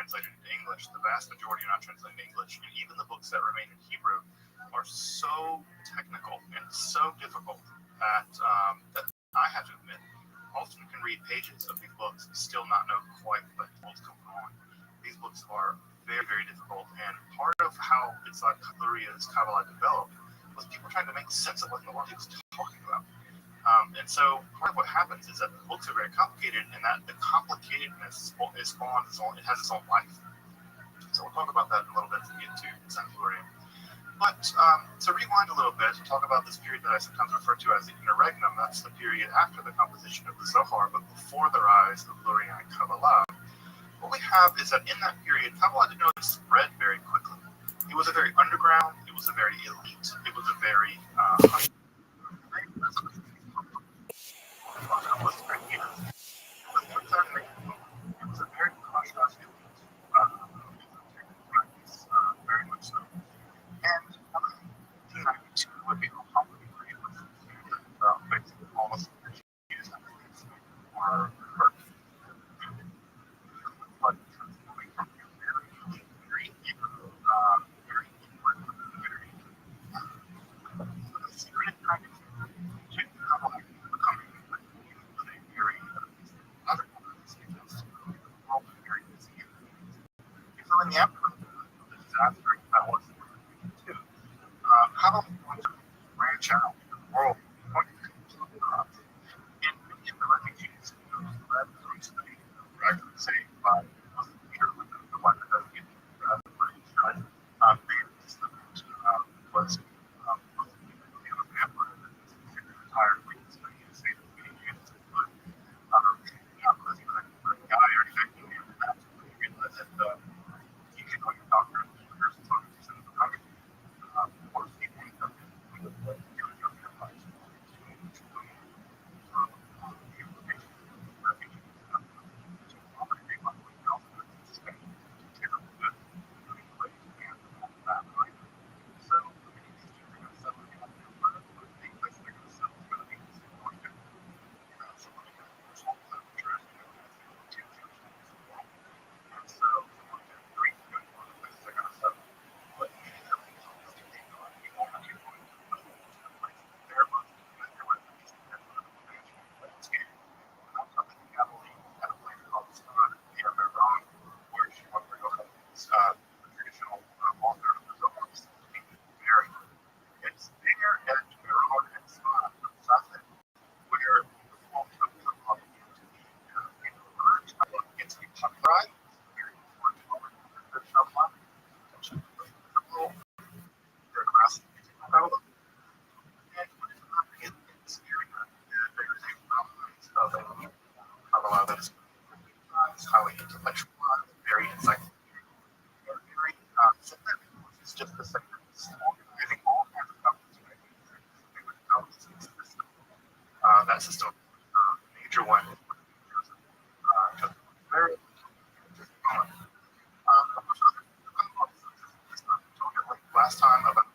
translated into English. The vast majority are not translated into English, and even the books that remain in Hebrew are so technical and so difficult that I have to admit, often can read pages of these books and still not know quite what's going on. These books are very, very difficult, and part of how it's like Kabbalah developed was people trying to make sense of what in the world he was talking about. And so part of what happens is that the books are very complicated, and that the complicatedness is spawned, it has its own life. So we'll talk about that in a little bit as we get to Sanhedrin. But to rewind a little bit, to talk about this period that I sometimes refer to as the interregnum, that's the period after the composition of the Zohar, but before the rise of Lurian Kabbalah. What we have is that in that period, Kabbalah didn't really spread very quickly. It was a very underground, it was a very elite, it was a very very much so. And 1992 would be a complicated period with basically almost or but moving from a very elite, very secret kind of to becoming a very other world very busy. So in the aftermath of the disaster that was too, how do we want to branch out into the world? And many of the refugees who fled from Spain were actually saved by Muslim leader, the one that doesn't get Rothschild. They was Muslim leader, the emperor, retired leaders, but he was saved from being used as food. Because he was a guy expecting him to absolutely realize that you can go to your doctor and the person talking to the country. Or if you think of it, you would go to your life. Traditional author of the Zohar, very it's bigger and Miron and Safed, where the form of Kabbalah begins to be popularized. Very important to the Kabbalah. They're grasping the Kabbalah. And what is happening in this area, there is a prominence of a Kabbalah that is highly intellectualized, very insightful. It's just the second organizing all kinds of companies. That system, major one, very last time about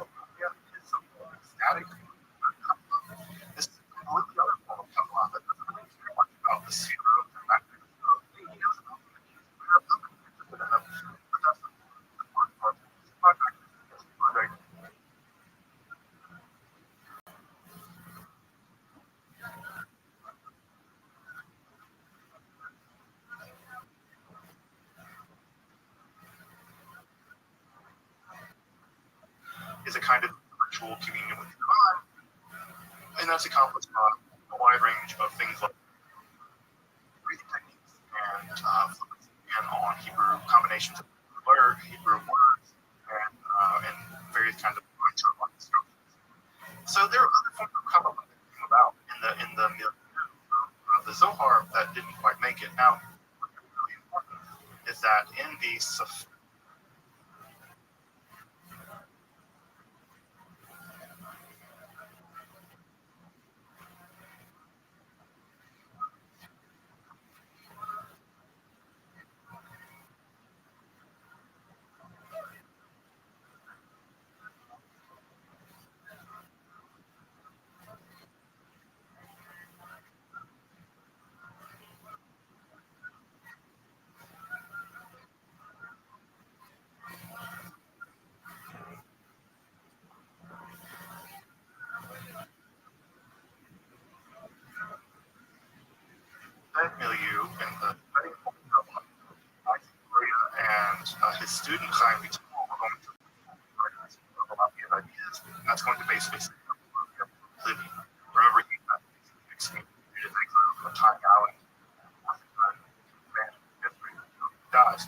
is static. This is a completely other form of Kabbalah that doesn't really care much about the zero and that kind of stuff. He knows about the is a kind of ritual communion with God, and that's accomplished by a wide range of things like breathing techniques and on Hebrew combinations of Hebrew words and various kinds of mantra instructions. So there are other forms of Kabbalah that came about in the Zohar that didn't quite make it. Now, what's really important is that in the Red milieu in the studying of Korea and his student Chaim Vital were going to about the ideas, and that's going to basically say living. Remember, he got excommunicated, exiled from a time out, and history dies.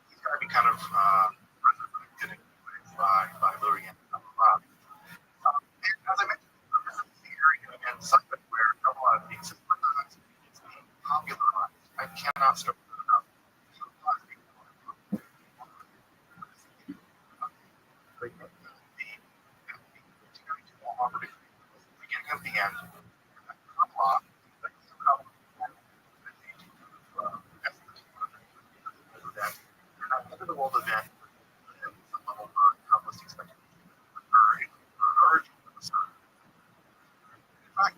He's got to be kind of resurrected by Louis and as I mentioned, this is the area and something where a lot of things is being popularized. I cannot stress that enough. Beginning of the end, the world event, some level of was expected to occur in urgent. In fact,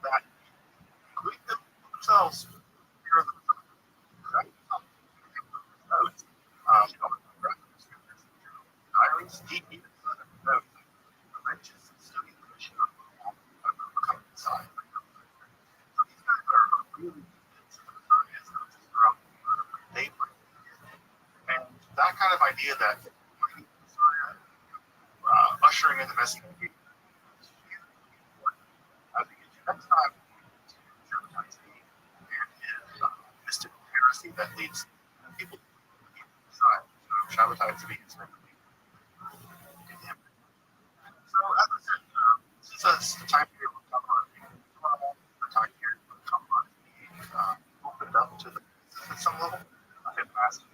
that including themselves here in the notes, diaries, deep notes, wrenches, studying the mission of coming inside. So these guys are really and that kind of idea that ushering in the message next time and mystical heresy that leads people to decide Shabbatai to be expected. So as I said, since the time period will come on the time period will come on being opened up to the at some level, it passed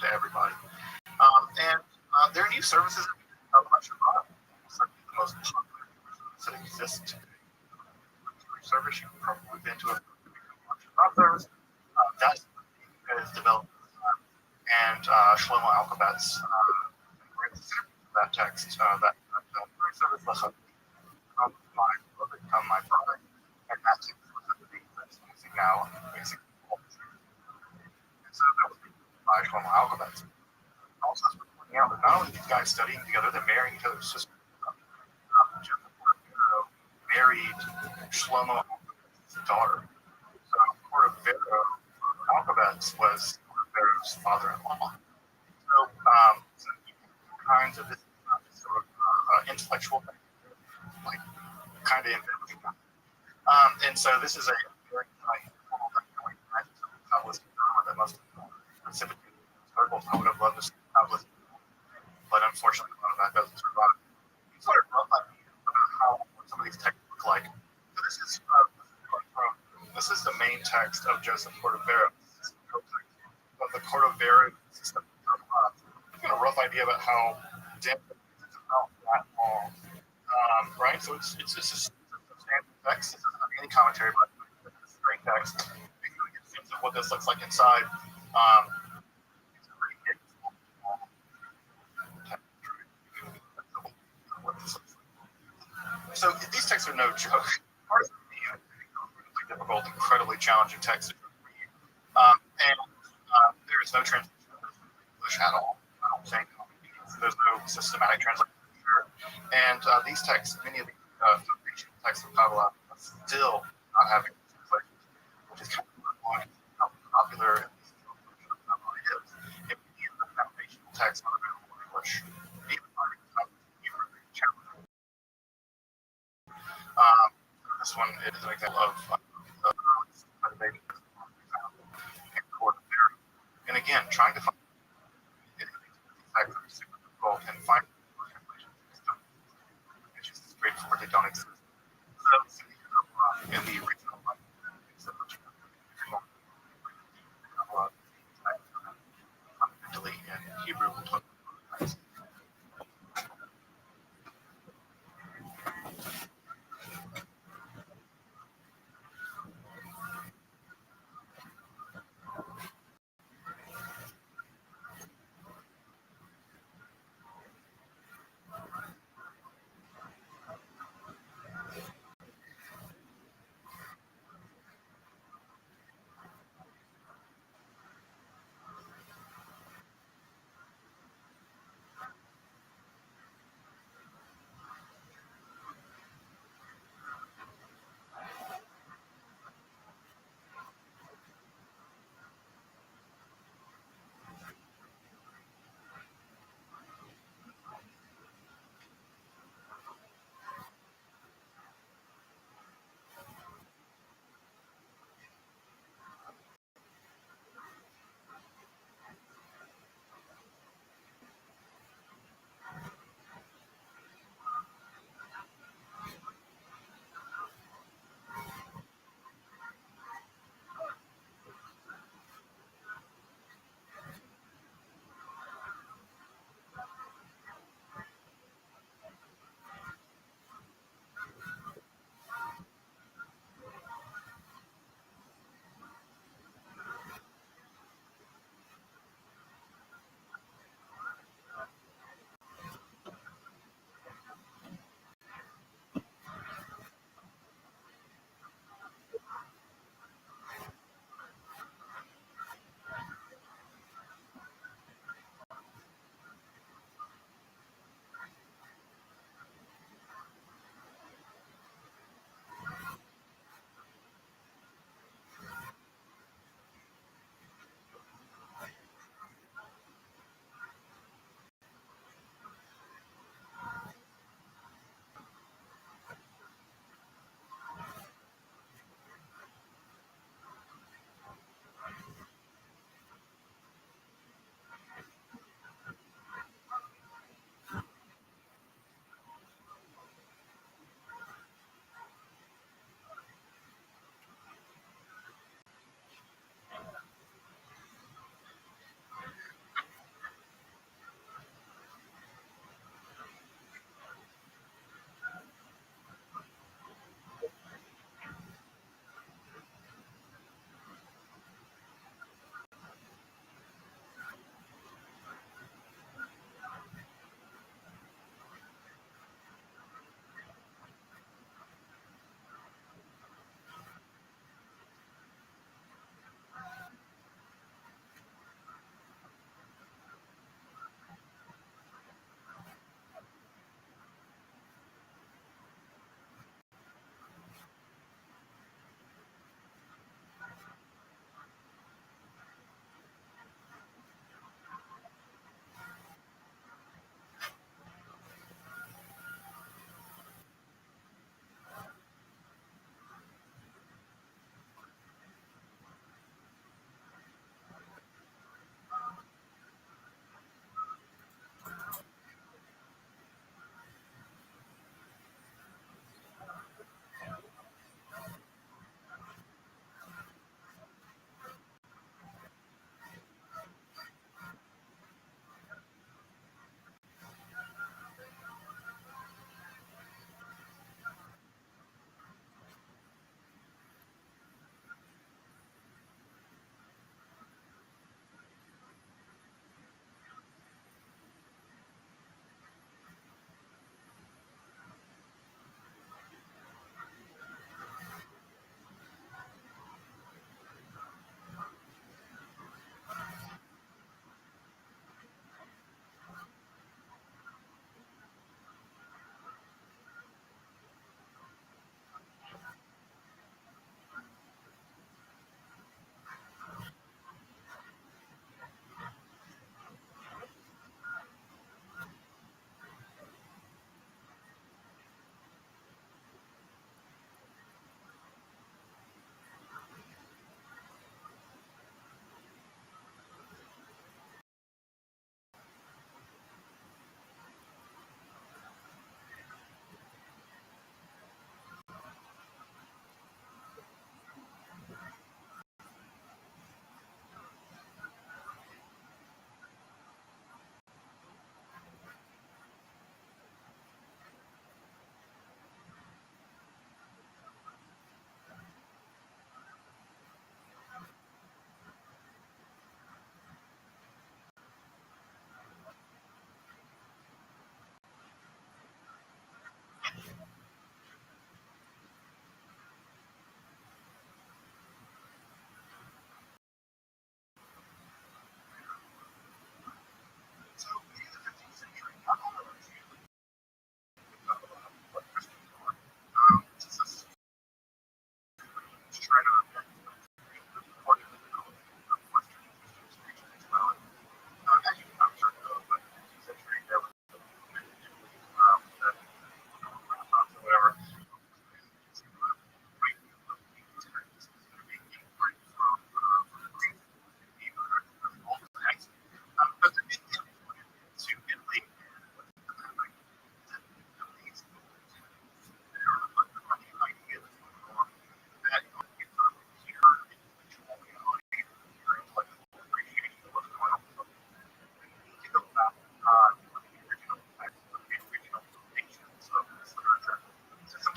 to everybody. And their new services are much about certainly the most that exist. Service you've probably been to a service that is developed and Shlomo Alkabetz that text that service become my product, and that text was using now basic. And so that was by Shlomo Alkabetz. Also, pointing out that not only these guys studying together, they're marrying each other's sisters. Married Shlomo Alkabetz's daughter. So Cordovero Alkabetz was Cordovero's father-in-law. So, kinds of this sort of intellectual, like kind of intellectual. And so this is a very that must have precipitated circles. I would have loved to see published, but unfortunately, a lot of that doesn't survive. It's sort of rough idea about how some of these texts look like. So this is the main text of Joseph Cordovero, of the Cordovero system. A rough idea about how dense it's about that long, right? So it's a substantial text. This isn't any commentary, but it's a great text. You can get a sense of what this looks like inside. It's a pretty big. So these texts are no joke. Incredibly difficult, incredibly challenging texts to read, and there is no translation of English at all. I don't think there's no systematic translation. And these texts, many of the foundational texts of Kabbalah, still not having translations, which is kind of how popular Kabbalah is. If the foundational texts are available in English, even this one is an example of and again, trying to find facts are super difficult and find it's just straightforward, they don't exist. So in the original in Hebrew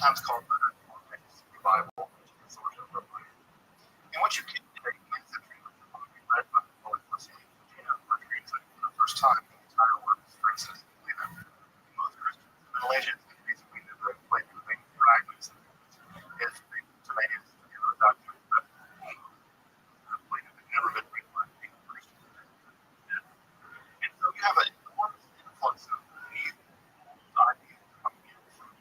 sometimes called the revival, sort of Rabbi. And what you can do in the 9th century was led by the Holy Mercy, for the first time in the entire work, for instance, most Christians in the Middle Ages basically never played the main fragments of his tomatoes and the doctrine, but never been written by people Christians. And so you have an enormous influx of these ideas coming in from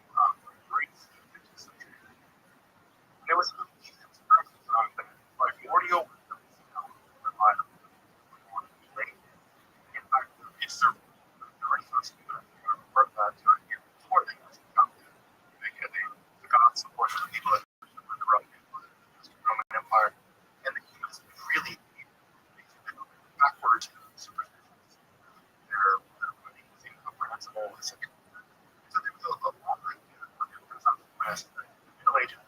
Greece in the 15th century. And there was a these expressions on that primordial wisdom is reliable. In fact, it's the very first word that before they was come they took on support from the people that were the Roman Empire. And the humans really backwards superstitions. They're incomprehensible, etc. So there was a lot of Renaissance West, the Middle Ages,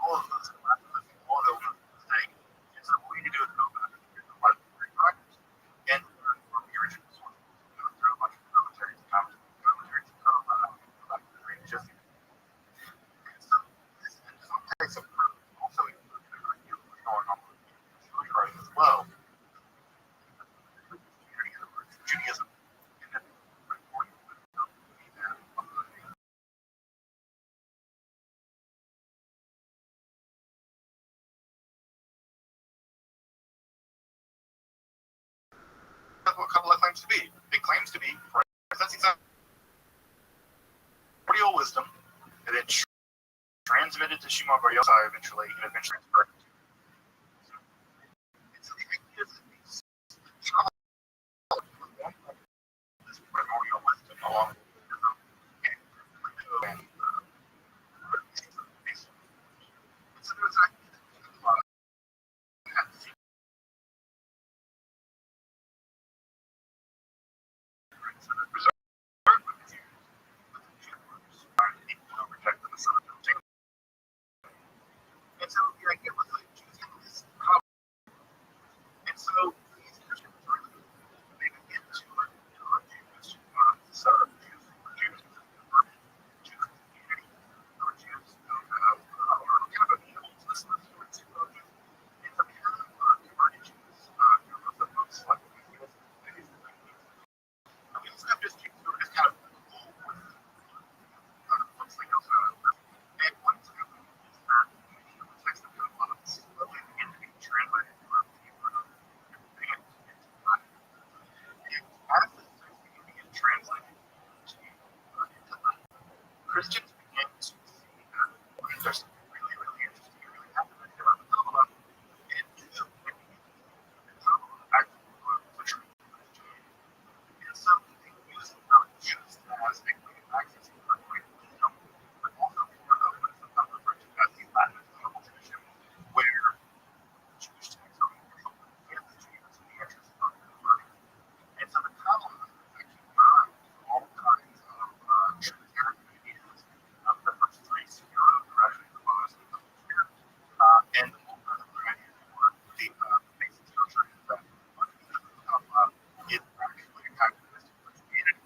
all of those all of those saying, is there a way to do it open the part of the Greek writers? And from the original source, there are a bunch of commentaries about the Greek just. And so this in some types of proof also includes the idea of what's going on with Jewish writing as well. Judaism, and then that's what Kabbalah claims to be. It claims to be, that's exactly primordial wisdom, and then transmitted to Shimon Bar Yochai eventually, and eventually transferred to. And so the idea is that these child was one of this primordial wisdom along with Buddhism and so there was actually and so the idea was like choosing this problem. And so these Christians were they begin to Jews, Jews converted to Christianity, or Jews who have kind of a hopelessness towards theologians. And so they have converted Jews, most of books like we also have just Jews who are just kind of cool with books like those. And what's happening is that the text of Kabbalah slowly begin to be translated from Hebrew and into Latin. And as this text began to get translated into Latin, Christians began to see that there's something really, really interesting and really happening about the Kabbalah. And two, they began to see the Kabbalah actually literally Christianity. And so they use it not just as a way of accessing great wisdom, but also for what is sometimes referred to as the Latin historical tradition, where Jewish texts are more helpful with Jews in the interest of converting. And so the Kabbalah actually derived all kinds of Trinitarian ideas of the first three, Sphira, the Rationale, the Logos, and the Spirit, and all kinds of other ideas for the basic structure is that underneath the Kabbalah is actually a kind of mystic Christianity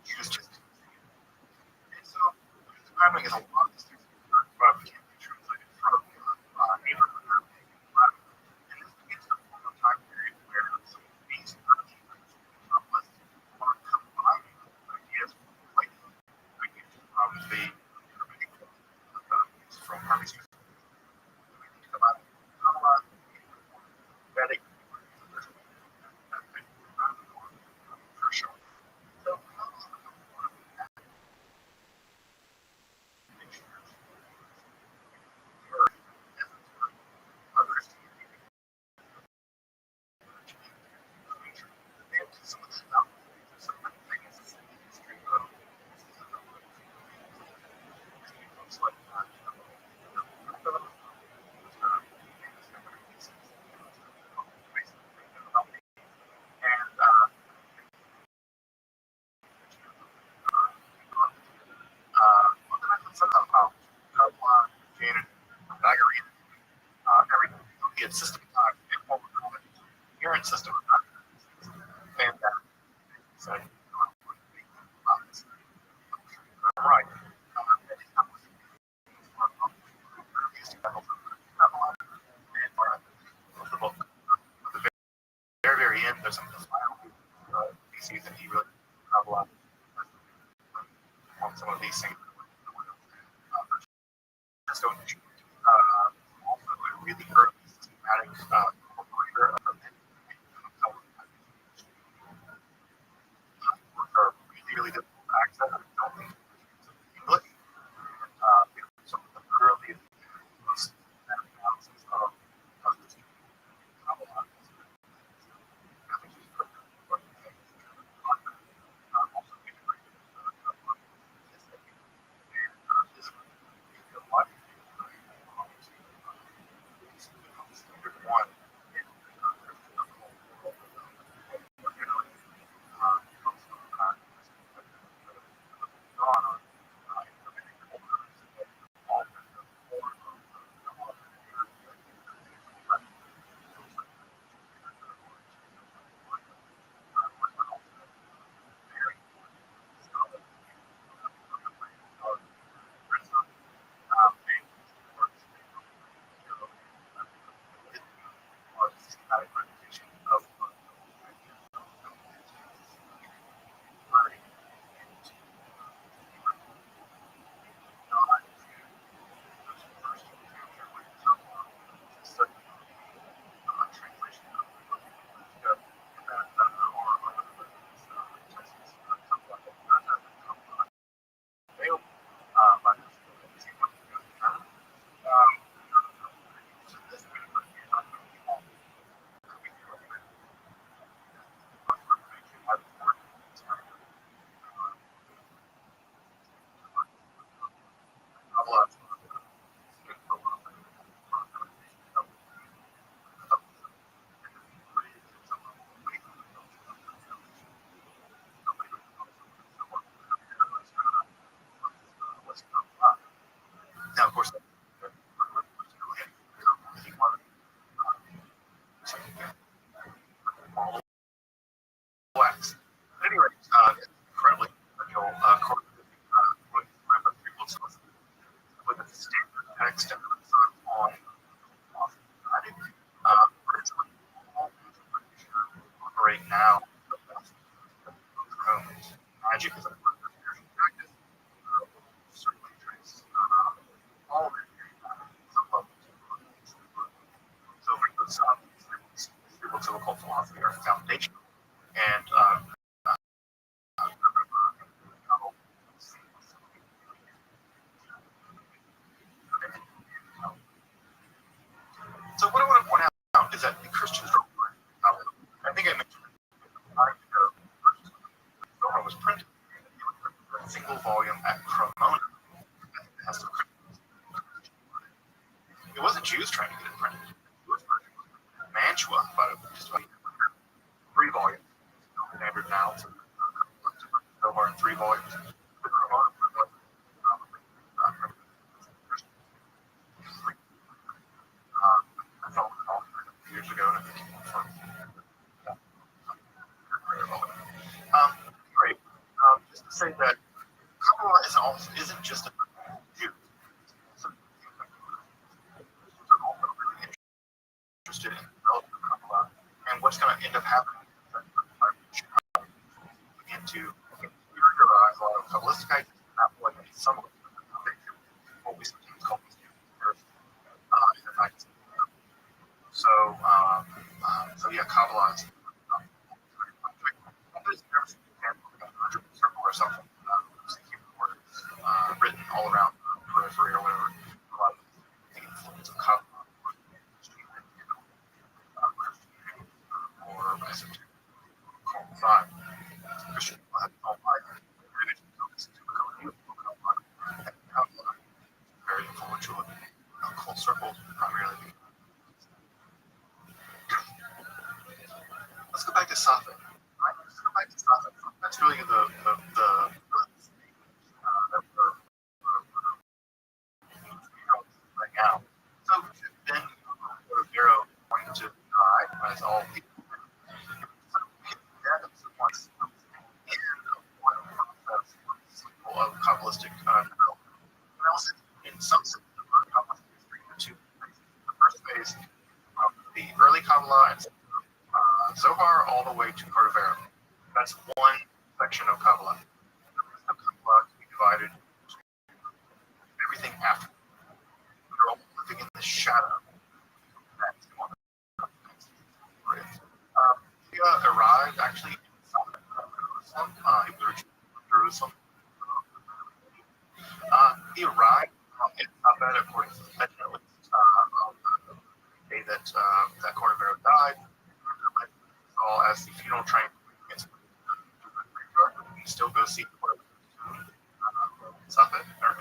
used as and so what he's describing is a lot of these things can be translated from Hebrew or Arabic and Latin. And this begins to form a time period where some of these early Christian novelists are combining ideas from Plato, ideas from the Rabbinic from Hermes. We think about Kabbalah, Vedic, for sure. So some of the stuff, some of the things in the history of folks like and fundamentally somehow Kabbalah, Janet, Pythagorean, everything be a systematized inherent system of and that so right. these things. So, also a really early systematic incorporator of it. Are really, really difficult to access. I don't think English. Some of the early most analysis of this one. Now, of course, wax. At any rate, incredibly unusual with the standard text and on operate now. Magic is a practice. Certainly trace all of it. So the books of occult philosophy are foundational. And so what I want to point out is that the Christians wrote, I think I mentioned Zohar was printed in a single volume at Cremona. It wasn't Jews trying to get it printed. It was Mantua, but just about 3 volumes. Standard now, Zohar in 3 volumes. Years ago, and I think great. Just to say that Kabbalah isn't just a Jew. Really interested in developing Kabbalah, and what's going to end up happening begin to exteriorize a lot of Kabbalistic ideas, not what some of what we sometimes call so, so yeah, Kabbalah is or something written all around the periphery or whatever. A lot of the influence of Kabbalah or esoteric thought. Christian have all very influential in occult circles, primarily. Let's go back to Safed. That's really the right now. So then Zero pointed to God as all people. Of Kabbalistic analysis. In some sense, Kabbalistic history into 2 phases. The first phase, the early Kabbalah and Zohar all the way to Cordovero. That's one section of Kabbalah. The rest of Kabbalah can be divided He arrived in combat according to the legend. The day that that Cordovero died, all as the funeral train gets you still go see Suffolk or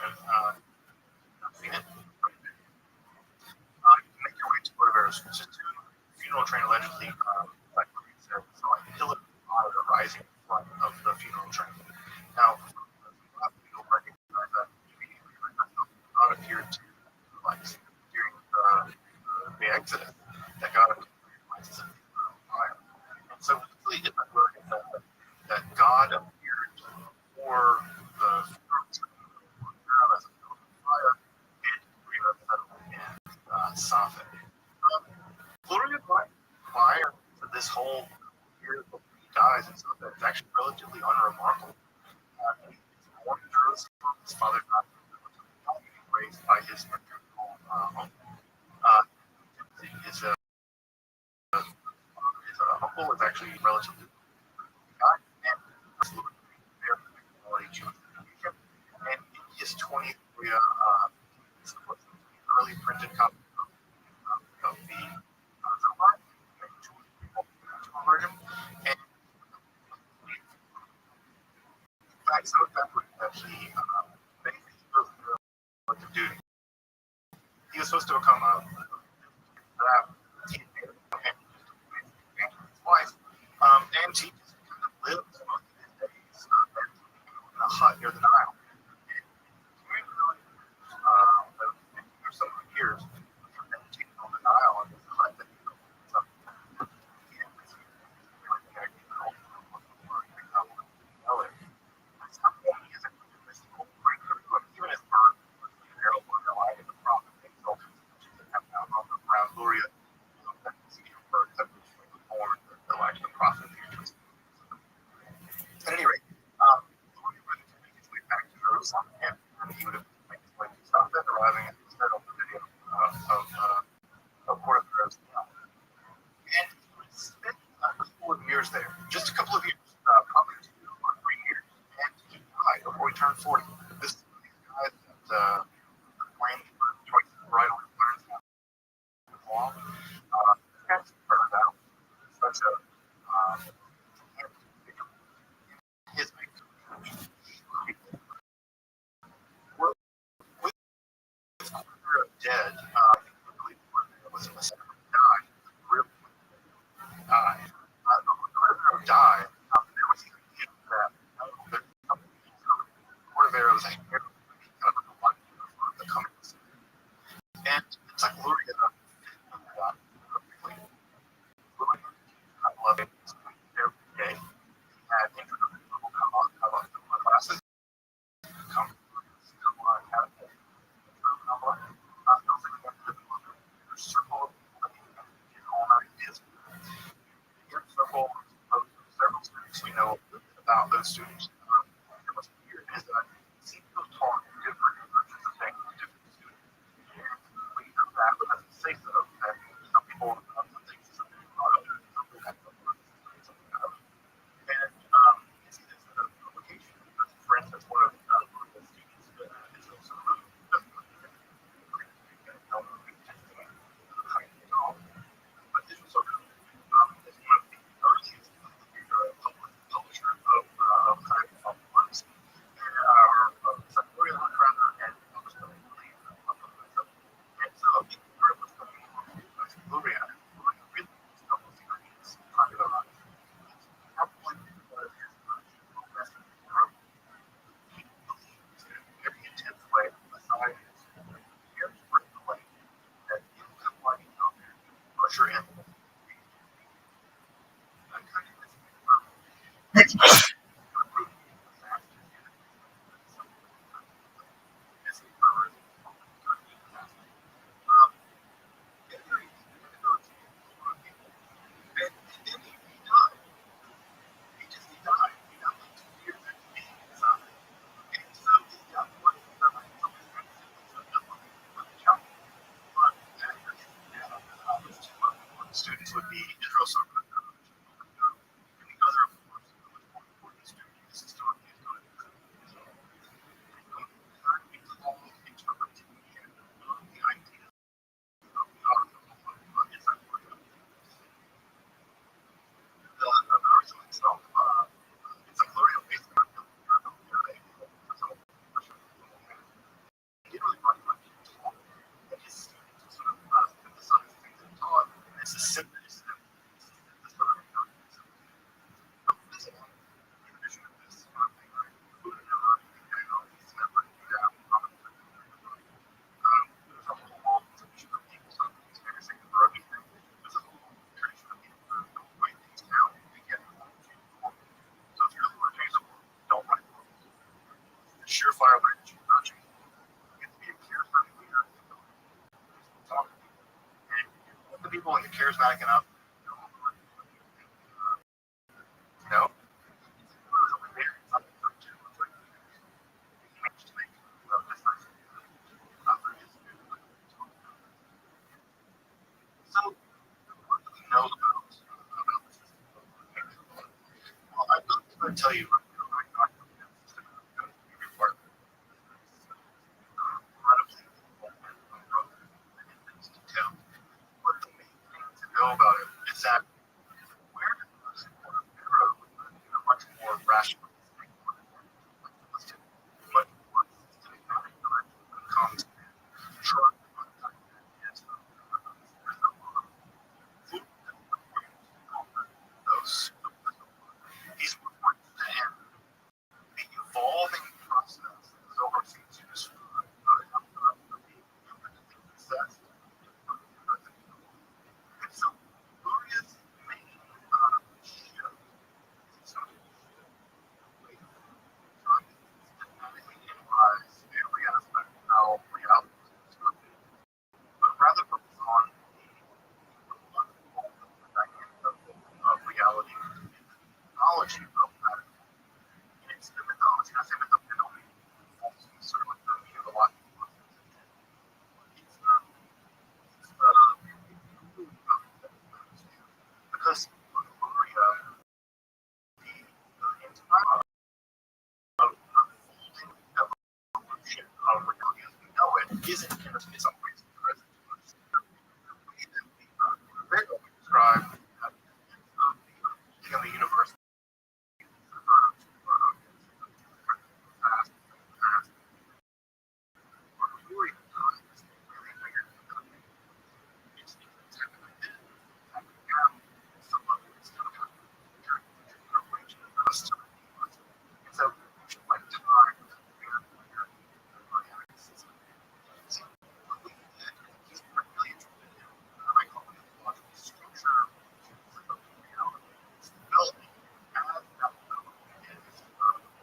seen it. You make your way to Cordovero's funeral train allegedly like so like Hill the rising front of the funeral train. Now, you'll recognize that God appeared to like during the Exodus that God appeared to fire. And so we really get that word that God appeared for the as a fire and Safed. Gloria prior to this whole period before he dies and stuff, that's actually relatively unremarkable. He's born in Jerusalem. His father got raised by his maternal uncle. His uncle was actually relatively young and very Jewish education. And in his 20th early printed copy of the version. And in fact, so that was actually basically what to do. He was supposed to become a wife, and he just kind of lived most of his days in a hut near the Nile. For some years, meditating on the Nile and the hut that he built. Even his birth was in the prophet around Luria, that birth that was born, the Elijah the prophet. At any rate, Luria would make his way back to Jerusalem, and he would have made his way to Safed, arriving at the start of the video of Portofero's town. And he would spend a couple of years there, just a couple of years, probably 2 or 3 years, and he died before he turned 40. This is one of these guys that claimed choice of bridal learns how to walk, burned out, such a his with dead, I think we believe was in the center died, really died. Died. There was even that Cordovero's kind of the one the coming. And it's like Luria I love it every day. Had introductory classes, come circle charismatic enough, you know. So, what do we know about this? Well, I'm going to tell you, know about it is that where does Arrow in a much more rational, much more comes short those these and the evolving process is overseas use success. And so Gloria's main shift is systematically analyze every aspect of how reality is constructed, but rather focus on the dynamic of reality and the mythology of that. And it's the mythology, I say mythology, sort of like the meaning of a lot. It's because Gloria, the entire unfolding evolution of reality as we know it isn't in some ways present to us. Very well described in the universe past, Gloria is really weird. It's happening then, happening now, some of it's going to happen during the region of the rest of the universe. And so, like time, he's really interested in what I call the logical structure of reality. It's developing as that development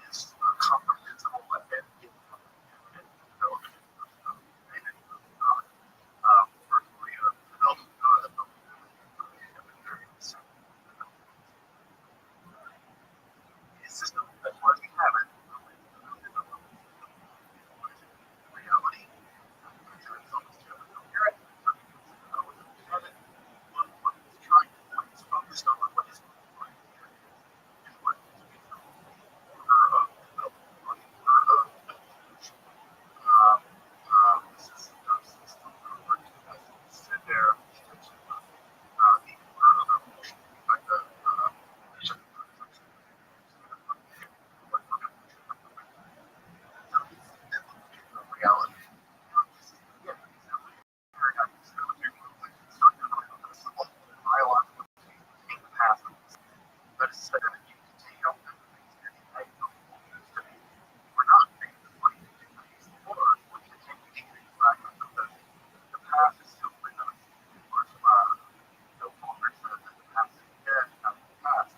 is comprehensible and development for Korea development system as far as we have it. Reality. Focused on what is sit there reality. But it's that you continue on we're not paying the money for we continue to get fragments of the past is still with us. No longer says that the past is dead, not the past.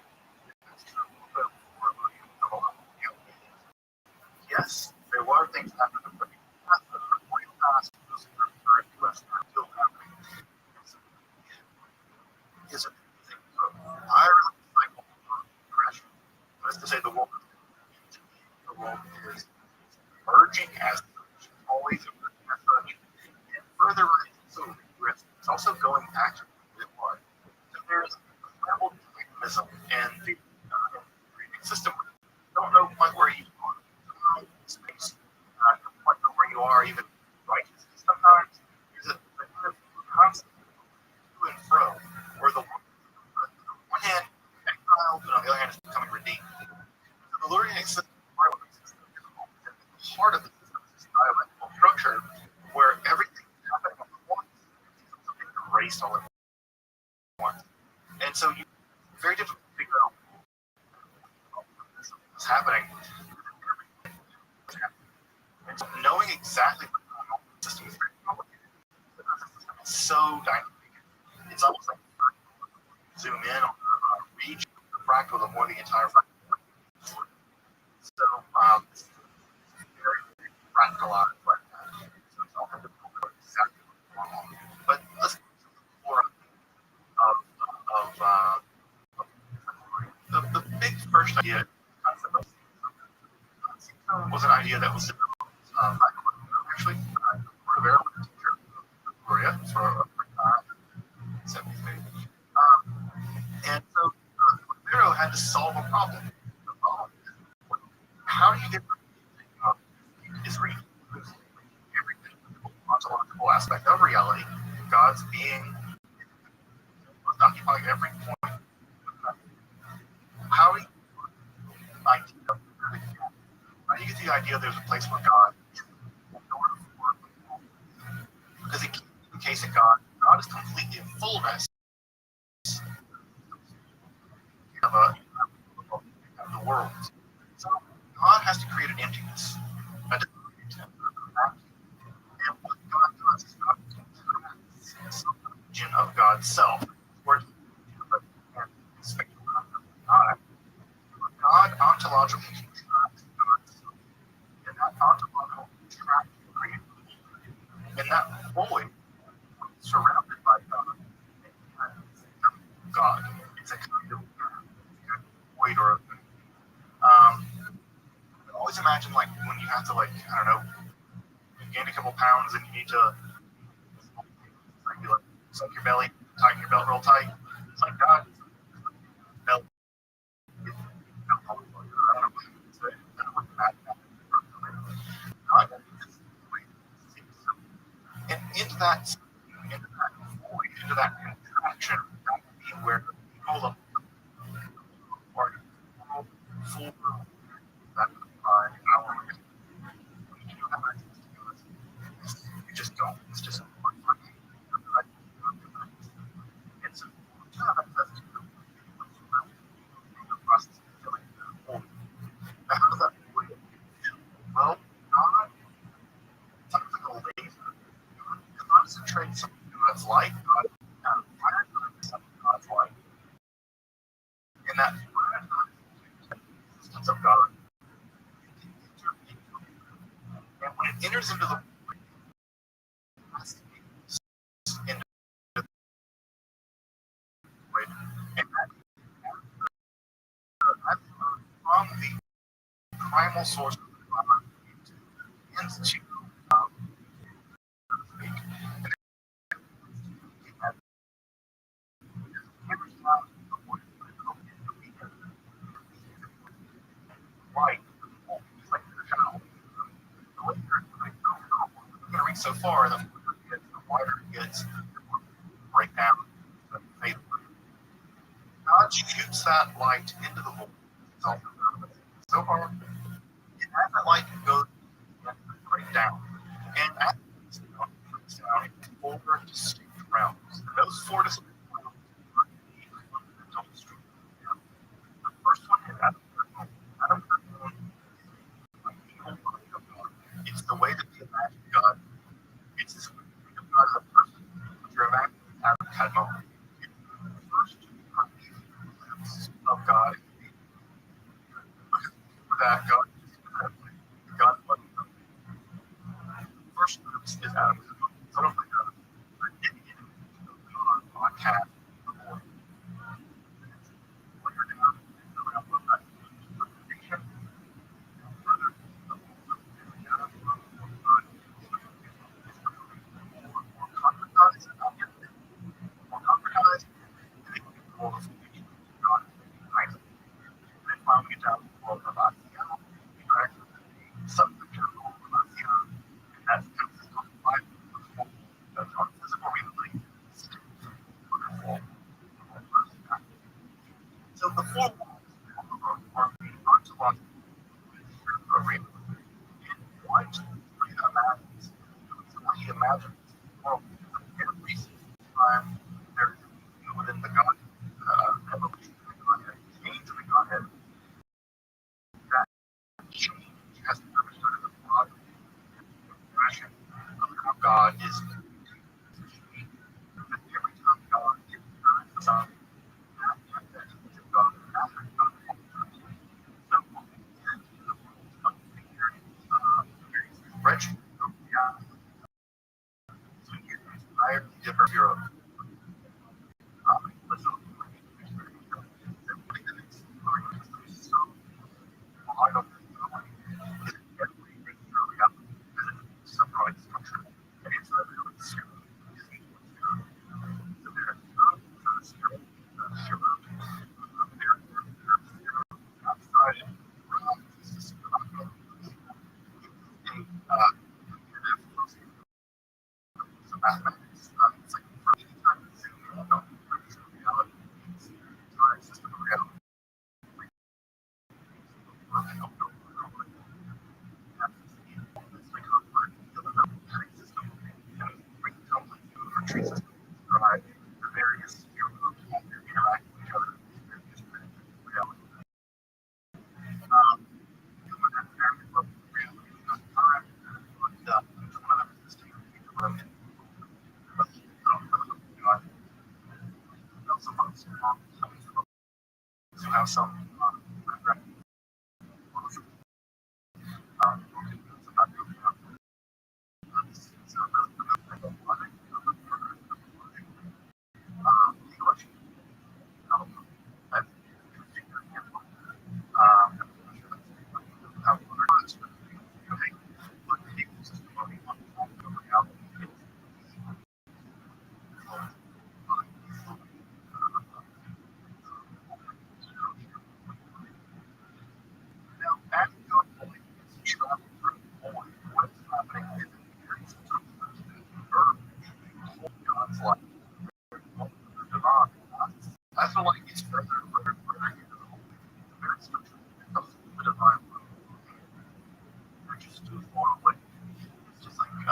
That's true. But for you, yes, there were things happening, but the past, the real past, those current US are still happening. Is a thing. So I really cycle progression. That is to say, the world is emerging as such, always emerging as such, and further so it's also going back to who it was. So there's a travel mechanism and the system. Don't know quite where you are. Space. Don't quite know where you are even right. Sometimes there's a kind of constant to and fro where the one hand exiled, but on the other hand is becoming redeemed. So the Lurian system is part of the system is dialectical structure where everything is happening all at once. Something erased all at once. And so you very difficult to figure out what's happening. And so knowing exactly what the system is very complicated. It's so dynamic. It's almost like zoom in on the region of the fractal, the more the entire fractal. So it's very, very fractalized like that. So it's all difficult to know exactly what's going on. But let's explore first idea was an idea that was developed actually Rivera Gloria for 70s maybe. And so Rivera had to solve a problem. The problem is, how do you get is reading everything, the ontological aspect of reality, God's being occupying every point. How do you get the idea there's a place where God is? Because in case of God is completely in fullness of the world. So God has to create an emptiness. And what God does is God contracts some region of God's self. God ontologically contracts God's self. And that ontological contraction creates and that void surrounded by God. It's a kind of void or I always imagine like when you have to like, I don't know, you gain a couple pounds and you need to suck your belly, tighten your belt real tight. It's like God belt. And into that void, into that contraction, that would be where the people are full that you just don't. It's just it's how does that work? Well, God something like a laser concentrates something that's light, God God's light. And that existence of God. And when it enters into the into the void, and from the primal source of God into light, it's like the channel. The laser is going to reach so far, the wider it gets, break down, fade away. God shoots that light into the void. So far, and as that light goes, break down. And as it breaks down, it's four distinct realms. And those four distinct realms are the first one is Adam. It's the way that we imagine God. It's this way we think of God as a person. You're imagining Adam had moment. It's the first glimpse of God. That God first glimpse is Adam. Son of God. On cat. So the four walls are the ontological program. And one imagines, he imagines, well, every time there's within the God, evolution of the Godhead, change of the Godhead, that change has to be understood as a broad expression of how God is. Every time God is the Son, Rich, different bureau. mathematics. It's like for any time you zoom in on reality, it's the entire system of reality. Tree system provide the various behavior interact with each other in various reality. Human and very love reality at the time, but each one of them is distinct. Each one of them to have some I feel like it's further and further and further into the whole very structure of the divine world. You're just too far away. It's just like, it's a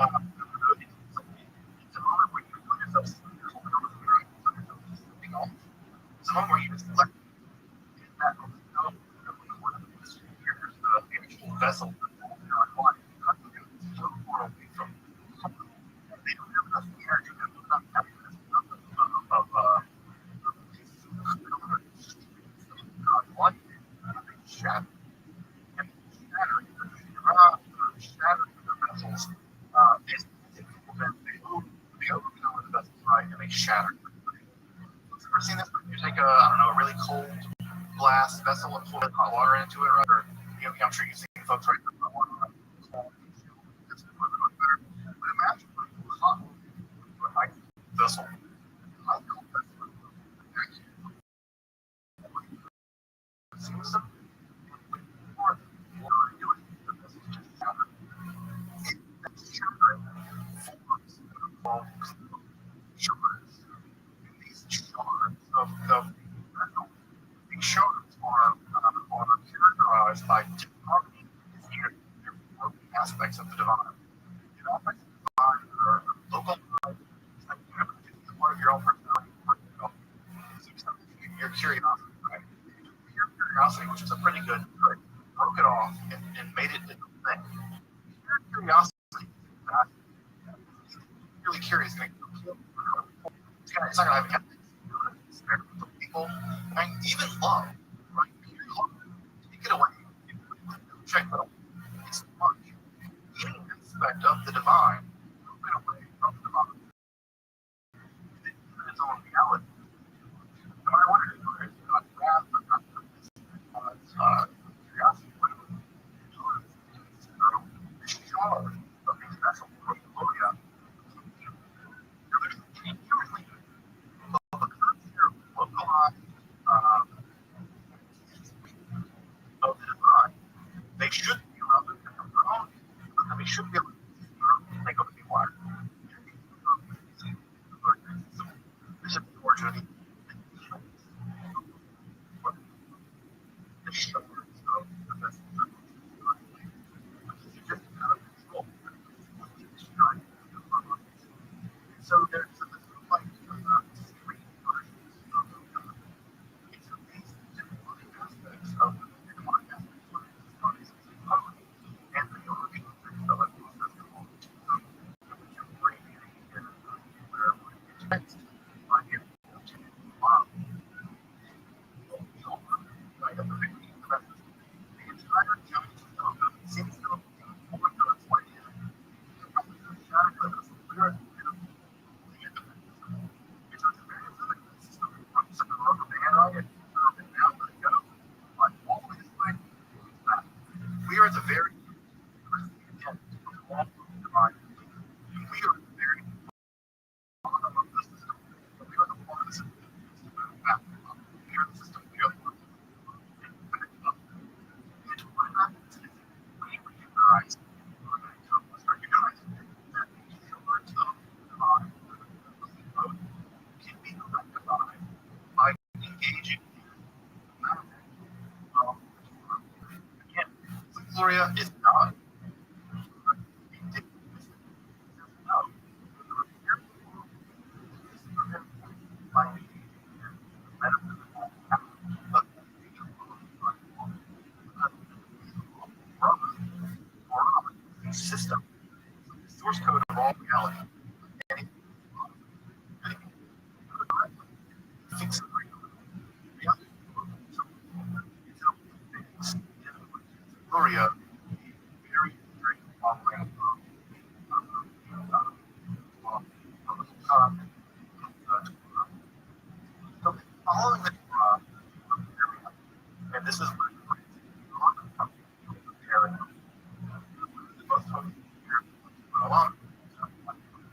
moment where you feel yourself slipping off. It's a moment where you just let that go. Here's the actual vessel. You're like, why? You're so far away from something. They don't have enough energy, they don't have enough happiness, of God, shattering and shattering the vessels is when they overpower the vessels, right? And they shatter. Have you ever seen this? You take a really cold glass vessel and pour hot water into it, right? Or I'm sure you've seen folks right there hot water, cold, it's a little bit better. But imagine putting hot water into a nice vessel. Hot cold vessel. Seems to these shards of metal. These shards are characterized by different aspects of the divine. The aspects of the divine are local, like you have a particular part of your own personality, your curiosity, right? Your curiosity, which is a pretty good, broke it off and made it into a thing. Your curiosity, really curious, it's not gonna have people, and even love, right? Love, take it away. Check it out. It's much. Any aspect of the divine, take it away from the divine. Its own reality. No matter what it is, whether it's not wrath or not curiosity, whatever. It's sure of these vessels, Gloria. There's inherently localized of the divine. They should be allowed to become their own. They should be able to take over the water. This is the origin of the shores of the vessel. Just out of control. So there's a like three versions of it's amazing different aspects of the demonic aspects and the origin of it. We are the very intent of the divine. We are the very bottom of the system. Gloria is not system, source code of all reality. And it fixes reality. Gloria, very, very long so following the and this is a lot of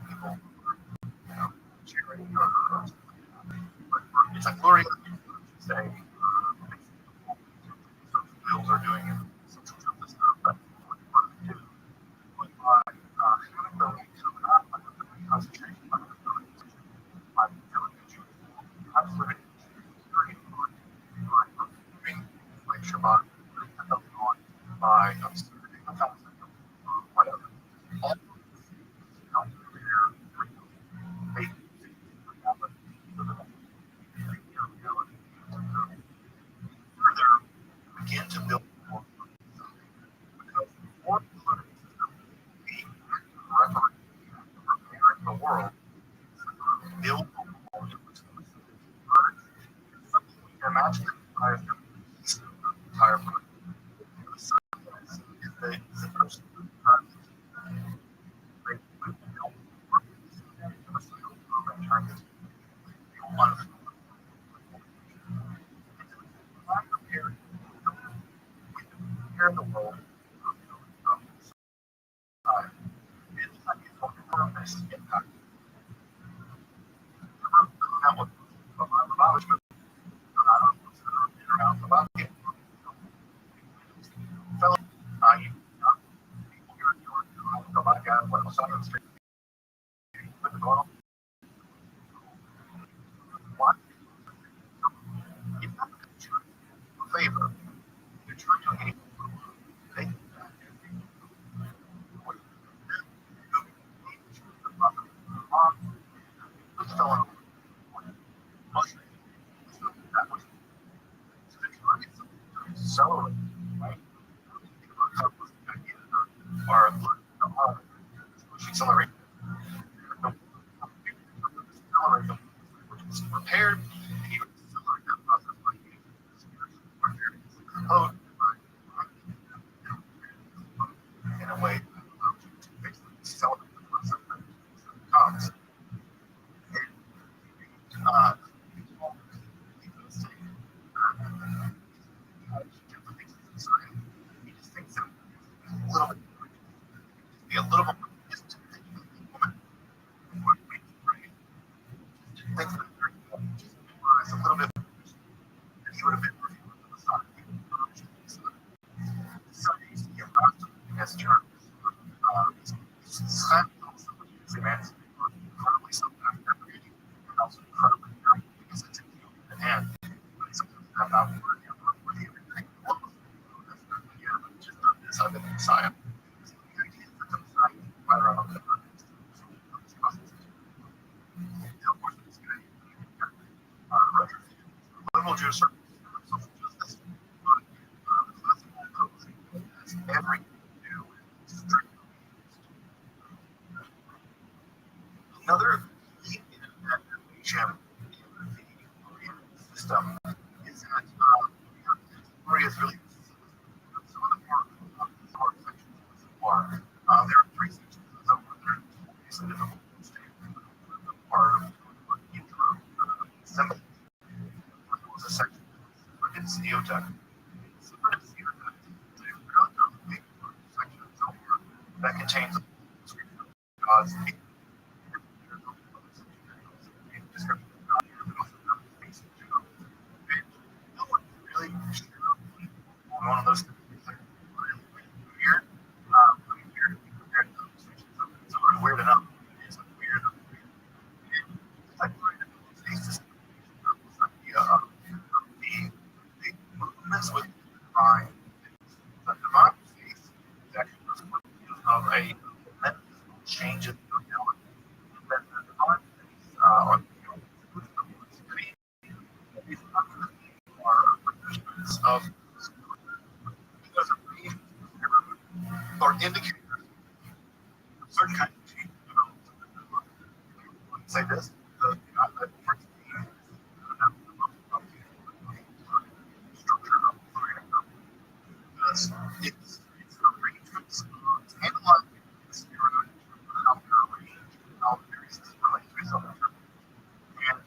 people, cheering it's like Gloria say bills are doing social justice stuff, but having the concentration on absolute like Shabbat by whatever. All they further begin to build more because more the world build imagine the entire the person prepare the world it's impact. Favor. You're trying to so right? Or accelerate repaired and even accelerate that process by in a way to accelerate the process that comes. Uh, he just thinks that a little bit, be a little bit, just thinks that a little bit, and he would have been so his term. Demands incredibly self-deprecating and also incredibly very because it's in hand. I'm not worthy of anything. Just this I've been the Messiah. The idea that the Messiah right around the liberal Jewish social justice, every new another thing that we have in the system is that Gloria is really some of the more sections are there are three sections that are basically difficult part of intro assembly was a section it's Neotech. That contains God's description of God. No one really one of those weird, weird enough. It's weird. Like it's just idea of the movements with divine, the divine faith changes in reality. That the divine things are these are reflections of because of these or indicators of certain kind of change development. Say this, structure of it's arrangements analyzing this how they're arranged, how various relate to each other. And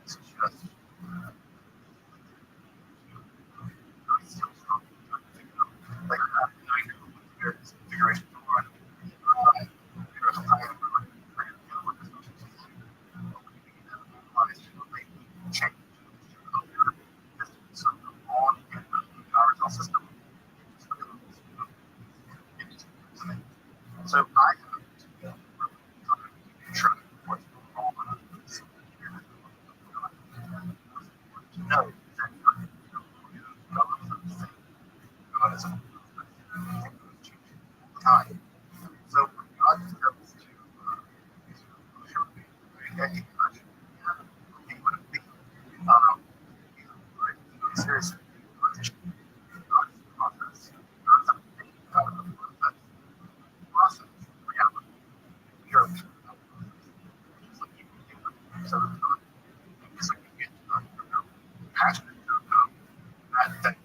it's just still strong. Like various configurations of running. There's a time change on and the original system. So I have to try what's going on to know that God is a time. So when God comes to he would be seriously process. Process reality. You're so so you get passionate about that thing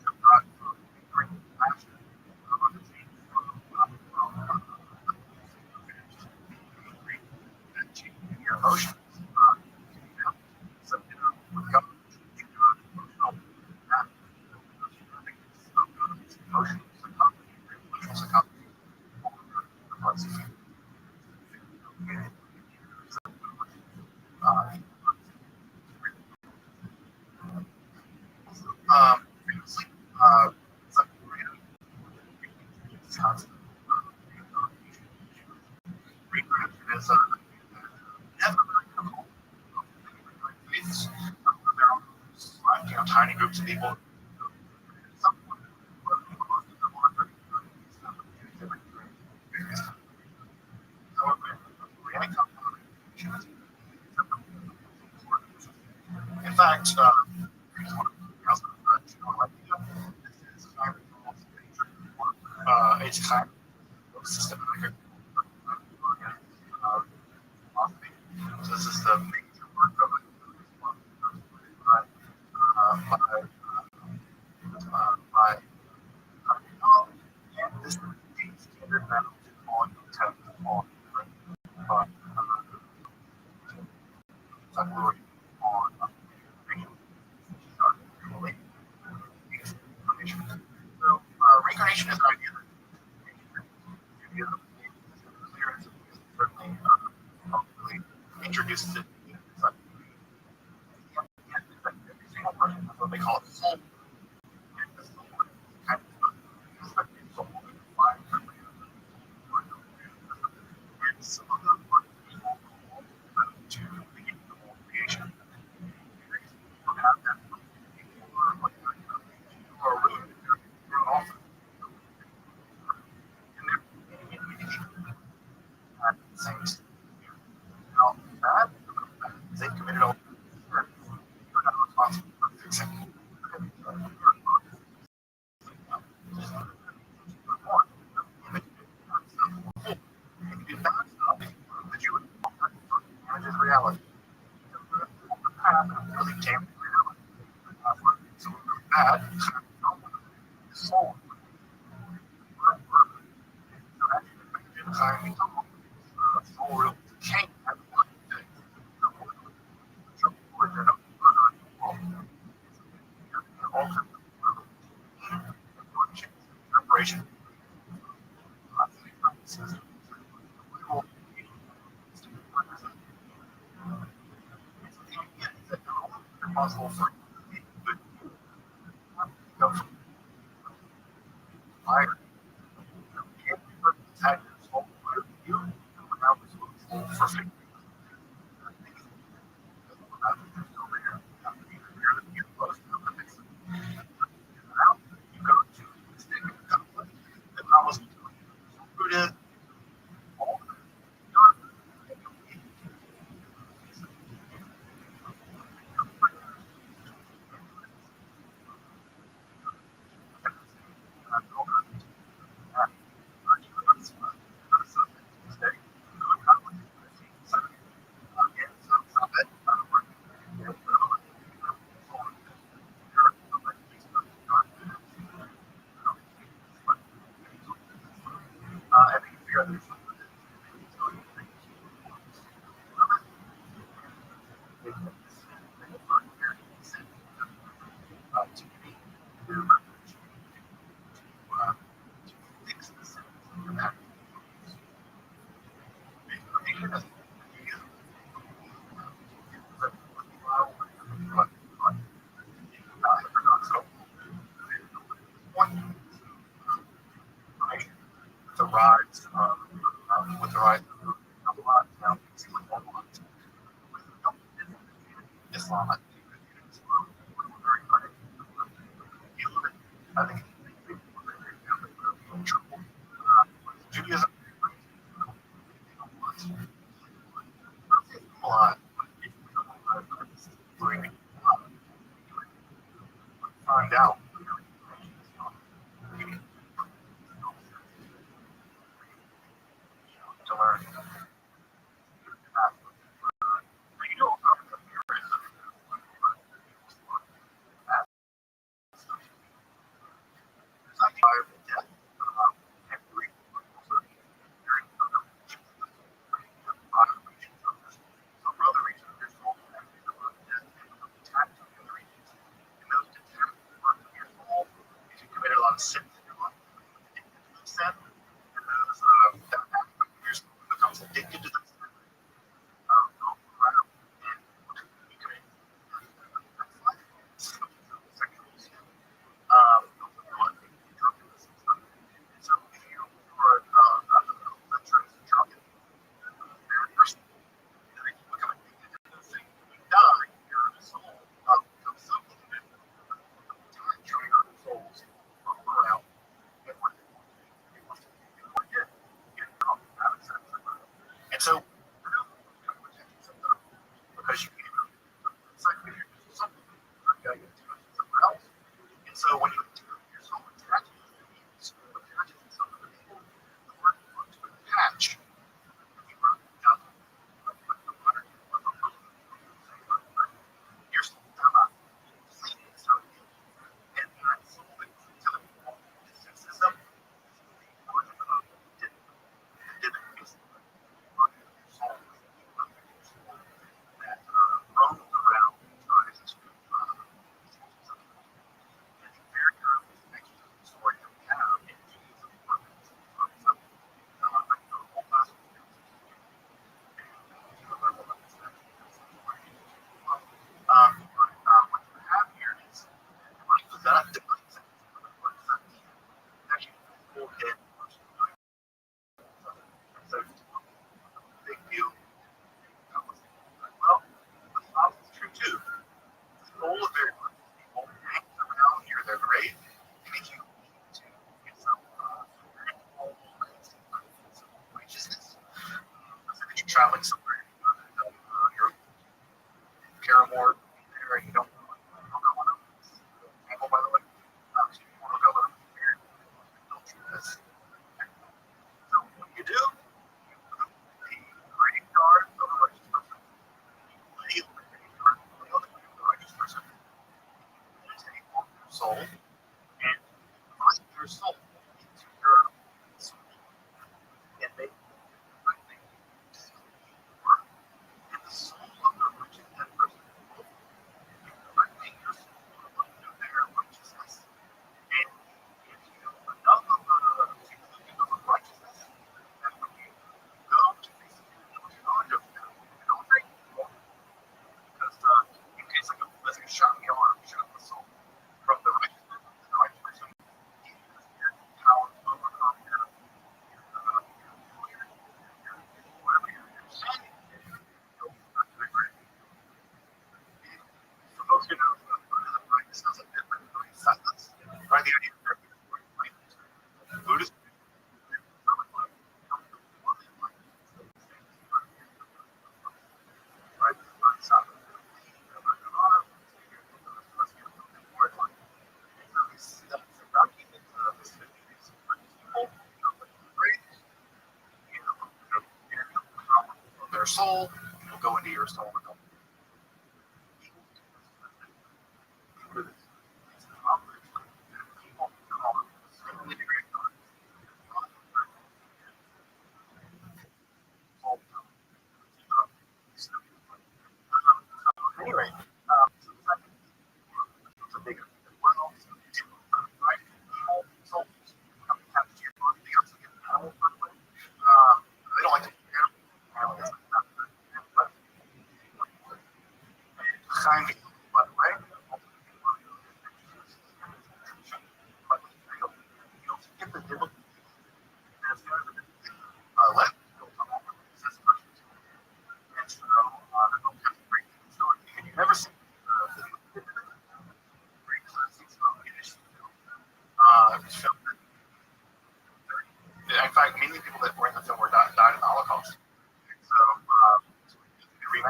that God bring passion about the change that change your emotions. So with God, emotional emotional psychology, previously, something constant reproduction is never very difficult. It's there are tiny groups of people. Someone, in fact, it's kind of systematic. So this is the major work of it. By by and this is the standard method on test on but on so reincarnation is an idea that clearance certainly really introduces it. It's like, every single person has what they call a soul. And the soul kind of soul and some of them are equal to the whole creation. You have that or really they're also and they're at the same time. Now that they committed all you're not responsible for fixing that you would manage reality. Really damn reality. So bad. Soul. Soul real can't have one thing. Preparation. Responsible for fire. Can't be attacked for you. Now for fixing. You go to stick conflict that I was rooted all Islam, I think Judaism a lot. Find out to learn. Committed a lot of sins in your life. Sin, and that becomes addicted to the sin. So if you are a drunken person, and you become addicted to this thing, you die, your soul becomes so polluted, your souls around. And so, because you it's like something somewhere else. And so, when you your soul attaches to something, the word to attach, your soul does not sleep. And that soul system didn't that roams around tries to very early story that we have in Jesus' what you have here is that actually full dead person. So big deal. Well, the opposite is true too. The soul of very much people hangs around near their grave, and if you need to get some righteousness, let's say that you're traveling somewhere, you're Paramore there, and you don't know what I'm by the way. So you want to go with them, don't do this. So what do? The greeting card of a righteous person. Lay the greeting card of a righteous person. Take off your soul and find your soul into your soul. And make the right thing to work. And the soul of the righteous person will directing your soul to their righteousness. And if you enough of the feeling of righteousness, that when you go to these knowledge of them, you don't take because in case like a shot in the arm, shot in the soul from the righteousness of the right person, he has your power to overcome whatever your sin is, you'll not do it right. For those who know Buddhism, right, this has a different silence. Right, the idea of Buddhism, right, silence. Their soul will go into your soul. Anyway, it's a big well, right? So, capture your body, they also get animal, they don't like to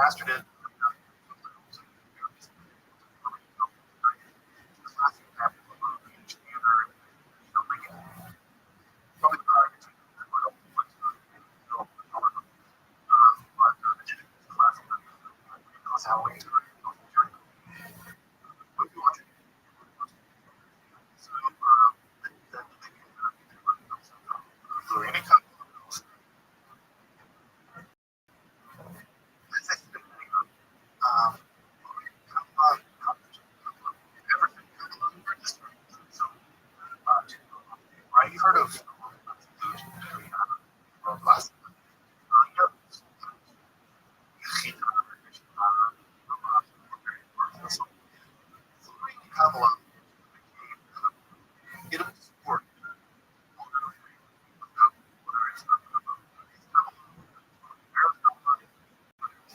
mastered it. Right? You've heard of last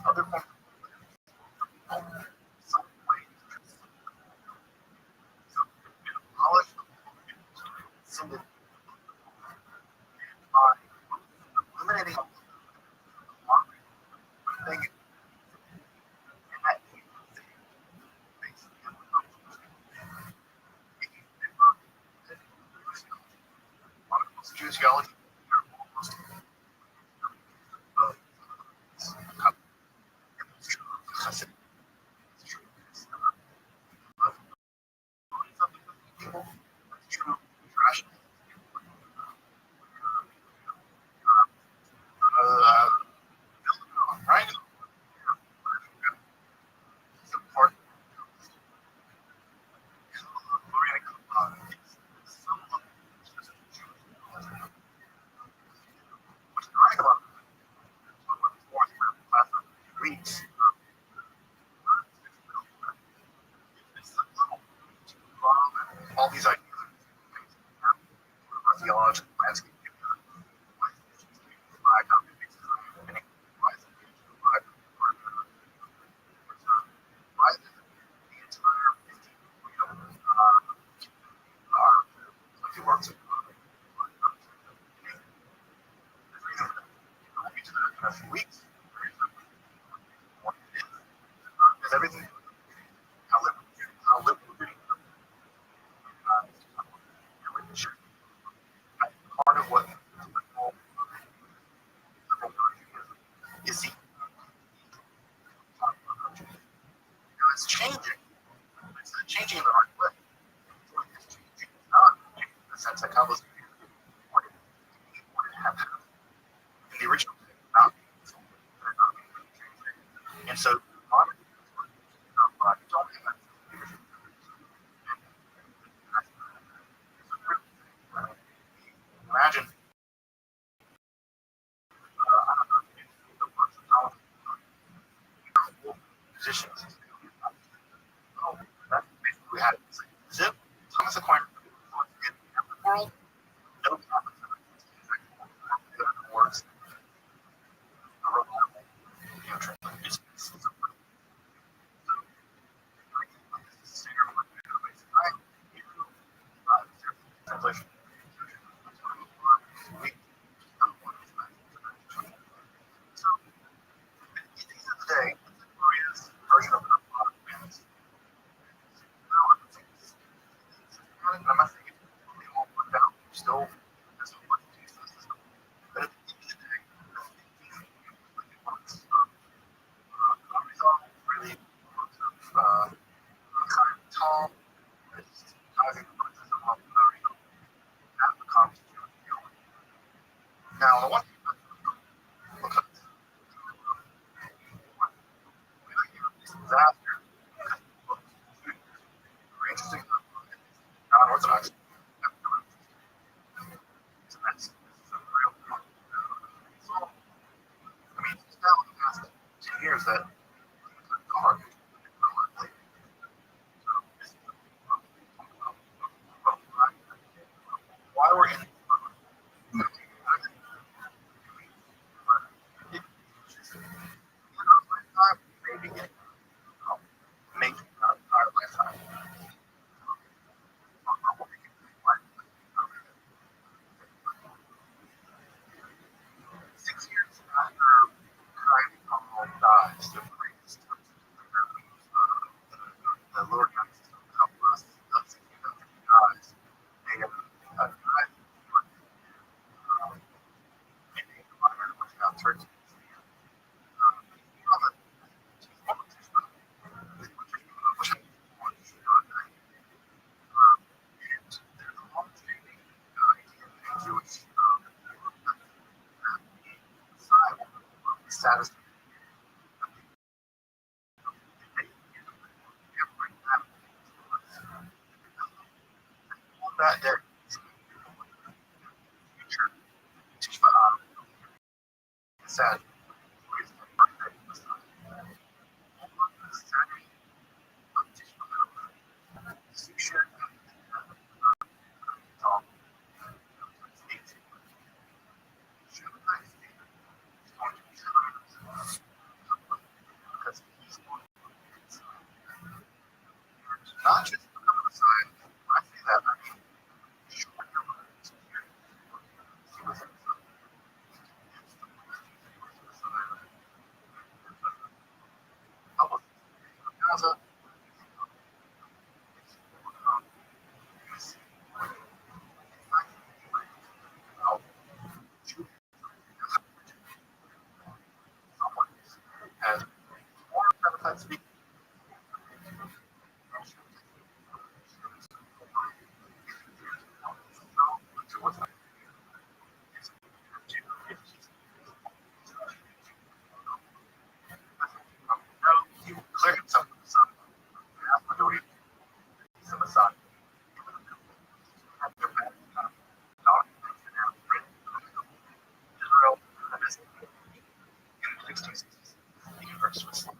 other knowledge eliminating thing geology. Right? Part weeks. All these ideas, theological landscape. Works in a few weeks. Because everything, how little part of what is the it's changing. It's not changing in the right way. It's changing not in the sense that Kabbalist wanted to have in the original not and so imagine positions. We had Zip, Thomas Aquinas in the world, no works. Translation. Today, Maria's version of it. I'm not thinking it won't work out. Still, there's no work to do. But at the end of the day, really tall, now, the one because disaster, interesting, unorthodox. It's a mess. It's a real so, I mean, it's now in the past 10 years that hard. Why we're in maybe maybe not our lifetime. 6 years after Kai dies, saddest that day. Future, sad. Not just the side. I see that. And speak clear some majority of the sun. Israel and this in the 60s. Switzerland.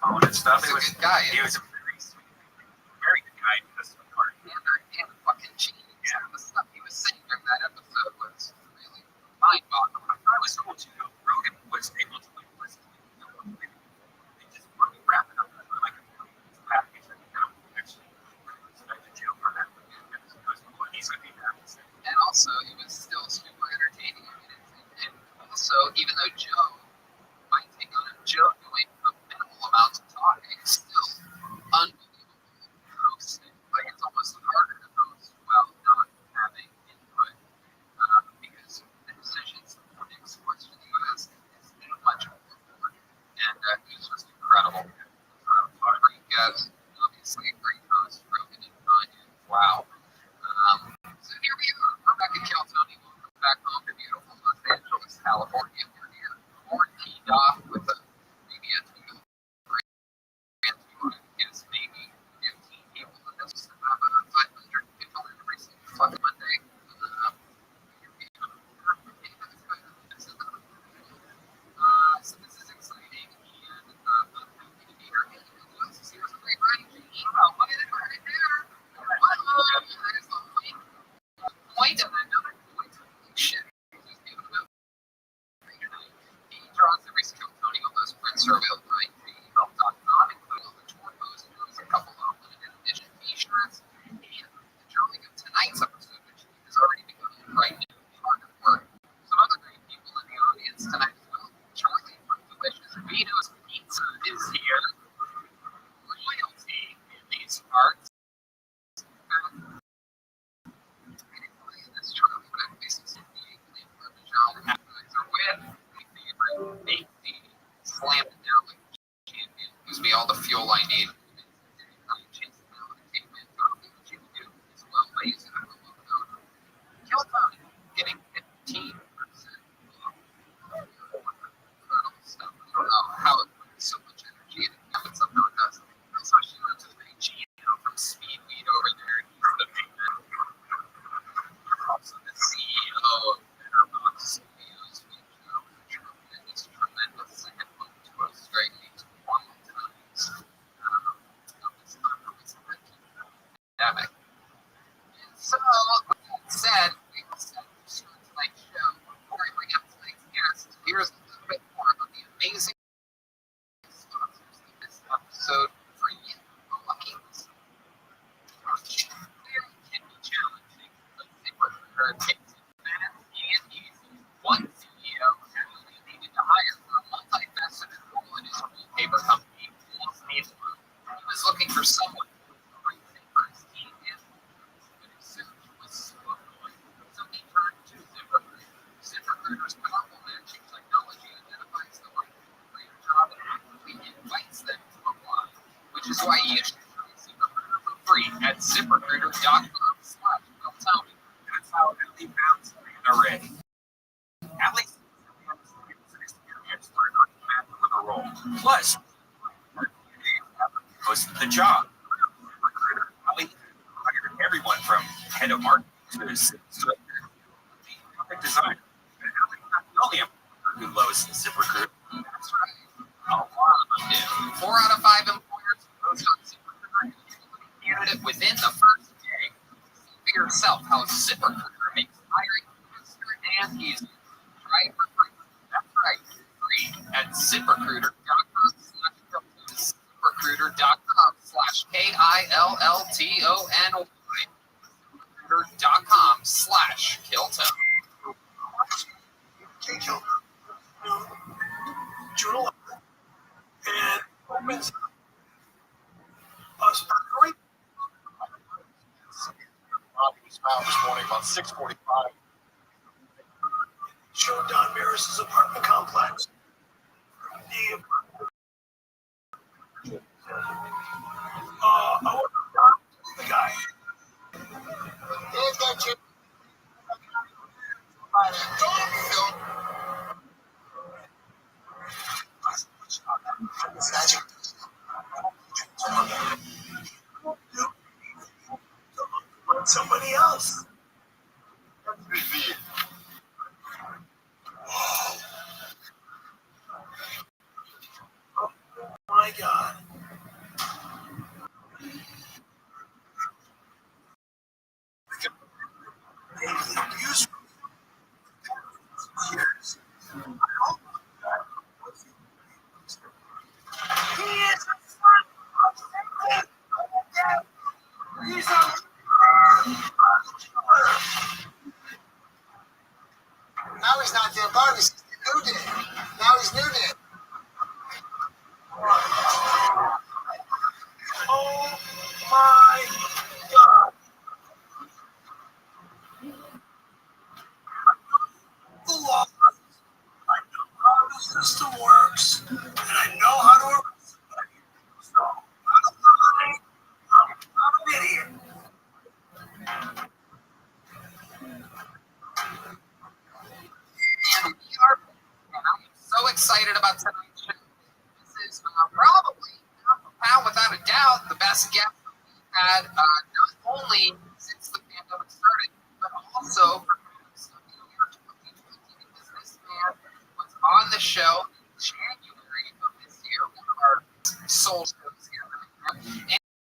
phone and stuff. He was a good guy. He was a very good guy. And a fucking genius. Yeah. The stuff he was saying during that episode was really mind-boggling. I was cool too. Rogan was able to listen to me. They just want to wrap it up like a package that actually spent the jail for that. He's going to be happy. And also, it was still super entertaining. And also, even though Joe might take on it, Joe doing a minimal amounts of talking, still unbelievable hosting. Like, it's almost harder to host while not having input, because the decisions of the next course for the U.S. is much more important. And it was just incredible. Great guest, obviously a great host, Rogan and Kanye. Wow. So here we are. We're back in California. Welcome back home to beautiful Los Angeles, California. We're here quarantined off with maybe a few maybe 15 people in this 500 people every single fucking Monday. So this is exciting, and I'm happy to be here. And let's see what's great writing. Look at it right there. There's the point and another point. Shit. He draws every skill Tony on those print surveil right. Help.com, including all the tour posters, a couple of limited edition t-shirts, and the drawing of tonight's episode, which has already begun right now. Hard at work. Some other great people in the audience tonight as well. Charlie from Delicious Vito's Pizza is here. Royalty in these parts. This Charlie, but I'm basically the Parmesan foods are with my favorite baked bean. Slam it down like a champion. Gives me all the fuel I need. Getting 15% off. Incredible stuff. I don't know how it puts so much energy in it, but somehow it does. Also, shout out to the great Gino from Speedweed over there. He's the main man. Also the CEO of Betterbox Studios, which is tremendous and home to us during these wild times of this pandemic. And so, with that said, we will start tonight's show. Before I bring up tonight's guest, here's a little bit more about the amazing sponsors of this episode for you, the lucky listeners. Clearly can be challenging, but ZipRecruiter takes it fast and easy. One CEO actually needed to hire for a multifaceted role in his wallpaper company, He was looking for someone who would bring for his team and but his search was slow going. So he turned to ZipRecruiter. ZipRecruiter's powerful matching technology identifies the right people for your job and actively invites them to apply, which is why you should try ZipRecruiter for free at ZipRecruiter.com/Tony. That's how Ellie found already. At least experience for a role. Plus, was the job. Recruiter Ellie hired everyone from head of marketing to graphic designer. And Ellie not the only employer who loves ZipRecruiter. That's right. A lot of them do. 4 out of 5 employers post on ZipRecruiter candidate within the first day. See for yourself how ZipRecruiter makes hiring faster and easier. Try it for free. That's right, free at ZipRecruiter.com/Killtony. ZipRecruiter.com/KILLTONY. ZipRecruiter.com/Killtony. June 11th, and opens us great. Robbie was found this morning about 6:45. Showed Don Maris's apartment complex. I want to talk to the guy. Somebody else. my God. Abuse years. He is a son of Satan. He's a now he's not Dan Barbie, he's New Dan. Now he's New Dan. Oh my God. The law. I know how the system works. And I know how to work. So, I'm not an idiot. And we are, and I'm so excited about tonight's show. This is probably, without a doubt, the best guest we've had, not only since the pandemic started, but also for the year 2020, because this man was on the show in January of this year, one of our soul shows here, and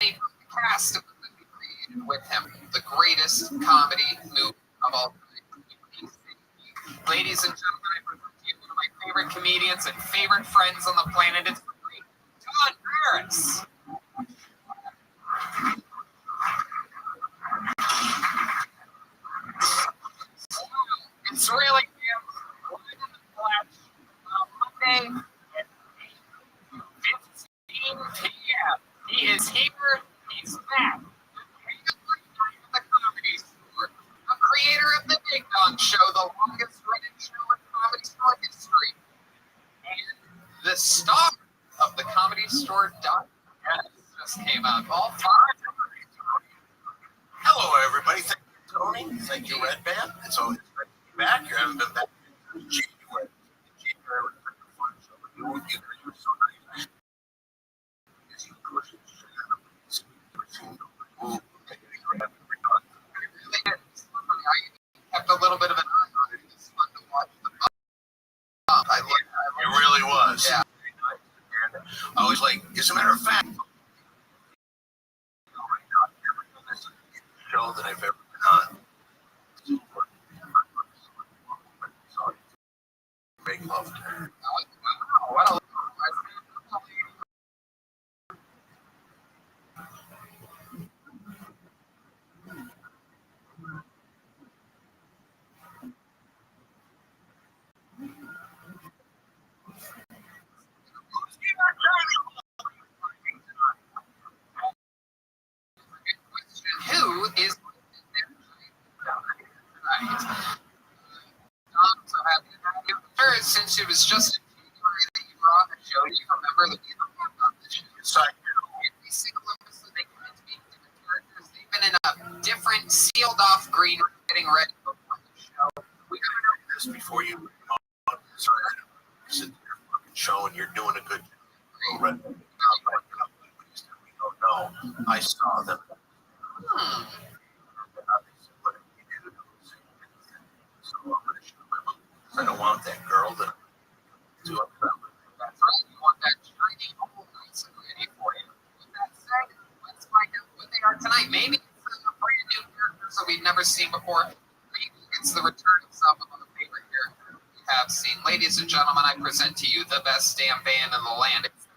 he put the cast of the movie created with him, the greatest comedy movie of all time. Ladies and gentlemen, I present to you one of my favorite comedians and favorite friends on the planet. It's the great John Harris. It's really him, live in the flesh, Monday at 8:15 p.m. He is here. He's back. The Comedy Store, the creator of the Big Dog Show, the longest running show in Comedy Store history, and the star of the Comedy Store just came out. All five. Hello, everybody. Thank you, Tony. Thank you, Red Band. It's always great to be back. You haven't been back in January. January was a fun show. You were so nice. As you push it, I kept a little bit of an eye on it. It was fun to watch the it really was. Yeah. I was like, as a matter of fact, show that I've ever been on. Make love to her. What a who is tonight? I'm so happy to have you. Sure, since it was just in January that you were on the show, you remember that we were on the show. Every single episode they come into being different characters. They've been in a different sealed off green room getting ready before the show. We never know This before you sit in your fucking show and you're doing a good job. No, I saw them. I don't want that girl to do up that. That's right. You want that shiny hole nice and ready for you. With that said, let's find out what they are tonight. Maybe it's a brand new character that we've never seen before. Maybe it's the return of some of the favorite characters we have seen. Ladies and gentlemen, I present to you the best damn band in the land. It's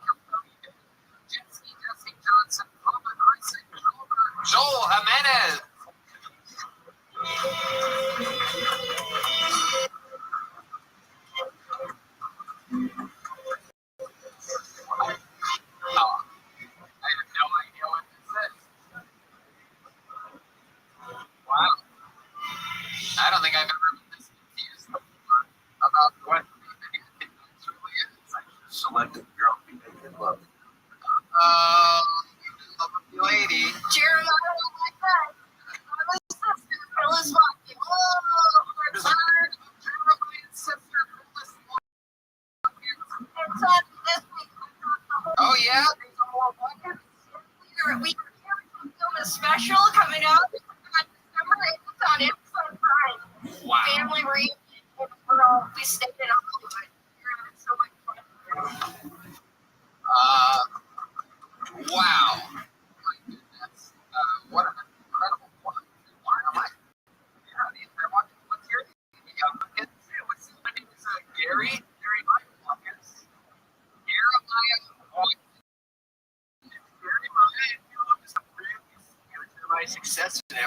Jesse Johnson, Robert Isaac, Joel Jimenez. I have no idea what this is. Wow. I don't think I've ever been this confused before about what the band truly is. Selected girl be making love. Lovely lady. Jeremiah, oh my God. My sister, Phyllis Walkie. Oh, we're tired of Jeremiah's sister, Phyllis Walkie. and so this week we got the whole Oh, yeah? we were here to film a special coming out on December 8th on Amazon Prime. Wow. Family reunion. We stayed in Hollywood. We're having so much fun.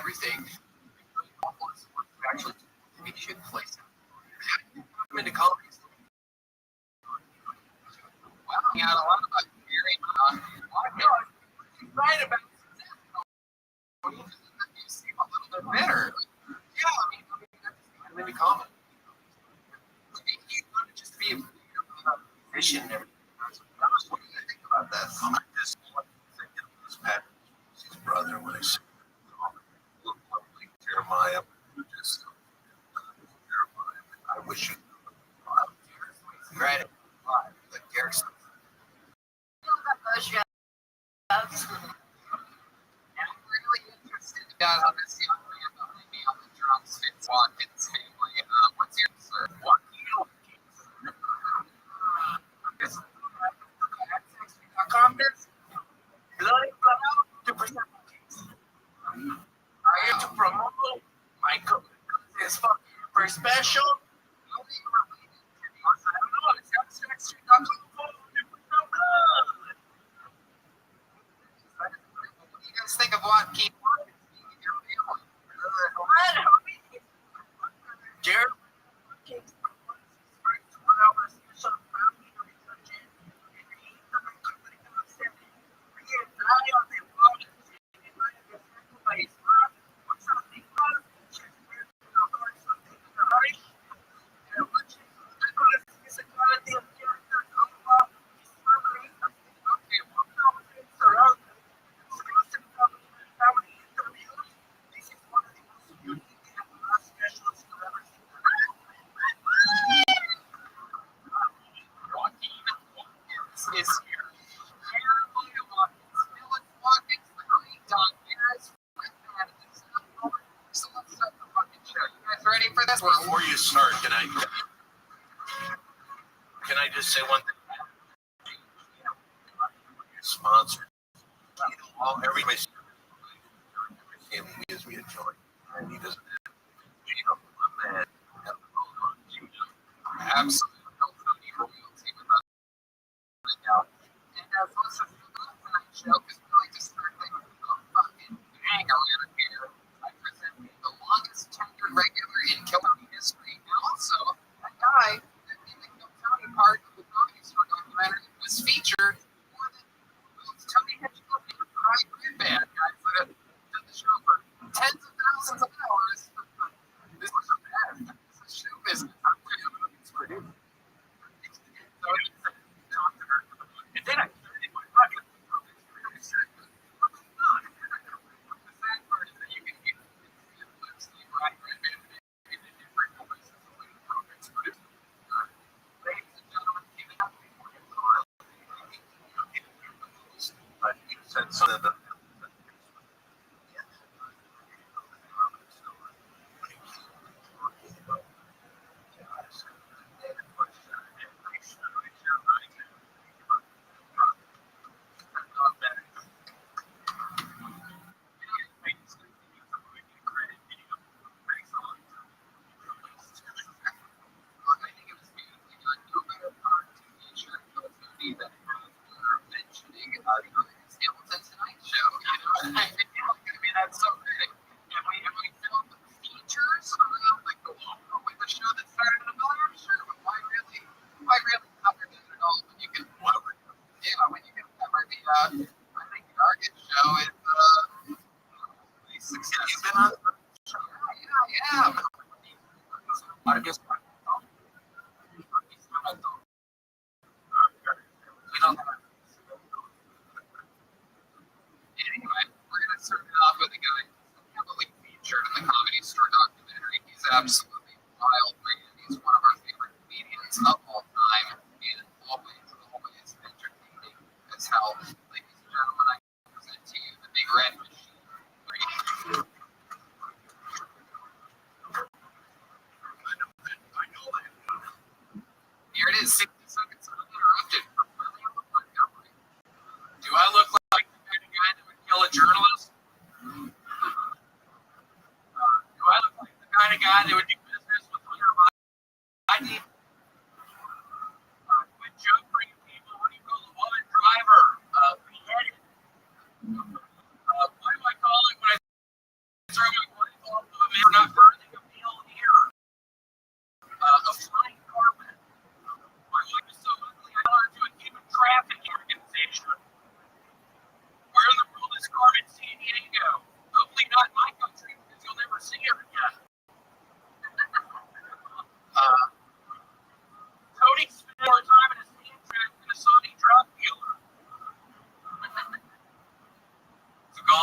everything. Actually, we should place them. I'm into comedies. Well, we got a lot about hearing he's right about you seem a little bit better. Yeah, I mean, I'm into comedy. You want to just be a musician and everything. What do you think about that? I'm just thinking of this Patrick, his brother, when I said, look like Jeremiah, you just Jeremiah. I wish you Right. Like Derek's. Those jobs. I'm really interested about how this young man behind me on the drums fits Watkins' family. What's your sir? bloody to present I am to promote my company. It's fucking very special. What do you guys think of Watkins? Jared, Is here. Jeremiah Watkins, Phyllis Watkins, the great Don Harris, with that. So let's start the fucking show. You guys ready for this? before you start, can I just say one thing? Sponsored. Everybody him gives me a joy, and he doesn't have I'm mad. Absolutely. And let's just do tonight's show because we like to start like a fucking hang around here. I present the longest tenured regular in Kill County history, and also a guy that in the Kill County part of the comedy store documentary was featured more than Tony Hitchcock and the High Green Band guys that have done the show for tens of thousands of hours. This is bad. This is show business. It's pretty. And then I said some of the I guess we don't have anyway, we're gonna start it off with a guy heavily featured in the Comedy Store documentary. He's absolutely wild, man. He's one of our favorite comedians of all time, and always entertaining as hell. Ladies and gentlemen, I present to you the Big Red Machine. Here it is, 60 seconds uninterrupted. Do I look like the kind of guy that would kill a journalist? Do I look like the kind of guy that would do business with Hunter Biden? Quit joke bringing people. What do you call a woman driver?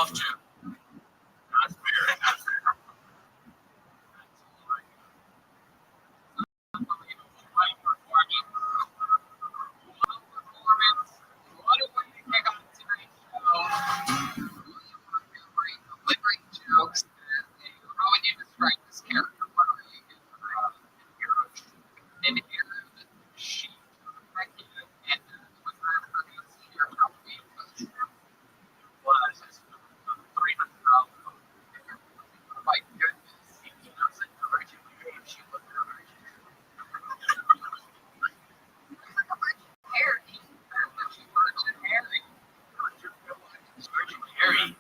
love to. That's fair. That's fair. Jokes. How would you describe this character? What are you an Arab sheep? And was that produced here? How we was $300. My goodness, he was a virgin. She was a virgin. Like a virgin Harry. She virgin Harry. Virgin Harry.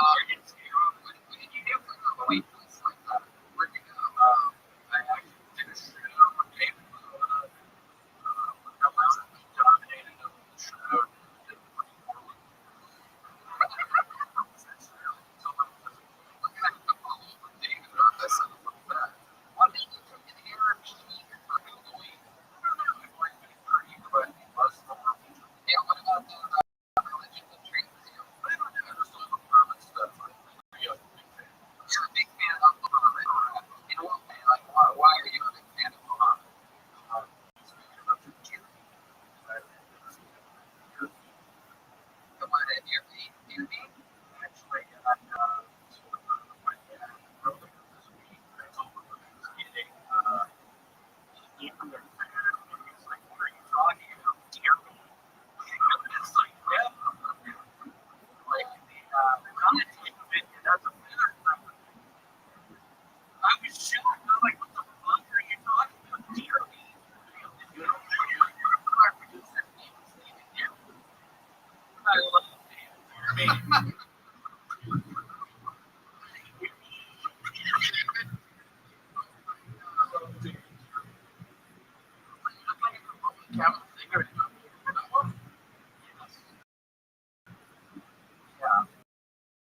What did you do for the Halloween place like that? Where'd you go? I actually did a show with David. Dominated the show. What kind of follow up with David on this? What did you do in Arab sheep for Halloween? I don't know. It might be pretty, but it was yeah, what about the religion that treats you? I don't know. There's all the Muhammad stuff. You're a big fan of Muhammad. In what way? Like, why are you a big fan of Muhammad? The one at your feet, you mean? Actually, my dad wrote this week. I told him what he was getting. He's like, what are you talking about? Dear me. It's like, yeah. Like, the connotation of it, that's a better thing. I was shocked. I'm like, what the fuck are you talking about? Dear me. You know, our producer, he was leaving here. I love it. Kevin Singer. Yeah.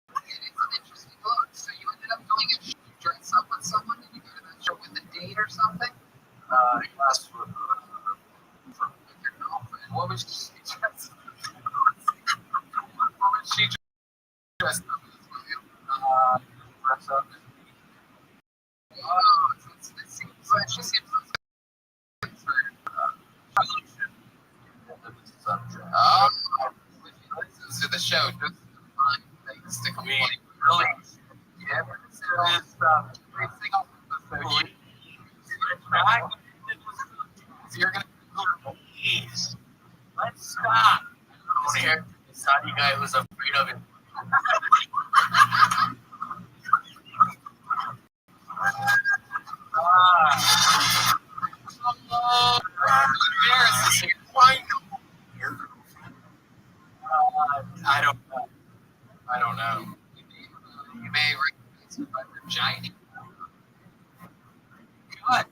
It's an interesting look. So you ended up doing a show, dress up with someone? Did you go to that show with a date or something? Yes, with your girlfriend. What was she dressed? What was she dressed up as? Dress up as me. Oh, it seems like she seems like for fellowship. Oh, if she listens to the show, just find things to complain. Really? Yeah, we're considering this every single episode. So you're gonna please let's stop. This character, this naughty guy who's afraid of it. Embarrassing. Why no? I don't know. I don't know. You may recognize it by Virginia. Good.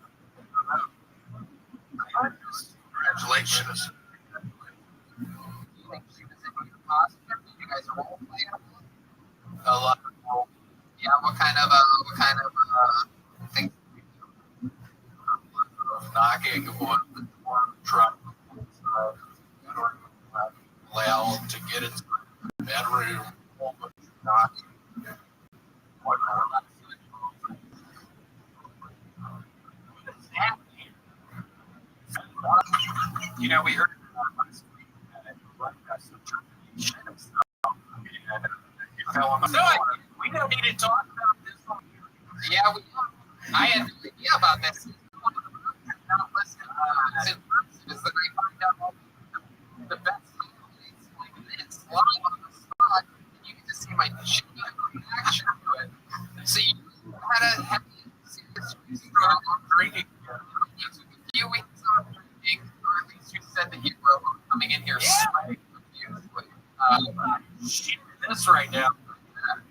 Congratulations. Do you think she was in your costume? Did you guys role play at all? A lot of people. Yeah. What kind of things? Knocking on the door truck. Loud to get into the bedroom. Knocking. You know, we heard last week that broadcast of termination and stuff. And it fell on the floor. We don't need to talk about this one. yeah, I had no idea about this. Not listen. It's in person. Is that I find out the best candidates like this live on the spot, and you get to see my genuine reaction to it. So you had a serious reason for drinking. You took a few weeks off drinking, or at least you said that you were coming in here sweating profusely. Shit, this right now.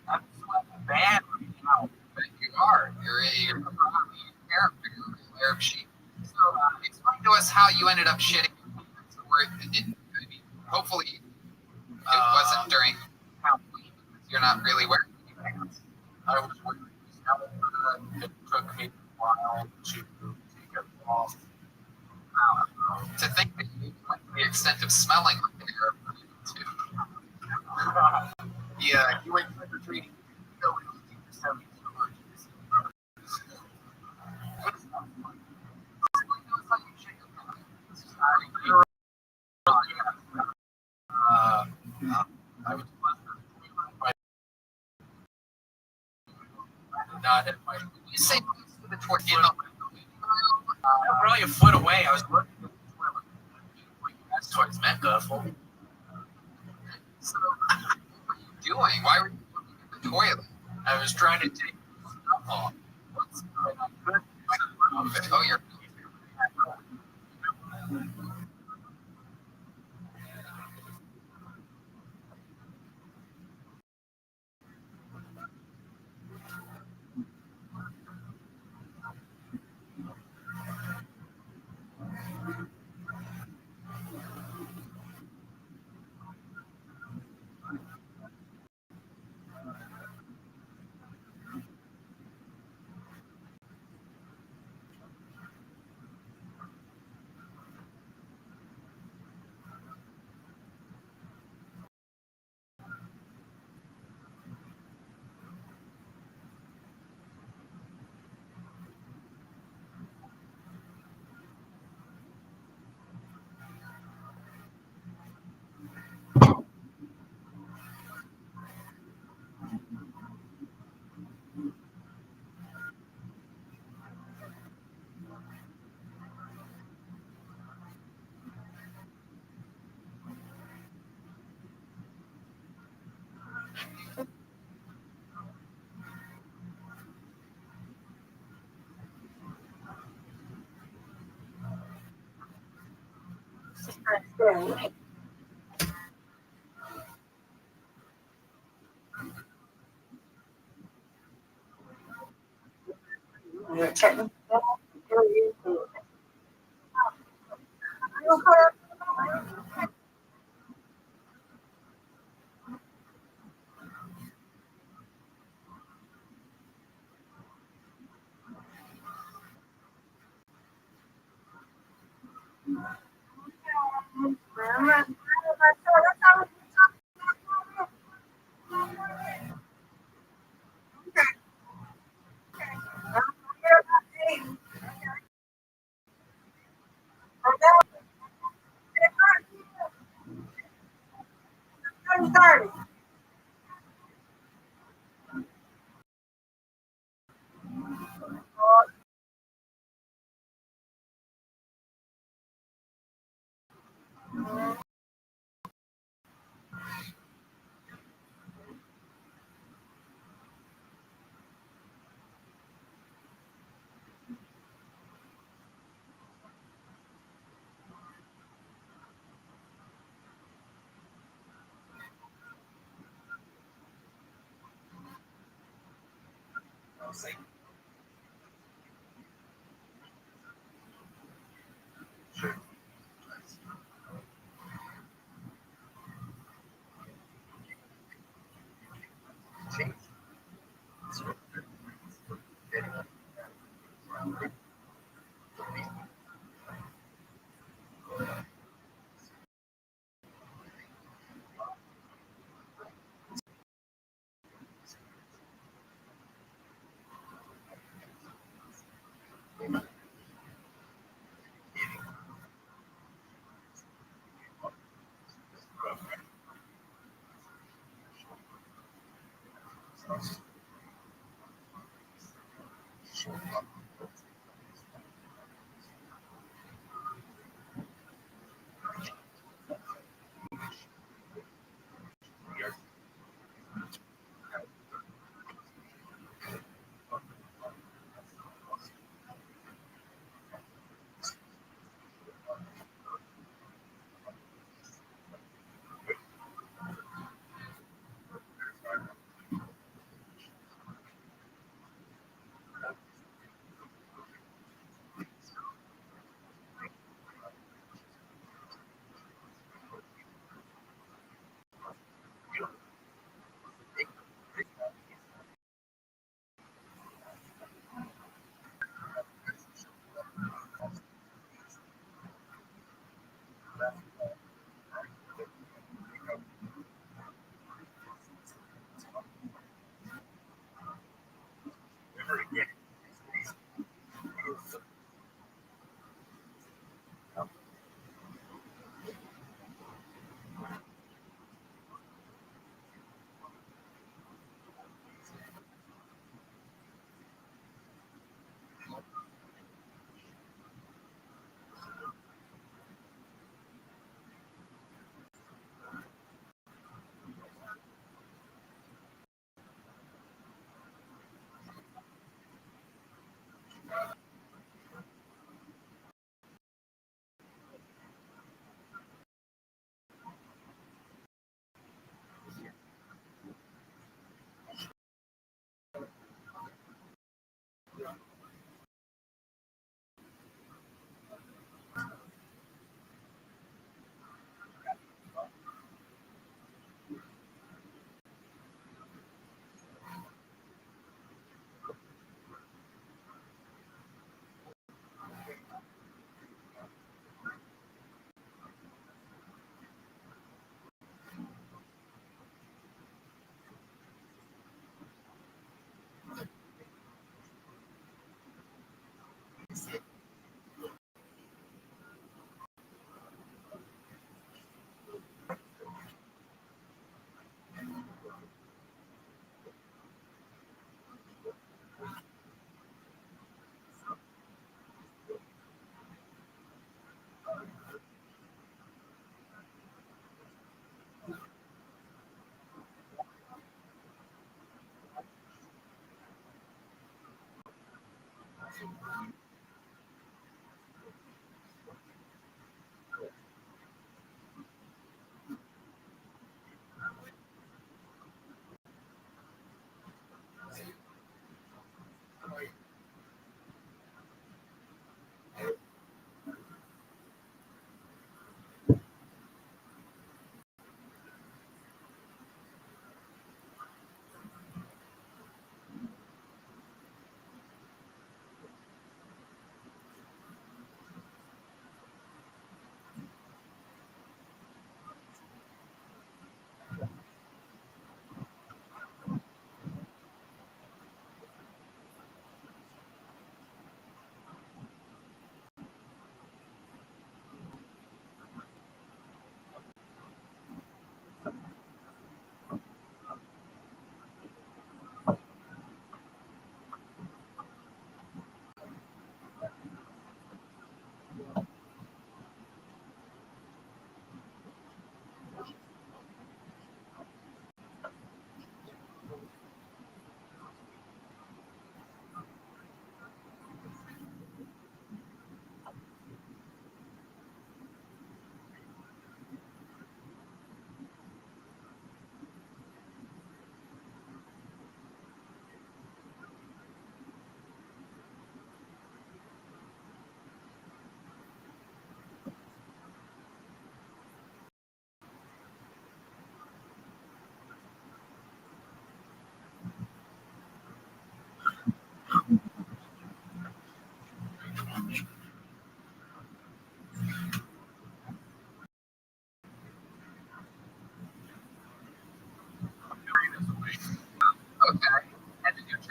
I'm sweating bad right now. But you are. You're a character. You're a Arab sheep. So explain to us how you ended up shitting. So hopefully it wasn't during Halloween because you're not really wearing any pants. I was wearing this helmet. It took me a while to take it off. To think that you went to the extent of smelling like an Arab too. Yeah, you went trick or treating. No, we don't think this having I was not at my. You say the toward in the Probably a foot away. I was looking at the toilet. That's towards Mecca. so what were you doing? Why were you looking at the toilet? I was trying to take stuff off. Oh, you're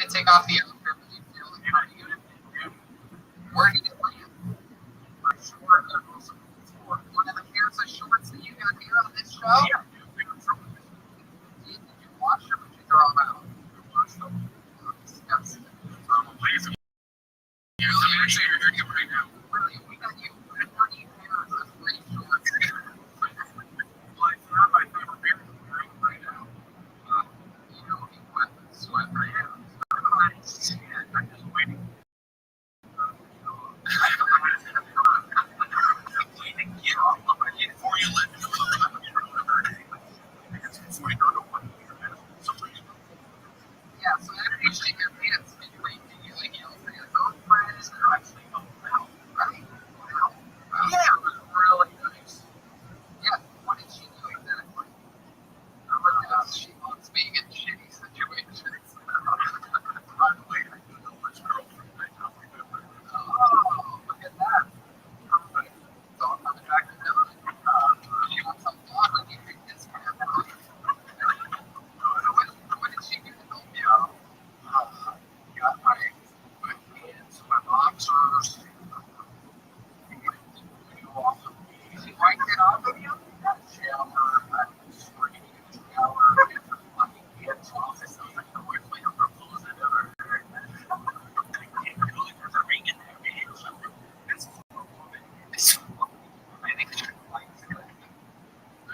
to take off the outfit, but you feel like where did it land? My short, one of the pairs of shorts that you got here on this show? Yeah. Did you wash them or did you throw them out? Wash them. Disgusting. I'm actually here drinking right now. Really, we got you 40 pairs of free shorts. Well, it's not my favorite beer right now. You know, you wet sweat right now. I'm just waiting. Before you let me know, before you go to one year, Yeah, so after you shake your pants, did you like yell for your girlfriend or actually go out? Right? Wow. Yeah, it was really nice. Yeah, what did she do exactly? She wants being in shitty situations. By the way, I do know which girlfriend I now remember. Oh, look at that. Perfect. So I'm coming back to Dylan. She wants some fun when you drink this beer. What did she do to help you? Got my pants, my boxers. She wiped it off of you? Shower, I was screaming in the shower. Fucking pants off. It sounds like the worst way to propose I've ever heard. I can't feel like there's a ring in there, man. It's for a woman. It's for a woman. I think she likes it. I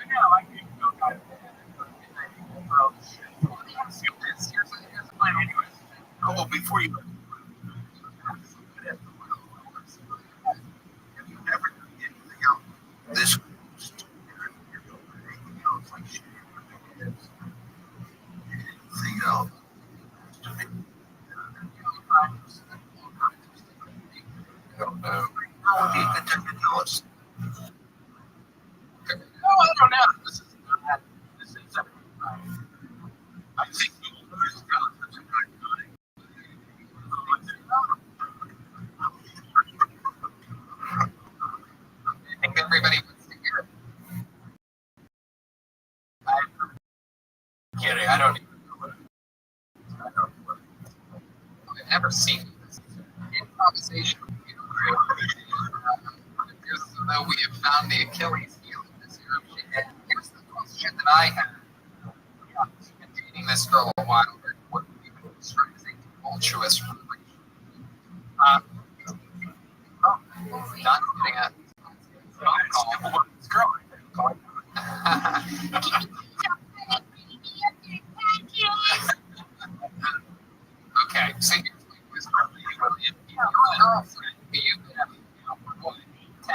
know, I can go back there and put it in there. Oh, shit. Well, seriously, here's the plan anyway. oh, before you have you ever done anything else? This like shit. Anything else? I don't know. What do you think they're gonna tell us? No, I don't know. This is not. This is I think we will lose relatives in my time. I think everybody wants to hear it. I'm kidding. I don't even know what I've never seen this improvisation. It appears as though we have found the Achilles heel of this eruption. And here's the question that I have. I've been dating this girl a while. What we would describe as a tumultuous relation. Not getting a phone call. This girl. Okay, so here's my question. Your girlfriend, who you've been having now for what, 10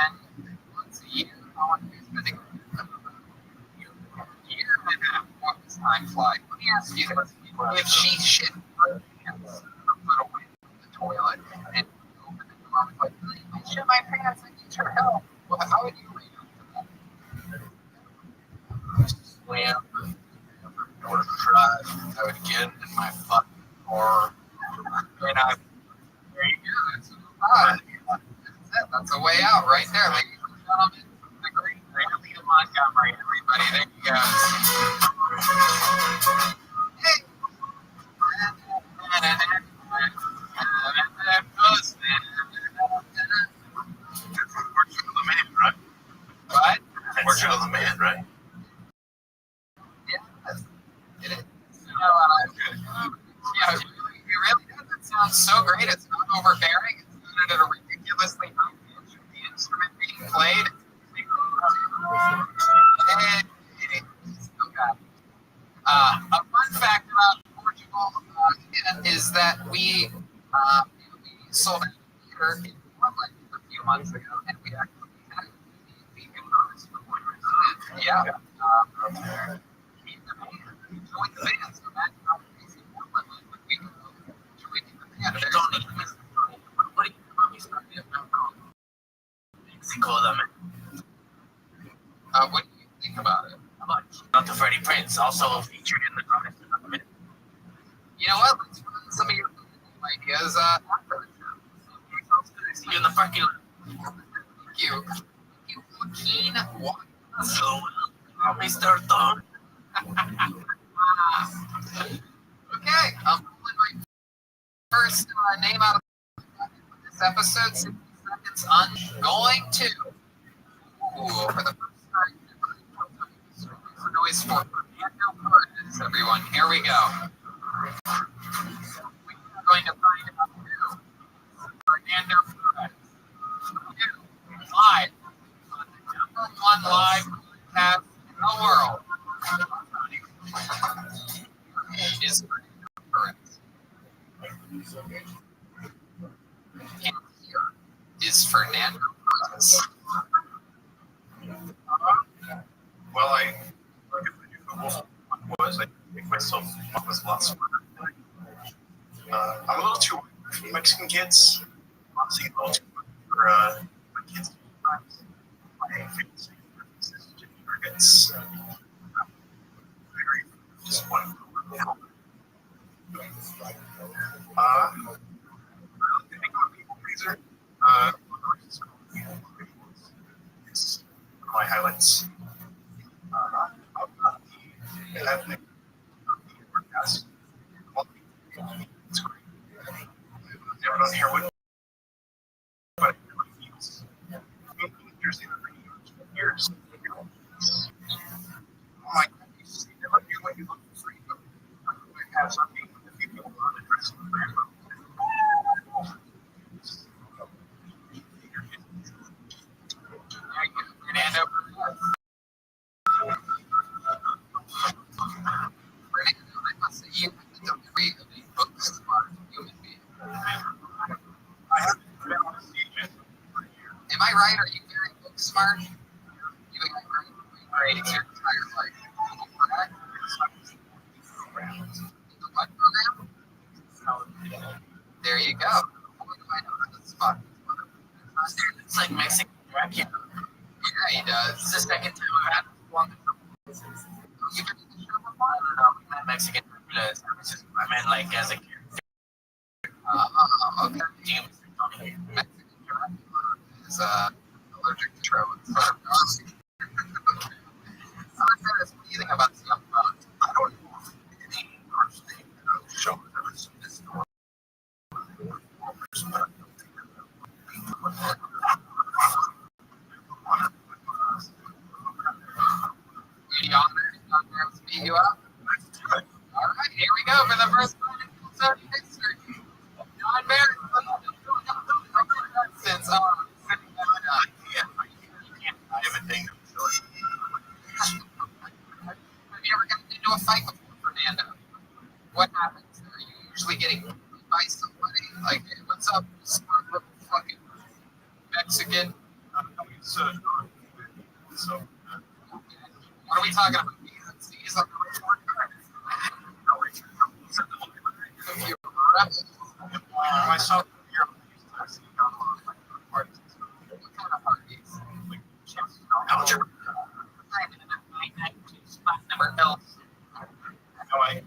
months a year? How long have you been spending with her? A year and a half. What does time fly? Let me ask you this. If she shit her pants or put away in the toilet and you open the door and like, I shit my pants, I need your help. Well, how would you react to that? Slam the door shut. I would get in my fucking car. And I That's it. That's a way out right there, ladies and gentlemen. The great Randy Montgomery, everybody. There you go. Hey. Portrait of the man, right? What? Portrait of the man, right? Yeah. It is. Yeah, it really does. It sounds so great. It's not overbearing. It's not at a ridiculously high pitch of the instrument being played. Still got it. A fun fact about Portugal is that we sold out here in Portland a few months ago, and we actually had the artist performance. Yeah. Keep the band. Join the band. So that's how crazy Portland was when we go joining the band. I don't need to miss the story. What do you promise me about Mexico, What do you think about it? Not the Freddie Prince, also featured in the comics. You know what? Let's run some of your ideas after the show. See you in the parking lot. Thank you. Thank you, Joaquin. So, Mr. Don. Okay, I'm pulling my name out of this episode, 60 seconds going to, for the first time, noise for Fernando Perez, everyone. Here we go. We are going to find out who Fernando Perez. Live on the #1 live podcast in the world is Fernando Perez. And here is Fernando Perez. Well, I knew who Wolf was. I think myself was a lot smarter. I'm a little too white for Mexican kids. Honestly, a little too white for my kids. My famous chicken nuggets. Very disappointed. I think I'm a people pleaser. It's my highlights. Never done hair with, but years. Oh my goodness, you never knew when you look for freedom. I have something with the people on the dressing room. Fernando Perez. Fernando, I must say, you have the delivery of a book smart human being. I haven't been on a stage yet for a year. Am I right? Are you very book smart? You have grades your entire life. Correct? The what program? There you go. What do I know how to spot? It's like Mexican Dracula. Yeah, he does. It's the second time I've had one. You been to the show before? I don't know. Not Mexican Dracula. I meant like as a character. Okay. Mexican Dracula is allergic to trolls. What do you think about this young fellow? I don't know any person show has ever seen this story. Any honor to beat you up? All right, here we go for the first time in episode history. John Barrett. Since I have a thing to show you. have you ever gotten into a fight before, Fernando? What happens? Are you usually getting beat by somebody? Like, hey, what's up, smart little fucking Mexican? So, What are we talking about? He's like a retort card. If you're a rebel, myself, here, I've seen a lot of parties. what kind of parties? Algebra. Number L. No, I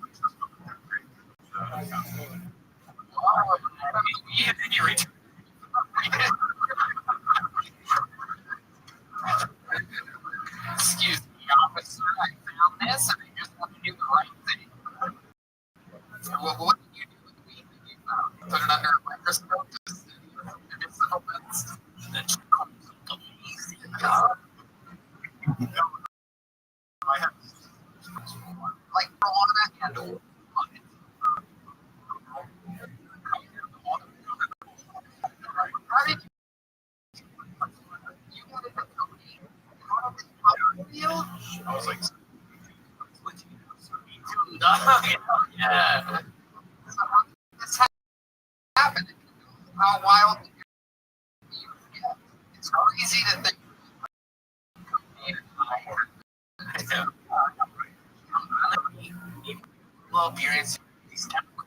Excuse me, officer. I found this and I just want to do the right thing. Well, what did you do with the weed that you found? Put it under a microscope to study the settlements? I have Like marijuana and or how did you got into cocaine? How did you feel? I was like, Yeah. So how did this happen? How wild did you get? It's crazy to think. Well, appearance, these kind of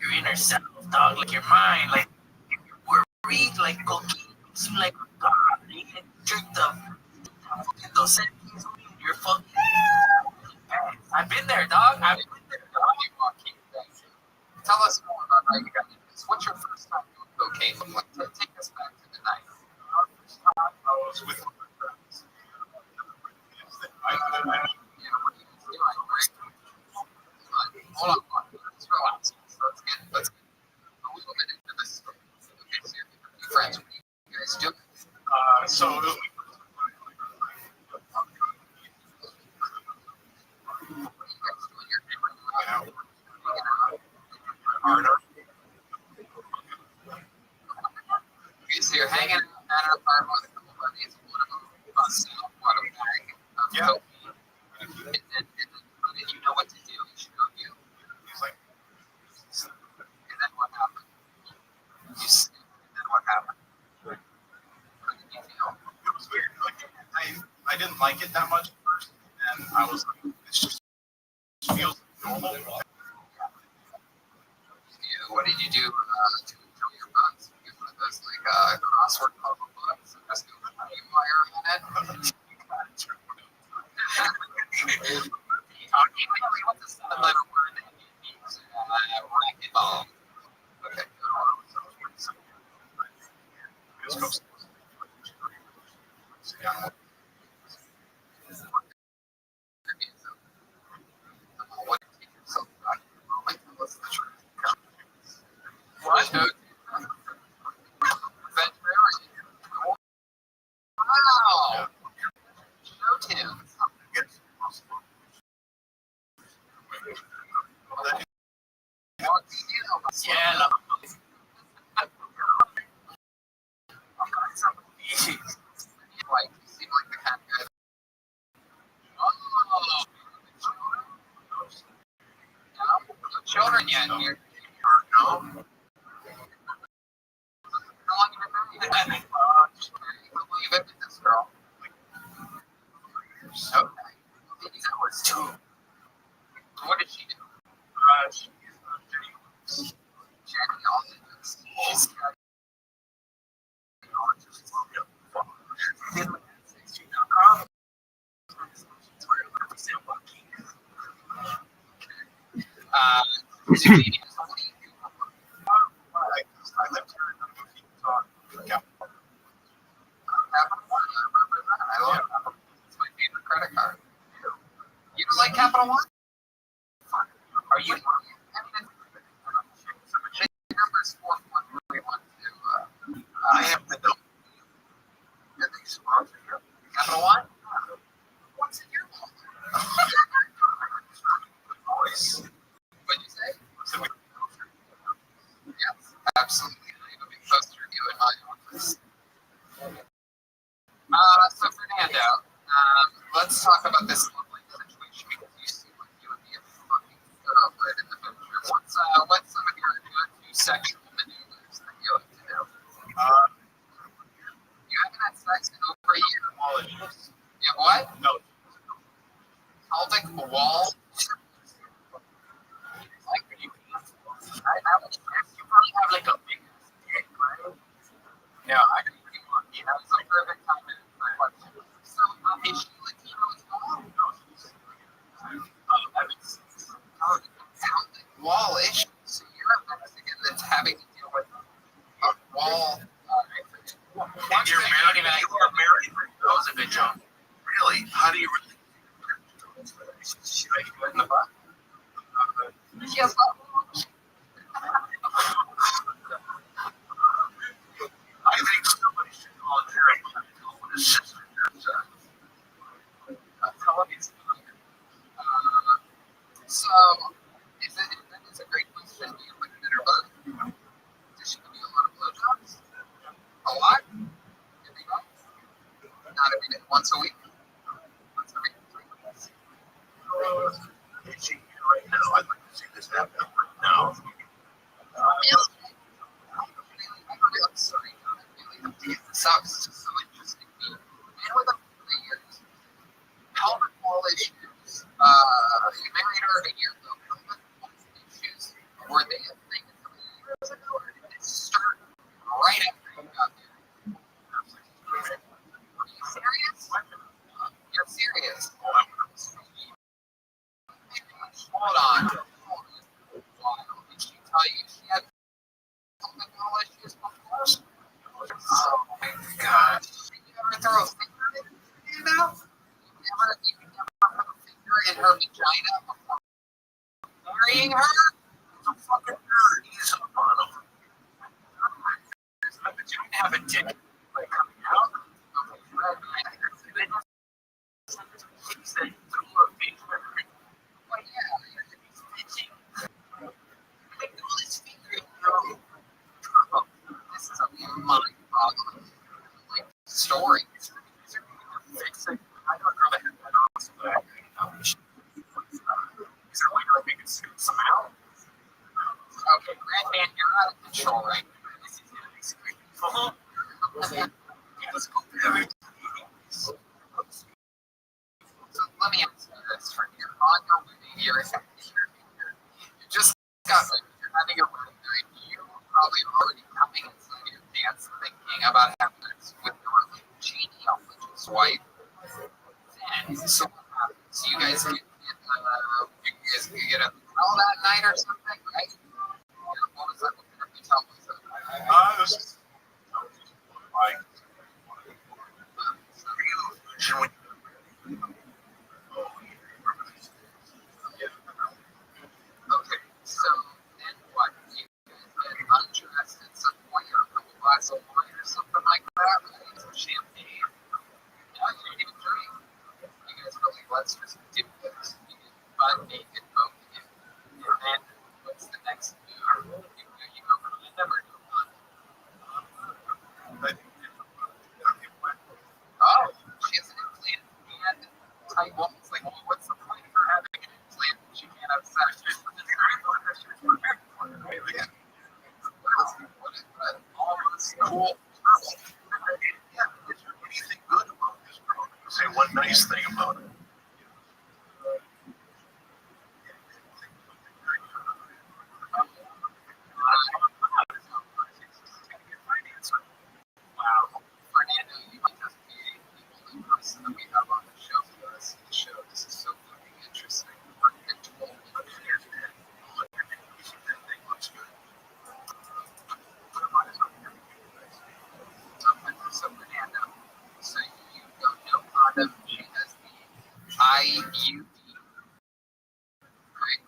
your inner self, dog, like your mind, like if you're worried, like cocaine makes you like God, you can drink those sentences, you're fucking. I've been there, dog. I've been there, dog. Tell us more about how you got into this. What's your first time doing cocaine look like? Take us back to the night. I was with one of my friends. I Yeah, what are you guys doing? Great. Hold on. Let's relax. Let's get like it that much at first, and I was like, this just feels normal. What did you do to enjoy your books? You get one of those like crossword puzzle books, and just go wire on it. What's the seven-letter word that means racquetball? Okay. What? Wow. No tunes. Yeah. Like, you seem like the kind of guy. Oh. No children yet. No. How long have you been married? How long you been with this girl? Okay. That was two. What did she do? Jenny also does. She's got is your baby just only I lived here in the movie talk. Yeah. Capital One? I love it. It's my favorite credit card. You don't like Capital One? Are you? I mean, the number is 44132. I have to know. Yeah, they sponsor you. Capital One? What's in your wallet? Voice. What'd you say? Yes, absolutely. I have a big poster of you in my office. So Fernando, let's talk about this lovely situation because you seem like you would be a fucking thoroughbred in the future. What's some of your go-to sexual maneuvers that you like to do? You haven't had sex in over a year. Yeah, what? No. Pelvic wall? Like, you probably have like a big dick, right? Yeah, I can pretty much. You know, it's a perfect time to question. So, is she Latino as well? No, she's pelvic wall issue. So you're a Mexican that's having to deal with a wall. And you're married. You are married. That was a good job. Really? How do you really? Should I go in the butt? Yes, I think somebody should volunteer and go with his sister. So, that is a great question. Do you look at her butt? Does she give you a lot of blowjobs? A lot? Every month? Not every day. Once a week? Once every 3 weeks? Is she here right now? I'd like to see this happen right now. I'm sorry, I really have to get this out. It's just so interesting. Man with a 3 years. Pelvic wall issues. You married her a year ago. Pelvic wall issues. Were they a thing 3 years ago, or did it start right after you got married? Are you serious? You're serious? Hold on. Did she tell you she had pelvic wall issues before? Oh my God. Did you ever throw a finger in it? You know? You never have a finger in her vagina before marrying her? A fucking nerd. He's up on him. But you didn't have a dick like coming out. He said, well, yeah, he's bitching. Like, all his fingers, this is a mind-boggling like story. Is there I know a girl that had that also, but I didn't know. Is there a way to make it somehow? Okay, Grandman, you're out of control right now. This is gonna be scary. Yeah, let's go. let me ask you this from your on your wedding, you just got like you're having a wedding night, you probably already coming inside your pants thinking about having sex with your genealogist wife. And so what happens? You guys get a hotel that night or something, right? What was that? What kind of hotel was that? This is like Okay, so then what? You guys get undressed at some point or a couple glasses of wine or something like that, right? Some champagne. Yeah, you didn't even drink. You guys were like, let's just do this. You get butt naked, both of you. And then what's the next move? You go for the never do one. Oh, she has an implant and tight walls. Like, well, what's the point for having an implant if she can't have sex? Almost cool. Anything good about this program? Say one nice thing about it. Wow. Fernando, you might just be the only person that we have on the show for the rest of the show. This is so fucking interesting. So Fernando, so you don't know condom, she has the IUD, right?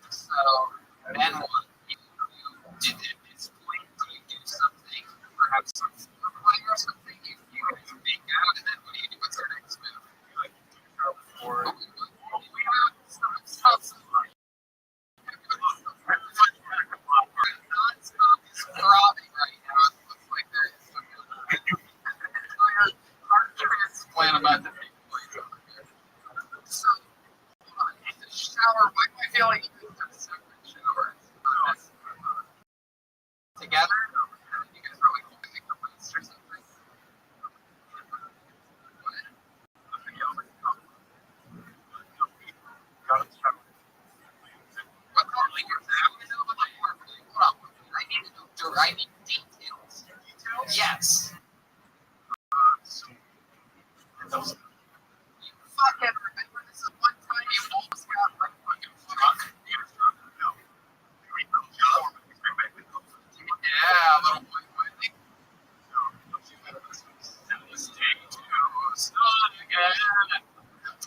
So then what? Did at this point do you do something, perhaps some foreplay or something? You make out, and then what do you do? What's our next move? Stop. Non-stop is throbbing right now. It looks like there is some heart transplant about to take place over here. So, hold on. In the shower, why do I feel like you have separate showers? Together? You guys are like holding like the waist or something? What totally your family know about the work? Hold on. I need to know. I need details. Yes. You fucking remember this is one time you almost got like fucking drunk? Yeah, little boy. Let's take two start again.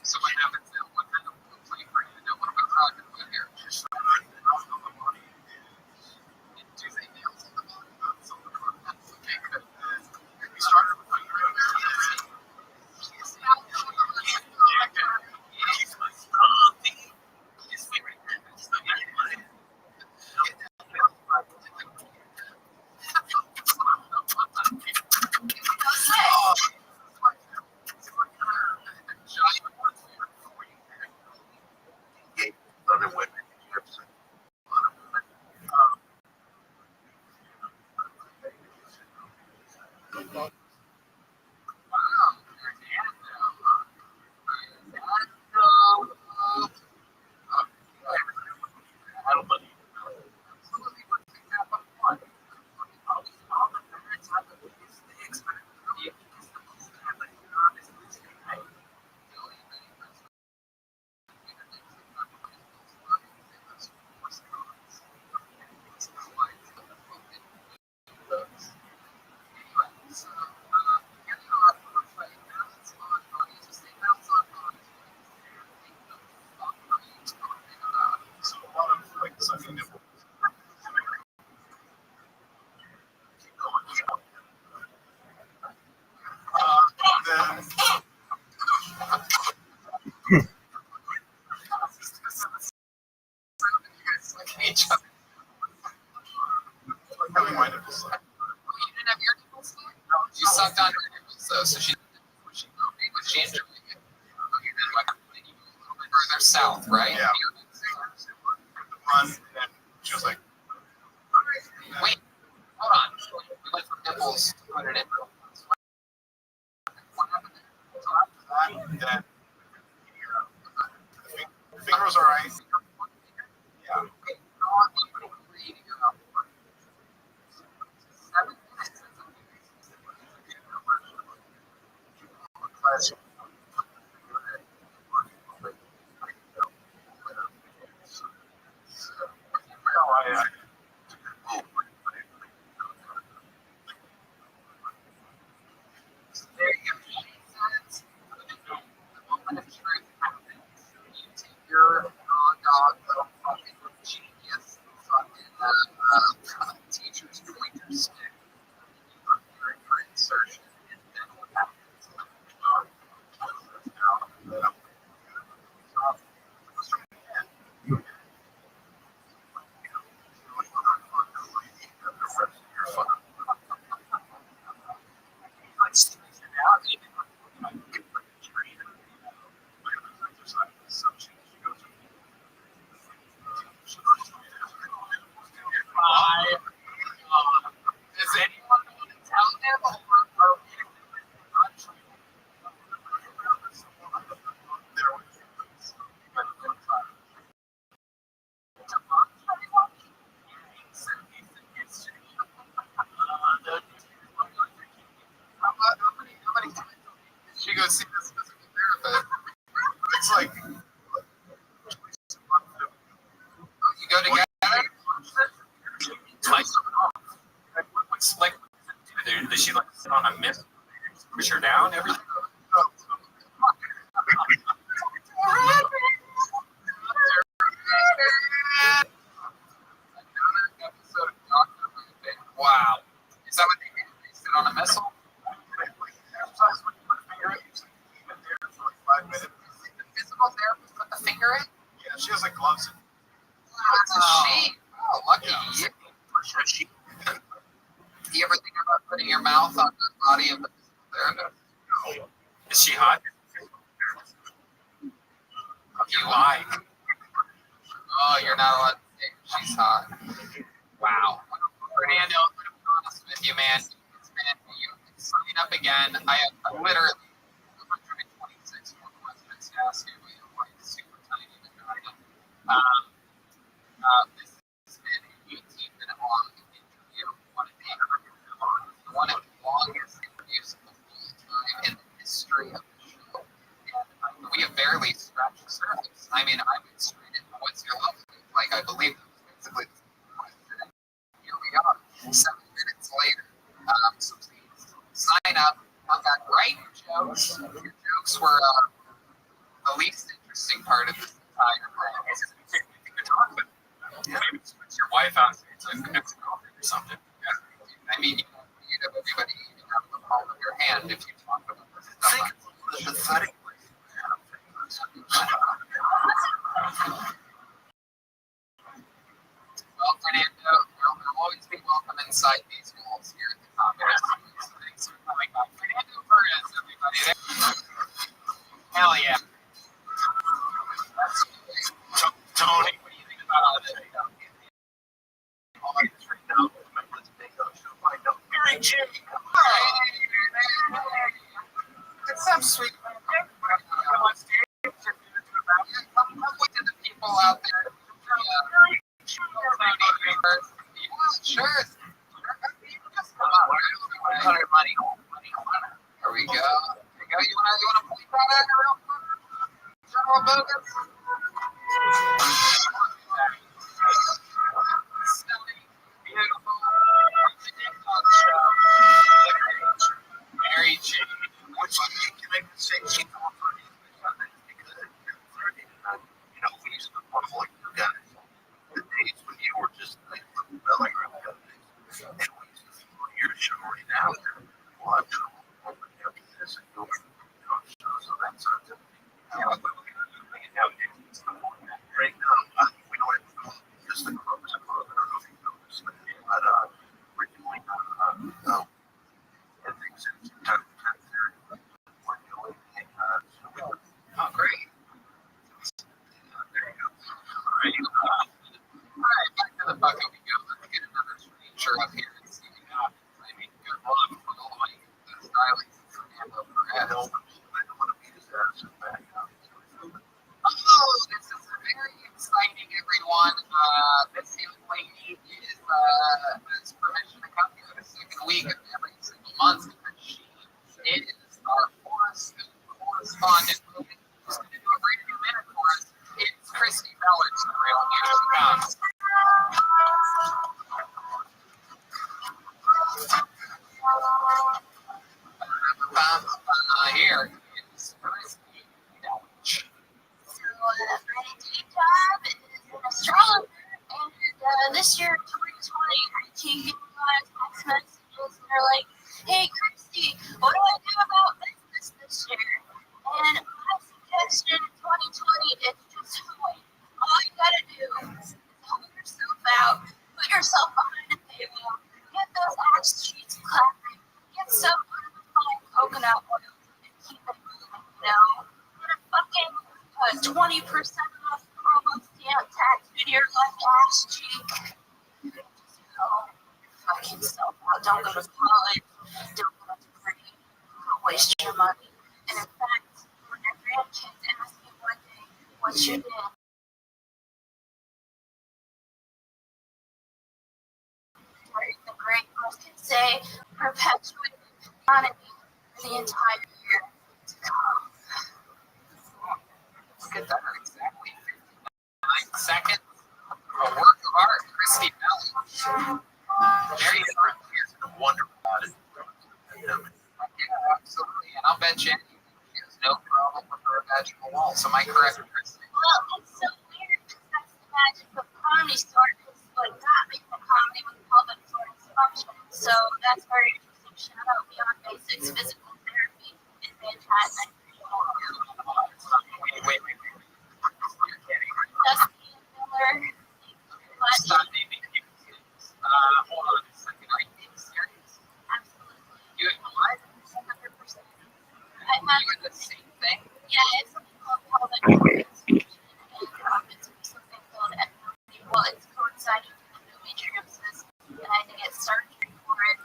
So what happens now? What kind of play for you? Now what am I talking about here? Do they nails on the body? Okay, good. We started with Other women. I don't believe so a lot of like sucking nipples. Then each other. having my nipples sucked. You didn't have your nipples stuck? You sucked on her nipples though, so she was she enjoying it? Okay, then what happened? You moved a little bit further south, right? Yeah. one, and she was like, Wait, hold on. We went from nipples put it in. So after that, then the finger was all right. Yeah. Teacher's pointer stick for insertion, and then what happens? Does anyone want to tell him, or she goes see this physical therapist? It's like, You go together? Like, does she like sit on a miss, push her down, everything? Wow. Is that what they do? They sit on a missile? exercise when you put a finger in, you keep it there for like 5 minutes. The physical therapist put the finger in? Yeah, she has like gloves in. That's a sheep. Oh, lucky you. A sheep. Do you ever think about putting your mouth on the body of the physical therapist? Is she hot? You lie. Oh, you're not allowed to say she's hot. Wow. Fernando, I'm going to be honest with you, man. You can sign up again. I have literally 126 more questions to ask you. You're super tiny and this has been an 18-minute long interview. One of the longest interviews of all time in the history of the show. And we have barely scratched the surface. I mean, I went straight into what's your love life? Like, I believe that was basically the question. Here we are, 7 minutes later. So please sign up. Come back, write your jokes. Your jokes were the least interesting part of this entire thing. Maybe switch your wife out to Mexico or something. I mean, you'd have everybody eating out of the palm of your hand if you talk about this stuff. The pathetic way. Well, Fernando, you'll always be welcome inside these walls here at the Comedy Studios. So thanks for coming by. Fernando Perez, everybody. Hell yeah. That's great. Tony, What do you think about all this? Mary Jane. It's some sweet. Come look at the people out there. Sure. Money. Here we go. You want to point that at real quick? General Bogus? Stunning, beautiful, Mary Jane. Which you can make the same thing for because we used to work like you guys. The days when you were just like belling around the other days. And we used to follow your show right now. Well, I'm doing after this and go shows of that sort of thing. Right now, we don't have to call just the clubs. I don't know if you know this, but we're doing and things in 10:30. We're doing Oh, great. there you go. All right, back to the bucket we go. Let's get another stranger up here and see what happens. I mean, good luck. Hey, Christy, what do I do about business this year? And my suggestion in 2020 is just wait. All you gotta do is help yourself out, put yourself behind a paywall, get those ads sheets clapping, get some unrefined coconut oil, and keep it moving, you know? Get a fucking 20% off promo stamp tattooed to your left ass cheek. Just help fucking self out. Don't go to college. Don't go to degree. Don't waste your money. And in fact, when your grandkids ask you one day, what's your dad? The great girls can say, perpetuate the economy for the entire year to come. Look at that, exactly 59 seconds. A work of art, Christy Belly. Very I wonder about it. Yeah, absolutely. And I'll bet you she has no problem with her vaginal wall. So my correct, Christy. Well, it's so weird because that's the magic of comedy sort is what got me from comedy with pelvic floor dysfunction. So that's very interesting. Shout out Beyond Basics Physical Therapy in Manhattan. Wait. You're kidding. Dusty Miller. Stop naming people. Hold on a second. Are you being serious? Absolutely. You and what? 100%. You and the same thing? Yeah, it's something called pelvic floor dysfunction. And it's something called ethnicity. Well, it's coinciding with endometriosis. And I had to get surgery for it.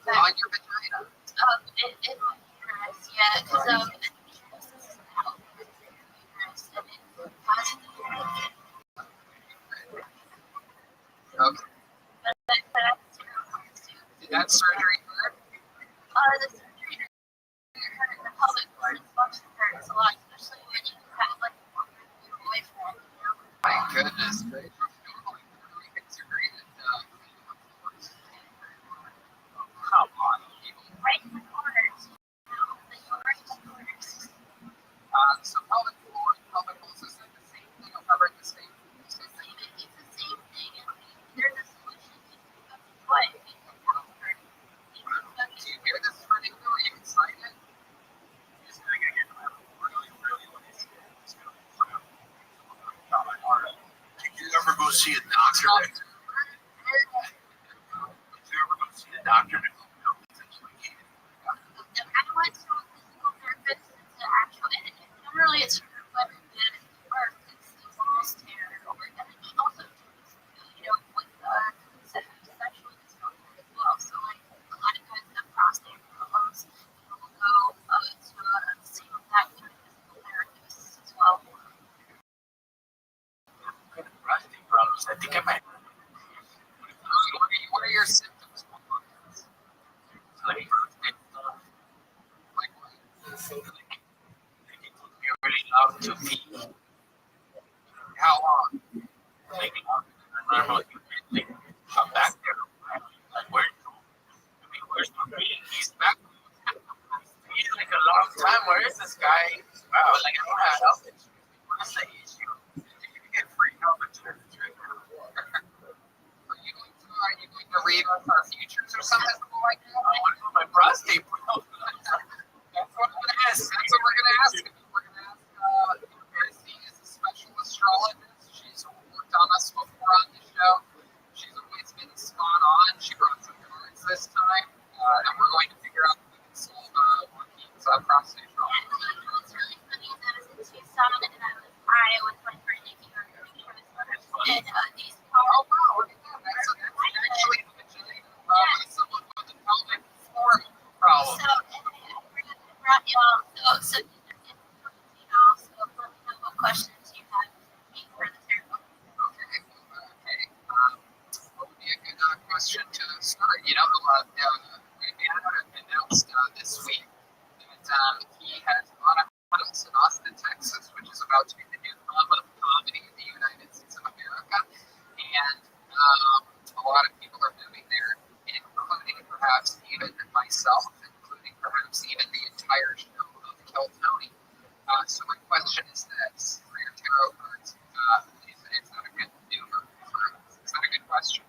On your vagina. In my uterus, yeah, because endometriosis is an outgrowth of your uterus, and it causes the uterus. Okay. But that's too. Did that surgery hurt? The surgery hurt, the pelvic floor dysfunction hurts a lot, especially when you have like a woman with your boyfriend, you know. My goodness gracious. Really integrated. Come on, people. Right in the corners, you know, the right in the corners. So pelvic floor and pelvic holes is the same thing or covered the same? It's the same thing, and there's a solution to what it can help her. Do you hear this running through? Are you excited? It's gonna get really lazy. It's gonna be my heart. Did you ever go see a doctor? Did you ever go see a doctor? I went to a physical therapist. It's an actual, and generally it's for women that birth, it's the walls tear, or and then also, you know, with sexual dysfunction as well. So like a lot of guys have prostate problems, people will go to see that kind of physical therapist as well. Prostate problems. I think I might. What are your symptoms? Like, you really love to pee. How long? Like, normally you think I'm back there. Like, where's my pee? He's back. He's like a long time. Where is this guy? Wow, like I don't have health insurance. What's the issue? You get free health insurance right now. Are you going to read us our futures or something like that? I want to know my prostate problem. That's what I'm going to ask. That's what we're going to ask. We're going to ask Christy is a special astrologist. She's worked on us before on the show. She's always been spot on. She brought some cards this time. And we're going to figure out if we can solve Joaquin's prostate problem. And what's really funny is I was in Tucson and I was high with my friend Nikki on her pictures. And these Oh, wow. Look at that. That's actually the vagina. Someone with a pelvic floor problem. So, and I brought y'all, so you know, so let me know what questions you have for the therapy. Okay. What would be a good question to start? You know, Rabbi announced this week that he has bought a house in Austin, Texas, which is about to be the new hub of comedy in the United States of America. And a lot of people are moving there, including perhaps even myself, including perhaps even the entire show of Kill Tony. So my question is this, for your tarot cards, is that a good maneuver for us? Is that a good question?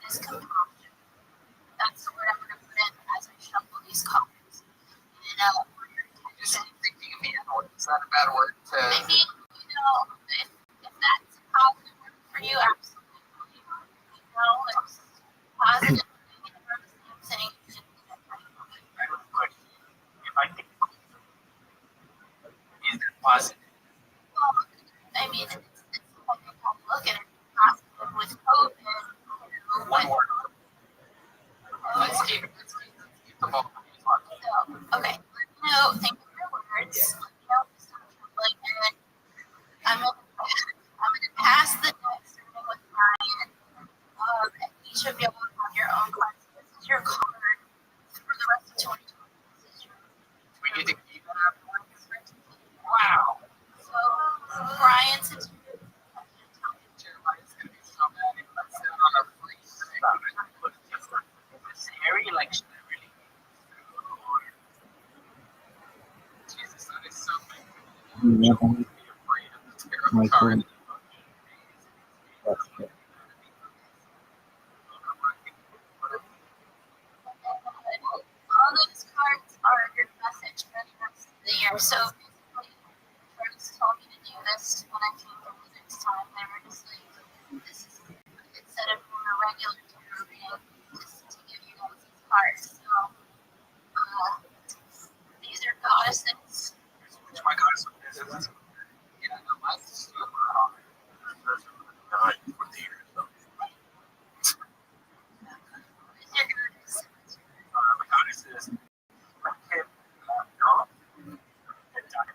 is compassion. That's the word I'm going to put in as I shuffle these cards. And for your Just intention, thinking of animal. Is that a bad word to? maybe, if that's a positive word for you, absolutely. It's positive, negative, I'm saying you should be that kind of way. If I think is it positive? Well, I mean, it's like I kind of look at it positive with COVID. One word. Let's keep the ball. So, okay, let me know, think of your words. Let me know if it's not troubling. And I'm gonna pass the deck starting with Ryan. And each of you will have your own cards. This is your card for the rest of 2020. This is your We get to keep it afterwards. Wow. so Ryan, since you're Jeremiah's gonna be so mad if I sit on a free thing. This Harry election, I really. Jesus, that is so big. Yeah, Be afraid of the terrible Michael. card. That's it. all those cards are your message for the rest of the year. So basically, friends told me to do this when I came for the next time. They were just like, this is instead of doing a regular tarot reading, just to give you guys these cards. So these are goddesses. Which my God is. Yeah, no, mine's super hard. These are goddesses. My goddess is my kid, dog, and died.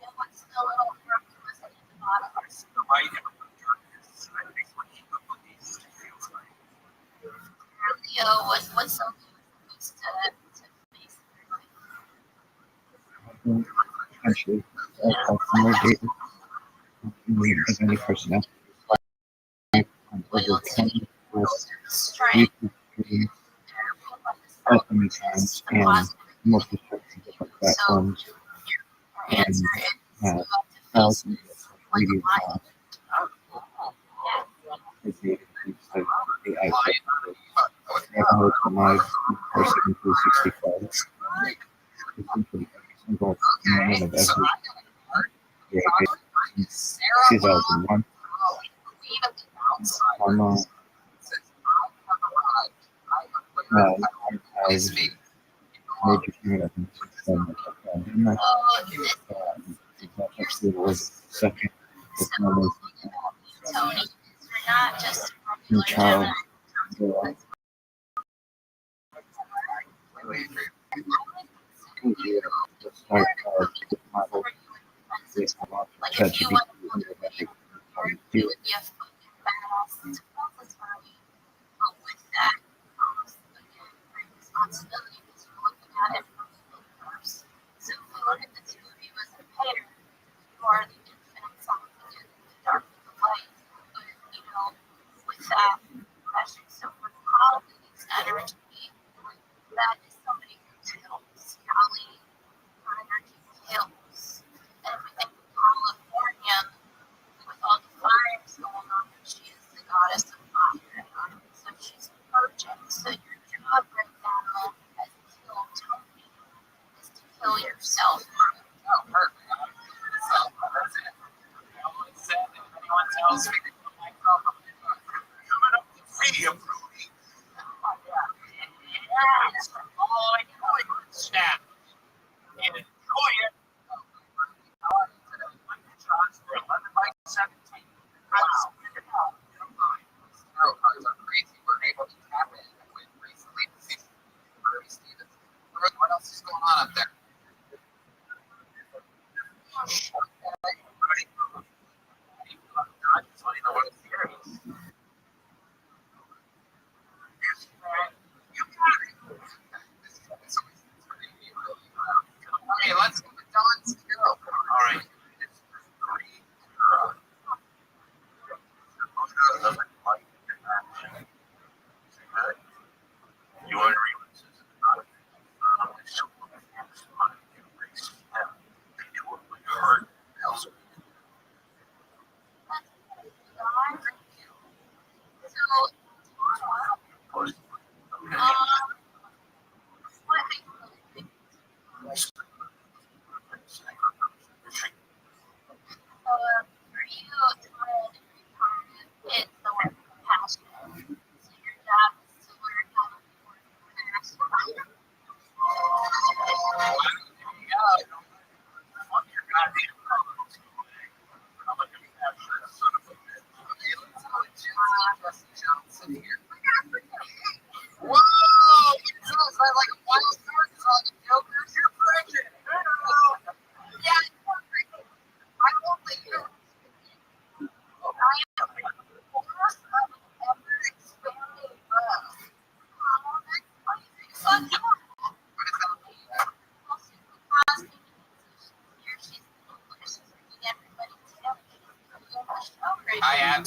And what's the little broken message at the bottom? The light and the darkness. I think what he put these two feels like. Leo, what's something you're supposed to face in your life? Actually, more data. As any person else, I'm over 20 plus Strength. YouTube videos many times, and most of the different platforms, and have thousands of video blogs. The AI downloads from my person into 65. Essentially every single moment of every created since 2001. I'm I've major human since then. Actually was second performance Tony, you're not just a in regular child. Gemini. The start of my whole this Like chat if you GPT want and to everything. you would be a fucking badass to Palestine. But with that comes again great responsibility because you're looking at it from the universe. So if we look at the two of you as a pair, you are the infinite something in the dark and the light. But with that question, so for the holidays, energy, that is somebody who kills. Kali, her energy kills. And if we think of California, with all the fires going on, she is the goddess of fire. So she's purging. So your job right now as kill Tony is to kill yourself. Oh, perfect. So, that's it. I always said that if anyone tells me to kill myself, I'm coming up with video proving. Yes, all I know is snap. And enjoy it. Shots for 11 by 17. Wow. Tarot cards are crazy. We're able to tap in with recently deceased Rabbi Stevens. What else is going on up there?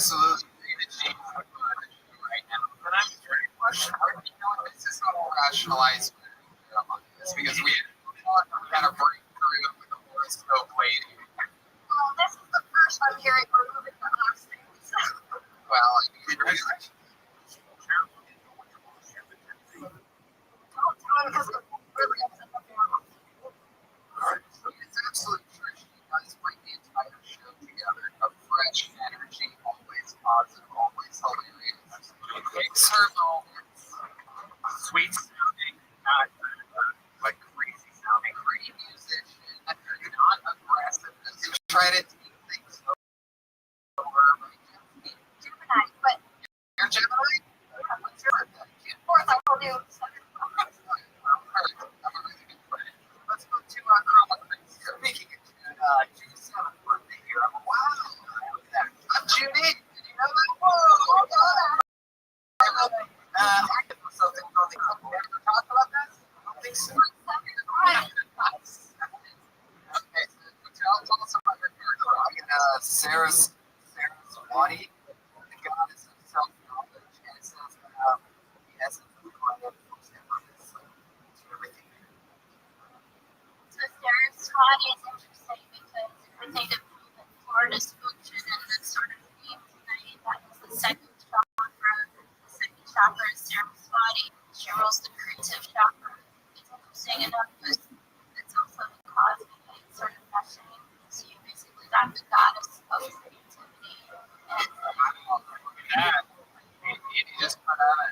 absolutely agree that James would be on the show right now. But I'm very question. This is how we'll rationalize this because we had a breakthrough with the horoscope lady. Well, this is the first I'm hearing we're moving to Austin. Well, I mean, Don't tell him because it really upset the family. it's absolutely true. She does bring the entire show together. A fresh energy, always positive, always hilarious. It makes her moments Sweet sounding, not like crazy sounding. great musician, not aggressive. Doesn't try to take things over. Gemini, but You're Gemini? What's your birthday? of course I will do. I'm a really good friend. Let's go to Chroma Quiz here. Speaking of June 7th birthday here. Wow, look at that. I'm June 8th. Did you know that? Whoa! Something we ever talk about this? I don't think so. Okay, so tell us about your character. Sarah's Wadi, the goddess of self-knowledge, and it says the essence of the concept to everything. So Sarah's body is interesting because if we think of Florida's function and the sort of theme tonight, that is the second chakra. The second chakra is Sarah's body. She rules the creative chakra. It's interesting enough because it's also the cosmic sort of meshing. So you basically got the goddess of creativity and You just put out a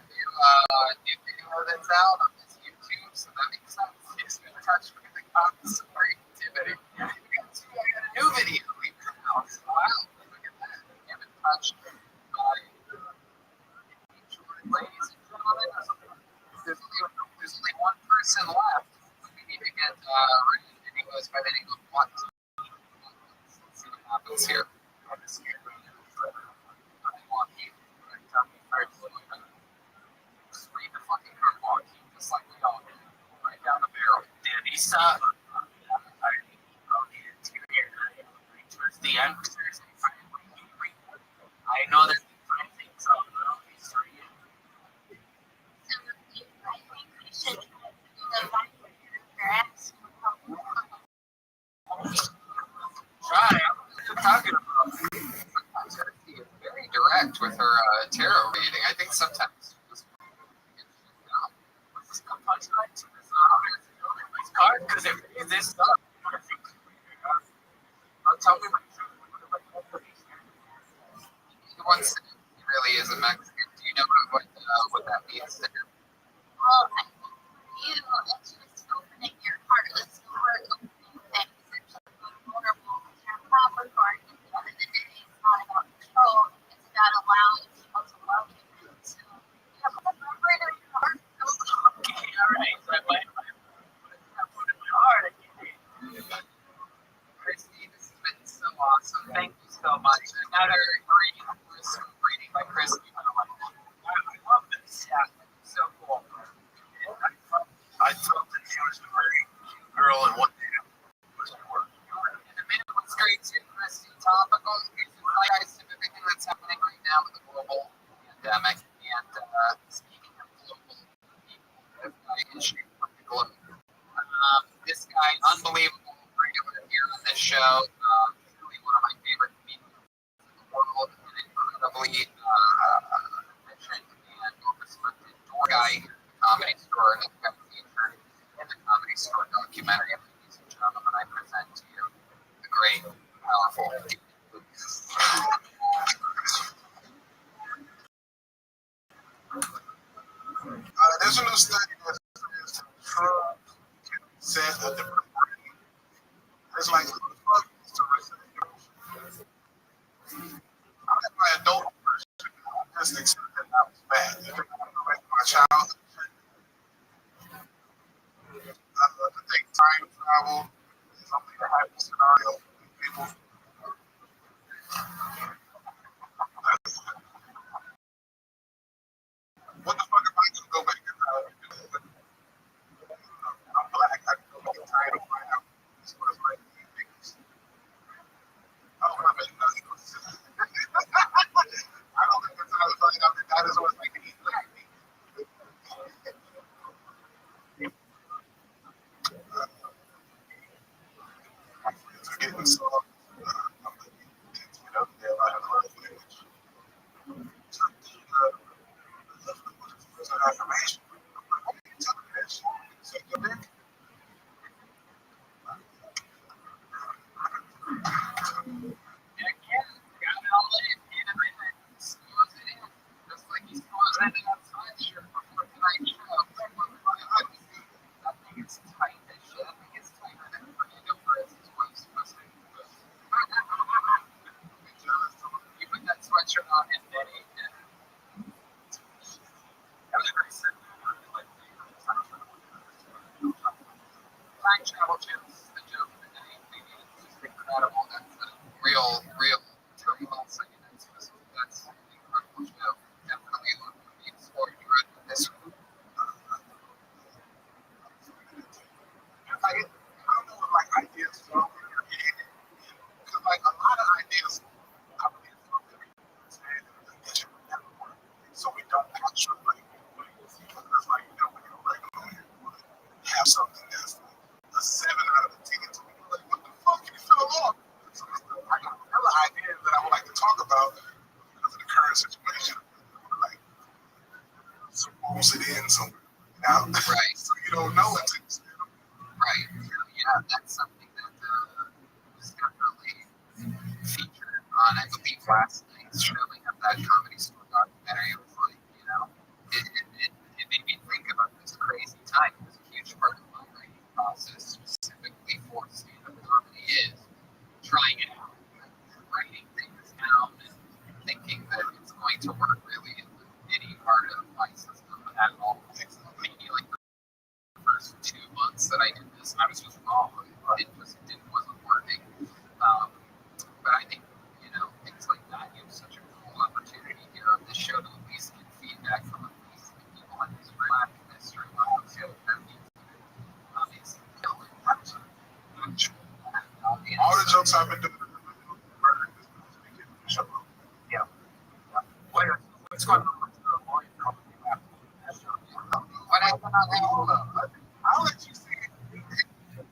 new video that's out on this YouTube, so that makes sense. It's been touched with the goddess of creativity. We got a new video we put out. Wow, look at that. You've been touched by ladies and gentlemen. There's only one person left. We need to get videos by the name of what? Let's see what happens here. Just read the fucking curveball, just like we all do. Right down the barrel. Did he stop? Towards the end, I know that things up history. so I think we should try to do the vibrator Try. We're talking about sometimes her she is very direct with her tarot reading. I think sometimes she just This punchline to this card because it is this stuff. tell me what he wants to do. He really is a Mexican. Do you know what that means to him? Well, I think for you, it's just opening your heart. It's the heart opening things. It's just being vulnerable with your Capricorn. At the end of the day, it's not about control. It's about allowing people to love you. So, yeah, put the vibrator in your heart. All right, so I might put it in my heart. Christy, this has been so awesome. Thank you so much. Another great reading by Christy. I love this. Yeah, so cool. I thought that she was a very cute girl and one day was at work. And the minute was great too, Christy. Topical. Guys, everything that's happening right now with the global pandemic and speaking of global issue with the globe. This guy, unbelievable, regular here on this show. Really one of my favorite comedians in the world. An incredibly efficient and respected door guy here at the Comedy Store. And got featured in the Comedy Store documentary. Ladies and gentlemen, I present to you the great, powerful. There's a new study that says Trump said that the brain is like I'm my adult person. I just accept that I was bad. If it was my childhood, to take time travel is something that happens scenario with people. What the fuck am I gonna go back and do that? I'm black. I can go back in time to find out this was like I don't have any and many. That was a great segment. Like time travel jokes, the joke of the day, maybe it's incredible. That's a real turbulence. I mean, that's an incredible joke. Definitely one of the story you read with this one. I don't know what like ideas from your head. Because like a lot of ideas I believe from so we don't actually like because like when you're regular have something that's like a 7 out of 10 to me like what the fuck you fell off. So I got other ideas that I would like to talk about because of the current situation. Like suppose it in somewhere. Now, Right. So you don't know until you stand up. Right. Yeah, that's something that was definitely featured on, I believe, last night's showing of that Comedy Store documentary. It was like, it made me think about this crazy time. It was a huge part of my writing process, specifically for stand-up comedy, is trying it out, writing things down, and thinking that it's going to work really in any part of my system at all. Maybe like the first 2 months that I did this, I was just wrong. It wasn't working. But I think, things like that give such a cool opportunity here on this show to at least get feedback from at least the people in this black history on the show. That means obviously killing All the jokes I've been doing. Yeah. What's going on with the volume problem you have? what happened on that? Hold up. I'll let you see it.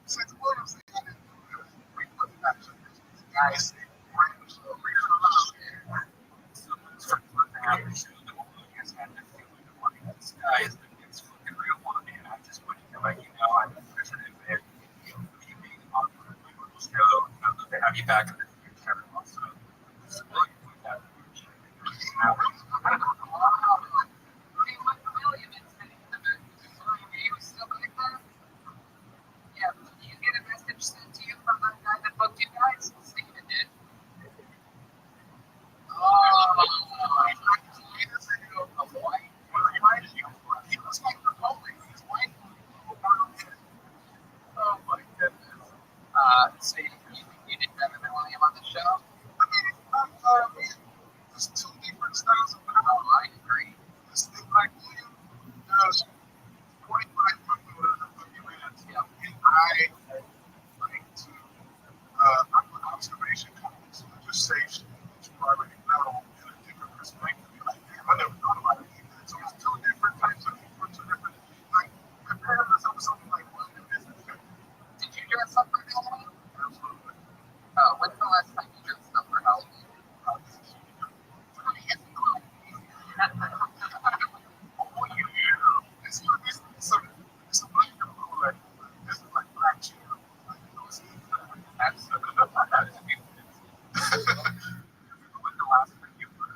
Since Williams said I didn't do this, we put it back to this guy said, Have you back in the future? Also, Yeah, did you get a message sent to you from the guy that booked you guys? Steven did. Oh my goodness. So you didn't have him and William on the show? There's two different styles of power. Oh, I agree. This thing like William does 45 minutes. Yeah. And I like to, I'm an observation comics. I just say shit that you already know in a different perspective. You're like, damn, I never thought about it either. So it's two different types of people, two different, like, compare myself with something like William Business. Did you dress up for Halloween? Absolutely. When's the last time you dressed up for Halloween? It's a bunch of people like this is like black chill. Like, it's the last thing you put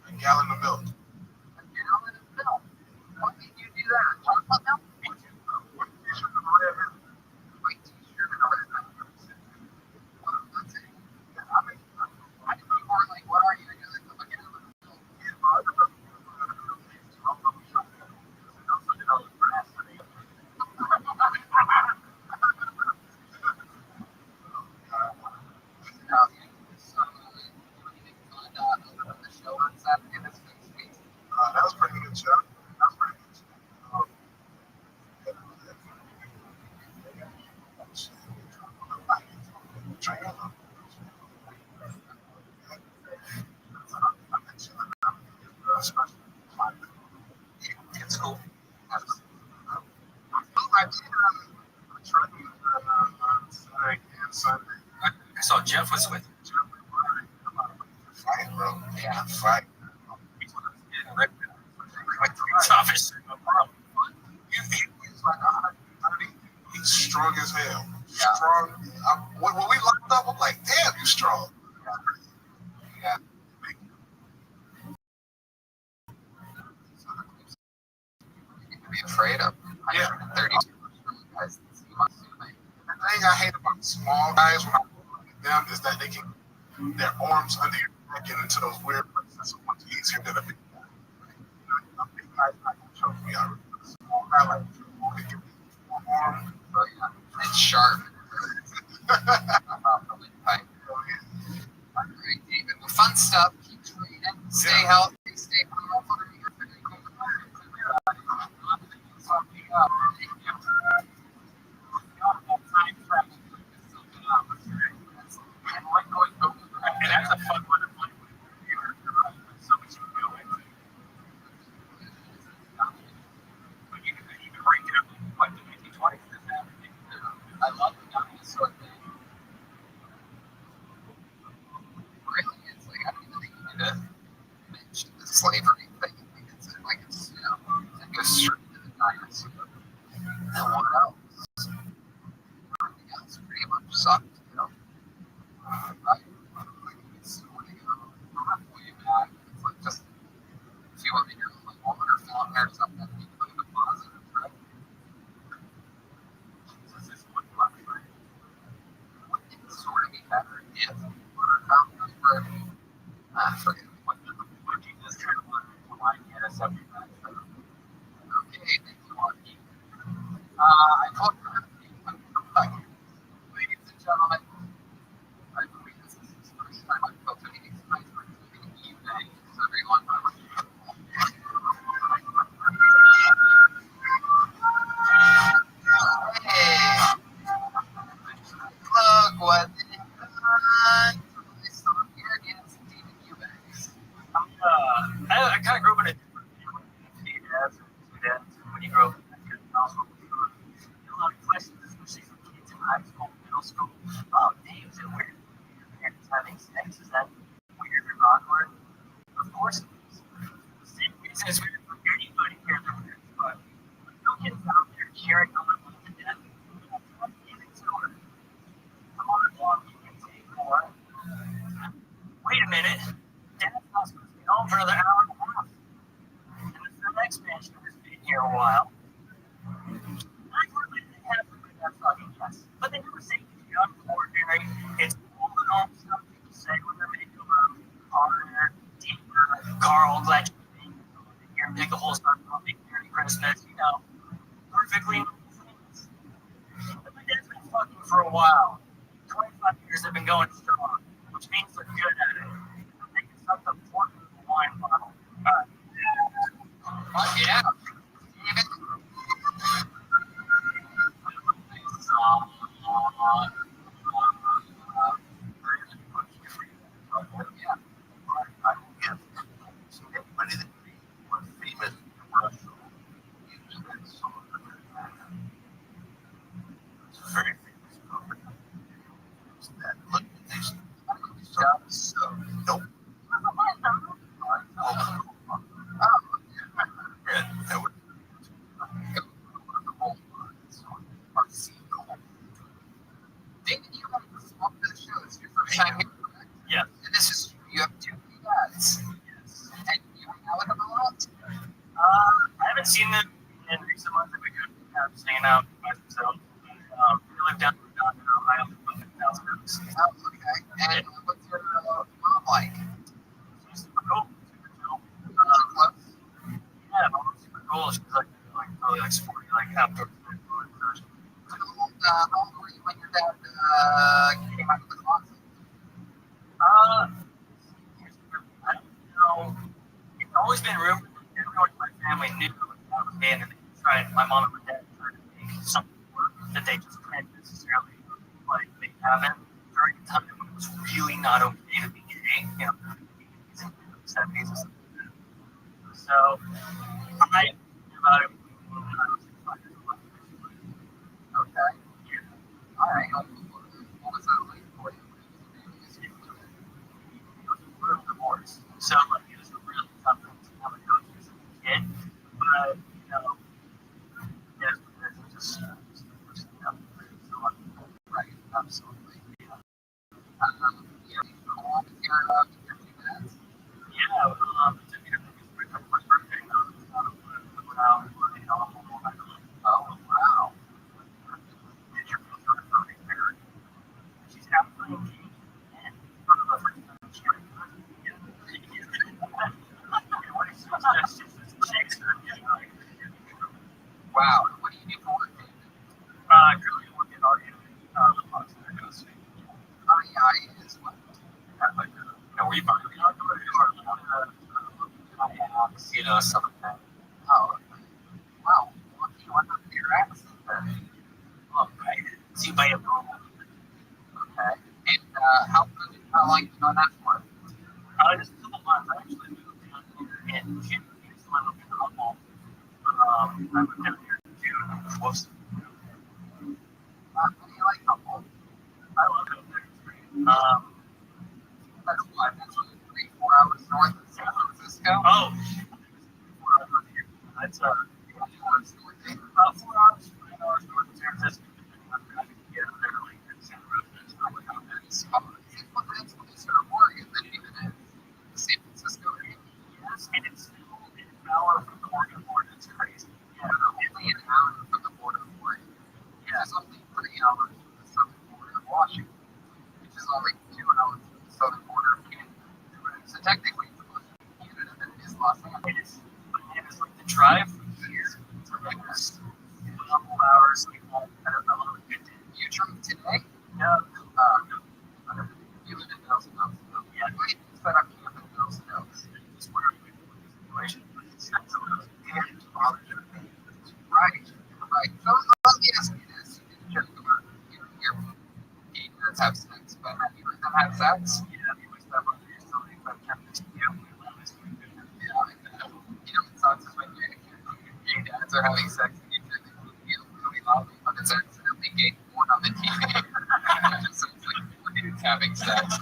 a gallon of milk. A gallon of milk. What made you do that? Chocolate milk? What t-shirt and a red hat? White t-shirt and a red hat. What that's it. I mean, I didn't know more like, what are you? You're like, I'm a gallon of milk. Yeah, I remember I'm from China. And also did all the grass for me. The show on Saturday this week. That was pretty good, show. That was pretty good. It's cool. I Saturday and Sunday. I saw Jeff was with Fight, bro. Yeah, fight. no problem. He's like 130. He's strong as hell. Strong. When we locked up, I'm like, damn, you strong. Yeah. To be afraid of 130 guys. The thing I hate about small guys when I work with them is that they can their arms under your get into those weird places. It's much easier than a big guy. A big guy's not going to choke me out. A small guy like you can give me one arm. Oh, yeah. It's sharp. Probably pipe. All right, David. Well, fun stuff. Keep training. Stay healthy. Stay powerful. And that's a fun one to play with. You're right. So much you can do with it. But you can break it up like the 1920s. I love the dinosaur thing. Really, it's like I don't even think you need to mention the slavery thing. I think it's like it's it goes straight to the dinosaur. And what else? Everything else pretty much sucked. Right? Like it's way back. It's like just if you want me to like water fountain or something, you can look at the positives, right? This is what wouldn't it sort of be better if water fountains were I forget what you just kind of wanted to like get a subject matter. Okay, thank you, Marky. I called ladies and gentlemen, I believe this is the first time I've felt any excitement for evening. Everyone, hey, plug was it on? Here against David Eubanks. I kind of grew up in a different family. Two dads and two dads. When you grow up in that kind of household, you get a lot of questions, especially from kids in high school, middle school. Oh, Dave, is it weird when your parents having sex? Is that weird or awkward? Of course it is. The same reason it's weird for anybody here in their parents, but no kids out there sharing how much to death. Give it to her. Come on, Mom, you can take more. Wait a minute. Dad's not supposed to be home for another hour and a half. And the next man should have been here a while. I really didn't have to put that fucking yes. But they never say it's young, ordinary. It's all the normal stuff people say when they're making love. Harder, deeper, Carl, glad you're being here. Make the whole start pumping Merry Christmas. You know, perfectly normal things. But my dad's been fucking for a while. 25 years they've been going strong, which means they're good at it. I'm making stuff up for the wine bottle. Fuck yeah. David. Yeah. I don't get anybody that was famous in Russia used that song. It's a very famous song. It's that look at this. So nope. Yeah, that would David, you have welcome to the show. It's your first time here, correct? Yeah. And this is you have two dads. Yes. And you hang out with them a lot? I haven't seen them in recent months. I've been kind of staying out by themselves. We live down in Ohio. Oh, okay. And what's your mom like? She's super cool. Super chill. Close? Yeah, mom's super cool. She's like probably like sporty, like outdoor. How old were you when your dad came out of the closet? I don't know. It's always been rumored that everyone in my family knew that I was gay, and they tried. My mom and my dad tried to make something work that they just couldn't necessarily like make happen. During a time when it was really not okay to be gay, you know, in the 70s and stuff like that. So I knew about it when I was 5 years old. Okay. Yeah. All right. What was that like for you? Divorce. So like, it was a really tough thing to have a go through as a kid, but you know, it's just Right. Absolutely. yeah. You're cool with your two dads? Yeah, to meet him for my first birthday, went out and played Oh, wow. did your first birthday married? She's absolutely engaged and one of the first time she had a husband. kayaks, stuff like that. Oh, wow. Lucky one of your accent then. Right. So you buy a boat. Okay. And how long you been doing that for? Just a couple months. I actually moved down here in June. So I lived in Humboldt. I moved down here in June. Whoops. How do you like Humboldt? I love it up there. It's great. That's what, that's only 3-4 hours north of San Francisco? Oh, 4 hours north here. That's 4 hours north of 4 hours, 5 hours north of San Francisco, depending on traffic you get out there, like in Santa Rosa. It's not like out there. It's closer to Oregon than even in the San Francisco area. Yes, and it's still an hour from the Oregon border. It's crazy. Yeah, Only an hour from the border of Oregon. It's only 3 hours from the southern border of Washington, which is only 2 hours from the southern border of Canada. So technically, it's closer to Canada than it is Los Angeles. and it's like the drive from here to like this a couple hours, like home, I don't know, a good day. You drove today? Yeah. You live in Nelson Oaks. Yeah. Wait, set up camp in Nelson Oaks. It's where we live in the situation. It's not so much. Right. So let me ask you this. You didn't joke about your gay nerds have sex, but have you heard them have sex? Yeah, we always have other utilities that have this. Yeah, we love this. Yeah, I know. You know what sucks is when gay dads are having sex and you hear them really loudly, but it's accidentally gay porn on the TV. So it's like 4 dudes having sex.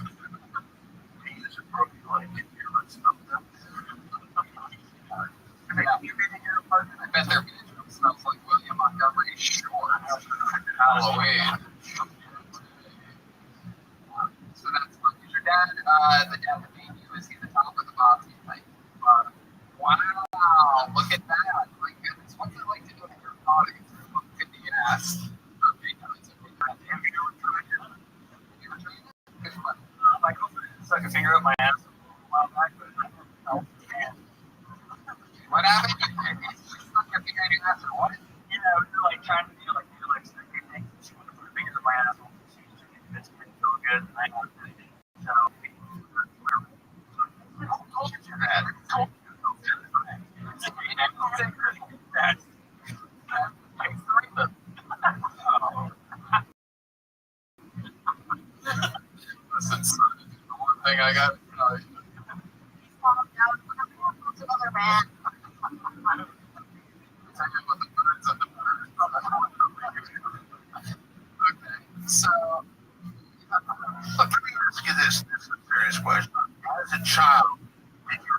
I bet their bedroom smells like William Montgomery shorts. Halloween. So that's fun. Is your dad, the dad that made you, is he the top or the bottom? Like, wow, look at that. My goodness, what's it like to do it in your body? Look at the ass. Okay, no, it's okay. Have you ever tried it? You ever tried it? Which one? My girlfriend stuck a finger up my ass a while back, but I never felt it. What happened? You stuck your finger in your ass or what? You know, you're like trying to do like sexy things. She wanted to put her fingers in my asshole. She convinced me to feel good. And I got it. So, Told you that. that's like three of them. Listen, son, the one thing I got to tell you. Another man. Tell you about the birds and the birds. Okay, so, Look, let me ask you this. This is a serious question. As a child, did your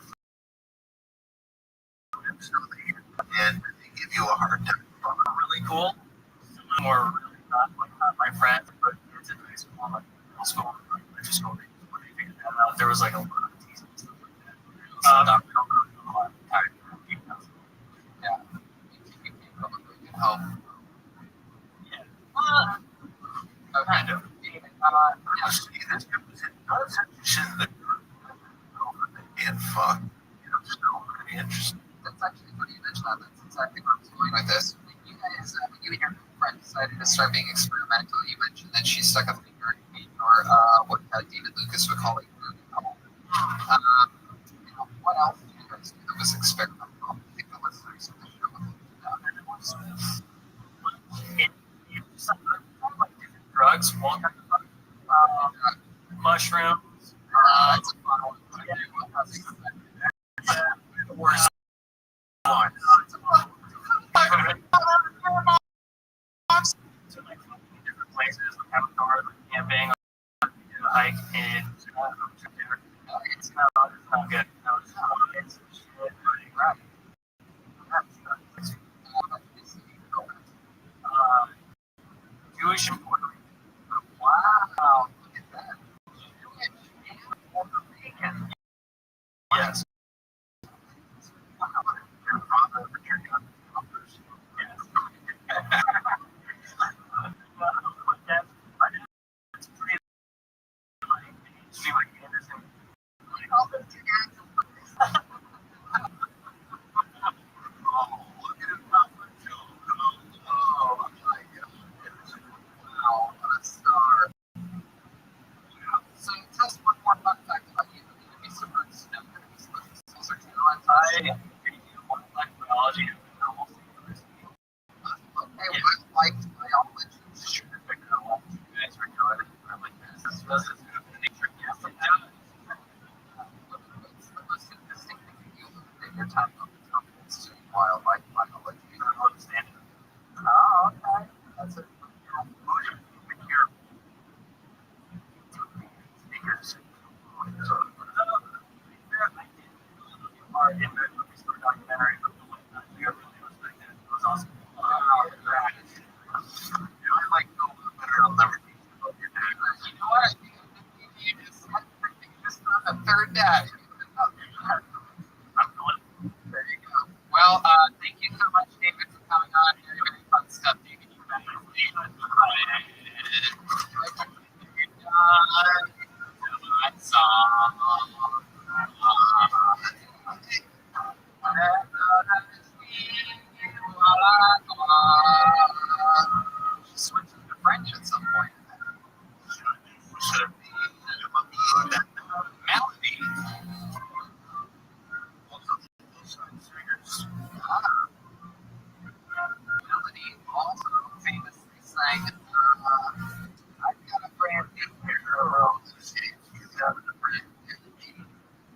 friends know that you did? Did they give you a hard time? Really cool. Some of them were really not my friends, but kids in high school, like middle school, like elementary school, they figured that out. There was like a lot of teasing and stuff like that. yeah, you probably can help. Yeah. Kind of. Yeah, see, this does shouldn't the group and fuck. Still pretty interesting. That's actually funny you mentioned that. That's exactly where I was going with this. When you guys, when you and your friend decided to start being experimental, you mentioned that she stuck a finger in your, what David Lucas would call a groovy hole. What else did you guys do that was experimental? I think the listeners of the show would love to know. It's like different drugs. One, mushrooms. That's a fun one to do. Or one. So like different places, like have a car, like camping, do a hike, and it's not good. No, it's not. It's shit. Right. Jewish and Puerto Rican. Wow, look at that. Jewish and Puerto Rican. Yes. Your father, Richard, got numbers. It's pretty like Anderson. All those two guys. Oh, look at him. Oh, my God. Wow, what a star. So, tell us one more fun fact about you. You'd be super stoked. I like biology and almost university. Okay, what liked biology? Sure, figure out what you guys are doing. I like this. This was a nature. Yes, it does. What's the most interesting thing you do that you're talking about the topics to wildlife biology? I don't understand it. Oh, okay. That's a Speakers. So, I did part in the movie store documentary, but the way that we really was like that. It was awesome. I like to go better on everything about your dad. You know what? I think you just found a third dad. I'm going. There you go. Well, thank you so much, David, for coming on. Very fun stuff. David, you bet. Switch to French at some point. Should have been that melody. Also, singers. Melody also famously sang, I've got a friend in here. He's having a friend.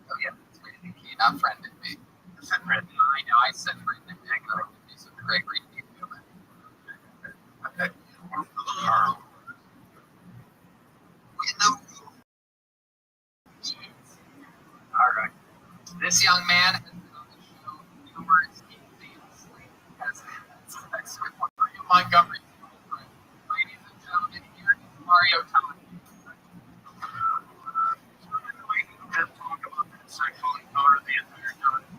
Oh, yeah, it's Friend in Key, not Friend in Me. I said friend. I know, I said Friend in Me. I got to do some Gregory P. Newman. Okay. All right. This young man has been on the show numerous famously as sex with Mario Montgomery. Ladies and gentlemen, here is Mario Thomas. Talk about that sexual encounter the entire time.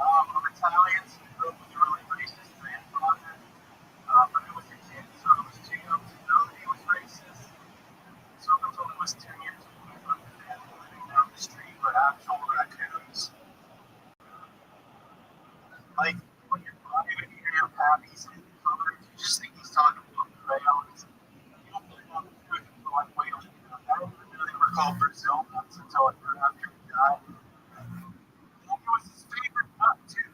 I'm Italian, so it was a really racist grandfather. But I was a kid, so I was too young to know that he was racist. So up until I was 10 years old, I thought that they were living down the street were actual raccoons. Like, when you're 5 and you hear your pappy's in the colors, you just think he's talking about crayons. You don't really know the truth until like way later. I didn't even know they were called Brazil nuts until I heard after he died. It was his favorite nut, too.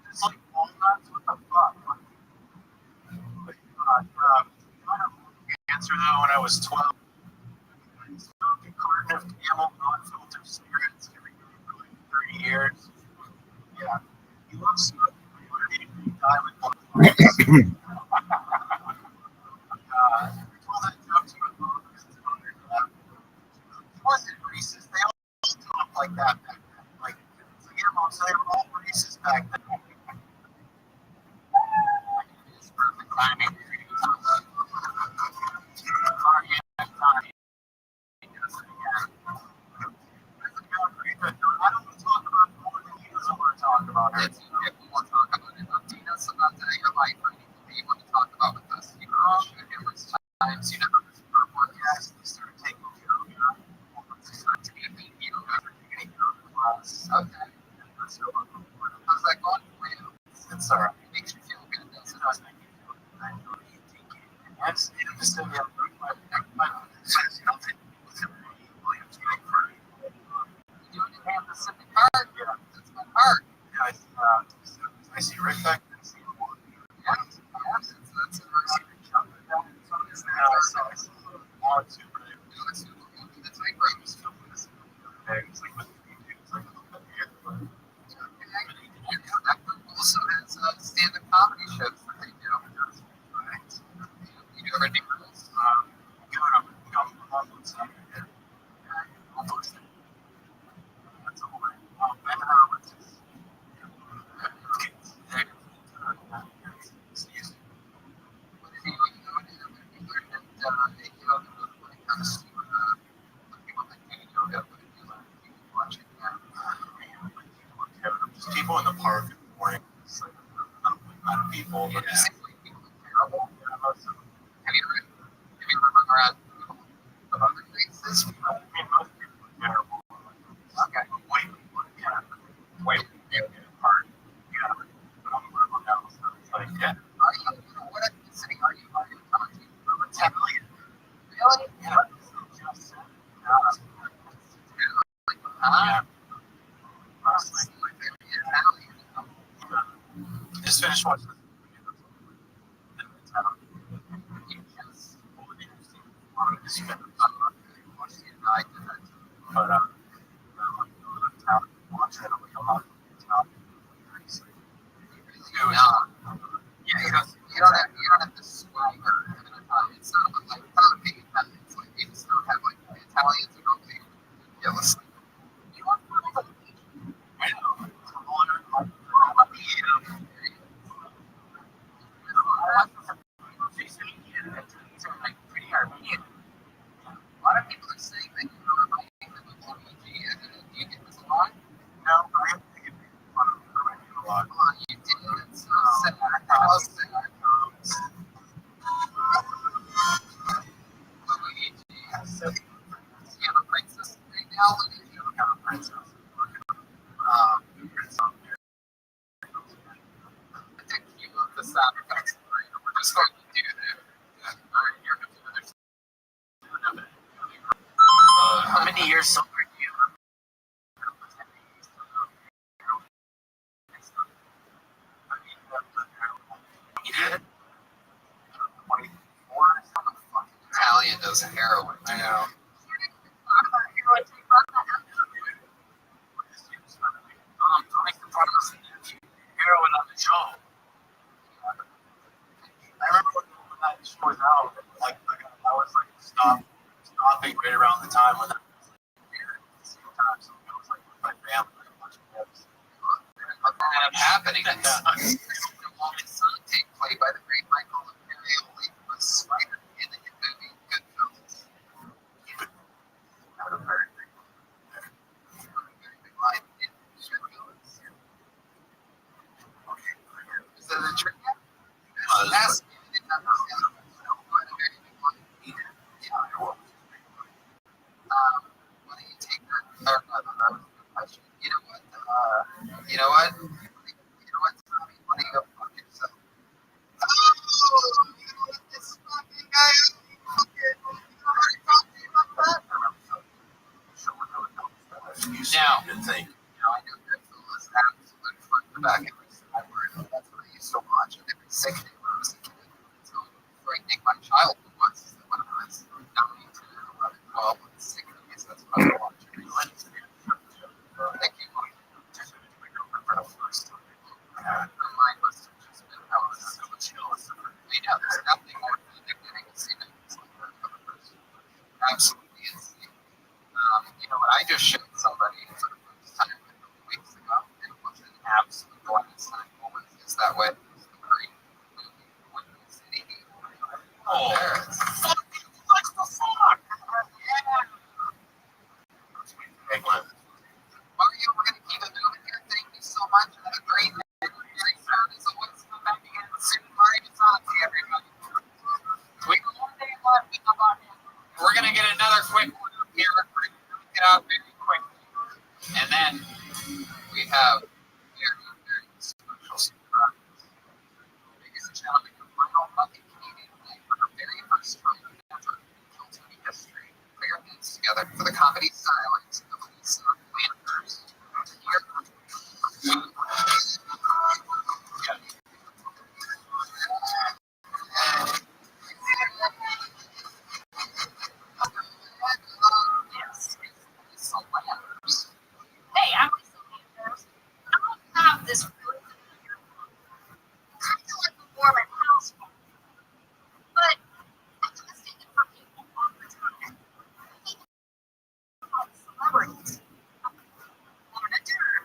Just like walnuts, what the fuck? I had cancer though when I was 12. I smoked a carton of Camel non-filtered cigarettes every day for like 30 years. Yeah, he loves smoking. He wanted me to die with one. I told that joke to my mom because it's on their lap. He wasn't racist. They all talked like that back then. Like, it's like, yeah, mom, so they were all racist back then. It's perfect timing. I don't want to talk about it more than he doesn't want to talk about it. If you want to talk about it, update us about your life or anything that you want to talk about with us. You know, numerous times, you know, for podcast, they started taking yoga. They started to be a big yoga, getting yoga class. Okay. So, how's that going for you? It's all right. It makes you feel good, doesn't it? It does make you feel good. I know you take it. Yes, it was still my says nothing. Williams Bank for you doing it in Pacific Park? Yeah, that's my park. Yeah, I see Rick back there. I see him walking. Yeah, that's a very jump at that. I see Alex Super. That's my brother. It's like with it's like that group also has stand-up comedy shows that they do. Right. You do everything else. On Saturday. Almost. That's all right. Ben Hurwitz is. Excuse me. What did he learn that yoga when it comes to people that do yoga? What did you learn watching that? Just people in the park in the morning. It's like, not people, but Just finished watching this You don't have to swagger in Italian. It's not like being Italian. It's like you just don't have like Italians who don't take jealously. You want to like I know. Pretty Armenian. A lot of people are saying that you know about Luigi and do you get this a lot? No, I have to get fun of it a lot. Oh, you did. It's so sad. How sad. Luigi. You have a princess right now? You don't have a princess. I think you love the sound effects. We're just going to do that. Alright, you're going to do this. How many years sober are you? You did? 24? Italian does heroin. I know. Like the brothers heroin on the show. I remember when that show was out, like I was like stopping right around the time when that was like weird at the same time. So it was like with my family, like a bunch of kids. What ended up happening is the woman's son take play by the great Michael Imperioli was Spider in the hit movie Goodfellas. Not a very big Very big line in Goodfellas. Is that a trick? Ask me. I didn't understand it. A very big line. Yeah, I will. Why don't you take that? Or, no, that was a good question. You know what? You know what? You know what, Tommy? Why don't you go fuck yourself? Oh, you know what this fucking guy is? Fucking, you already talked to you about that? Now, good thing. I know Goodfellas absolute front to back every single word. That's what I used to watch every single day when I was a kid. So frightening my childhood was that when I was 9, 10, 11, 12, and 60s, that's what I was watching. Thank you, Mike. For the first time. My mind must have just been, I was so chill. We know there's nothing more addicting to see that other person. Absolutely insane. You know what? I just showed somebody for the first time a couple weeks ago, and it was an absolute blast. Always is that way. It's the great movie, Windy City. Oh, Paris. What's the song? Yeah. big one. Mario, we're going to keep it moving here. Thank you so much. Have a great night. Great sound as always. Come back again soon. Mario Tanzi, everybody. We got one day left. We come on in. We're going to get another quick one up here. We're going to get out very quickly. And then we have very, very special surprise. Ladies and gentlemen, your final fucking Canadian night for her very first time ever in Kill TV history. Put your hands together for the comedy silence of Lisa Landers. Here. Yes. Lisa Landers. Hey, I'm Lisa Landers. I don't have this really familiar look. Kind of like a Mormon household. But I do this thing for people all the time. People like celebrities. On a dinner.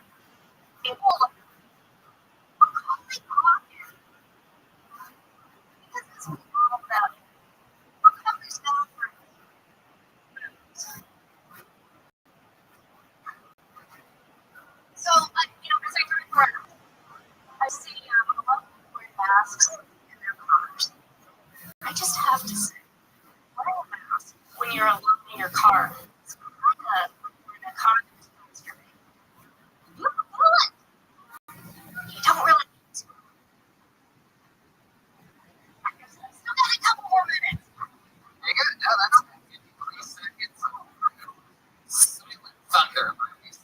People look coffee pocket. Because it's all about it. What comes down for me? So, as I drive around, I see a lot of people wearing masks in their cars. I just have to say, wearing a mask when you're alone in your car is kind of when a car is masturbating. You can feel it. You don't really need to. I guess I still got a couple more minutes. Very good. No, that's 53 seconds. Silent Thunder by Lisa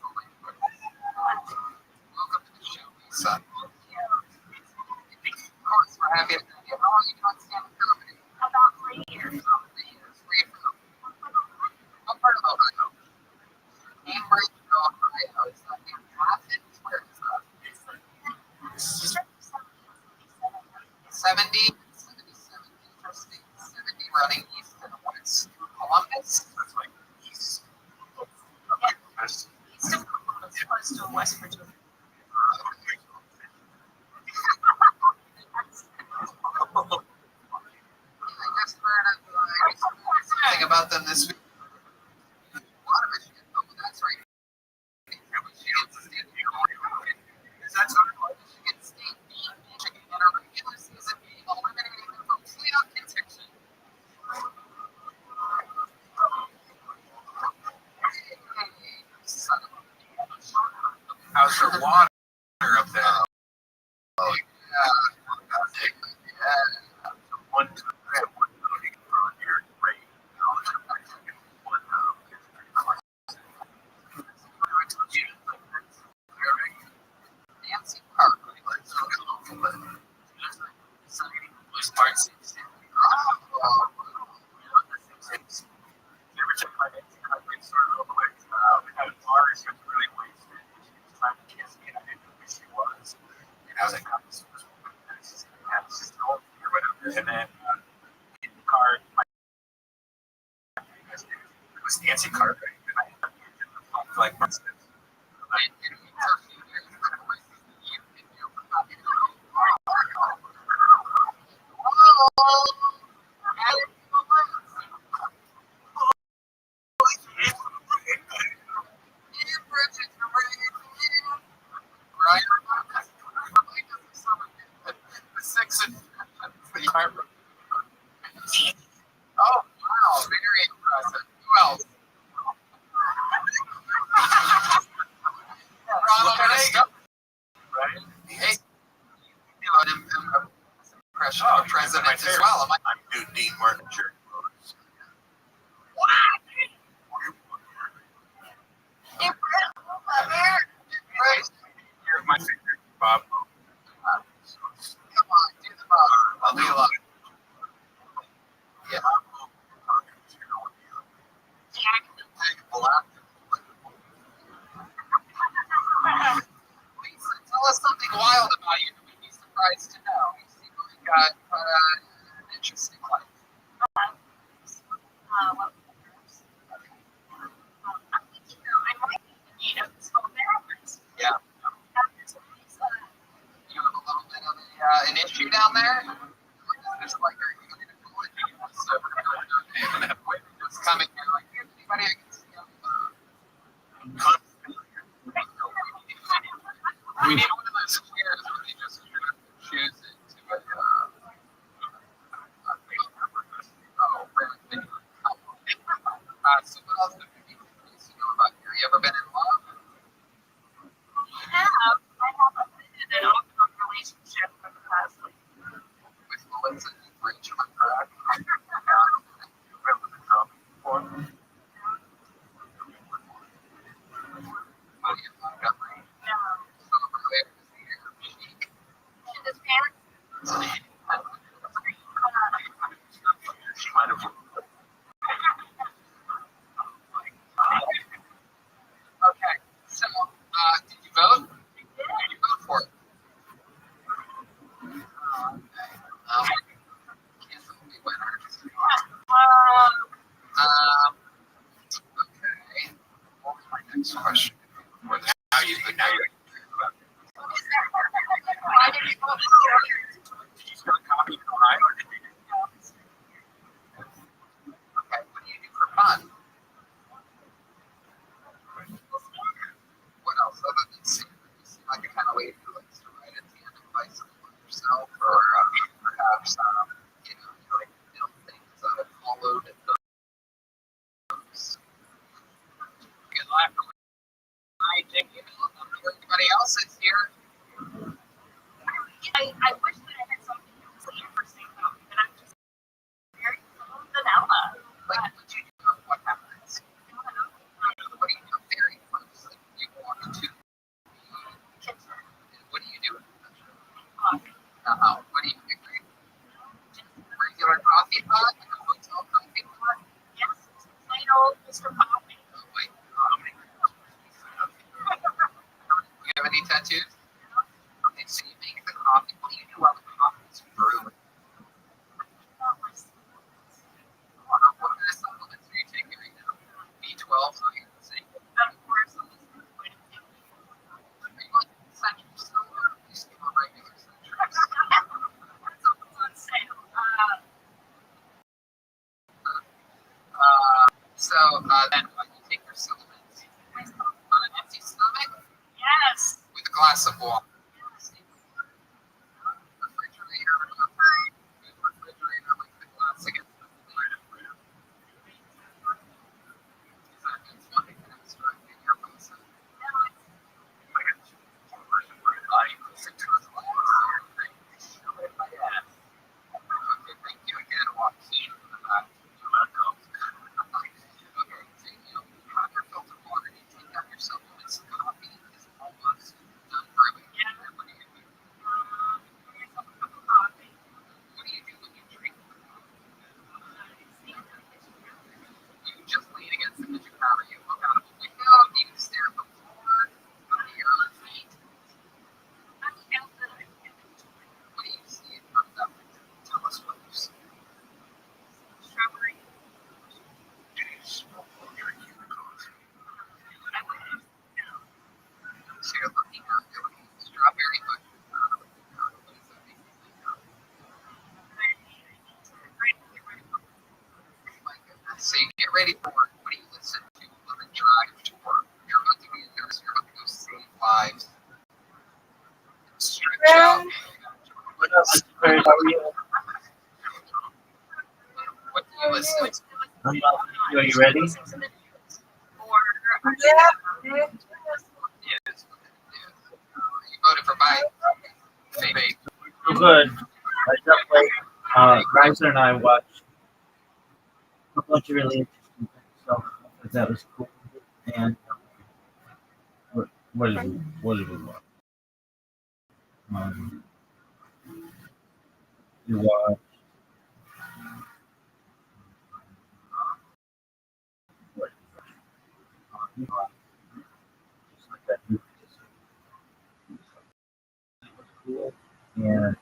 water up there. Oh, yeah. One time, I had one time you can throw in your rate. One Nancy Park. Those parts. Oh, You ever check my Nancy Cartwright story real quick? We had a bar, she was really wasted. She was trying to kiss me, and I didn't know who she was. And I was like, oh, this was and she's like, yeah, it's just an old thing or whatever. And then in the car, it was Nancy Cartwright. And I had to for like months. the six and the car. Oh, wow, very impressive. Who else? Ronald Reagan. Right? Hey, you know, an impression of the president as well. Am I I'm Dude Dean Martin Church. right? You're my favorite, Bob. Come on, do the Bob. I'll do a lot. Yeah. Lisa, tell us something wild about you that we'd be surprised to know. You seem like you've got an interesting life. Yeah. You have a little bit of an issue down there? There's like a so it's coming here like anybody I can see on we need one of those chairs where they just choose it to so what else would be curious to know about here? You ever been in love? With Melissa and Rachel, correct? She might have. Okay, so did you vote? Did you vote for it? Can't be winners. Okay. What was my next question? Well, now you're. She's got a copy of mine, or did you? okay. What do you do for fun? What else other than singing? You seem like a kind of lady who likes to ride a tandem bicycle by yourself, or perhaps you know, you like to build things out of hollowed bones. Good life for my Jake. Everybody else is here. I wish that I had something that was interesting about me, but I'm just very vanilla. Like, what do you do? What happens? What do you do very first? Like, you walk into the kitchen. What do you do? What do you do? Regular coffee pot? Like a hotel coffee pot? Yes, it's plain old Mr. Coffee. Oh, wait. You have any tattoos? Okay, so you make the coffee. What do you do while the coffee is brewing? What kind of supplements are you taking right now? B12, iron, zinc. Of course, I'm just going to take Are you like Century Silver? You skip a regular Century Silver. it's on sale. So then what? You take your supplements on an empty stomach Yes. with a glass of water. Refrigerator, like the glass against the plate. Is that means one extra in your person? How are you? What do you listen to? Are you ready? News. You voted for Biden. Fake. So good. I just like Riser and I watched a bunch of really interesting stuff that was cool. And what did we watch? Um, we watched what? We watched just like that movie. It was cool. And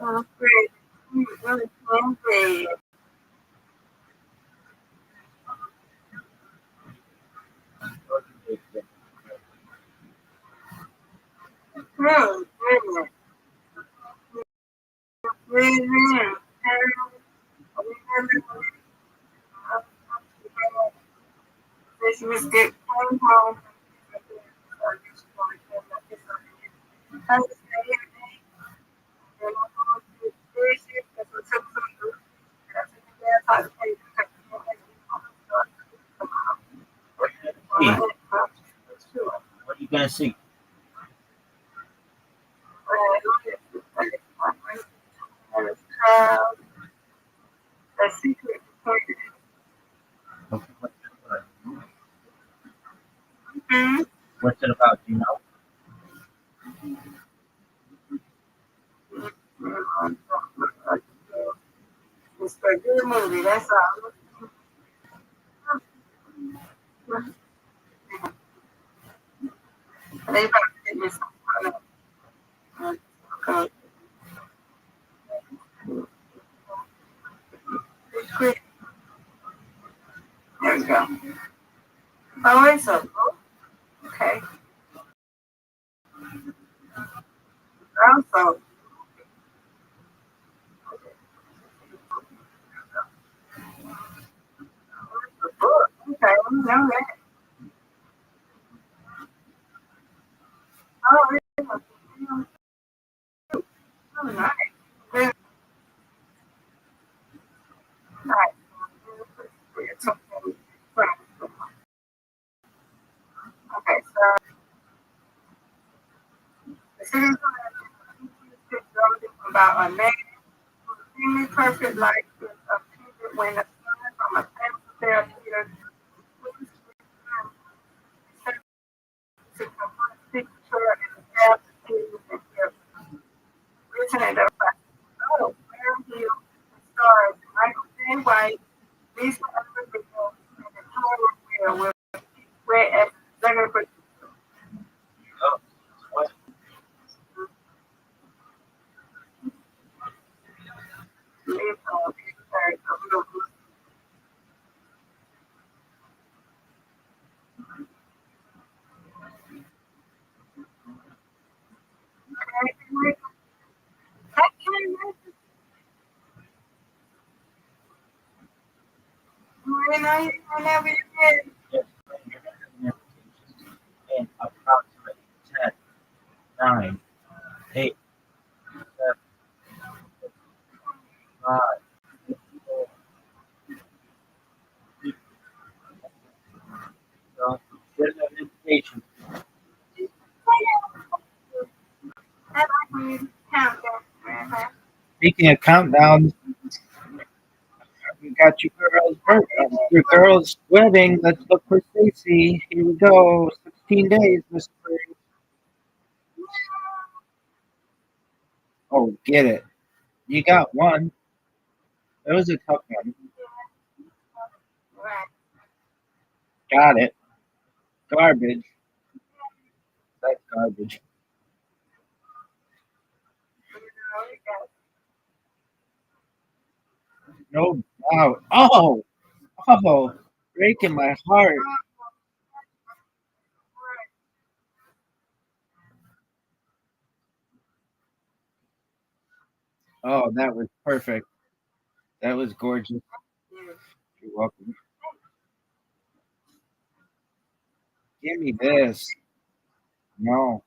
Oh, great. Really hungry. Goodness. Breathing. This was good. Came home. hey, what are you gonna see? The secret. Okay, Hmm. what's it about? Do you know? It's a good movie. That's all. They about to take this. Okay. Quick. There we go. Oh, it's a book. Okay. Also, it's a book. Okay, I know that. Oh, it's a oh, nice. Very nice. It's something different. Okay, so the series about a man who's seemingly perfect life is obtained when a son from a family therapeutic to confront picture and adapt to and give written and directed. Oh, Mary Hill stars Michael J. White, Lisa Abreu, and Victoria Will where as executive producer. Oh, what? Live on a little bit. I can't imagine. You know, whenever you get Yes, you're gonna have an application in approximately 10, 9, 8, 7, 5, 4, Speaking of countdowns, we got your girl's wedding. Let's look for Stacy. Here we go. 16 days, Mr. Curry. Oh, get it. You got one. That was a tough one. Got it. Garbage. That's garbage. No doubt. Oh, breaking my heart. Oh, that was perfect. That was gorgeous. You're welcome. Give me this. No,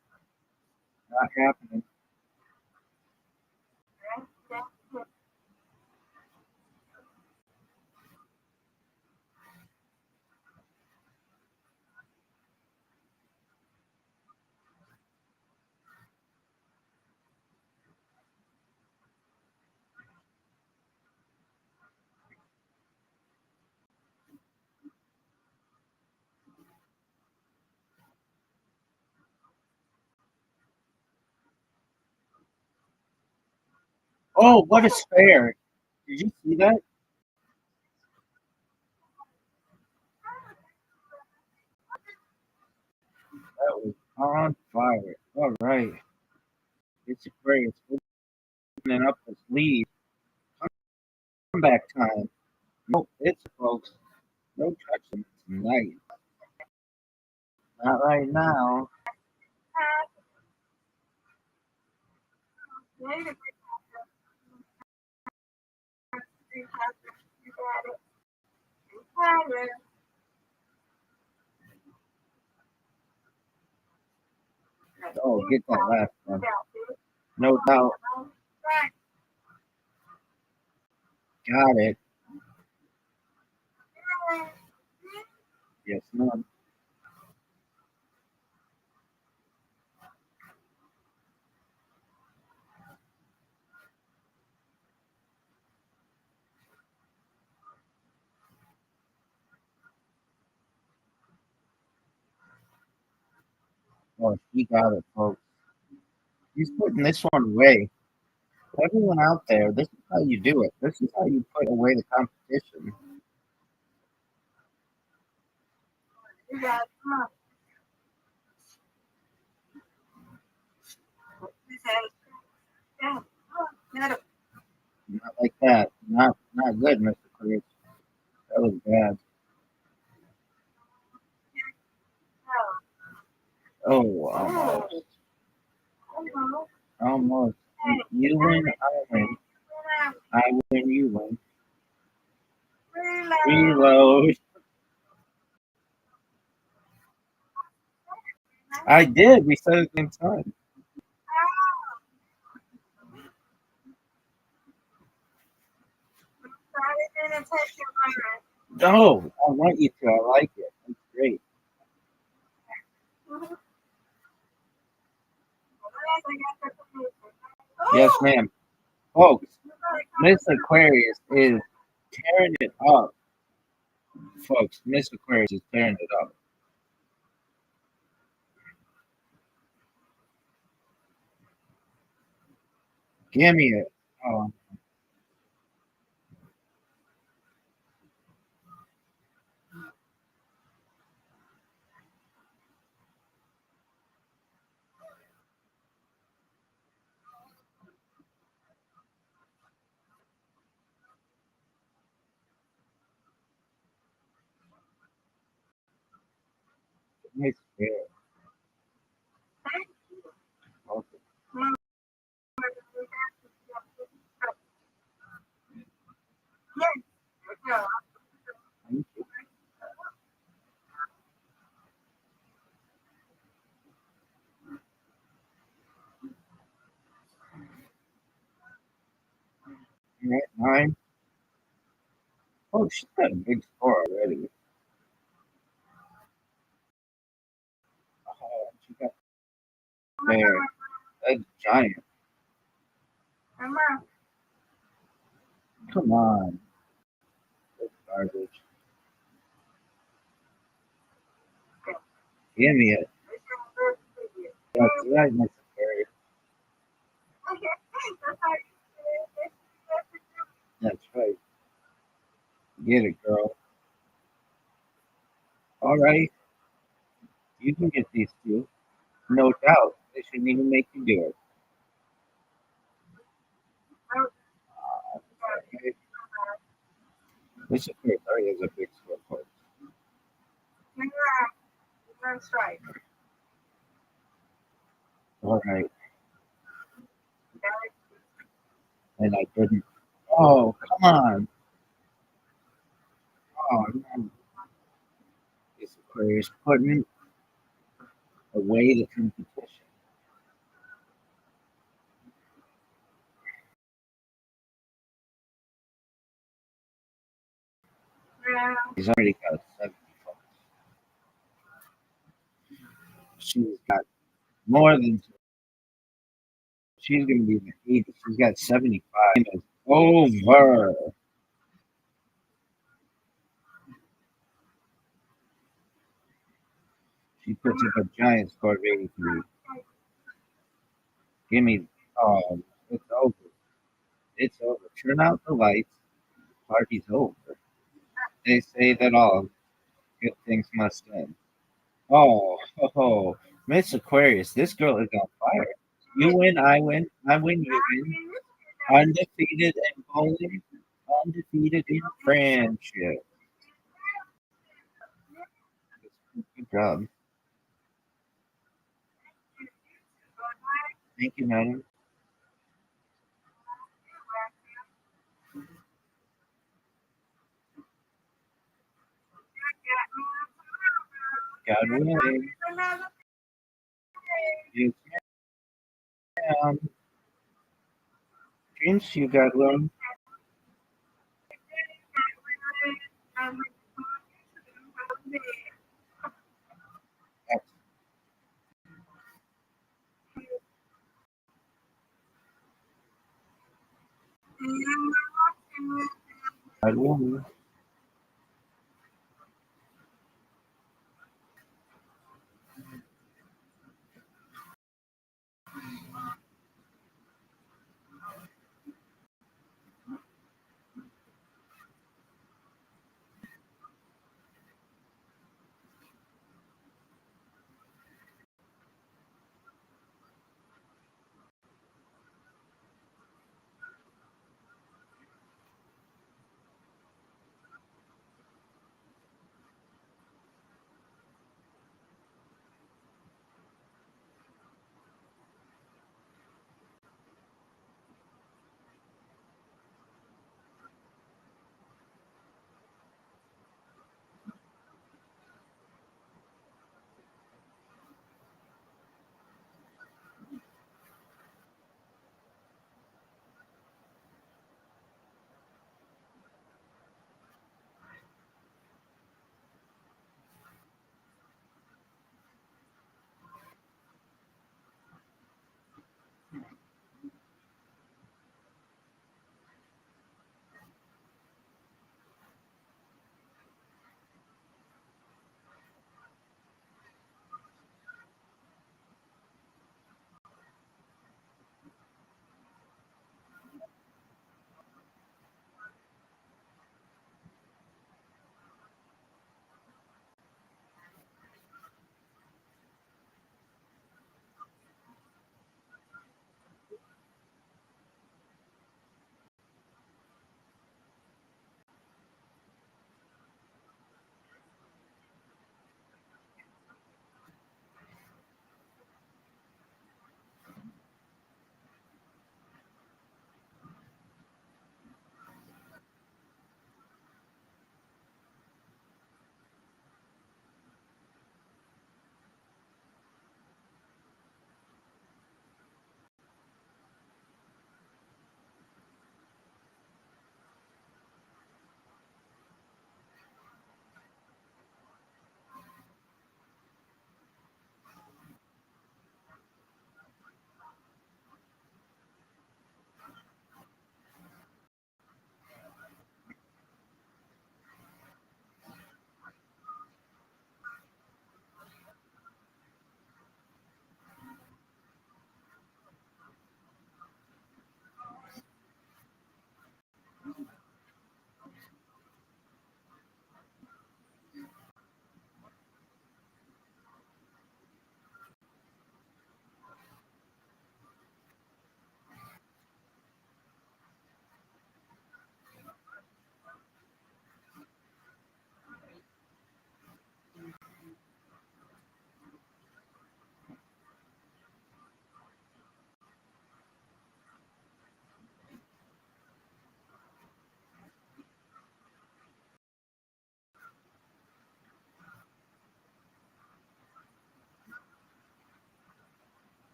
not happening. Oh, what a spare. Did you see that? That was on fire. All right. It's great. It's opening up this lead. Comeback time. No, it's folks. No touching tonight. Not right now. Oh, get that last one. No doubt. Got it. Yes, ma'am. Oh, she got it, folks. He's putting this one away. Everyone out there, this is how you do it. This is how you put away the competition. Not like that. Not good, Mr. Chris. That was bad. Oh, almost. Almost. You win, I win. I win, you win. Reload. I did. We said it at the same time. No, I want you to. I like it. It's great. Yes, ma'am. Folks, Miss Aquarius is tearing it up. Folks, Miss Aquarius is tearing it up. Give me it. Oh, nice fair. Okay. Thank you. All right, 9. Oh, she's got a big score already. Oh, she got there. That's giant. Come on. That's garbage. Give me it. That's right, Mr. Perry. That's right. Get it, girl. All right. You can get these two. No doubt. They shouldn't even make you do it. Okay. Mr. Perry is a big scoreboard. All right. And I didn't. Oh, come on. Oh, no. Mr. Perry is putting away the competition. He's already got 70 votes. She's got more than. She's going to be in the 80s. She's got 75. It's over. She puts up a giant score of 83. Give me. Oh, it's over. It's over. Turn out the lights. Party's over. They say that all good things must end. Oh, oh, Miss Aquarius, this girl is on fire. You win, I win. I win, you win. Undefeated in bowling, undefeated in friendship. Good job. Thank you, madam. God willing. Yes, ma'am. Dreams you, God willing. God willing.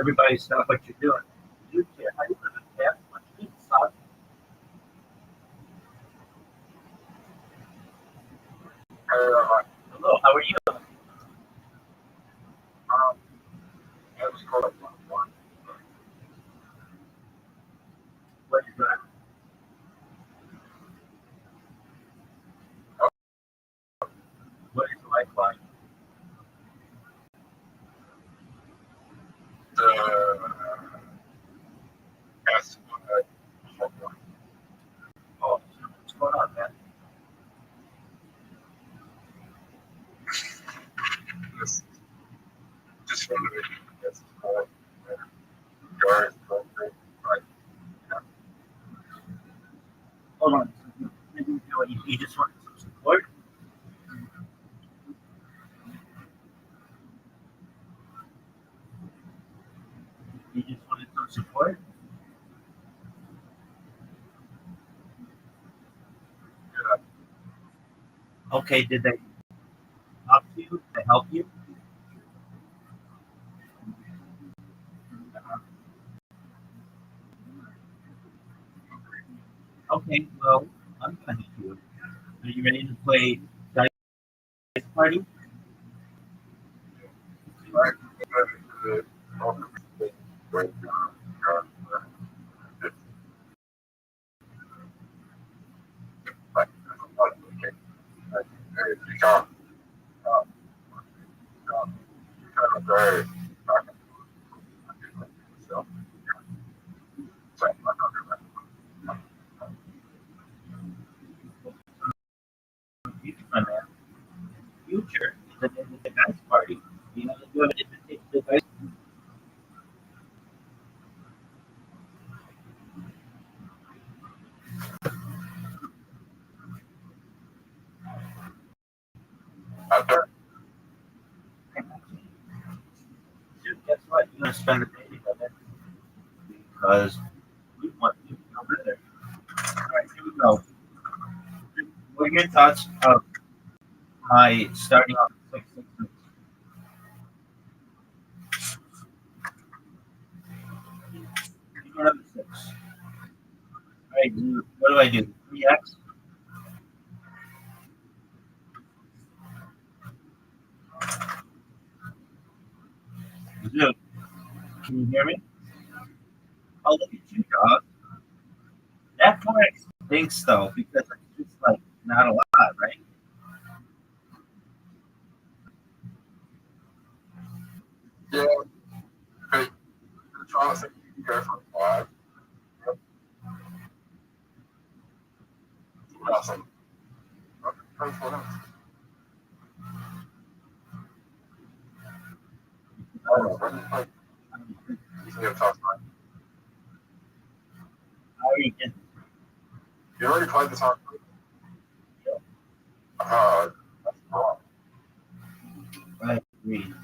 everybody stop what you're doing. You care. How you live in Past? What you doing, son? Hello, how are you? What is that? What is life like? Oh, what's going on, man? Just wondering. Yes, guard, right. Hold on. You just wanted some support? You just wanted some support? Okay, did they talk to you to help you? Okay, well, I'm gonna help you. Are you ready to play Dice Party? Right. Future, my man. Future is an invitation Dice Party. You know, you have an invitation to Dice. Dude, guess what? You're gonna spend the day together because we want you to know better. All right, here we go. What are your thoughts of my starting off with 666? You don't have a 6. All right, what do I do? 3x? Dude, can you hear me? Oh, look at you, dog. That part stinks, though, because it's just like not a lot, right? Yeah, hey, you're trying to say you go for 5. Awesome. Pray for them. When you play, you can get tough, right? How are you getting? You already played this on. That's wrong. I agree.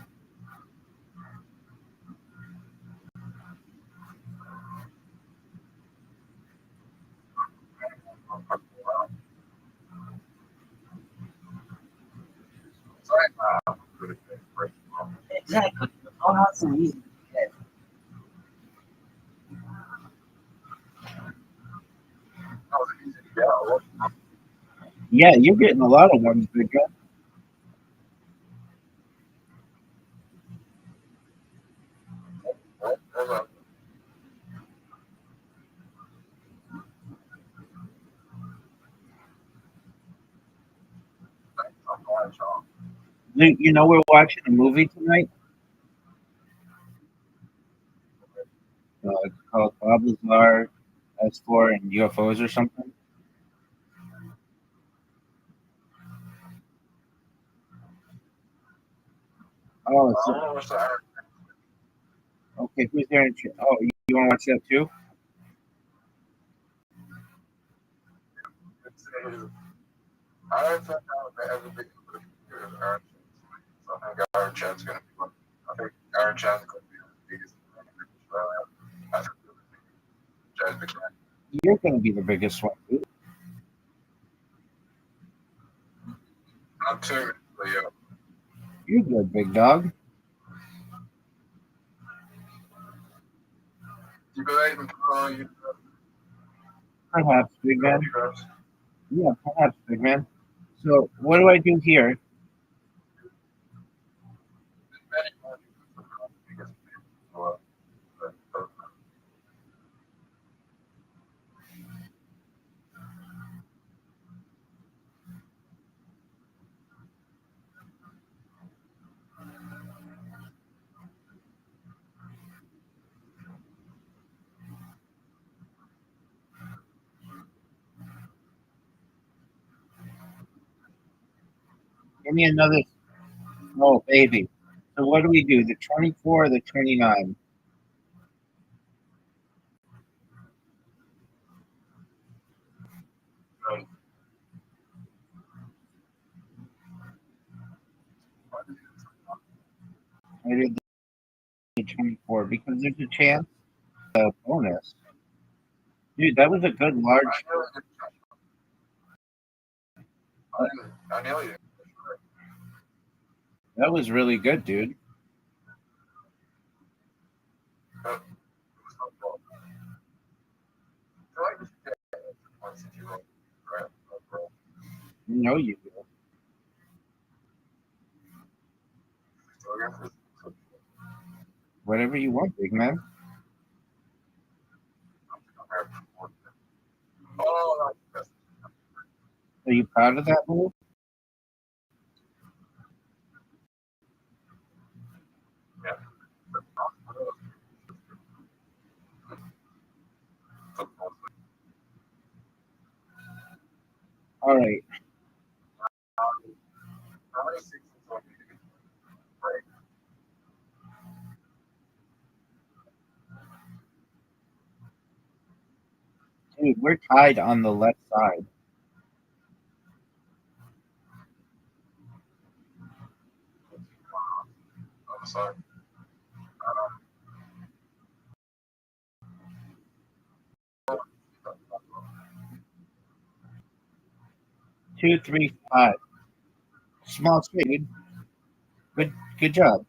Exactly. Oh, that's so easy. Yeah, you're getting a lot of ones, big guy. You know we're watching a movie tonight. It's called Bob Lazar, S4, and UFOs or something. Oh, okay. Who's there? Oh, you want to watch that too? I think Aaron Chad's going to be one. I think Aaron Chad's going to be the biggest in Australia. I think Chad's big man. You're going to be the biggest one, too. I'm too, Leo. You're good, big dog. Perhaps, big man. Yeah, perhaps, big man. So, what do I do here? Give me another. Oh, baby. So, what do we do? The 24 or the 29? I did the 24 because there's a chance bonus. Dude, that was a good large. That was really good, dude. You know you do. Whatever you want, big man. Are you proud of that move? All right. Dude, we're tied on the left side. Two, three, five. Small speed. Good job.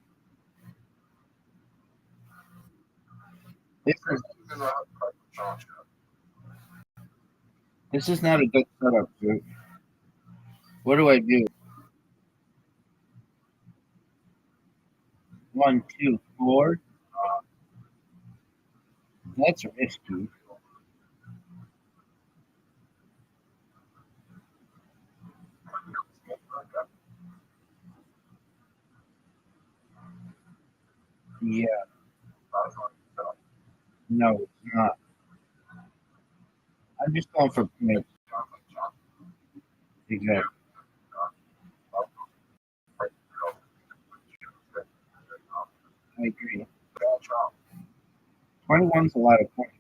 This is not a good setup, dude. What do I do? 1, 2, 4. That's risky. Yeah. No, it's not. I'm just going for points. Exactly. I agree. 21's a lot of points.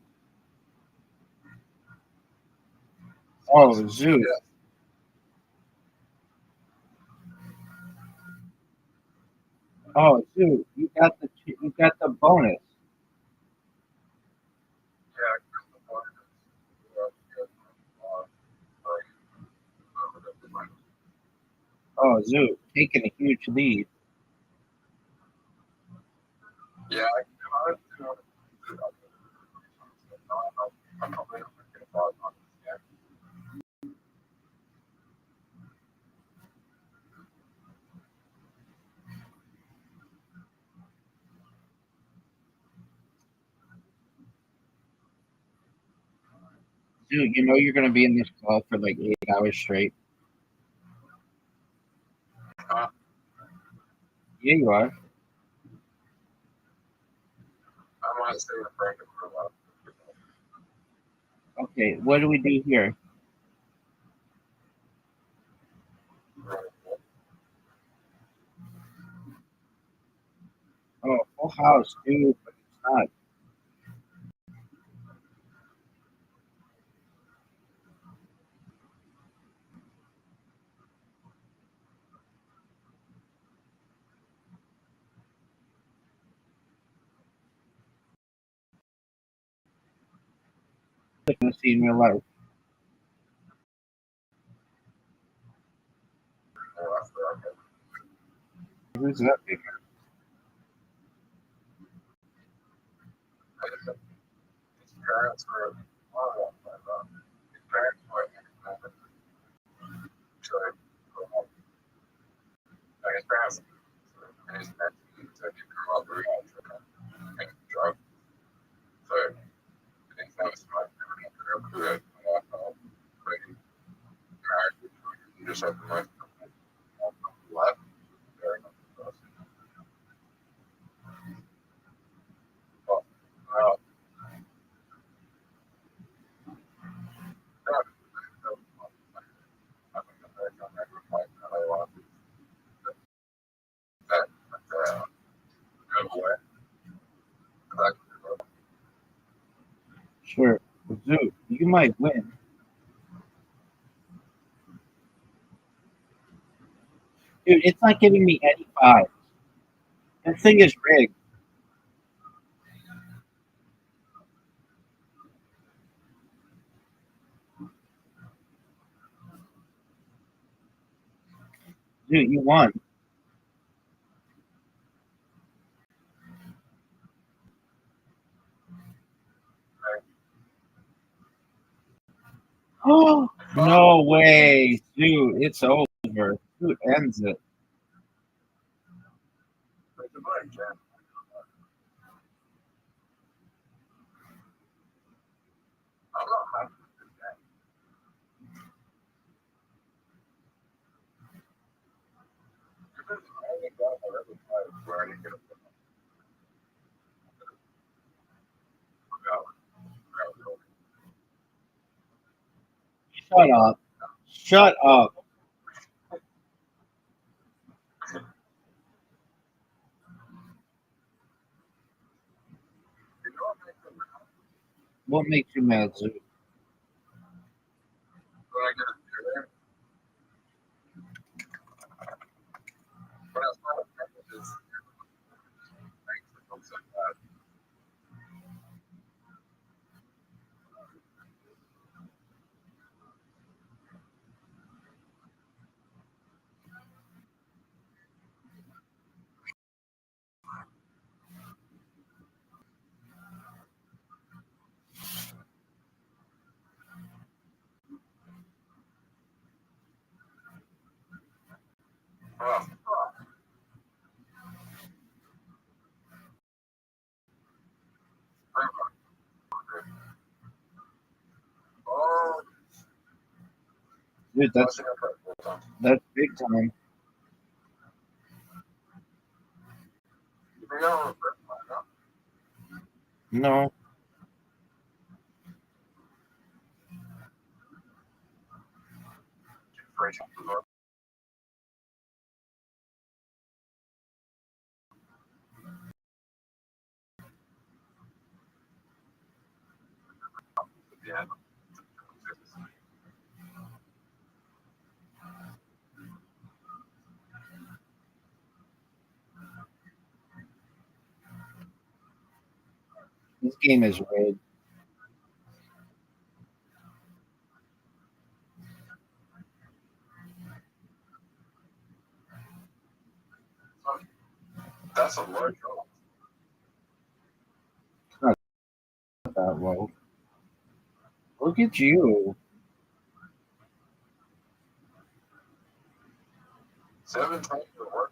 Oh, Zeus. Oh, Zeus. You got the bonus. Oh, Zeus taking a huge lead. Dude, you know you're gonna be in this call for like 8 hours straight. Yeah, you are. Okay, what do we do here? Oh, full house, dude, but it's not. Like gonna see in real life. Who's that big? that's where his parents were independent. So his parents and his nephews that he grew up around and drug. So I think that was my favorite career. Pretty married, just have to like left. Very much. Well, Sure. Zoo, you might win. Dude, it's not giving me any five. That thing is rigged. Dude, you won. Oh, no way. Dude, it's over. Dude ends it. Shut up. Shut up. What makes you mad, Zoo? Dude, that's big time. No. Yeah. This game is rigged. That's a large role. Not that low. Look at you. 7 times the work.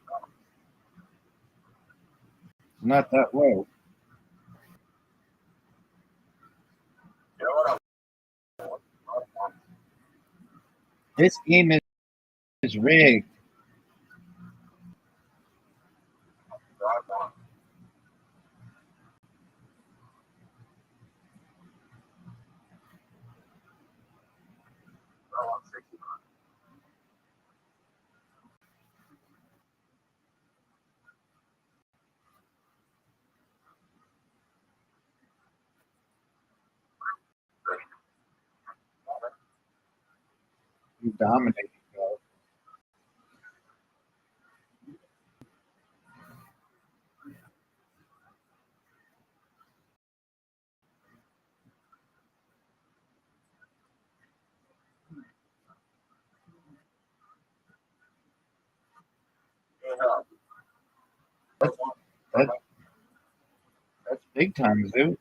Not that low. You know what? This game is rigged. I want I want 60. You dominated, bro. That, that's big time, Zoo.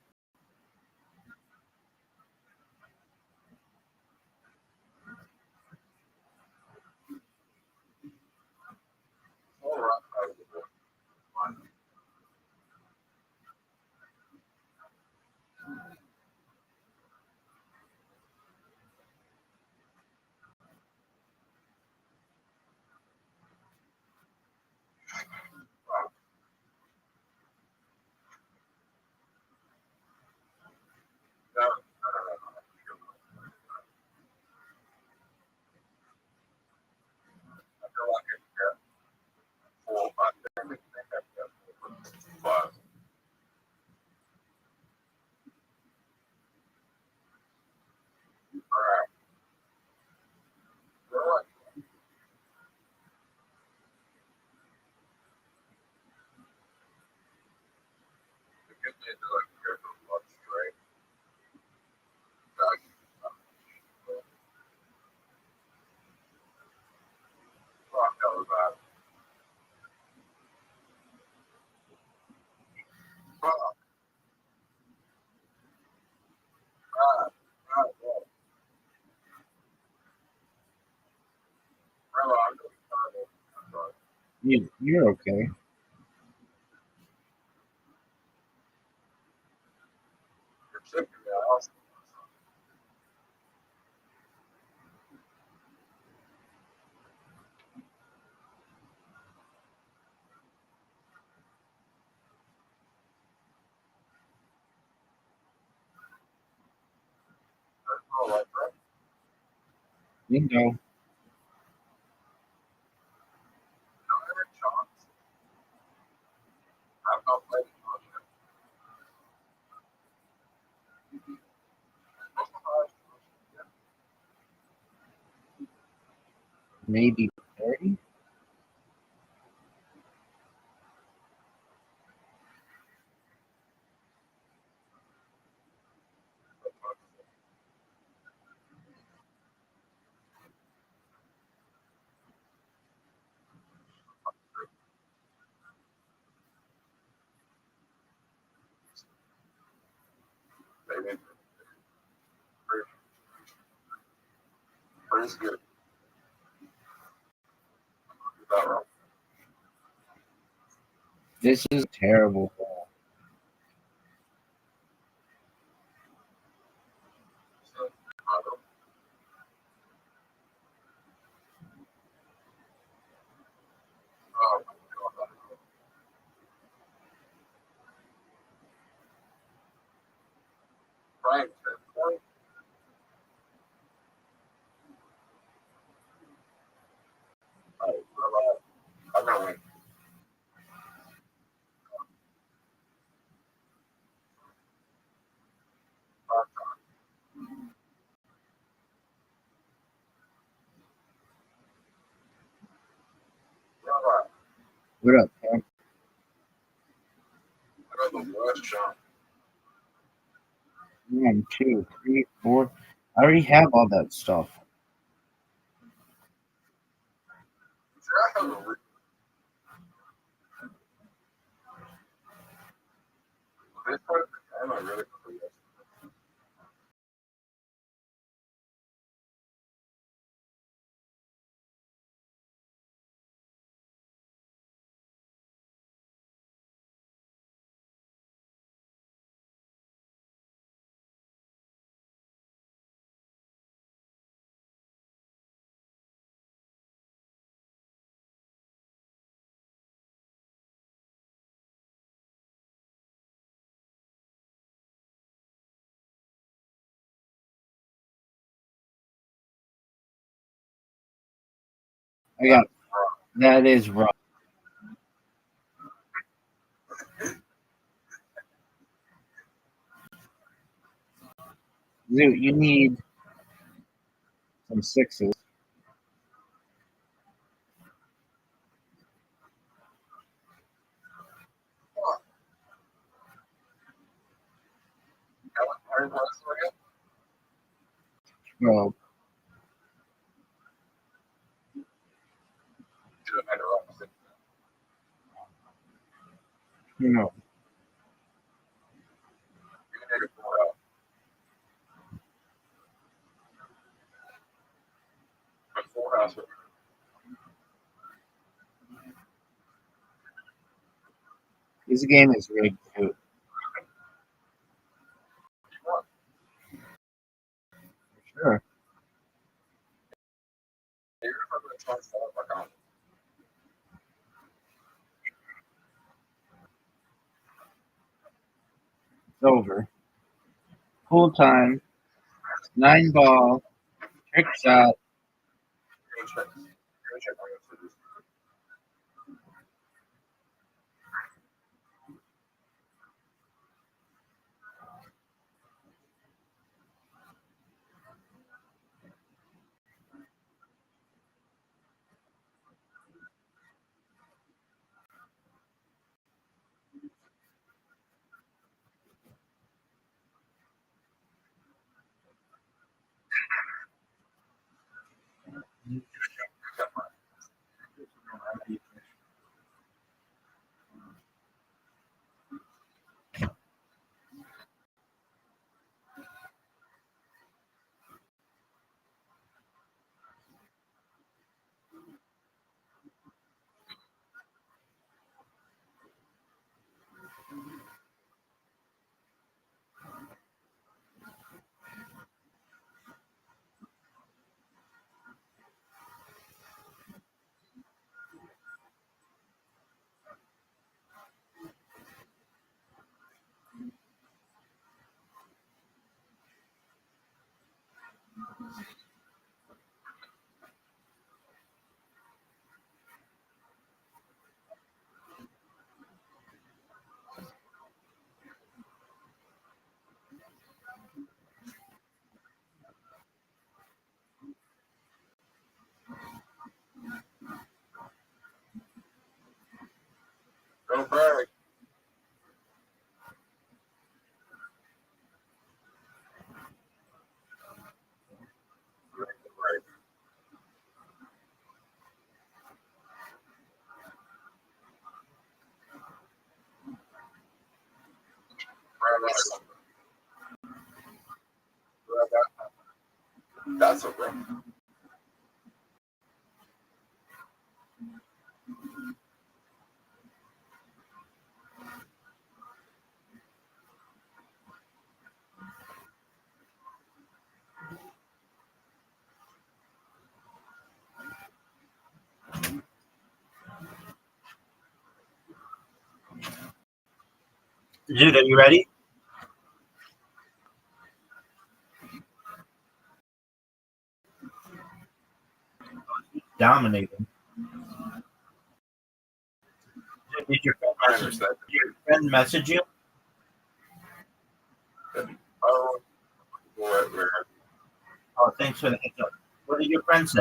You're okay. You're sick of the house. Oh, like that. You know, No, Eric Jones. I've not played it on yet. maybe 30. Maybe. Pretty good. About right. This is terrible. So, I don't. Oh, my God. Frank, Frank. I'm gonna win. Rabbi, What up, Pam? I got the worst shot. 1, 2, 3, 4. I already have all that stuff. See, I have a re- this part of the game, I really forget. I got that is wrong. You need some sixes. Harry Potter again? Well, Should have had it opposite. you know, You can take a 4 out. But 4 house. this game is rigged too. Sure. You're going to try to fall back on. It's over. Full time. 9 ball. Trick shot. Go check. Go check my answers. Go back. Right. That's okay. Dude, are you ready? Dominating. Did your friend message you? Oh, where? Oh, thanks for the heads up. What did your friend say?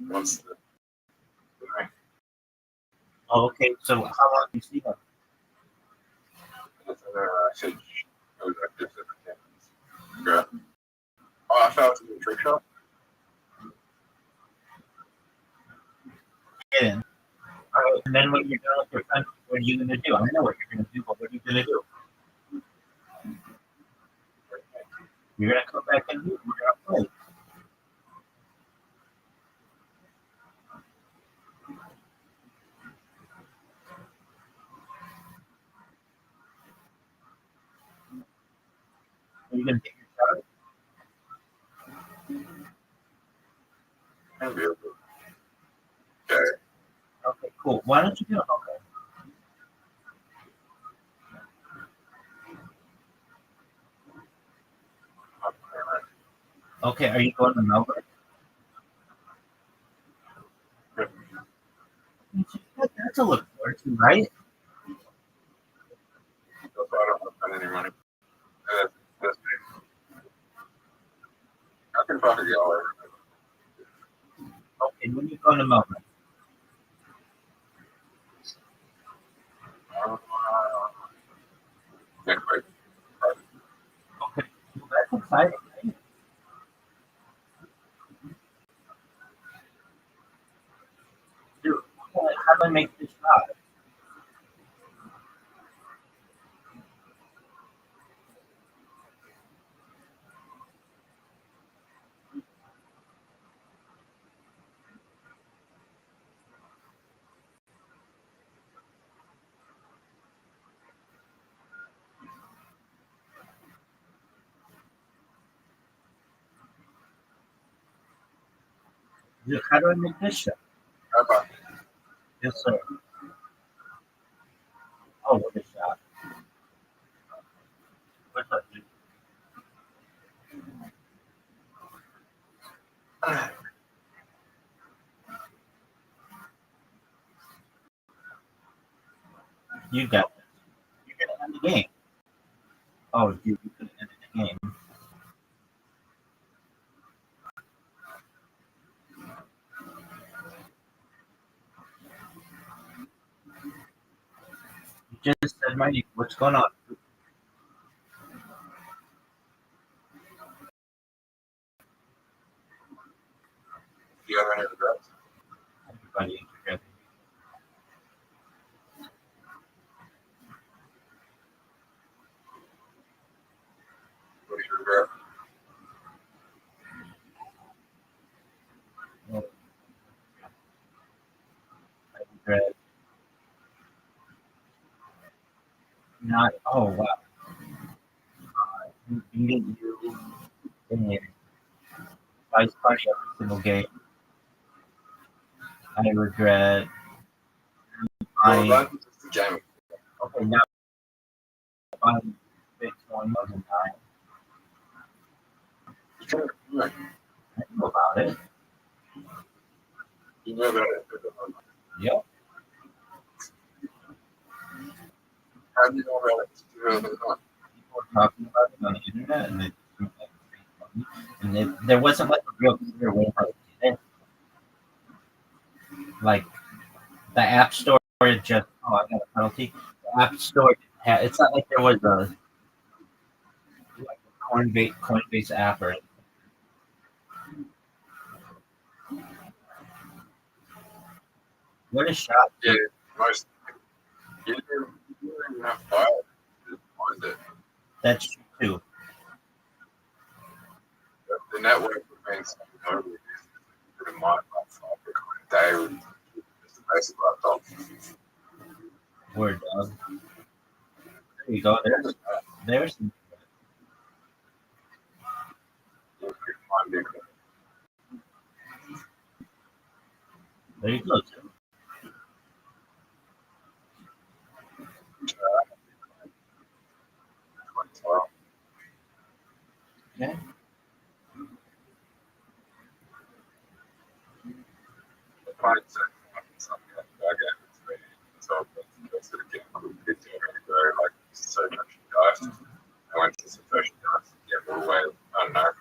Once the Oh, okay. So how long do you see him? message goes like this every 10 minutes. Yeah. Oh, I found the trick shop. Get in. All right. And then when you're done with your friend, what are you gonna do? I know what you're gonna do, but what are you gonna do? You're gonna come back and we're gonna play. Are you gonna take your shot? And be able to. Okay. Okay, cool. Why don't you do it? Okay. Okay, are you going to Melbourne? That's a look forward to, right? So I don't want to spend any money. That's me. I can fucking get all everything. Okay, when you going to Melbourne? Next week. Okay, well, that's exciting, right? Dude, how do I make this shot? Dude, how do I make this shot? How about Yes, sir. Oh, what a shot. What's up, dude? You got this. You're gonna end the game. Oh, dude, you could have ended the game. You just said, Mighty, what's going on? do you have any regrets? Everybody together. What do you regret? Well, I regret not. Oh, wow. Beating you in vice party every single game. I regret Well, buying. that's just the game. Okay, now buying Bitcoin 2009. Right. I know about it. You know about it. Yep. How do you know about it? You know about it. People were talking about it on the internet, and it seemed like pretty funny. And there wasn't like a real clear way how to get it. Like the App Store just I got a penalty. The App Store it's not like there was a Coinbase app or what a shot. Yeah, most you didn't even have to buy it. You just find it. That's true too. The network remains totally pretty much like day with just a basic laptop. Word dog. There you go. There's there you go. Tim. Okay. I went to the session, yeah, we'll wait, I don't know,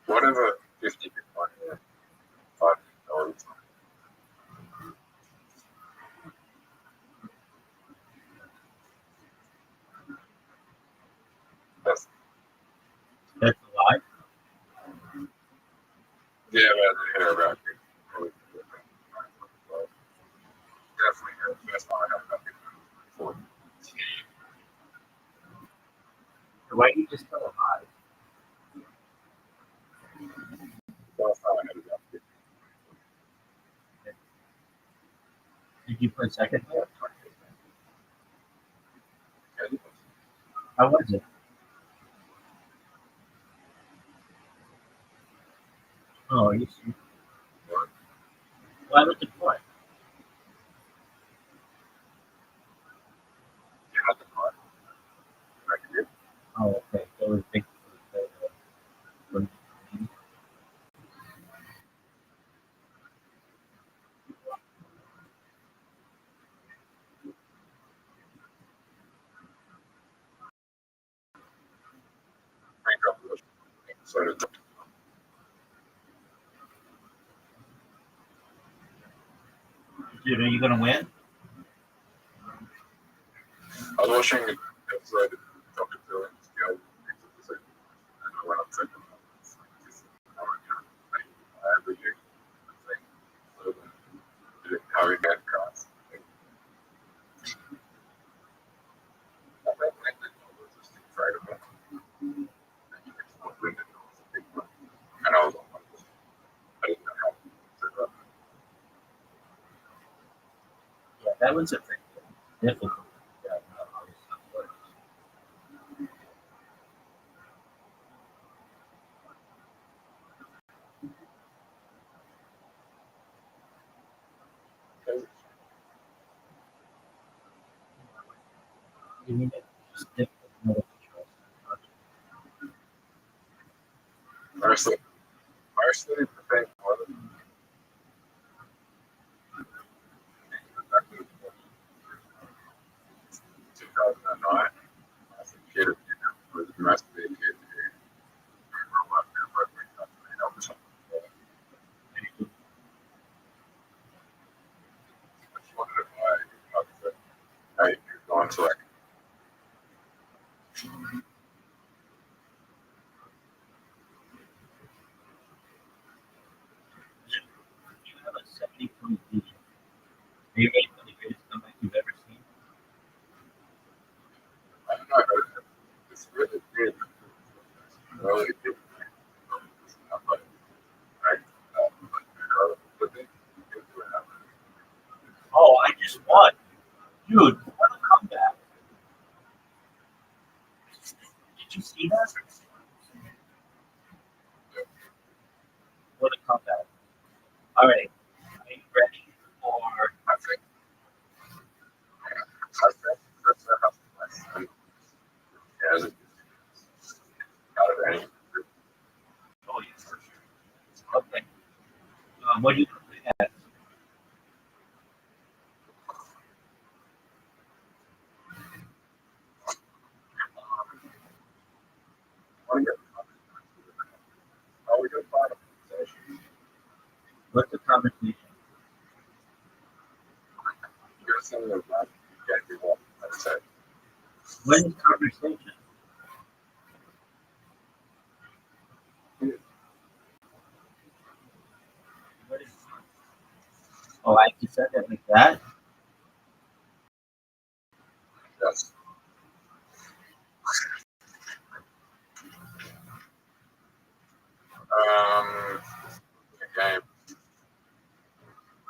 whatever, 50 Bitcoin, $5. That's, That's a lie. yeah, but I hear about it. Definitely heard the best time I have about Bitcoin. Why do you just tell a lie? Last time I had about Bitcoin. Did you put second there? How was it? Oh, you see. Why was it for? You had the card. I did. Oh, okay. So it was big. So it's Dude, are you gonna win? I was watching an episode of Dr. Phil and the old episode, and I went up to him. Every year, how he had cards. I was just afraid of him. And I was on one. I didn't know how to do that. Yeah, that was a bit difficult. Yeah, how this stuff works. You mean it's just difficult to know what to trust. Mostly the thing was back in 2009, as a kid, was mostly a kid who grew up in a rugby country and helped some people. I just wanted to buy how you could go into like You have a 70-point lead. Are you ready for the greatest comeback you've ever seen? I don't know, it's really good. Really good. Oh, I just won. Dude, what a comeback. Did you see that? What a comeback. All right. Are you ready for I think that's how yeah, out of any What's the conversation? You're saying that not get people upset. What is conversation? What is? Oh, I just said it like that. Yes. Okay.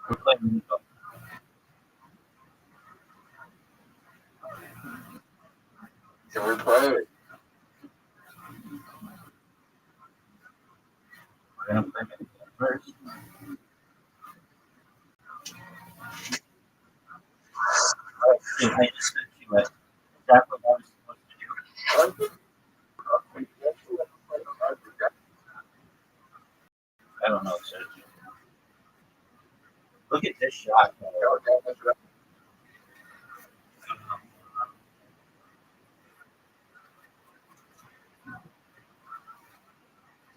We're playing Nico. Can we play? We're gonna play Nico first. Dude, I just sent you it. Is that what I was supposed to do? I don't know, Sergio. Look at this shot.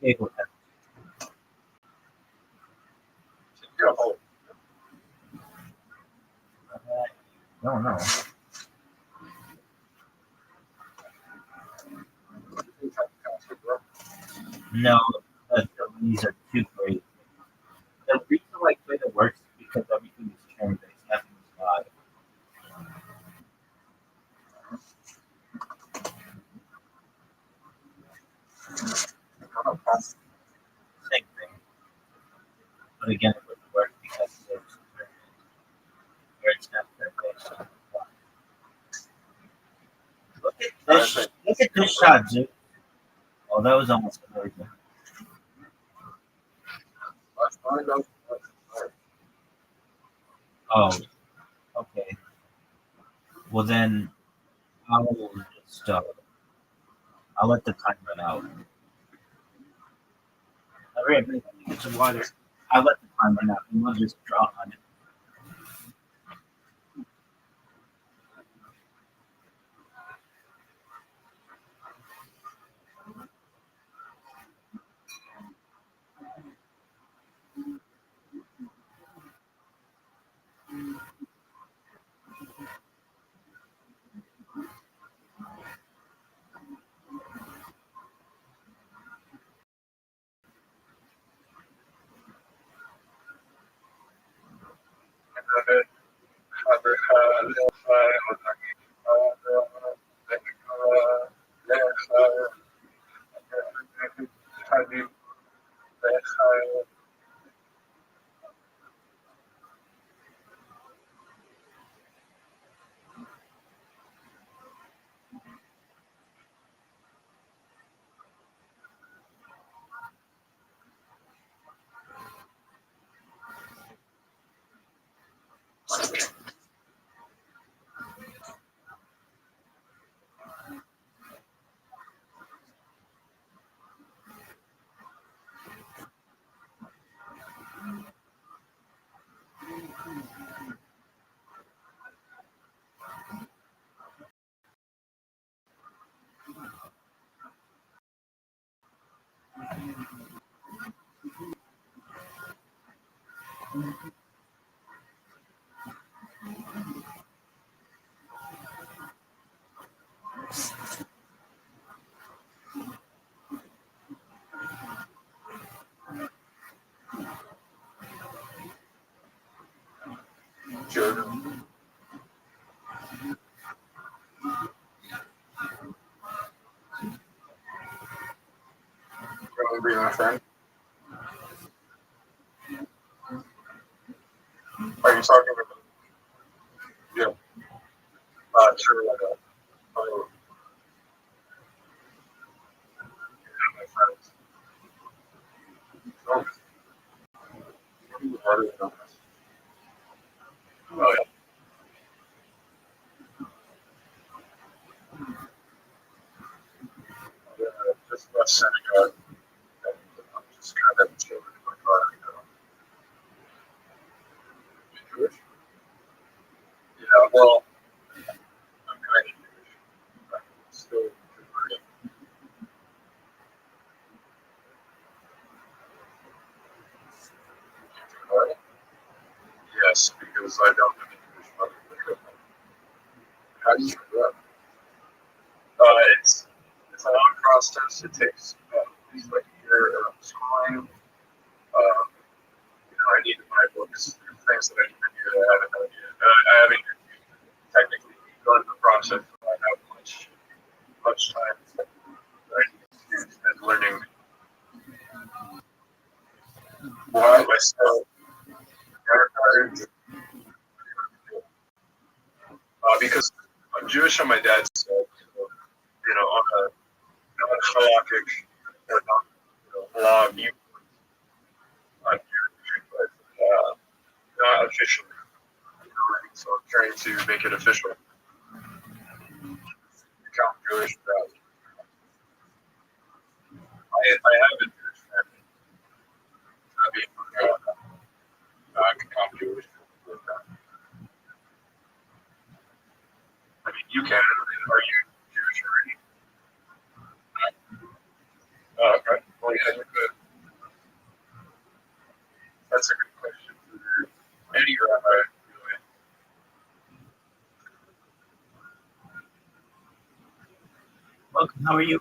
Table tennis. I don't know. No, these are too great. The reason why Twitter works is because everything is turn based, nothing is live. Same thing. But again, it wouldn't work because there's where it's not turn based. Look at this shot, dude. Oh, that was almost amazing. Oh, okay. Well then, I'll just I'll let the time run out. All right, get some water. I'll let the time run out, and we'll just draw on it. Jordan. Really be my friend. Are you talking about? Yeah. Sure. My friends. Oh, harder than us. Oh, yeah. Just left synagogue. I'm just kind of chilling in my car. Jewish? Yeah, well, I'm kind of Jewish. I'm still converting. because I don't have a Jewish mother. How do you do that? It's a long process. It takes at least like a year of schooling. I need to buy books. There's things that I need to do that I haven't done yet. I haven't technically gone through the process. So I have much time that I need to spend learning why myself. Because I'm Jewish on my dad's side, so, on a non-halakhic or law view, I'm Jewish, but not officially. So I'm trying to make it official. Become Jewish. I have a Jewish family. I become Jewish. I mean, you can. Are you Jewish already? Oh, okay. Well, yeah, you're good. That's a good question. Any rabbi, really. Welcome. How are you?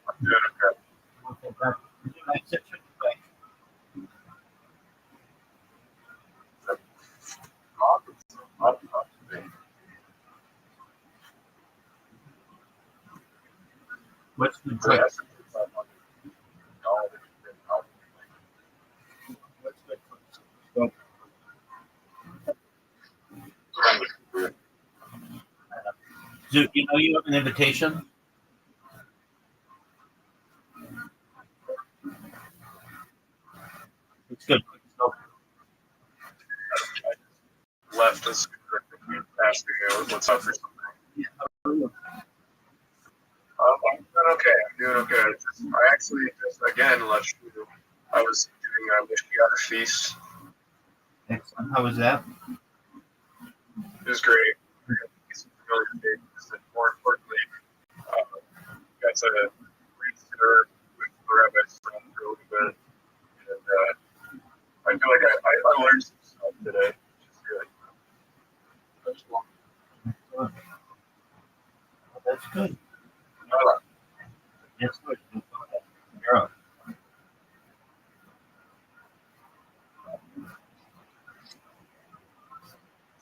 I'm doing okay. Okay, back. Would you like to check back? What's the drink? Do you know you have an invitation? It's good. So, Left us asking what's up for something. I'm doing okay. I actually just again left you. I was doing a Mishkiach feast. excellent. How was that? It was great. It's really big. More importantly, got to read through with the rabbis for a little bit, and I feel like I learned some stuff today, which is good. Well, that's good. That's good. You're up.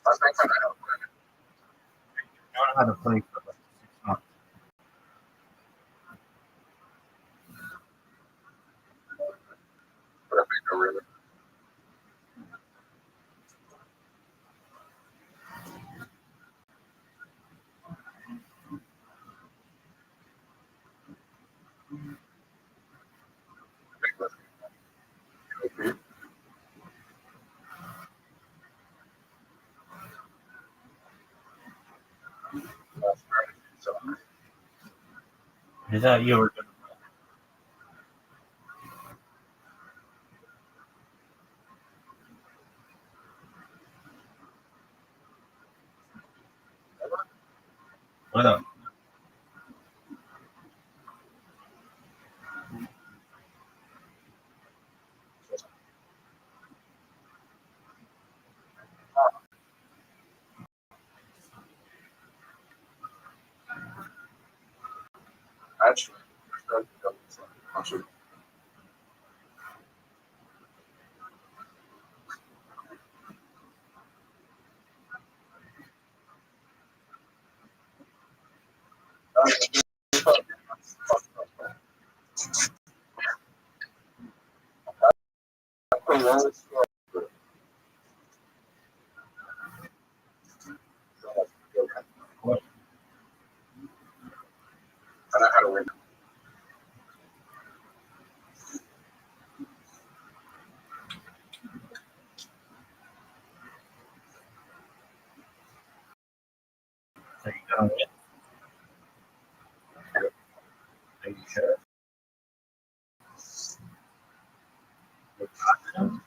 I think I know. You know how to play for like 6 months. But I think I really. I thought you were going to. What up? Actually, What? I know how to win. So you don't get. Are you sure? You're confident?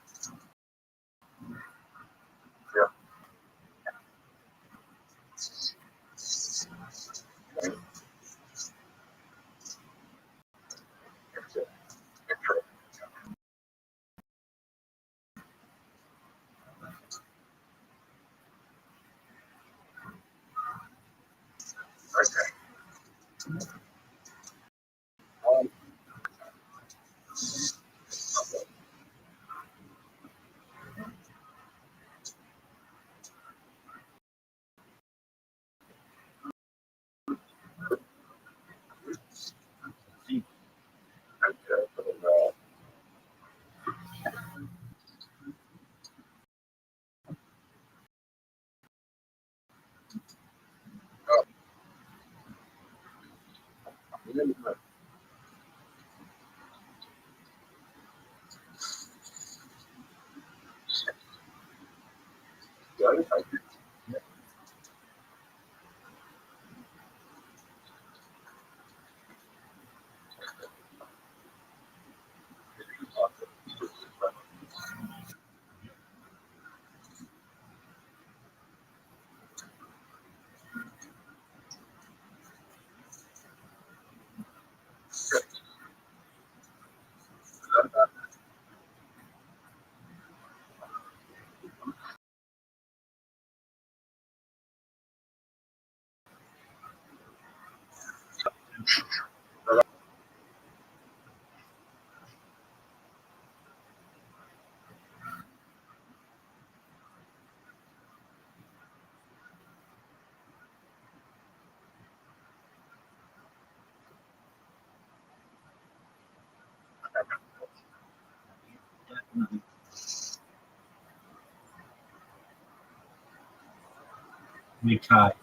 We tried.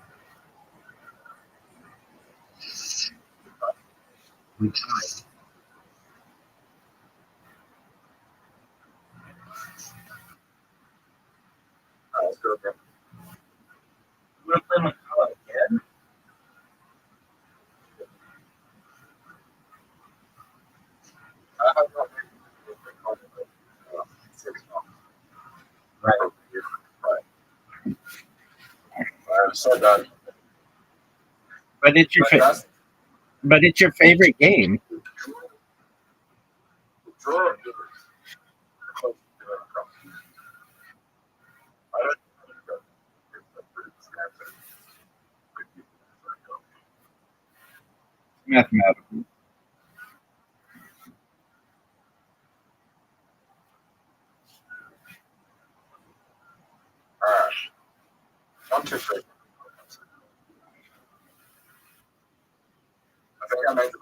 We tried. Let's go again. You want to play Macau again? I have not been to 6 months. Right. Right. I'm so done. But it's your but it's your favorite game. Draw. Mathematical. Alright. 1, 2, 3. I think I made the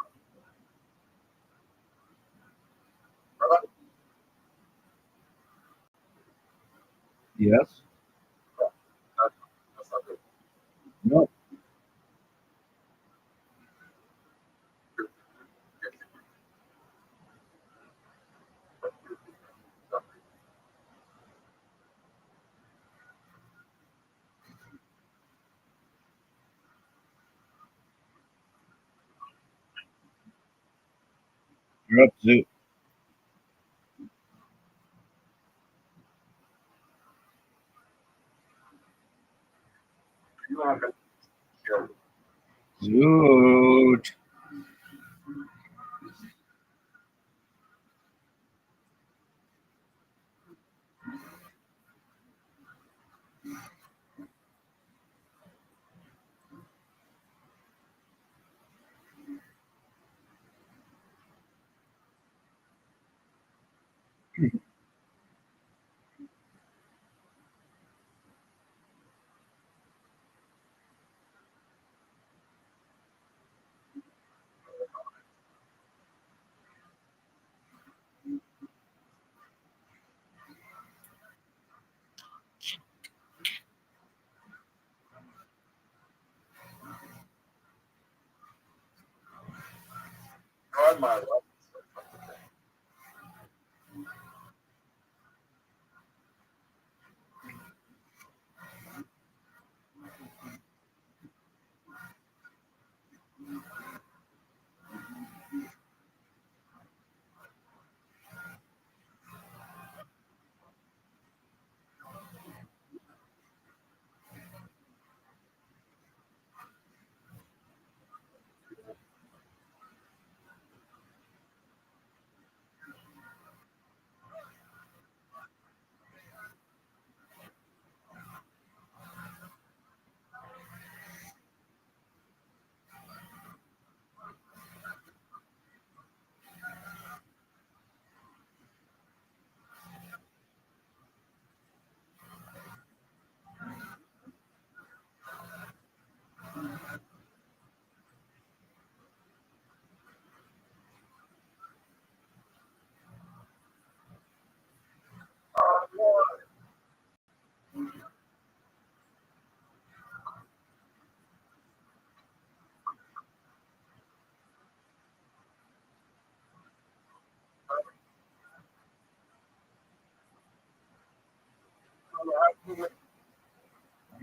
Rabbi? Yes. That's not good. No. You're up to. You have it. Here. Dude. On my left.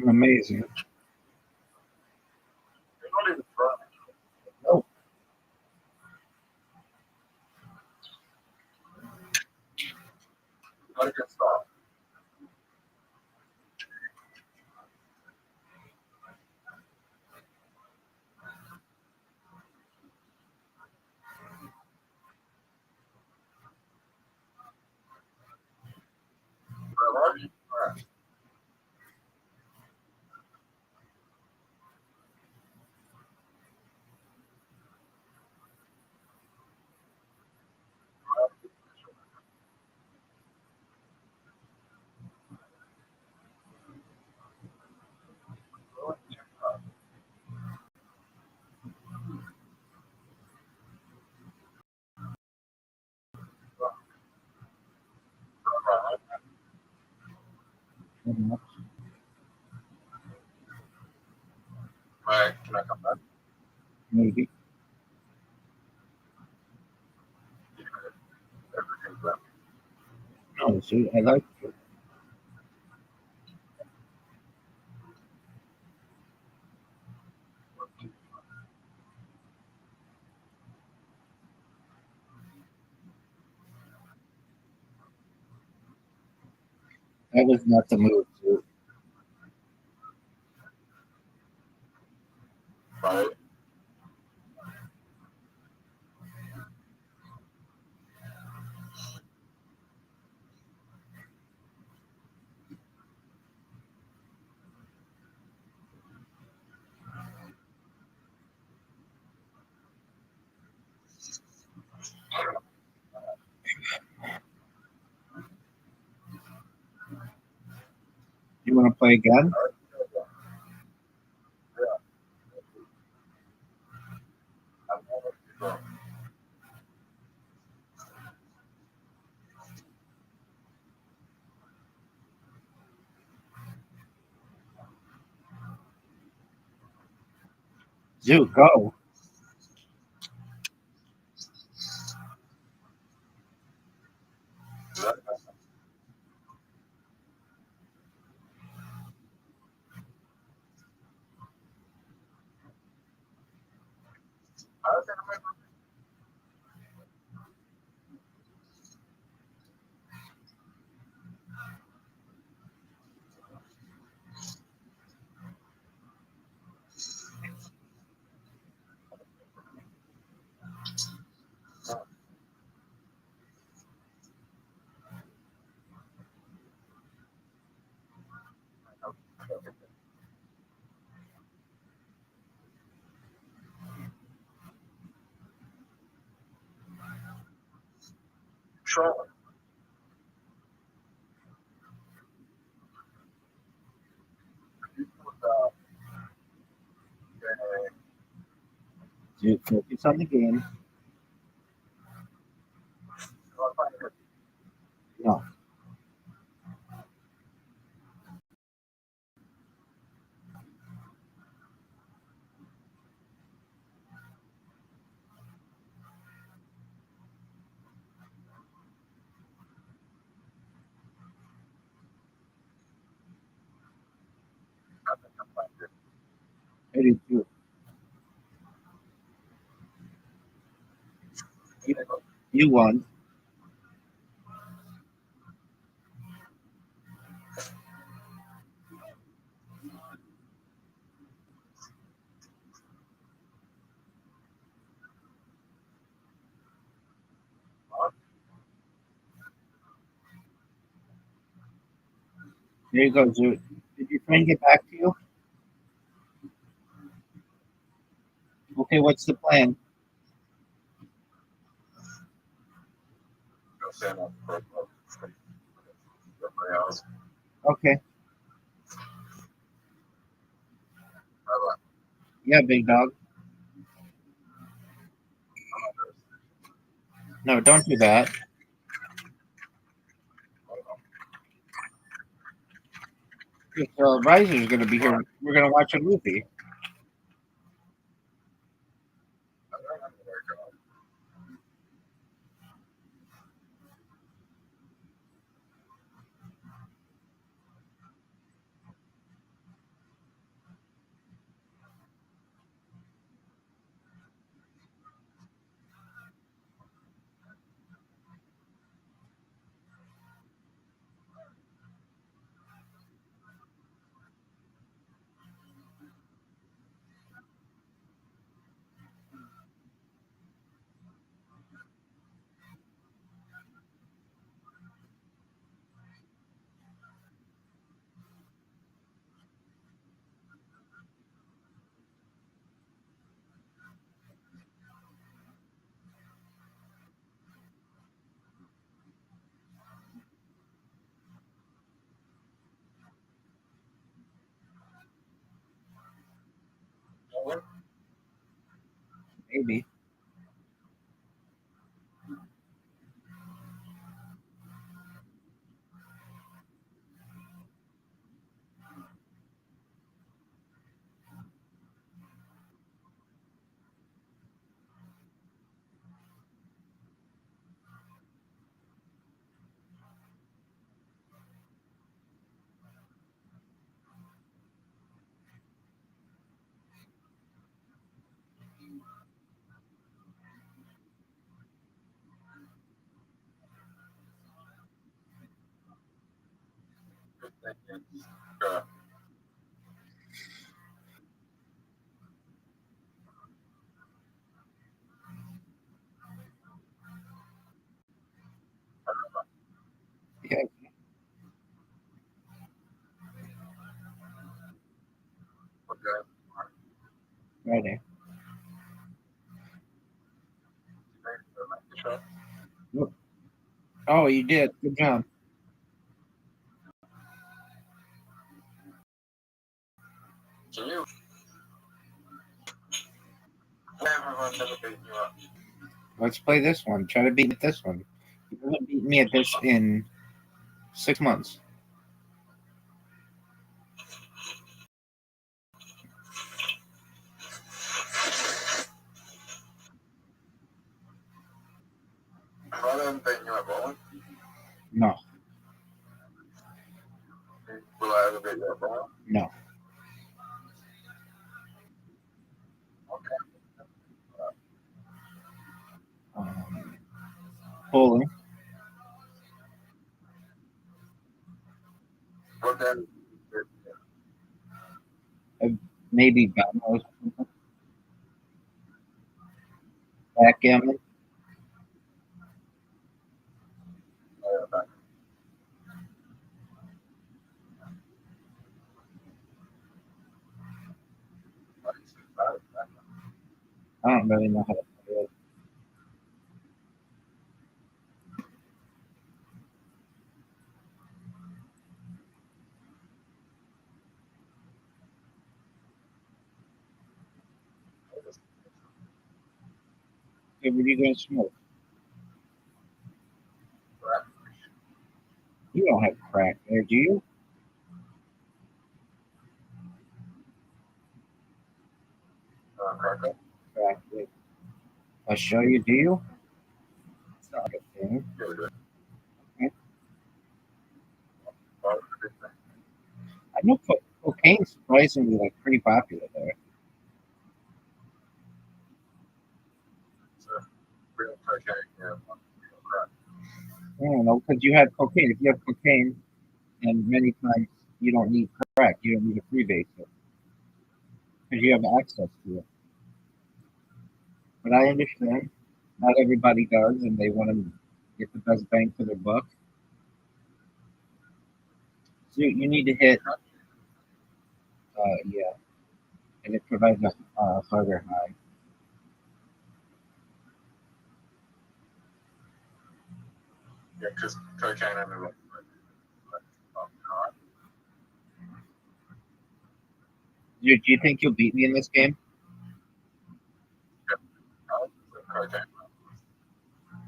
Amazing. They're not even trying. Nope. Not a good start. Rabbi? Alright. Alright, can I come back? Maybe. Everything's left. No, see, I like it. That was not the move, too. Right? You want to play again? Zoo, go. Control. Zoo, focus on the game. No. I did too. You won. There you go, Zoo. Did your friend get back to you? Okay, what's the plan? Go stand up for everybody else. Okay. Rabbi. Yeah, big dog. No, don't do that. If Riser's going to be here, we're going to watch a movie. Uh, Yeah, okay. right there. Sure. Oh, you did. Good job. Can you? Everyone never beat you up. Let's play this one. Try to beat this one. You haven't beaten me at this in 6 months. Rather than beating you at bowling, No, will I ever beat you at bowling? no. Okay. Um, bowling. What then? Maybe Batman. Backgammon. I don't really know how to play it. Okay, what are you going to smoke? You don't have crack there, do you? Cracker? Crack. Wait. I'll show you. Do you? It's not a thing. Yeah, we do. Okay. Well, it's a big thing. I know cocaine's surprisingly like pretty popular there. So, real cocaine, yeah. Real crack. I don't know because you have cocaine. If you have cocaine, and many times you don't need crack. You don't need a freebase because you have access to it. But I understand not everybody does, and they want to get the best bang for their buck. So you need to hit, yeah, and it provides a harder high. Yeah, because cocaine only like, Do you think you'll beat me in this game? cocaine.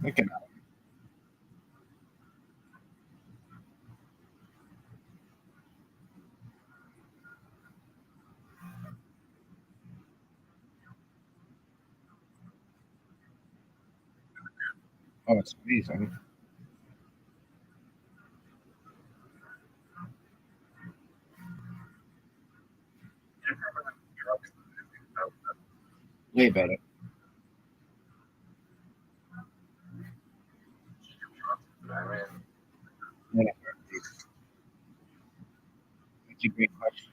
Okay. Oh, it's amazing. Way better. I mean, Whatever. That's a great question.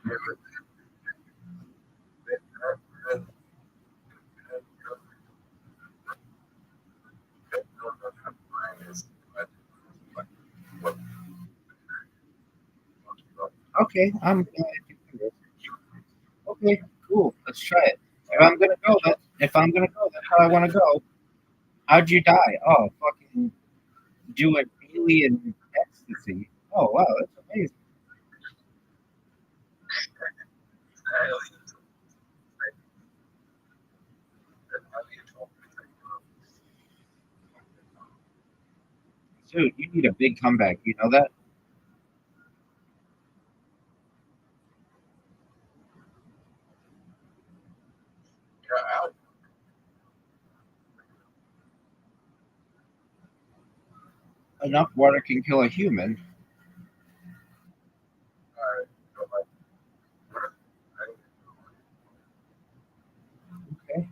Okay, I'm glad you can do it. Okay, cool. Let's try it. If I'm gonna go, that's how I want to go. How'd you die? Oh, fucking do an alien ecstasy. Oh wow, that's amazing. Dude, you need a big comeback. You know that? Enough water can kill a human. Okay.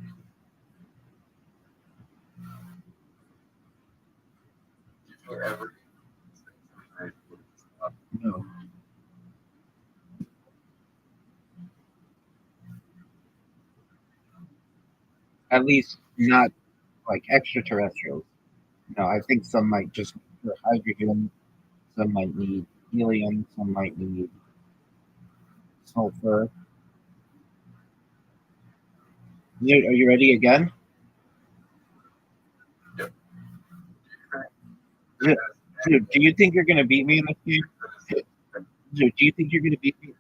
No. At least not like extraterrestrials. No, I think some might just for hydrogen, some might need helium, some might need sulfur. Are you ready again? Yep. Yeah. Dude, do you think you're gonna beat me in this game? Dude, do you think you're gonna beat me?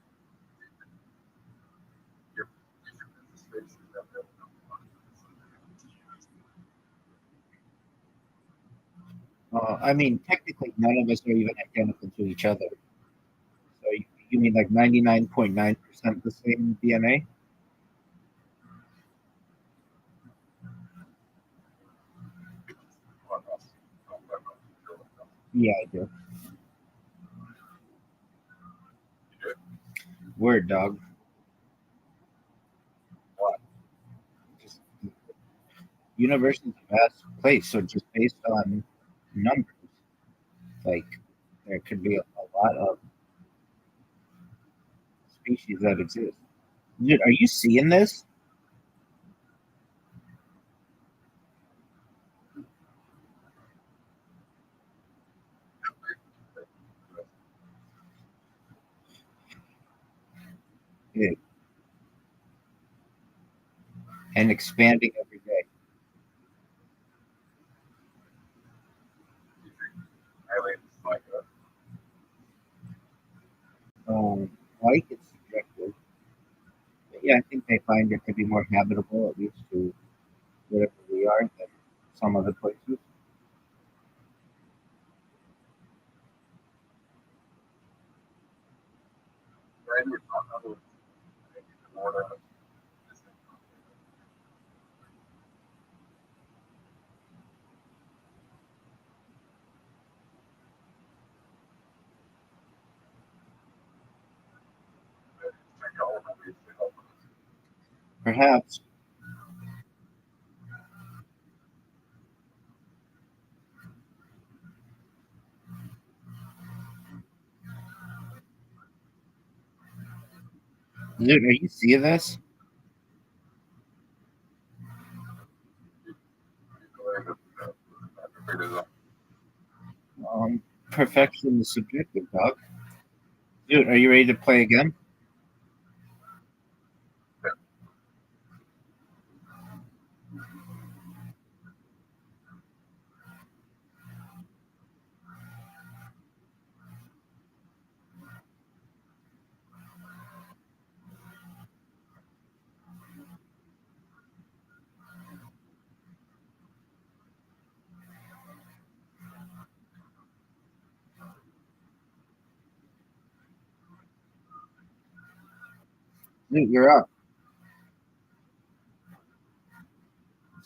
I mean, technically, none of us are even identical to each other. So you mean like 99.9% the same DNA? Yeah, I do. Word, dog. Just, universe is a vast place, so just based on numbers, like there could be a lot of species that exist. Dude, are you seeing this? Dude, and expanding every day. Like it's subjective. But yeah, I think they find it to be more habitable, at least to wherever we are, than some other places. Perhaps. Dude, are you seeing this? Perfection is subjective, dog. Dude, are you ready to play again? Dude, you're up.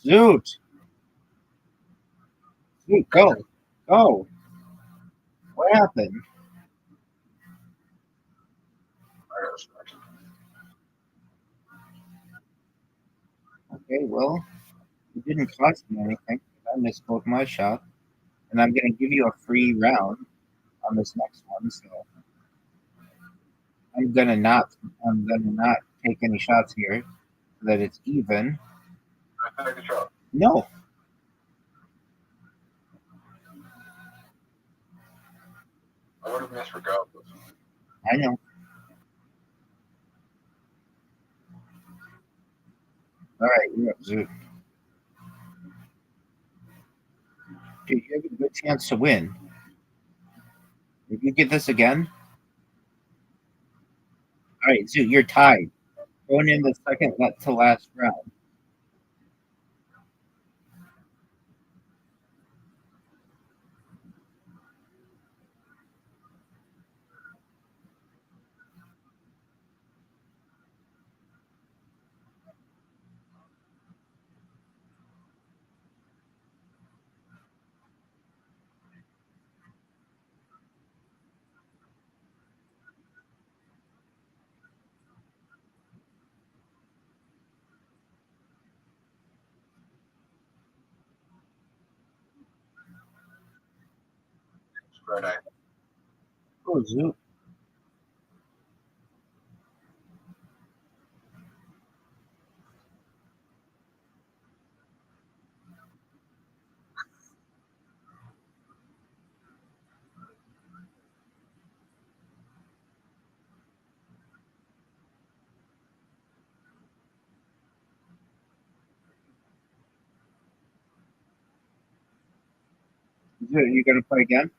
Dude, dude, go. Go. What happened? Okay, well, it didn't cost me anything. I missed both my shots. And I'm going to give you a free round on this next one. So I'm gonna not I'm gonna not take any shots here so that it's even. No, I would have missed regardless. I know. All right, you're up, Zoot. Dude, you have a good chance to win. If you get this again, all right, Zoot, you're tied. Going in the second to last round. Right. Oh, Zoot. You gonna play again?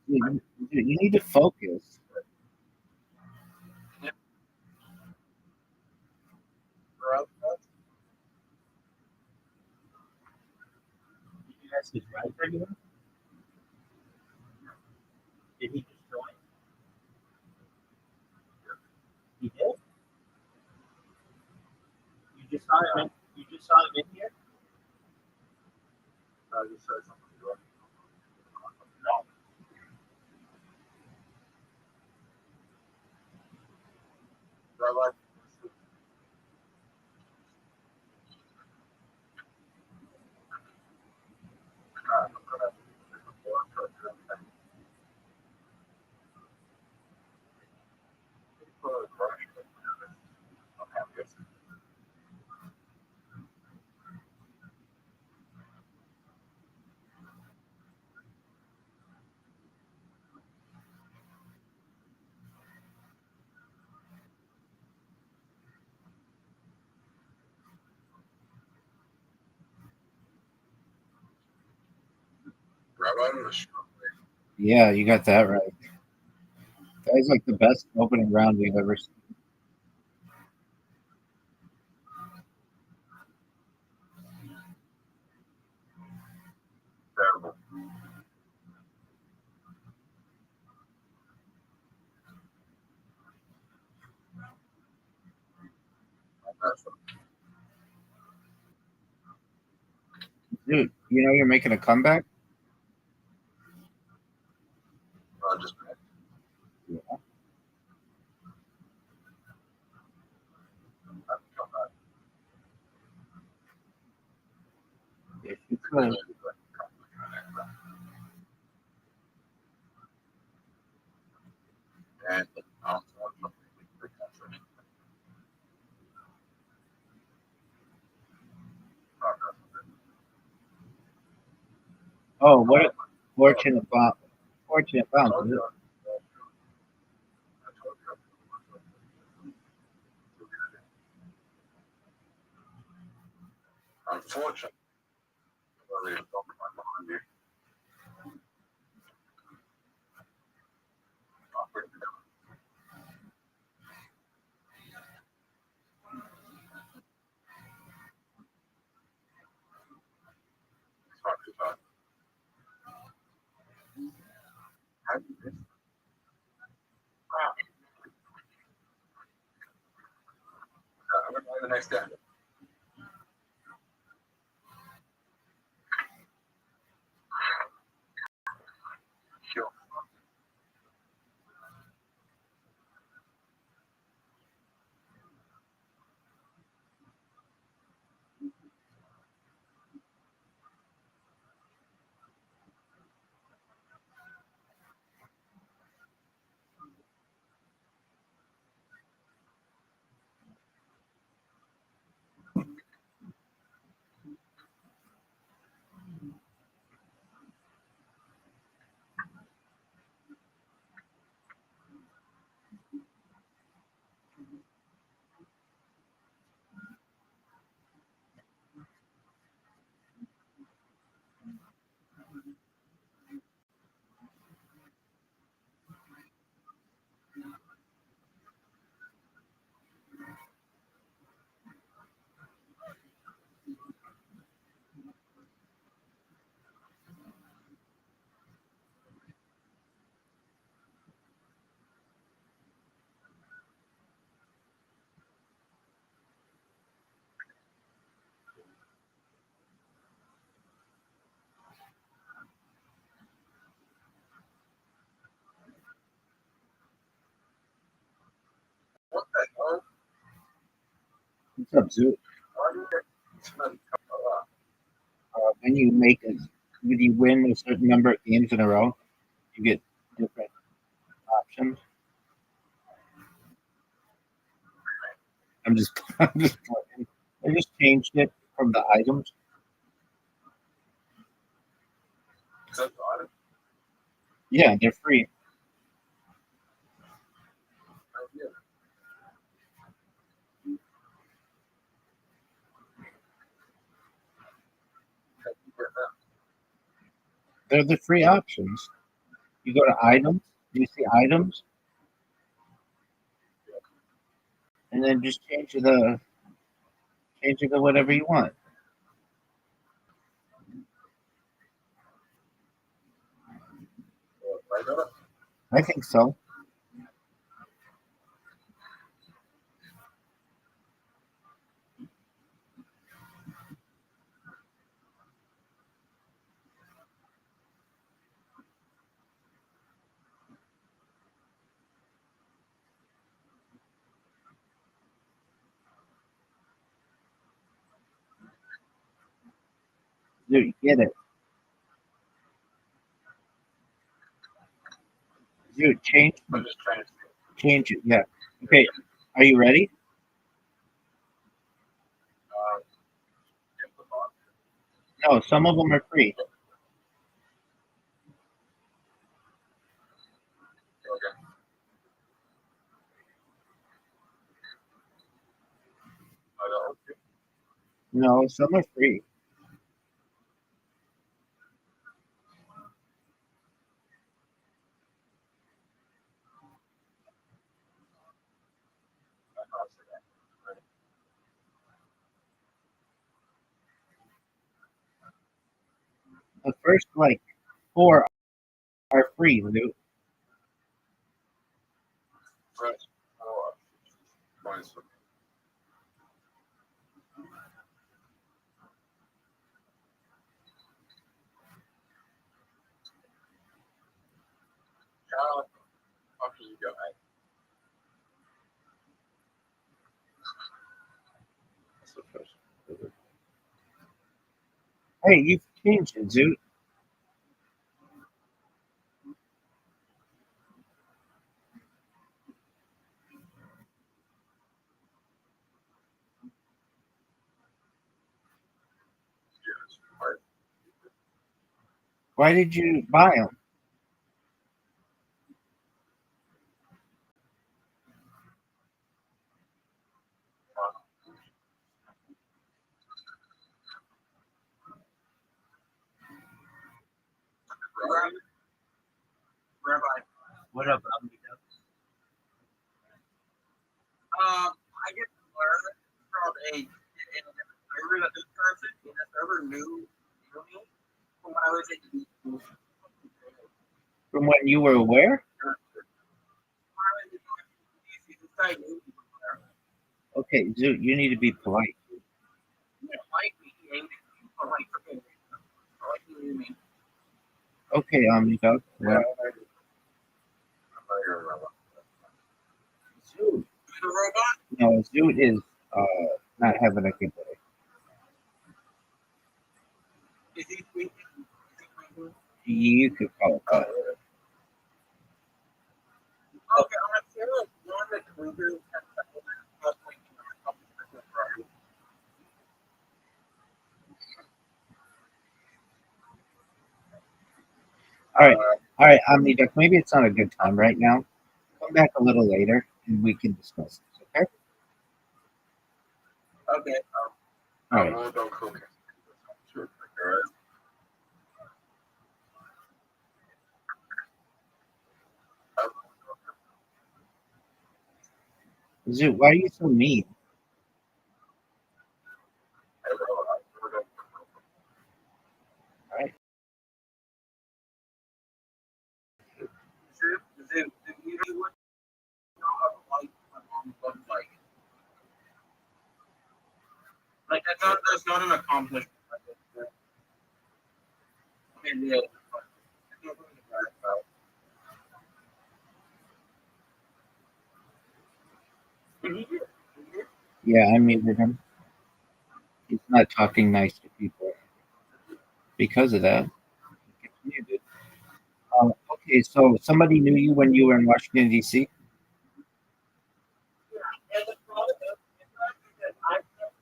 You need to focus. Did you ask his right regular? Did he just join? He did? You just saw him in, you just saw him in here? I just said something. No. Rabbi, was Yeah, you got that right. That was like the best opening round we've ever seen. terrible. Dude, you know you're making a comeback? Just Yeah. If you could. and Oh, what a fortunate bounce. Fortunate bounce. Isn't it? unfortunately, the next day. What the hell? What's up, Zoo? Why did they When you when you win a certain number of games in a row, you get different options. I'm just playing. I just changed it from the items. Is that the item? Yeah, they're free. Yeah. They're the free options. You go to items, you see items, and then just change it to whatever you want. Right on. I think so. Dude, get it. Dude, I'm just trying to see. change it. Yeah. Okay. Are you ready? Get the box. No, some of them are free. Okay. I don't. No, some are free. The first like 4 are free, dude. First, find some. How can you go? That's the first. Hey, you've changed it, dude. Yes. Right. Why did you buy them? Rabbi. What up, Rabbi? I get to learn from a server that this person in the server knew me from when I was in From when you were where? this guy knew me from there. Okay, dude, you need to be polite. He didn't like me, he hated me, but like freaking like he knew me. Okay, Omnidog. Well, Zoot. The robot? No, Zoot is not having a good day. Is he tweaking? You could call it that. Okay, I'm sure one that tweakers has All right, Omnidog. Maybe it's not a good time right now. Come back a little later and we can discuss this. Okay. Okay. All right. Don't cook it. Sure. Zoot, why are you so mean? All right. Like that's not an accomplishment. I mean, yeah. Yeah, I muted him. He's not talking nice to people. Because of that, he gets muted. Okay, so somebody knew you when you were in Washington, D.C.? And the problem is that I can't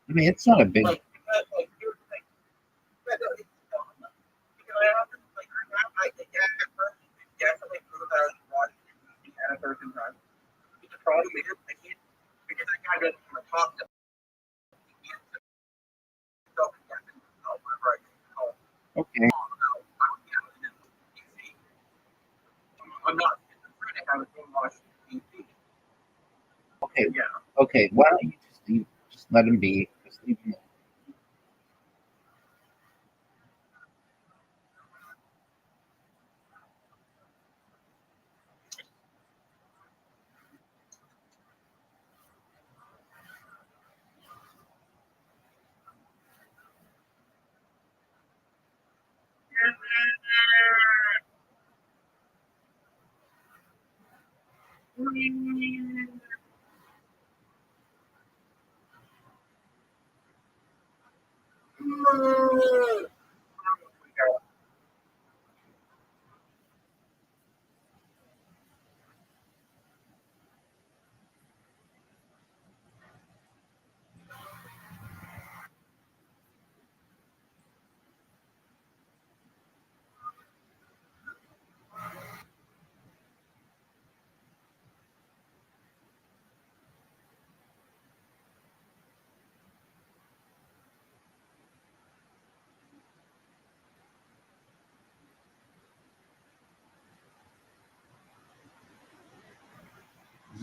I mean, it's not a big. like because like here's the thing. Because I have to like I have like the gas at first definitely prove that I was watching TV at a certain time. But the problem is I can't because I kind of want to talk to myself and whenever I Okay. I'm not schizophrenic. I was brainwashed in DC. Okay. Yeah. Okay. Why don't you just leave? Just let him be. Just leave him.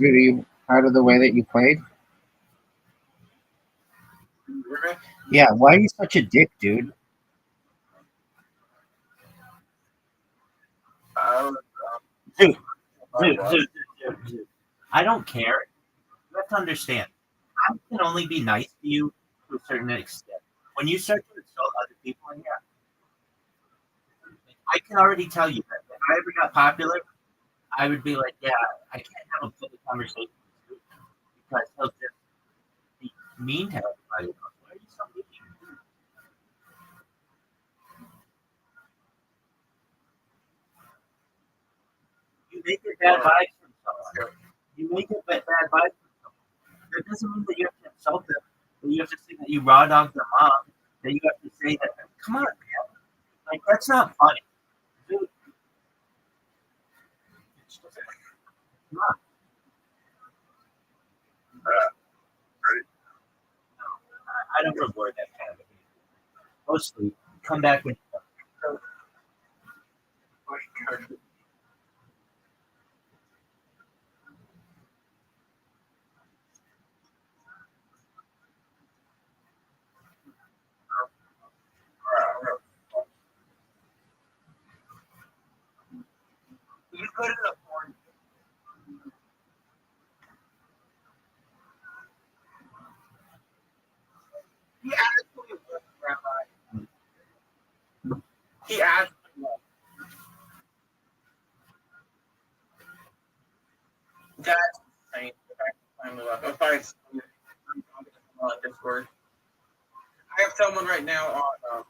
Are you proud of the way that you played? Yeah. Why are you such a dick, dude? Um, Dude, dude. I don't care. You have to understand. I can only be nice to you to a certain extent. When you start to insult other people in here, I can already tell you that if I ever got popular, I would be like, yeah, I can't have a public conversation with you because he'll just be mean to everybody else. Why are you so mean? You make it bad vibes from someone. You make it bad vibes from someone. That doesn't mean that you have to insult them. That you have to say that you raw dog their mom. That you have to say that. Come on, man. Like that's not funny. Dude, come on. I don't reward that kind of behavior. Mostly, come back when you go to the porn. He actually was Rabbi. He actually was. That's insane. The fact that finally left. I'm sorry. I'm talking to someone on Discord. I have someone right now on my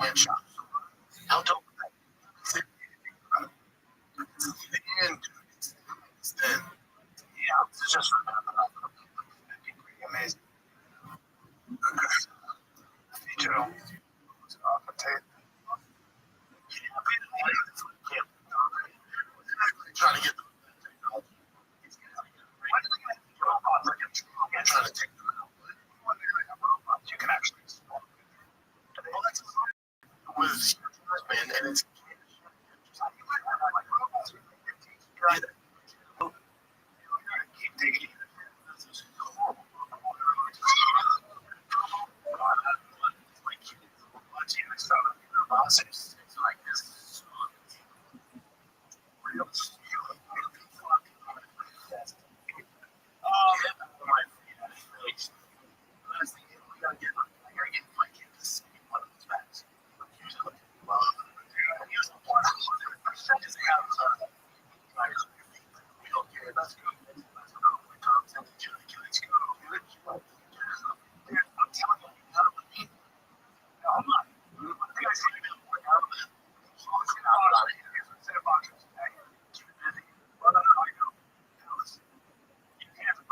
hand shot. How dope is that? It's thin, dude. It's thin. Yeah, it's just amazing. Me too. It's off the tape. Trying to get them. Trying to take them out. You can actually was man, and it's keep digging. Like this. Real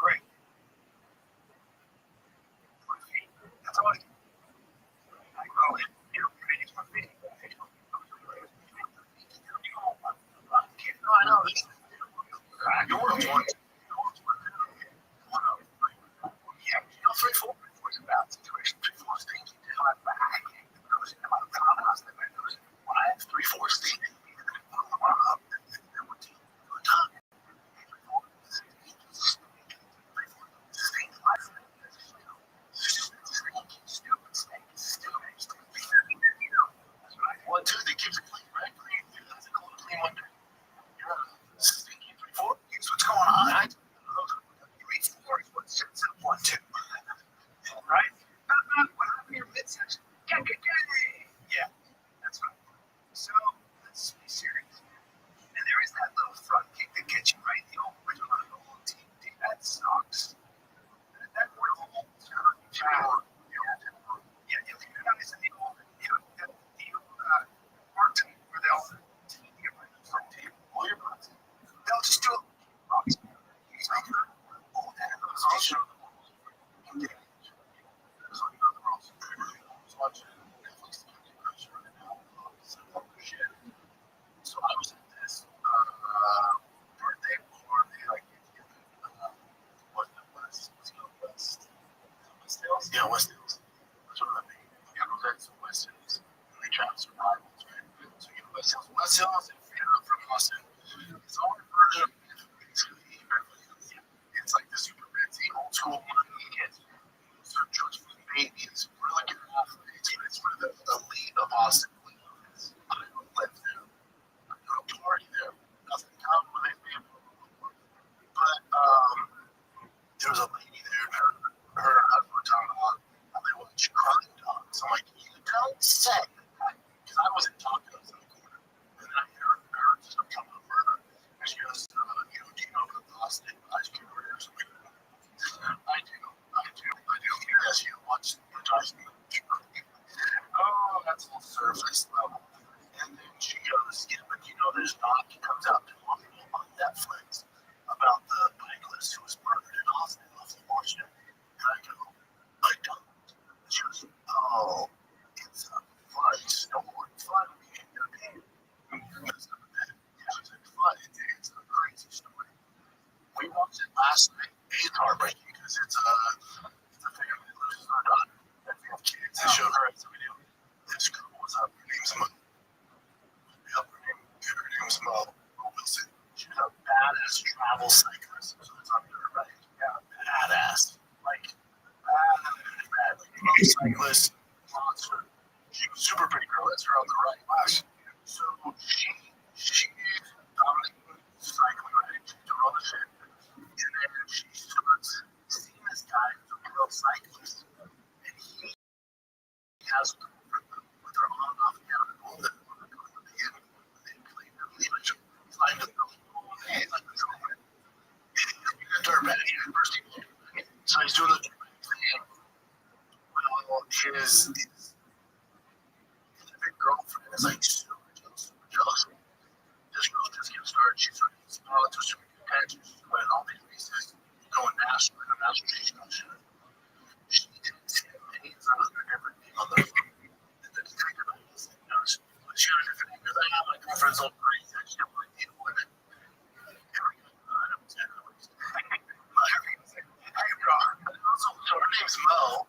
Great. That's all I can. I go in, my feet. No, I know. Your world's one. Yeah, 3-4 was a bad situation. 3-4 stinky. I'm back. I was in my house. I was 3-4 stinky. One, two, they keep it clean, right? Clean. That's a clean one. Stinky 3-4. Here's what's going on. 3-4 is what's 1-2. Right? What happened to your midsection? Yeah, that's right. So let's be serious. And there is that little front kick that gets you right. The old original team. That sucks. That whole yeah, you think that is in the old, Martin, where they'll all your buttons. They'll just do it. He's like, oh, that also. So I was at this birthday party, like, wasn't it West? Hills? Yeah, West Hills. That's what I mean. Yeah, those are some West Hills. And they try to survive, right? So you know, West Hills, if you're not from Austin, it's all version. It's like the super fancy old school one. Kids, certain church babies, really good athletes. It's where the elite of Austin lives. I don't live there. I don't party there. Nothing in common with it. But there was a lady there, and her and her husband were talking about how they watch crime dogs. I'm like, you don't say that. Because I wasn't talking, I was in the corner. And then I heard just come up further. And she goes, do you know the Austin ice cream or something? I do. Yes, you watch the ice cream. Oh, that's a little surface level. And then she goes, yeah, but there's not, it comes out on Netflix about the bicyclist who was murdered in Austin off of Washington. And I go, I don't. And she goes, oh, it's a fun snowboard fun game. Yeah, she said, fun. It's a crazy story. We watched it last night. It's heartbreaking because it's a family that loses their daughter. And they have kids. They showed her as a video. This girl was up. Her name's Mo. Her name's Mo Wilson. She was a badass travel cyclist. So it's on her right. Yeah, badass. Like, bad. Cyclist, monster. She was a super pretty girl. That's her on the right. So she dominated cycling, right? She's doing all the shit. And then she starts seeing this guy who's a pro cyclist. And he has with her on and off down and all that. They play their image. Find them. Hey, like the drone. He's a dirtbag at university. So he's doing the thing. Well, his girlfriend is like super jealous. This girl's just getting started. She's already small, just super content. She's winning all these races, going national, international. She takes him, and he's under a different name on the detective. He's like, no, she had a different name. Because I have my girlfriend's old crazy. I just don't want to deal with it. Her name's Mo.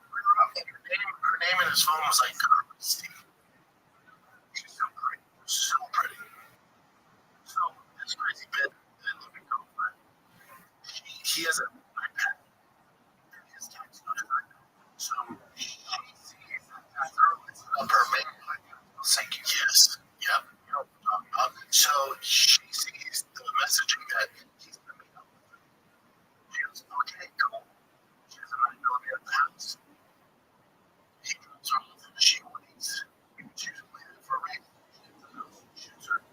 Her name in his phone was like Steve. She's so pretty. So pretty. So this crazy bit that living girlfriend. He has an iPad. His text on his iPad. So she sees that girl is up her main iPad. Thank you. Yes. Yep. You know what I'm talking about. So she sees the messaging that he's going to meet up with her. She goes, okay, cool. She has a 9mm at the house. He drops her off and she waits. She's waiting for a race. She shoots her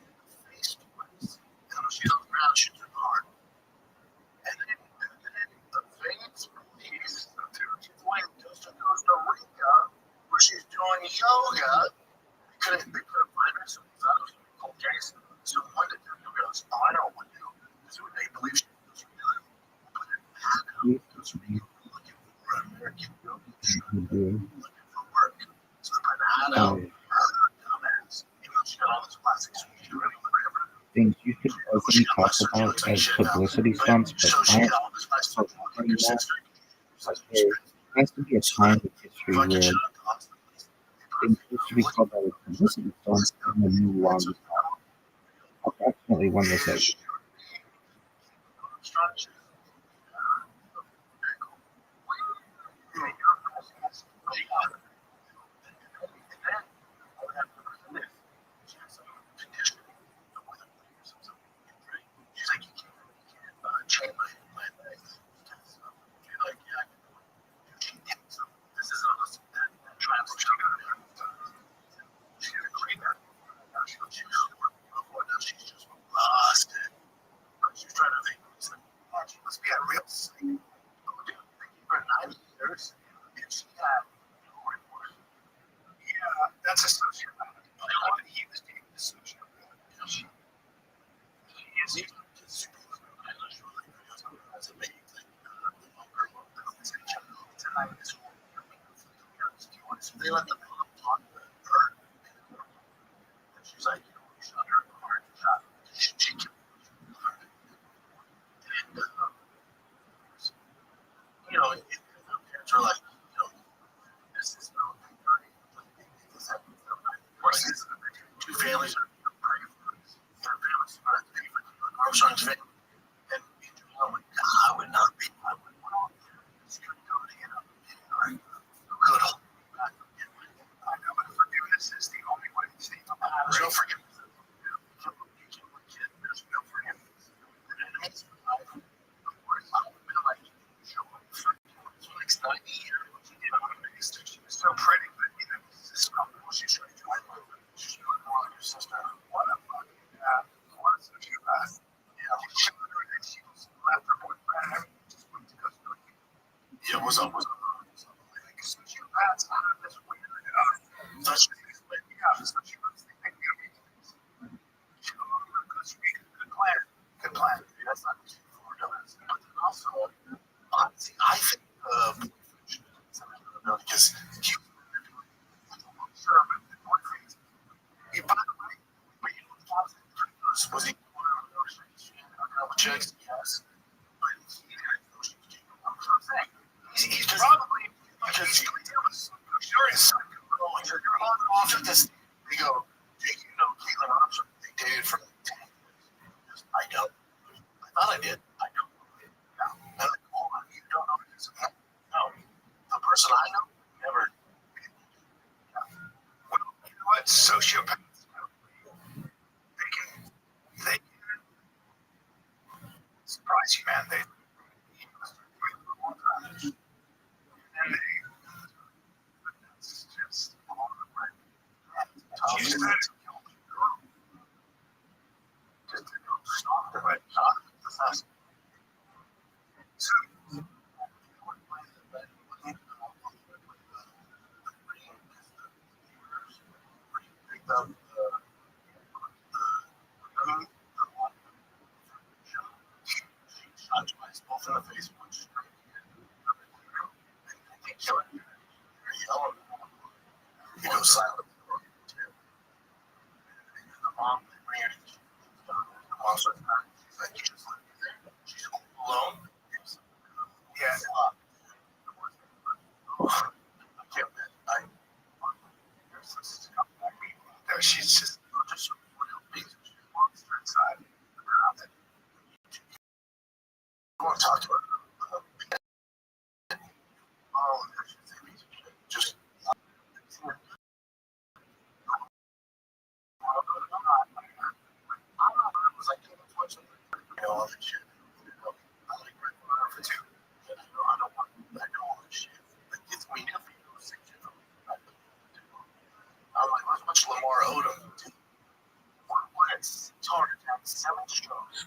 face twice. And when she's on the ground, shoots her hard. And then the Vegas police, she's going to Costa Rica, where she's doing yoga. They couldn't find her, so they thought it was a cold case. So one detective goes, oh, I know what to do. Because they believe she was really put it back up. Because we were looking for an American yoga instructor, looking for work. So they put that out. Her dumbass, even though she got all this plastic surgery, whatever. Things you could openly talk about as publicity stunts, but aren't so funny that. Like there has to be a time in history where things used to be called out as publicity stunts and then no longer are. Approximately when they said, She's like, you can't chain my legs. She's like, yeah, I can do it. She did so. This is that translation. She's a great actor. She's before that, she's just lost it. She's trying to think, she must be a real singer. For 90 years, and she had no remorse. Yeah, that's a sociopath. He was dating a sociopath. She is super Irish. As a baby, tonight is so they let the mom talk to her. And she's like, you know, we shot her in the heart. She killed her. And, you know, the parents are like, you know, this is no this happened. Of course, these two families are praying for this. Their families are at the pay for Armstrong's family. And I'm like, I would not be. I would want this could go to get up. Good old back. I know, but forgiveness is the only way to see. There's no forgiveness. There's no forgiveness. Enemies of life. Of course, I would have been like, show up for the next 90 years. She was so pretty, but you know, this is not what she's trying to do. I love her. She's doing more like her sister. What a fucking what a sociopath. Yeah, she was left her boyfriend. Just went to Costa Rica. Yeah, what's up? Like sociopaths, that's weird. Such things, but yeah, sociopaths think they can make things. She go over to Costa Rica. Good plan. Good plan. That's not too far down. But then also, honestly, I think because he sure, but the boyfriend, by the way, but you know was he one of those chicks? Yes. But he had no shit to do. I'm saying. He's just probably because you're in psycho. You're on off at this. They go, Jake, you know Caitlin Armstrong. They dated for like 10 years. I don't. I thought I did. I don't. No. I'm like, hold on. You don't know this. No. The person I know never. Well, you know what? Sociopaths. They can surprise you, man. They and it's just all the way. Just to go stalk them, but not the fast. So, goes silent. The mom ran. The mom starts crying. She's like, you just left me there. She's home alone. Yeah. I can't imagine. She's just a real piece of shit monster inside. I want to talk to her. Oh, she's a piece of shit. Just. Was like, all that shit. I like Red Fire too. I don't want all that shit. Like, it's me if you know sick shit. I'm like, let's watch Lamar Odom. It's heart attack, 7 strokes.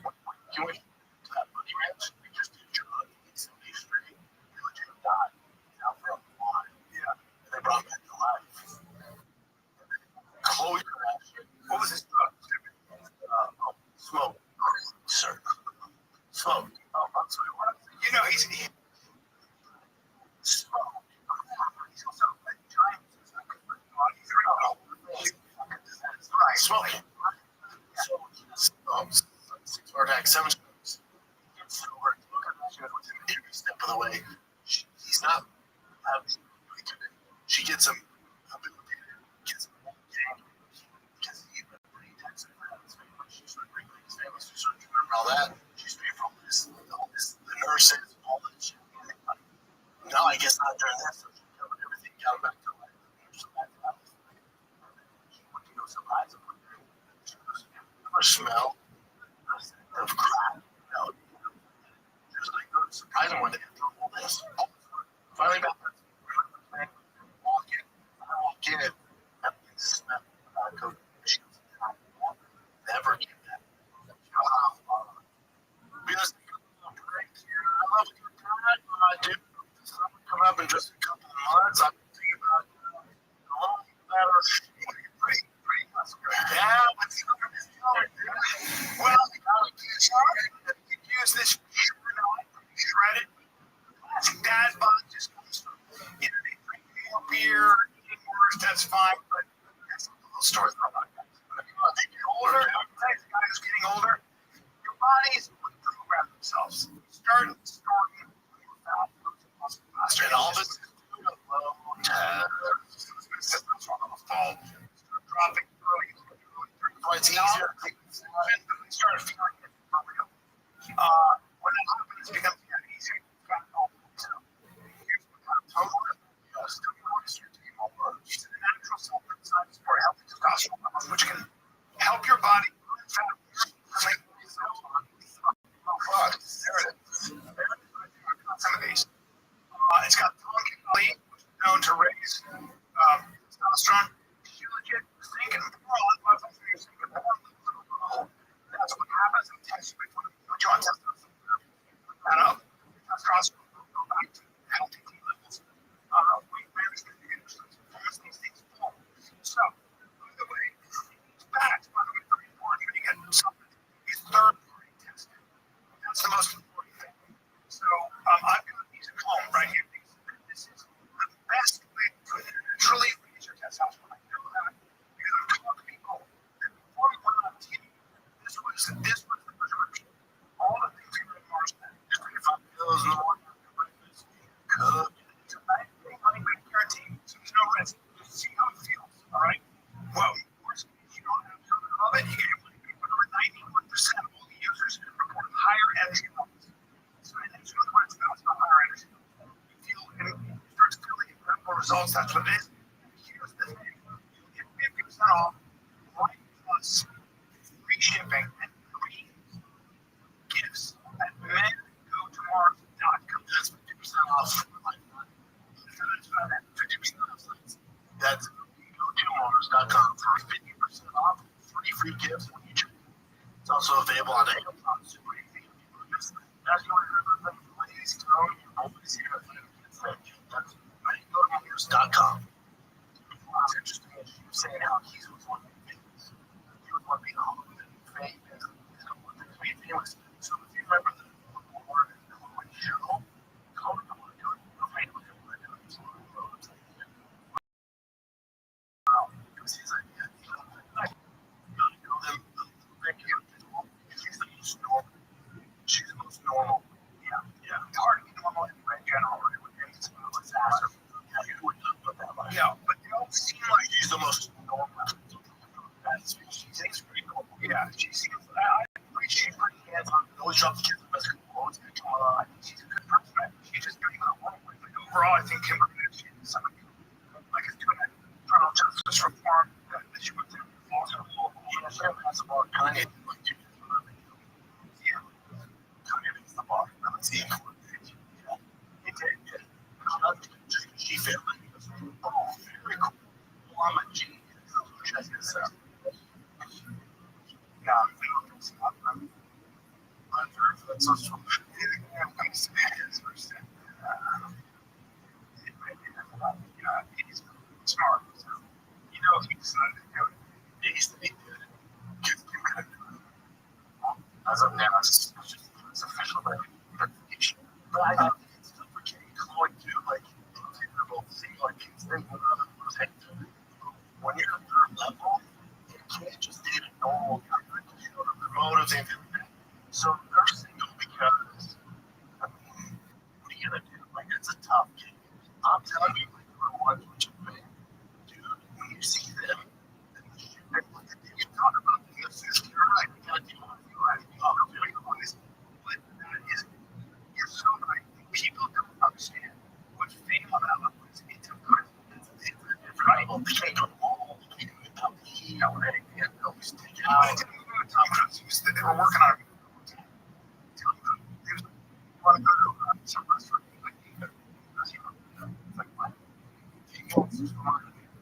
You went to that money ranch, we just did drug, he's 7 days straight, he legit died. He's out for a while. Yeah. And they brought him back to life. Chloe Kardashian, what was his drug? Smoke. Sir. Smoke. Oh, I'm sorry, what? You know, he's smoke. He's also a giant. Right, smoking. So, 6 heart attack, 7 strokes. So we're looking at you with him every step of the way. He's not having. She gets him up in the gets him because he texted her his family. She's like bringing his family to surgery. Remember all that? She's paid for all this, the nurses, all that shit. No, I guess not during that surgery. Covered everything, got him back to life. So back to life. She went to go surprise him. She goes, never smell of crap. No. She was like, go surprise him one day after all this. Finally back there. Walk in. I walk in. That smell. Coach. She goes, never get that. Because I love a good time. I do. Coming up in just a couple of months, I'm thinking about a lot better. Yeah, what's the other? Well, you can use this shredded plastic dad bod. Just they drink more beer, eating worse, that's fine, but that's a little story about that. If you're older, I'm telling you, guys getting older, your bodies would program themselves. Start storing your fat faster, and all this is doing a low test. On the fall, start dropping early. It's easier. We started feeling it for real. When that happens, it becomes easier. Here's what totally still moisture to your hormone. It's a natural supplement for healthy testosterone levels, which can help your body burn fat. Oh, fuck. There it is. Some of these. It's got pumpkin leaf, which is known to raise testosterone. You legit thinking boron, that's what happens in tests when you on testosterone. That up, testosterone will go back to healthy levels. Weight management, performance, these things fall. So, by the way, facts, by the way, very important when you get something. It's third-party tested. That's the most important thing. So, I've got these at home right here. This is the best way to naturally raise your testosterone. I know that because I've talked to people that before we went on TV, this was the prescription. All the things we were in Mars, just 35 pills in the morning, breakfast, cook, it's a bad thing, money back guarantee, so there's no risk. Just see how it feels, all right? Well, of course, if you don't have something of it, you get over 91% of all the users report higher energy levels. So that's really what it's about. It's about higher energy levels. You feel, and you start feeling incredible results. That's what it is. Here's the thing: you get 50% off, right plus free shipping and free gifts at mengotomars.com. That's 50% off. That's mengotomars.com for 50% off, free gifts when you check. It's also available on Amazon. Super easy. That's the only thing. Please tell me you always hear that's mengotomars.com. It's interesting that you were saying how he was one of the things. He was one being home with faith and one of the main things. So if you remember the word show, call it the word do it. The faith was able to do it. seem like she's the most normal. She takes pretty cool. Yeah, she seems. I appreciate her hands on. Always drops kids the best quotes. Come on, she's a good person. She just doesn't even want to. Like overall, I think Kim Kardashian is somebody like is doing a criminal justice reform that she went through. Yeah, she has a bar. Kanye, like, dude, yeah, Kanye is the bar. Let's see. Yeah, he did. Yeah, she failed. Oh, very cool. Well, I'm a genius. Check this out. Yeah, I'm that's so strong. I'm going to say his first step. He's smart. So, you know, he decided to do it. He used to be good. Kids do kind of do it. As of now, it's official recognition. But I don't think it's still for Kenny Chloe, too. Like, they're both seem like kids. They when you're at third level, you can't just date a normal guy. You know, the motives ain't that. So they're single because, I mean, what are you gonna do? Like, it's a tough game. I'm telling you, like, the ones which are big, dude, when you see them, and the shit they look at you talk about this, you're right, you gotta do what you right. Oh, very honest. But that is, you're so right. People don't understand what fame on that level is. It's a different level. They can't go all the way to the top. You know, they can't always take it out. They were working on it. Want to go to some restaurant, like, my he wants to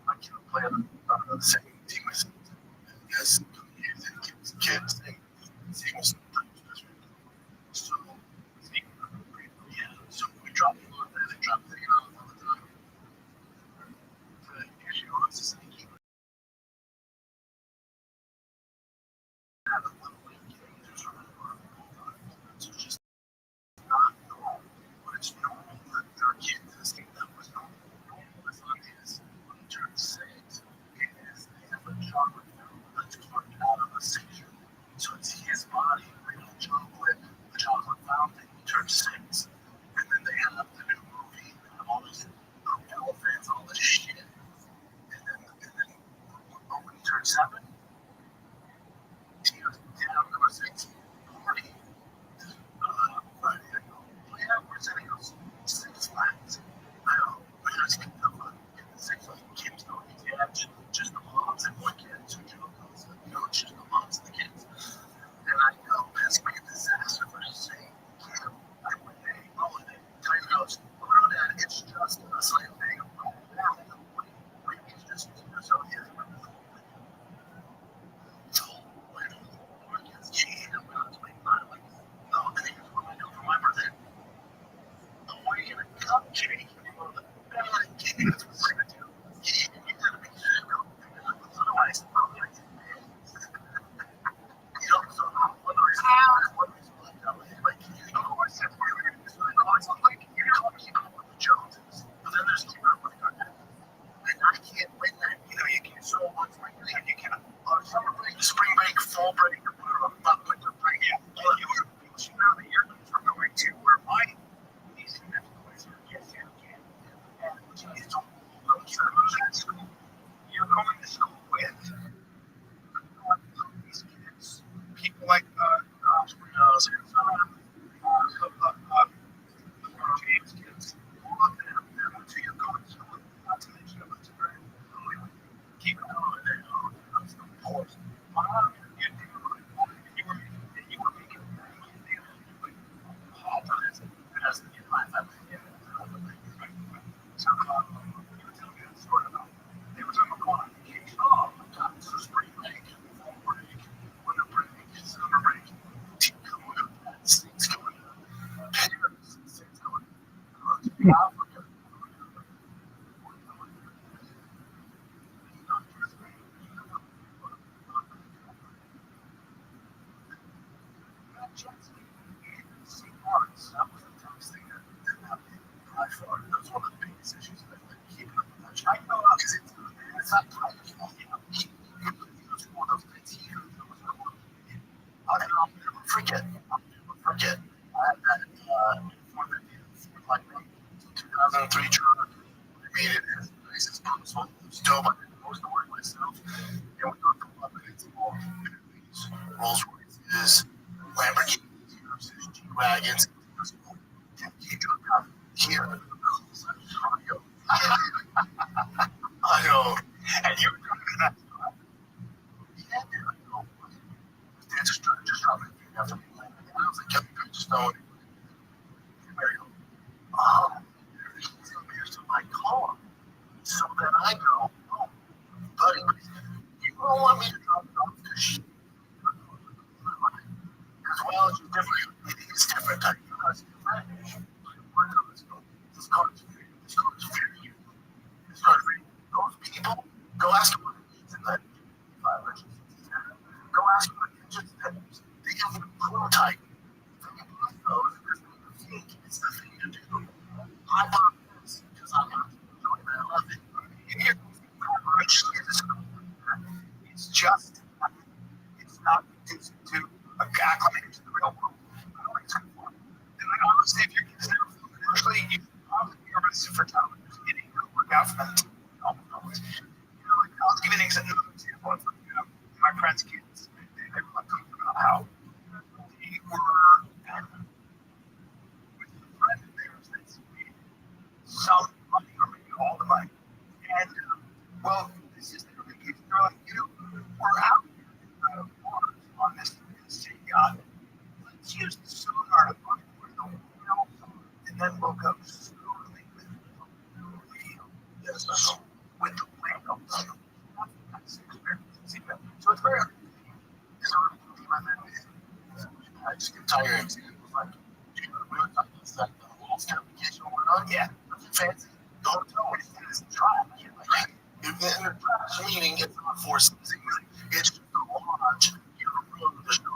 I can't play on the same team as kids and he was so yeah, so we drop him on there, they drop the off all the time. The issue was just like he had a little bit of games or so just not normal, but it's normal that there are kids this game that was normal. Normal is on his when he turned 6 is they have a chocolate fountain that's carved out of a seizure. So it's his body real chocolate, the chocolate fountain, he turned 6. And then they have the new movie, they have all these elephants, all this shit. And then when he turned 7, he goes down number 6, party. Friday, I go, oh yeah, where's that? He goes, 6 Flags. I go, where's that? Six Flags. Kim's going, yeah, just the moms and one kid. So Joe goes, no, it's just the moms and the kids. And I go, that's like a disaster for saying, Kim, I went, hey, holiday. Time goes, oh no, Dad, it's just a slight thing. Oh, wait, it's just, so he has my no, and then what I do for my birthday. Oh, what are you gonna come, Jay? I'm like, Jay, that's what we're gonna do. You gotta make sure, otherwise, I'm like, you know, so otherwise, like, of course, that's what we're gonna do. So it's like, you're gonna keep up with the Joneses, but then there's keep up with the and I can't win that. You know, you can't so much like that. You can't. Summer break, spring break, fall break, or whatever. Winter break. Yeah. You were out of the year from going to where my niece and nephews are. Yes, you can. And geez, don't go to school. You're going to school with these kids. People like entrepreneurs and James kids. All of them. So you're going to school. Not to mention about the very keep it on there. That's the point. You were making all times. It has to be in my family. So, you were telling me that story about they were talking about going on vacation. Oh my God, this was spring break, fall break, winter break, summer break. Going up, things going up. Paris, things going up. Africa. That was the toughest thing that happened. I felt that was one of the biggest issues that keeping up with that. I know because it's not tight. You know, it's one of those things here. I'll never forget. I had that informant like 2003 truck. I made it as nice as possible. was dope. I did most of the work myself. And we were from Lebanon's all Rolls Royces, Lamborghinis, G-Wagons. Here. I know. And you were driving that car. Yeah, dude. I know. Dad just dropped it after me. And I was like, yeah, just don't. There you go. Here's to my car. So that I know, oh, buddy, you don't want me to drop it off because well, it's different. It is different. I realize this car is for you. This car is for you. This car is for you. Those people, go ask them what it means in that 5 Go ask them what engines that is. They have a prototype. They can use those because they think it's the thing to do. I bought this because I have to enjoy it. I love it. And here, it's just, it's not conducive to acclimating to the real world. I don't think it's good for them. And like, honestly, if your kids never feel commercially, you probably be arrested for television. It ain't going to work out for them. You know, like, I'll give you another example of my friend's kids. They were like talking about how they were with a friend of theirs that's made some money or maybe all the money. And, well, this is their vacation. They're like, you know, we're out here on this yacht. Let's use the sonar to find where the whales are. And then we'll go slowly with the whale. Yes, with the whale. That's the experience. So it's very hard. I just get tired examples like, we were talking about the whole vacation going on. Yeah, fancy. Don't tell me it's trash. Like, if they're trash, meaning it's not for seasons. It's just a launch. You know, there's no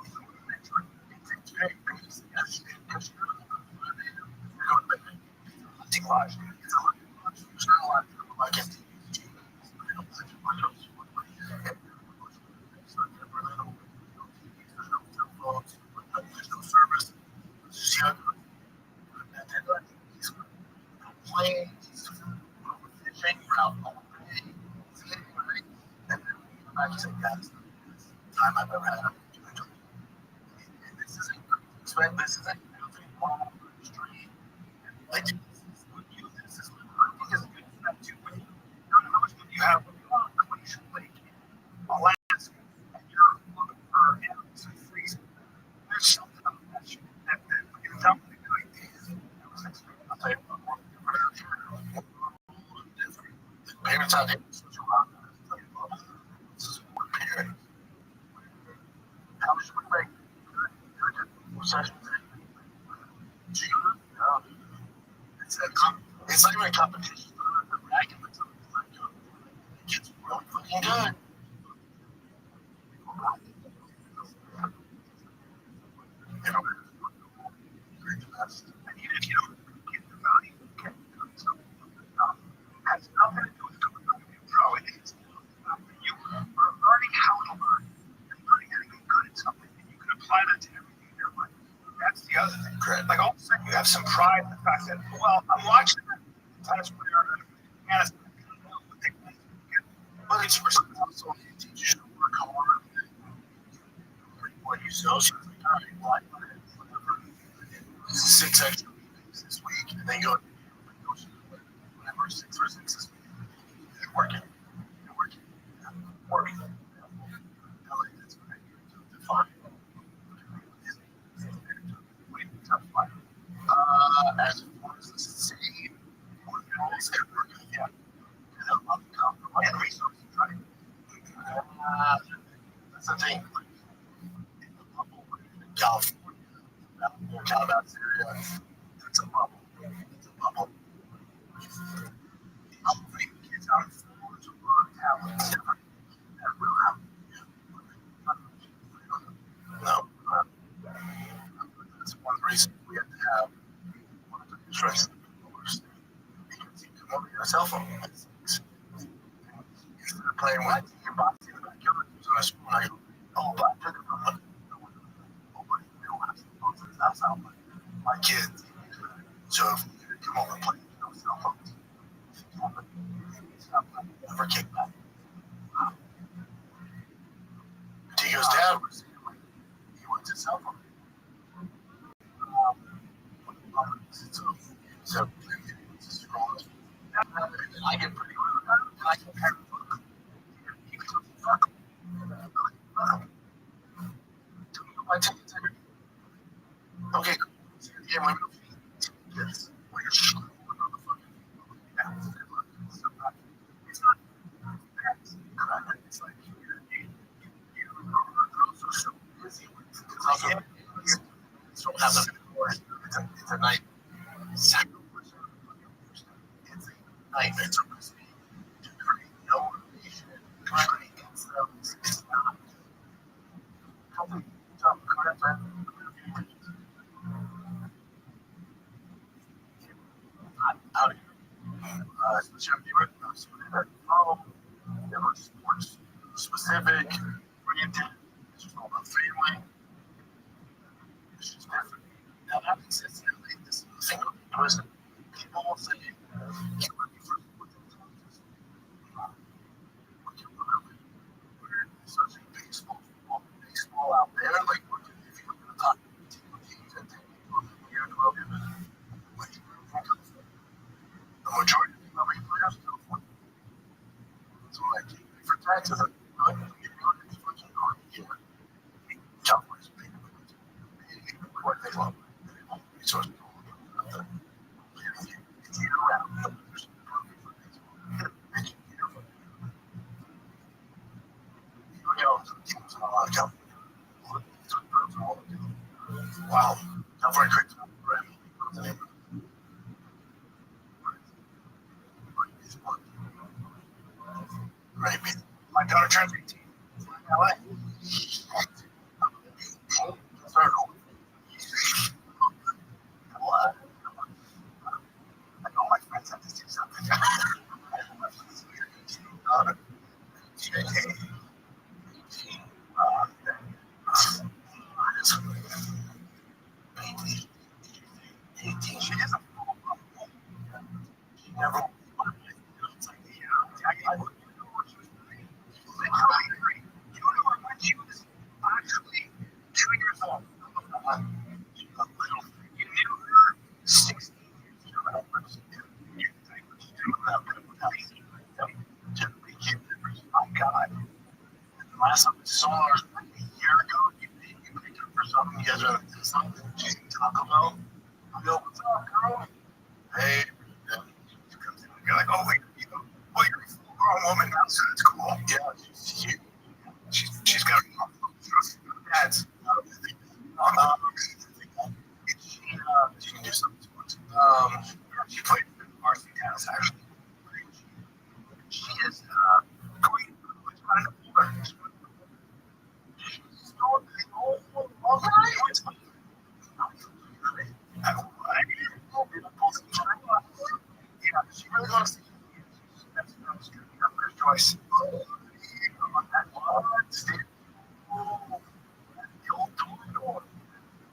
it's very basic. Because you're going to make a hunting lodge. It's a hunting lodge. There's not a lot of people like it. There's no service. There's young. He's playing. He's fishing around all day. And then I just say, guys, time I've ever had. And this isn't this isn't normal street. Like, this is what you this is hunting is good for that too. When how much money you have when you're on the Glacier Lake in Alaska and you're looking for animals and freezing. There's something about that shit that you can tell me the good ideas. I'll tell you what, different. The parents out there, such a lot. This is one parent. How much we make good sessions? It's not even a competition. The bragging, but it gets really fucking good. You know, and even if you don't get the value, you can't do something. Has nothing to do with the pro. It is you are learning how to learn and learning how to get good at something, and you can apply that to everything in your life. That's the other thing. Correct. Like all of a sudden, you have some pride in the fact that, well, I'm watching that tennis player and but it's responsible. It teaches you to work hard. What you sell, so it's like, all right, well, I learned whatever. 6 extra meetings this week, and then go whatever 6 or 6 this week. You're working. Working. That's great. Fun. As far as the same, yeah. And resources, right? That's the thing. California, Calabasas area, it's a bubble. It's a bubble. I'm putting kids out of school to learn talents. And we'll have, no, that's one reason we have to have one of the instructions because you can come over your cell phone. Instead of playing what? You're boxing in the backyard. So that's when I go, oh, but I took it from one. Nobody, we don't have cell phones in this house. I'm like, my kids. So if you come over and play, no cell phones. Never kick It's like you are so busy. It's also so have it's a night. It's a nightmare. It's a recipe to create no motivation. Trying to get some. It's not. Something. Out of here. Especially if you're somebody that never sports specific, oriented. It's just all about family. It's just different. Now that consistently, this is a single person. People will say, "You're working for we're such a baseball out there. Like, if you were going to talk to teams that take year 12 years, like, the majority of the players go for it. So, like, for taxes, like, you know, it's fucking hard to get. Cowboys pay what they love. Resources. It's year round. Wow. California creates right. My daughter turns 18. LA. Start over. What? I know my friends have to do something. She is a she never it's like, I would know what she was doing. You know when she was actually 2 years old. She was a little. You knew her 16 years old. My God. The last time I saw her a year ago, you picked her for something. You guys are something. She's in Taco Bell. I go, what's up, girl? Hey. She comes in and you're like, oh, wait, you're a full grown woman now, so it's cool. Yeah, she's got dad's. She can do something sports. She played varsity tennis, actually. She is going she really wants to that's her first choice.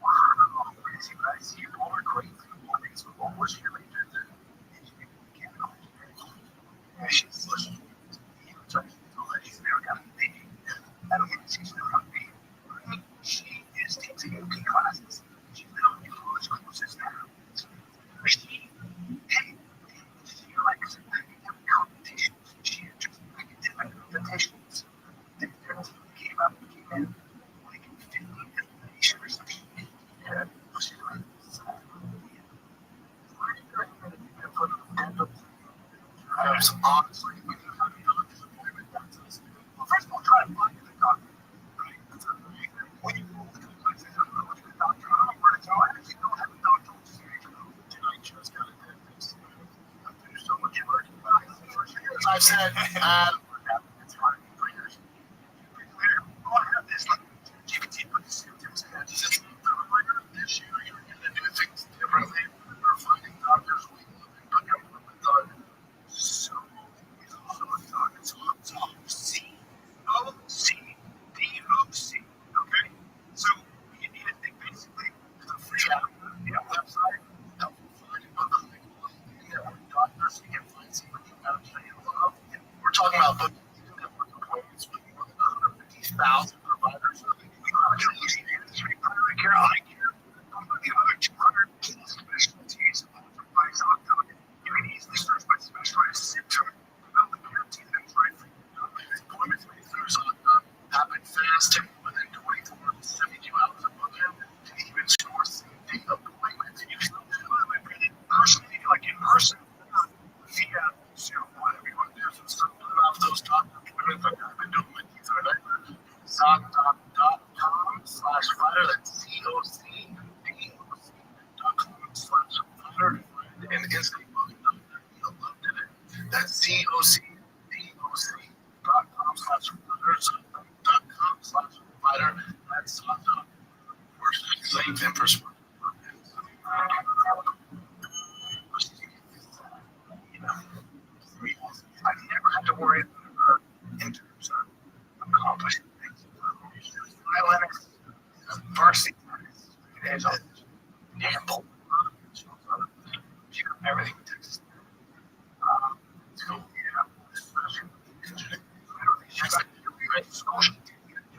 Wow, crazy, guys. You all are great. What was your major? She's listening. She's never got a baby. I don't think she's never got a baby. She is taking AP classes. She's now in college courses now. She, hey, she likes academic competitions. She enjoys academic competitions. And their team came up and came in like 50th nation or something. Yeah, she's like, honestly, we can have another disappointment. Well, first of all, try to find a doctor. Right? When you go to the place, I don't know what the doctor, I don't know where to go. I actually don't have a doctor. I just got a dentist. There's so much work. For years, I've said, it's hard for years. Oh, I have this. GPT put the symptoms in. She says, we're going to this year, you're going to do things differently. We're finding doctors. We look up with the doctor. So, it's also a doctor. It's C-O-C-D-O-C. Okay? So, you need to think basically, it's a free app. Website. Help find doctors. You can find somebody you love. We're talking about booking. Appointments with more than 150,000 providers. Primary care, eye care, the other 200 specialties. You can easily search by specialized symptom. Develop a care team that's right for you. Appointments may happen fast, within 24 to 72 hours of booking. You can even store same-day appointments. You can personally, like in person, or via Zoom, whatever you want to do. So, about those doctor appointments. I've been doing my teeth all night. Sock.com/fighter. That's COCDOC.com/fighter. And instantly, you'll love it. That's COCDOC.com/fighter. That's same thing for sport. I never had to worry in terms of accomplishing things. Violinist, varsity, gamble, everything. So,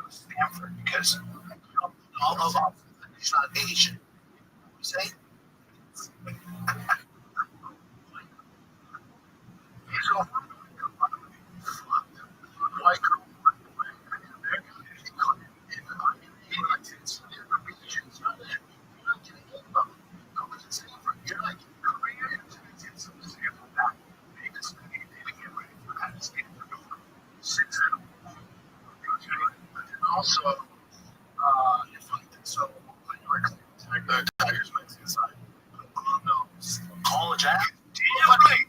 Stanford, because all those he's not Asian. You say? He's all white girl. Also, so the Tigers went inside. No, college act. Damn right.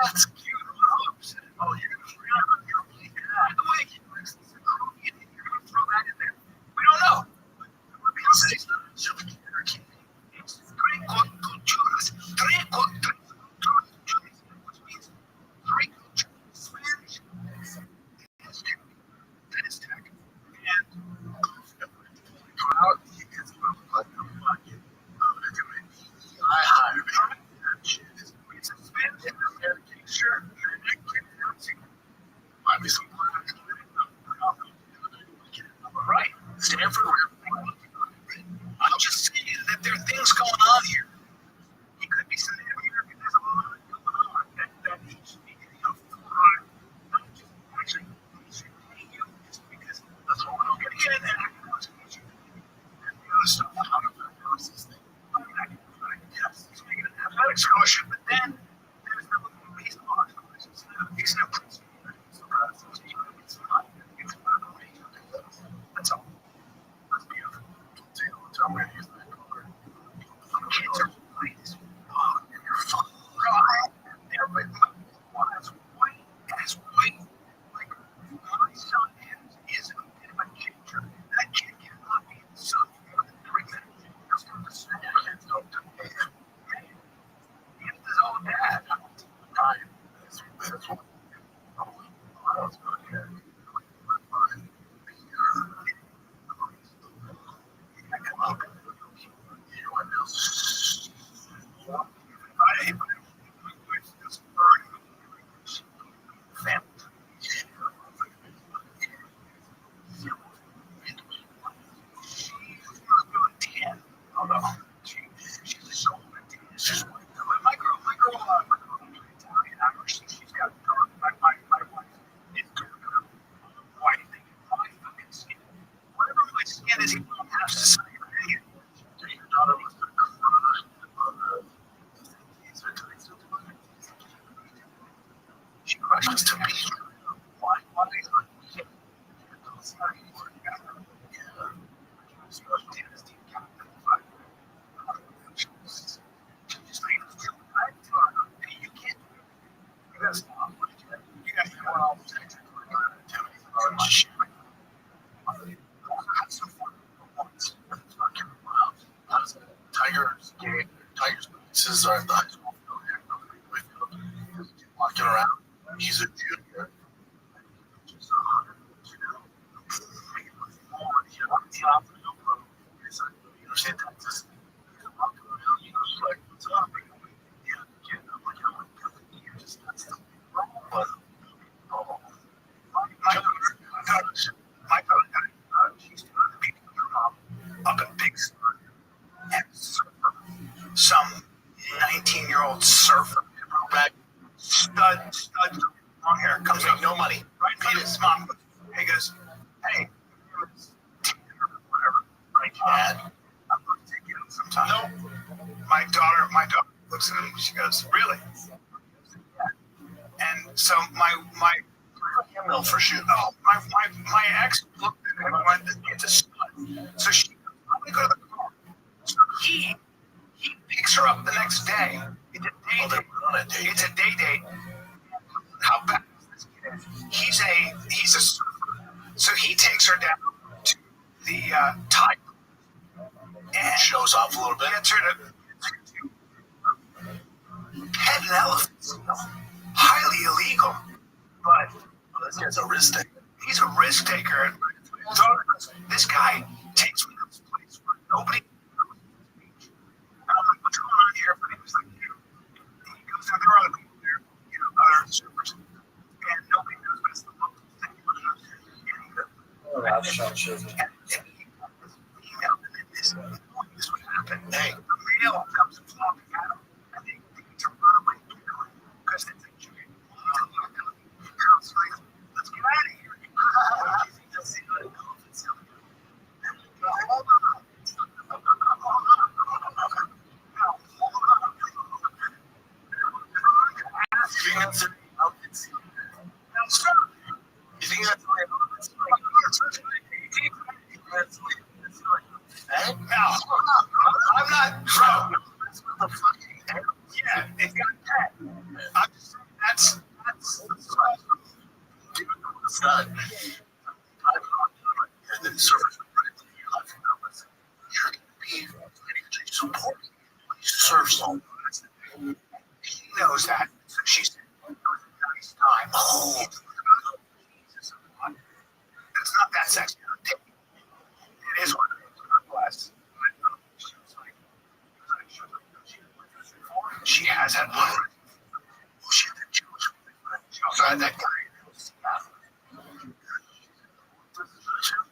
That's cute. Oh, you're gonna play that. The way you're gonna throw that in there. We don't know. Three culturas. Which means three cultures. Spanish. That is tech. And crowd is I hire that shit. It's Spanish American. Sure. Might be some right. Stanford. I'm just saying that there are things going on here. He could be sitting here because there's a lot going on that he should be getting a full ride. Not just actually paying you just because that's what we're going to get in and the other stuff. How to analysis thing. Yes, he's making an athletic scholarship, but then there's the baseball scholarships. He's not principal. That's all. That's beautiful. Tell me to use that color. Kids are white as fuck, and you're fucking right. Everybody as white. Like, my son is a bit of a ginger. That kid cannot be the son more than 3 minutes. He's going to say, kids don't do that. He's his own dad. Right. That's what. I was going to get. Tigers. This is our high school field. Walking around. He's a junior. Just 100. University of Texas. You know, she's like, what's up? Yeah, kid. I'm like, how many years is that stuff? But, my daughter got she's doing the people up in Big Sur. And some 19-year-old surfer, back stud, long hair, comes with no money. Right, Pete, his mom. He goes, hey, whatever. Right, Dad, I'm going to take you out sometime. No, my daughter looks at him. She goes, really? Yeah. And so my criminal for shooting. Oh, my ex looked at him and went, "This kid's a stud." So she goes, "I'm gonna go to the car." So he picks her up the next day. It's a day date. It's a day date. How bad is this kid? He's a surfer. So he takes her down to the tide and Shows off a little bit. gets her to pet an elephant. Highly illegal, but This guy's a risk taker. he's a risk taker. So this guy takes me to this place where nobody knows this beach. And I'm like, "What's going on here?" But he was like, he goes, "There are other people there, other surfers, and nobody knows what's the locals thing." Rothschild shows me. And he got this email, and then this would happen. Hey, the male comes and flopping at him, and they need to run away quickly because it's a giant. So like, let's get out of here. You think they'll see the elephants coming? Hold on. You think that's the elephants? You think that's the way elephants? No, I'm not drunk. The fucking yeah, it got that. I'm just saying that's Stud. And then surfers would run into the elephant. You're going to be financially supporting. He surfs all the he knows that. So she said it was a nice time. Oh. Jesus, it's not that sexy. It is what it is. God bless. She has had one. Oh, she had that Jewish one. She also had that guy.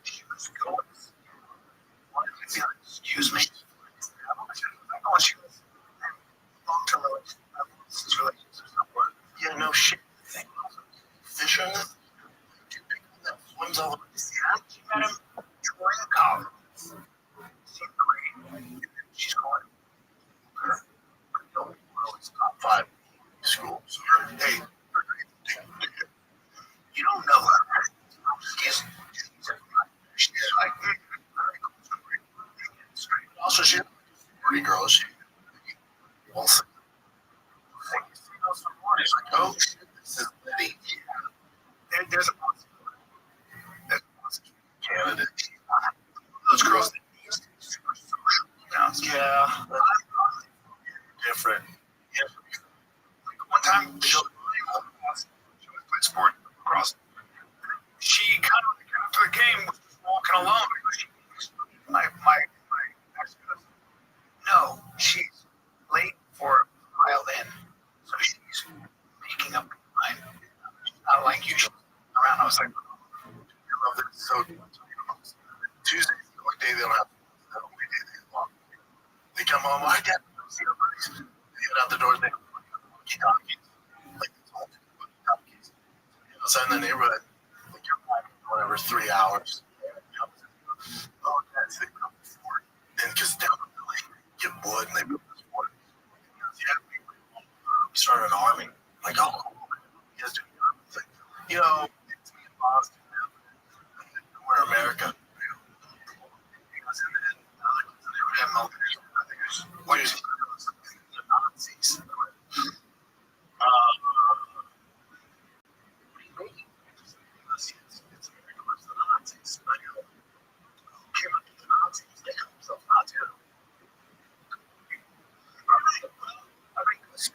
She was going. Excuse me. Oh, she was long-term relationships. Yeah, no shit. Fisherman? That swims all over the sea. She met him during college. Seemed great. She's going. It's top 5 schools. Hey, you don't know her. She's like, Also, she's a pretty girl. She also. He's like, oh shit, this is Letty. There's a possibility. There's a possibility. Candidate. Those girls that used to be super social. Yeah. Different. Yeah. Like one time, she was playing sport across. She kind of after the game was walking alone. My ex-cousin. No, she's late for violin, so she's making up her mind. Not like usually around. I was like, I love it. So Tuesday's the only day they don't have. The only day they walk. They come home. I got see their buddies. They get out the door. They walkie-talkies. Like it's all walkie-talkies. Outside in the neighborhood, like you're walking whatever 3 hours. Oh, that's they built this fort. And because down in the lake, get wood and they built this fort. Yeah, we started an army. Like, oh, cool. You guys doing the army? It's like, it's me in Boston now. We're America. What is the Nazis? It's America versus the Nazis. I go, who came up with the Nazis? They call themselves Nazis. I think this is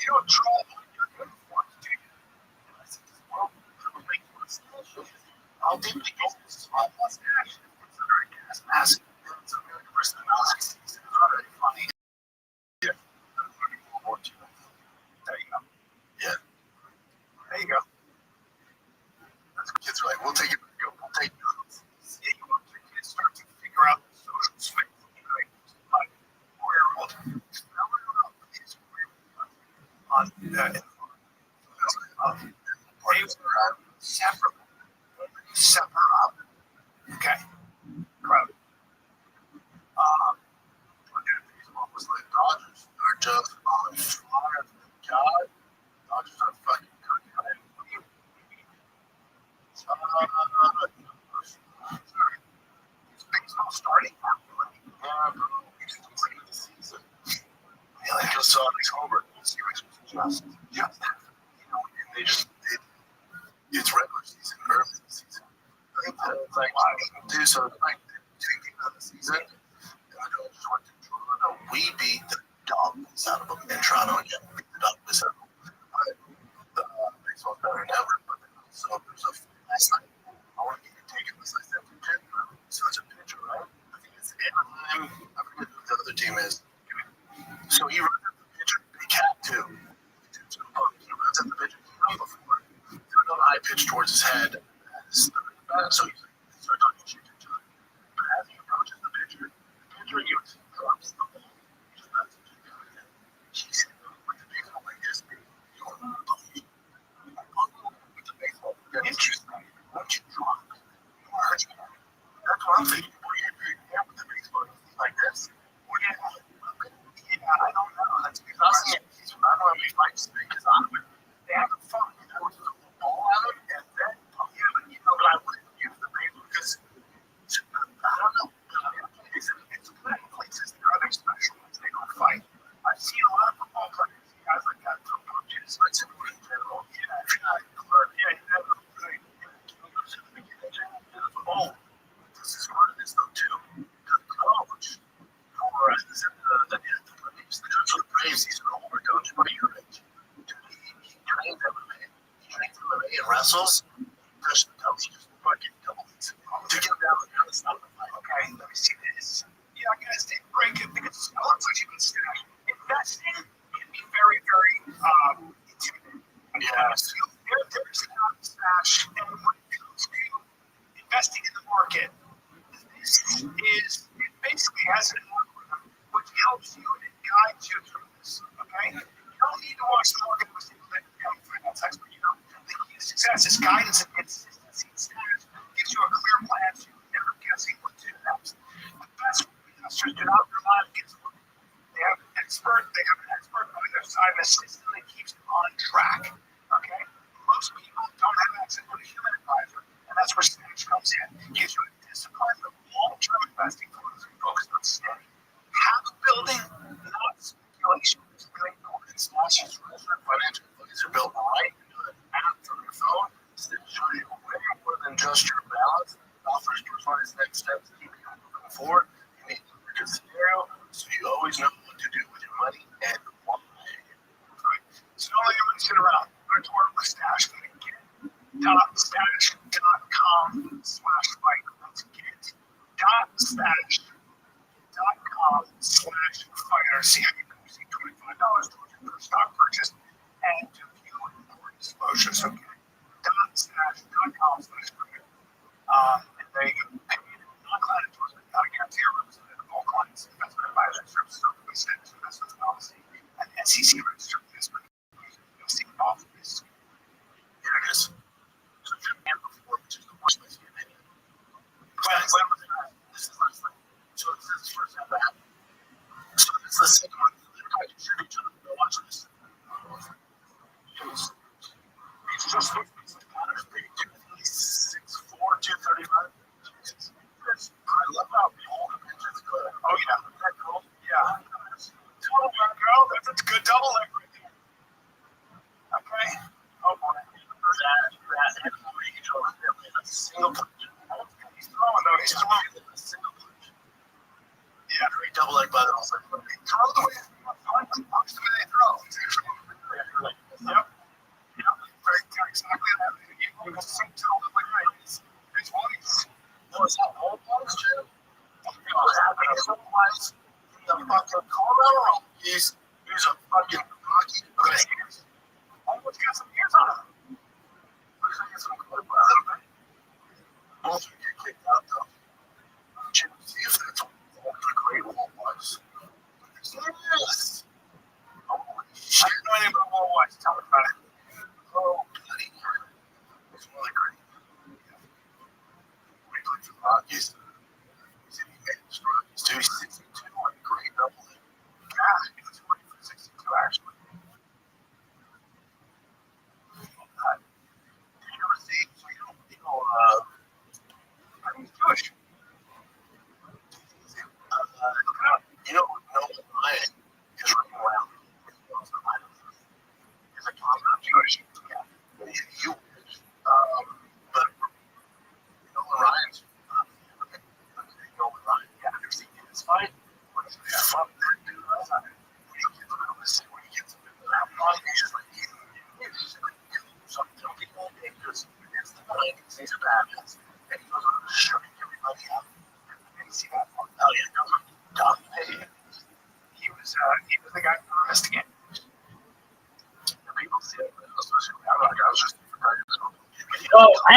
you don't troll on your uniforms, do you? I said, well, that would make more sense. I'll deeply go this is my mustache. It's a very gas mask. It's a very person Nazis. It's not very funny. Yeah. World War II. There you go. Yeah. There you go. Kids are like, we'll take it. We'll take it. See, once your kids start to figure out the social space, like 4-year-old, on they were separate. It's like, dude, so like, taking on the season, I know just went to Toronto. We beat the dog piss out of them in Toronto again. Beat the dog piss out of them. The baseball's better than ever, but then also there's a last night. I want to get you taking this. I said, so it's a pitcher, right? I think it's Anaheim. I forget who the other team is. So he runs at the pitcher, big cat too. So he runs at the pitcher. He knows before. Threw another high pitch towards his head. So he's like, starts talking shit to him. But as he approaches the pitcher even drops the ball. He just lets it go. He's hitting with the baseball like this. You're with the baseball. Interesting. Once you drop, you hurt you. That's what I'm thinking. Boy, you're with the baseball like this. What do you have? Yeah, I don't know. That's because I don't know how many fights because I'm with. They have fun. I would throw the ball at him and then but you know, but I wouldn't use the baseball because I don't know. It's plenty of places there are other special ones. They don't fight. I've seen a lot of football players, guys like that, throw punches. Let's say in general. Yeah, if you're not in the club, yeah, you never really. Oh, this is part of this though too. The coach for the Braves, the coach for the Braves, he's an older coach, but your age. He trains MMA. He trains MMA and wrestles. Touch the toes, just fucking double it. To get down the other side of the fight. Okay, let me see this. Yeah, I gotta stay break it because it looks like you can stash. Investing can be very, very intimidating. Yes. There's not stash, and when it comes to investing in the market, this is it basically has an algorithm which helps you and it guides you through this. Okay, you don't need to watch the market with people that become finance expert. You know, the key to success is guidance and consistency. Stash gives you a clear plan so you're never guessing what to do next. The best investors do not rely on guesswork. They have an expert on their side that consistently keeps them on track. Okay? Most people don't have access to a human advisor, and that's where Stash comes in. It gives you a discipline of long-term investing flows focused on steady habit building, not speculation. It's really important. Stash is registered financial advisor built right into an app from your phone. Instead of showing you way more than just your balance, it offers personalized next steps to keep you moving forward. You need to look at scenario so you always know what to do with your money and why. Right. So don't let anyone sit around. Learn to work with Stash. Stash.com/fight. That's get.stash.com/fighter. See how you can receive $25 towards your first stock purchase and do few important disclosures. Okay. .stash.com/fighter. And there you go. Non-client endorsement. Not a guarantee or representative of all clients. Investment advisory services are for Stash investment policy and SEC registered investment. Investing off risk. Here it is. So Japan before, which is the worst place in opinion. When was that? This is last night. So this is the first time that happened. So it's the second one. They're trying to shoot each other. Watch this. It's just 50. It's like 6'4", 235. I love how all the pitches good. Oh yeah, that cool. Yeah. Double leg, girl. That's a good double leg right there. Okay. Oh boy. That animal angel is definitely a single punch. He's throwing though. He's throwing a single punch. Yeah, great double leg by the way. Throw the way. Punch the way they throw. Yep. Exactly that. You can see double leg right. It's always. Was that all punch too? Having some punch. The fucking Colorado. He's a fucking hockey. Almost got some years on him. Looks like it's a little bit. Both of you get kicked out though. Check to see if that's what the great wall was. Yes. Holy shit. I don't know anything about wall was. Tell me about it. Oh, bloody. It's really great. We played for the Rockies. He's in the Rockies too. He's 62 on a great double. Yeah, he was playing for 62 actually. Did you ever see? So I think he's Jewish. Nolan Ryan is running around. He's like, I'm not Jewish. Yeah. But Nolan Ryan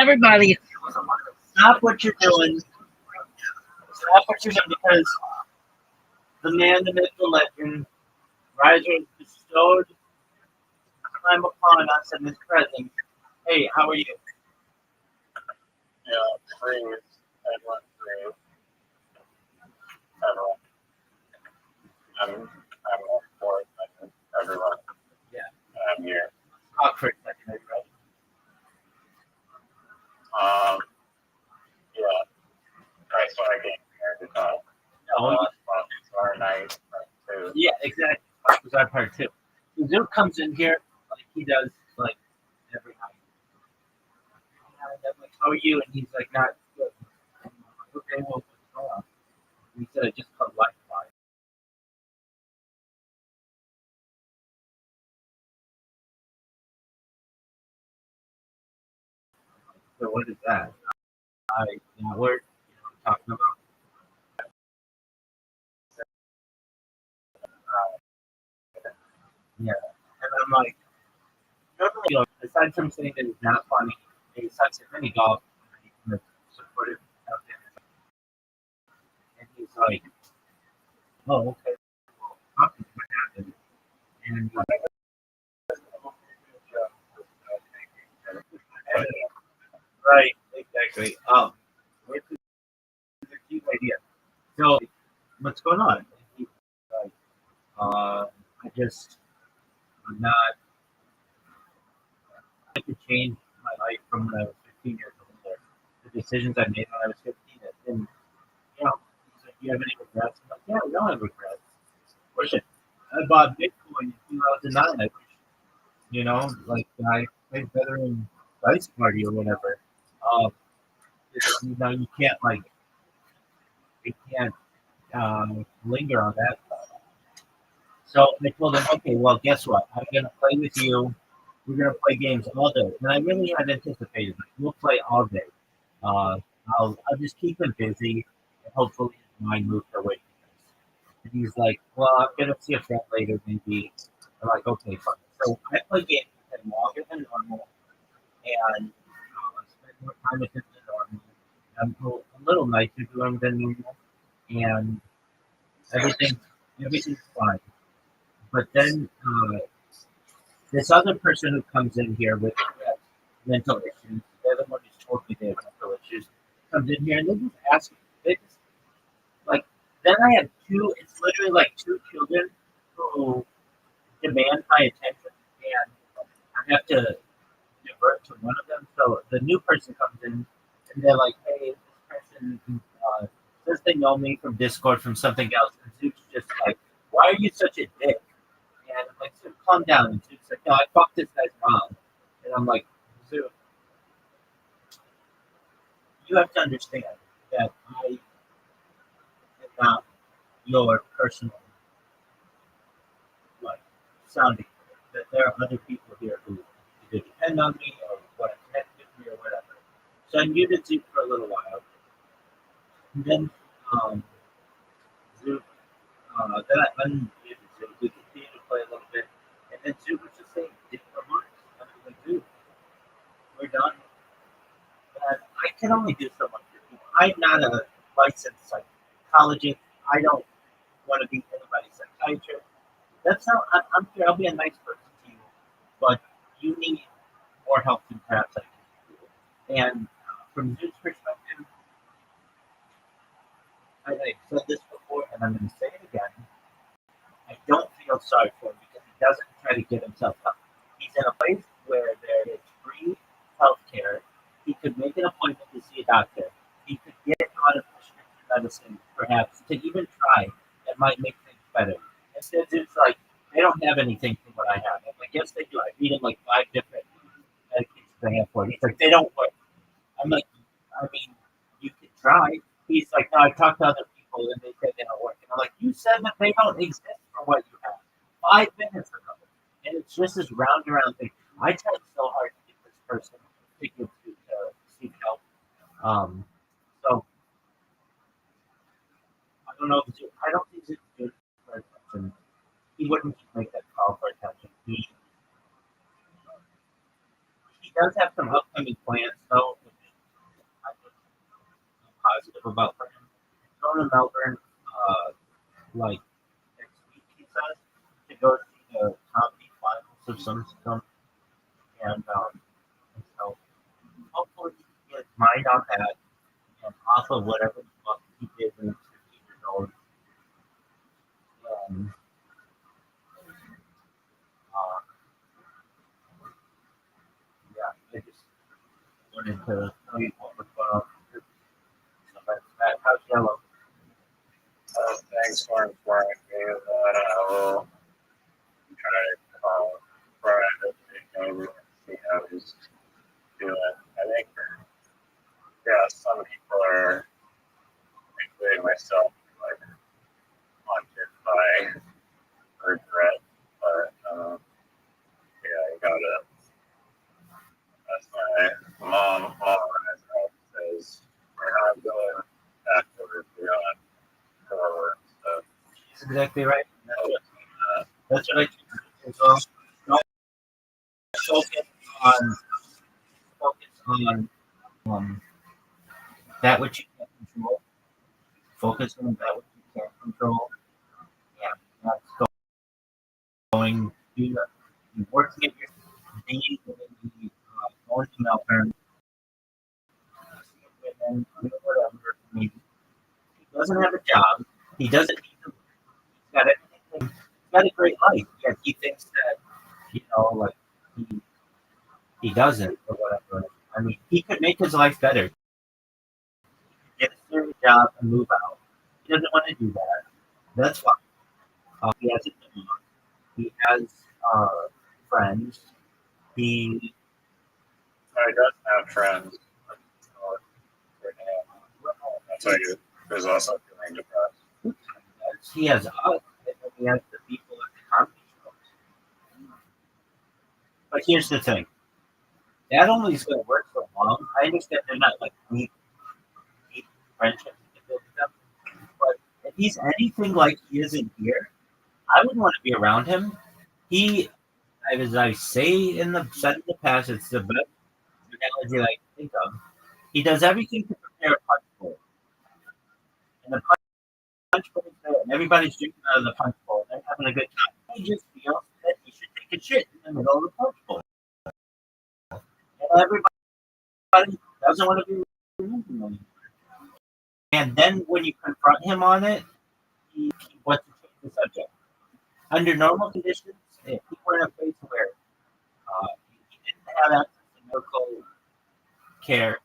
everybody, Stop what you're doing. Stop what you're doing because the man, the myth, the legend, riser bestowed time upon us in this present. Hey, how are you? Yeah, please, everyone, please. Everyone. I'm all for it. Everyone. Yeah. I'm here. Talk for a second, are you ready? Yeah. Nice when I came here to talk. No, Our night, too. yeah, exactly. That was our part too. So Zoom comes in here like he does like every night. And I'm like, how are you? And he's like, not good. And I'm like, okay, well, what's going on? And he said, I just called Wi-Fi. So what is that? We're talking about. Yeah. And I'm like, normally, aside from saying that it's not funny, he sucks at mini golf, and he's supportive of him. And he's like, oh, okay. Well, what happened? And right, exactly. Which is a cute idea. So, what's going on? And he's like, I'm not, I could change my life from when I was 15 years old. The decisions I made when I was 15. And, he's like, do you have any regrets? I'm like, yeah, we don't have regrets. Push it. I bought Bitcoin in 2009. I wish, I played better in Dice Party or whatever. Um, you can't, linger on that. So I told him, okay, well, guess what? I'm going to play with you. We're going to play games all day. And I really had anticipated, we'll play all day. Uh, I'll just keep him busy, and hopefully his mind moves away from this. And he's like, well, I'm going to see a friend later, maybe. I'm like, okay, fine. So I play games with him longer than normal, and spend more time with him than normal. I'm a little nicer to him than normal, and everything, everything's fine. But then this other person who comes in here with mental issues, they're the one who's told me they have mental issues, comes in here and they just ask me, they just, like, then I have it's literally like two children who demand my attention, and I have to divert to one of them. So the new person comes in and they're like, hey, this person says they know me from Discord from something else. And Zook's just like, why are you such a dick? And I'm like, Zook, calm down. And Zook's like, no, I fucked this guy's mom. And I'm like, Zook, you have to understand that I am not your personal like sounding. That there are other people here who either depend on me or want to connect with me or whatever. So I muted Zook for a little while. And then Zook, then I unmuted Zook. We continued to play a little bit. And then Zook was just saying different remarks. And I was like, dude, we're done. But I can only do so much for people. I'm not a licensed psychologist. I don't want to be anybody's psychiatrist. That's how I'm here. I'll be a nice person to you, but you need more help than perhaps I can do. And from Zook's perspective, I've said this before, and I'm going to say it again. I don't feel sorry for him because he doesn't try to get himself up. He's in a place where there is free health care. He could make an appointment to see a doctor. He could get out of prescription medicine, perhaps, to even try. That might make things better. Instead, it's like, they don't have anything for what I have. I'm like, yes, they do. I read him like 5 different medications they have for it. He's like, they don't work. I'm like, I mean, you can try. He's like, no, I've talked to other people and they say they don't work. And I'm like, you said that they don't exist for what you have 5 minutes ago. And it's just this round thing. I tried so hard to get this person to get to seek help. So I don't know. I don't think it's good for attention. He wouldn't make that call for attention. He does have some upcoming plans though with positive about him. Going to Melbourne, like next week, he says, to go see the comedy finals of some and so hopefully he can get his mind on that and off of whatever the fuck he did when he was 15 years old. Um, uh, yeah, I just wanted to tell you what was going on. So that's that. How's Yellow? Thanks for informing me of that. I will try to call Brian maybe and see how he's doing. I think, yeah, some people are, including myself, like haunted by regret, but yeah, you gotta. That's my mom always says we're not going backwards, we're going forward. So That's exactly right. That's what I think as well. Don't focus on that which you can't control. Focus on that which you can't control. Yeah, that's going to be working at your being going to Melbourne, women, whatever. I mean, he doesn't have a job. He doesn't need to. He's got everything. He's got a great life. Yet he thinks that like he doesn't or whatever. I mean, he could make his life better. Get a serious job and move out. He doesn't want to do that. That's fine. He has a job. He has friends. He does have friends. That's why he was also feeling depressed. he has us, and then he has the people at the comedy shows. But here's the thing. That only is going to work so long. I understand they're not like deep friendships to build with them. But if he's anything like he is in here, I wouldn't want to be around him. He, as I say in the past, it's the best analogy that I can think of. He does everything to prepare a punch bowl. And the punch bowl is there, and everybody's drinking out of the punch bowl, and they're having a good time. He just feels that he should take a shit in the middle of the punch bowl. And everybody doesn't want to be around him anymore. And then when you confront him on it, he wants to change the subject. Under normal conditions, if he were in a place where he didn't have access to medical care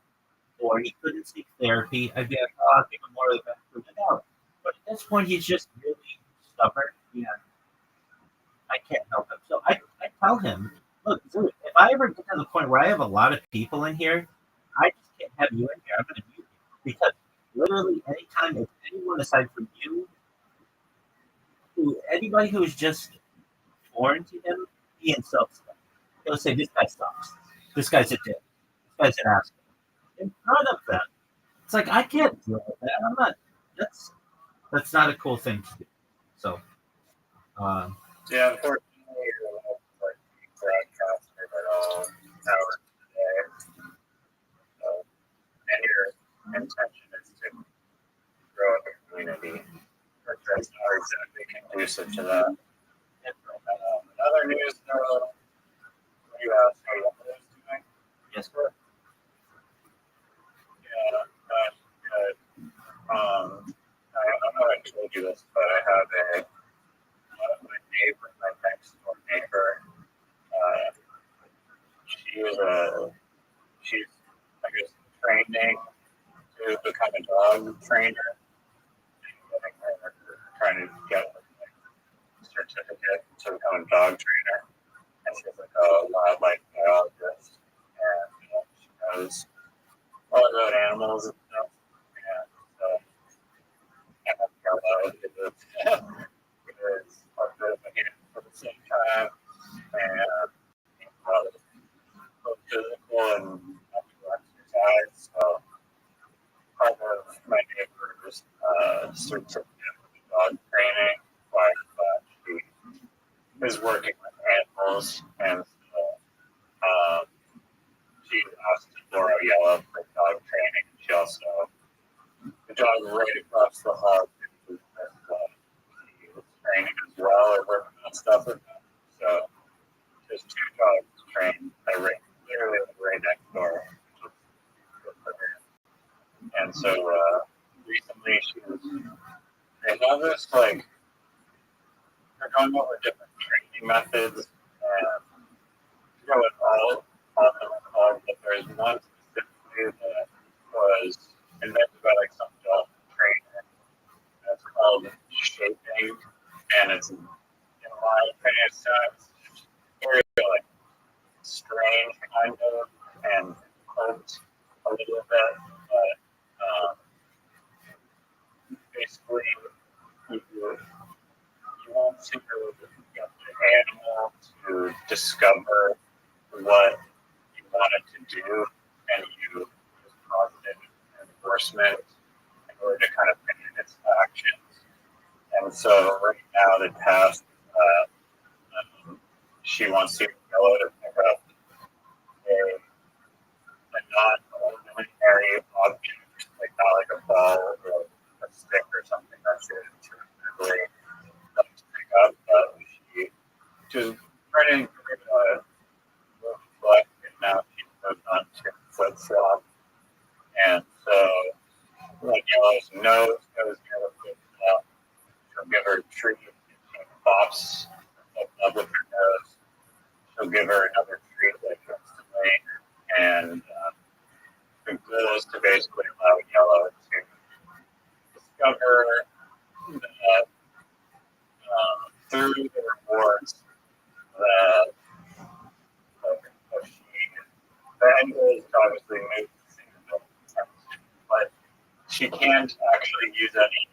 or he couldn't seek therapy, I'd be like, I'll give him more of the benefit of the doubt. But at this point, he's just really stubborn, and I can't help him. So I tell him, look, dude, if I ever get to the point where I have a lot of people in here, I just can't have you in here. I'm going to mute you. Because literally anytime, if anyone aside from you, anybody who is just foreign to him, he insults them. He'll say, this guy sucks. This guy's a dick. This guy's an asshole. In front of them. It's like, I can't deal with that. I'm not, that's not a cool thing to do. So, yeah, unfortunately, you're like broadcasting at all hours today. So, and your intention is to grow the community. That's not exactly conducive to that. Another news, you asked how your mother is doing? yes, sir. Yeah, that's good. I don't know if I told you this, but I have my neighbor, my next door neighbor. She's I guess training to become a dog trainer. Trying to get a certificate to become a dog trainer, and she's like a wildlife biologist, and she knows all about animals and stuff. And so, and then Carlo is a bit of a handful at the same time, and both physical and mental exercise. So part of my neighbor's certificate dog training, like she is working with animals, and she asked to borrow Yellow for dog training. She also dog right across the hall who was training as well or working on stuff with him. So there's two dogs trained literally right next door. And so recently they have this like they're going over different training methods and with all of them, but there's one specifically that was invented by like some dog trainer that's called shaping, and it's in my opinion it's very like strange kind of and cult a little bit, but basically you want to get the animal to discover what you want it to do, and you use positive enforcement in order to kind of pin its actions. And so right now the task she wants to go to pick up a non-ordinary object, like not like a ball or a stick or something that she would intuitively like to pick up, but she just running foot, and now she moved on to flip flop. And so when Yellow's nose goes near the flip flop, she'll give her a treat. She pops up with her nose. She'll give her another treat like instantly. And the goal is to basically allow Yellow to discover that through the rewards that the end goal is to obviously make the single, but she can't actually use any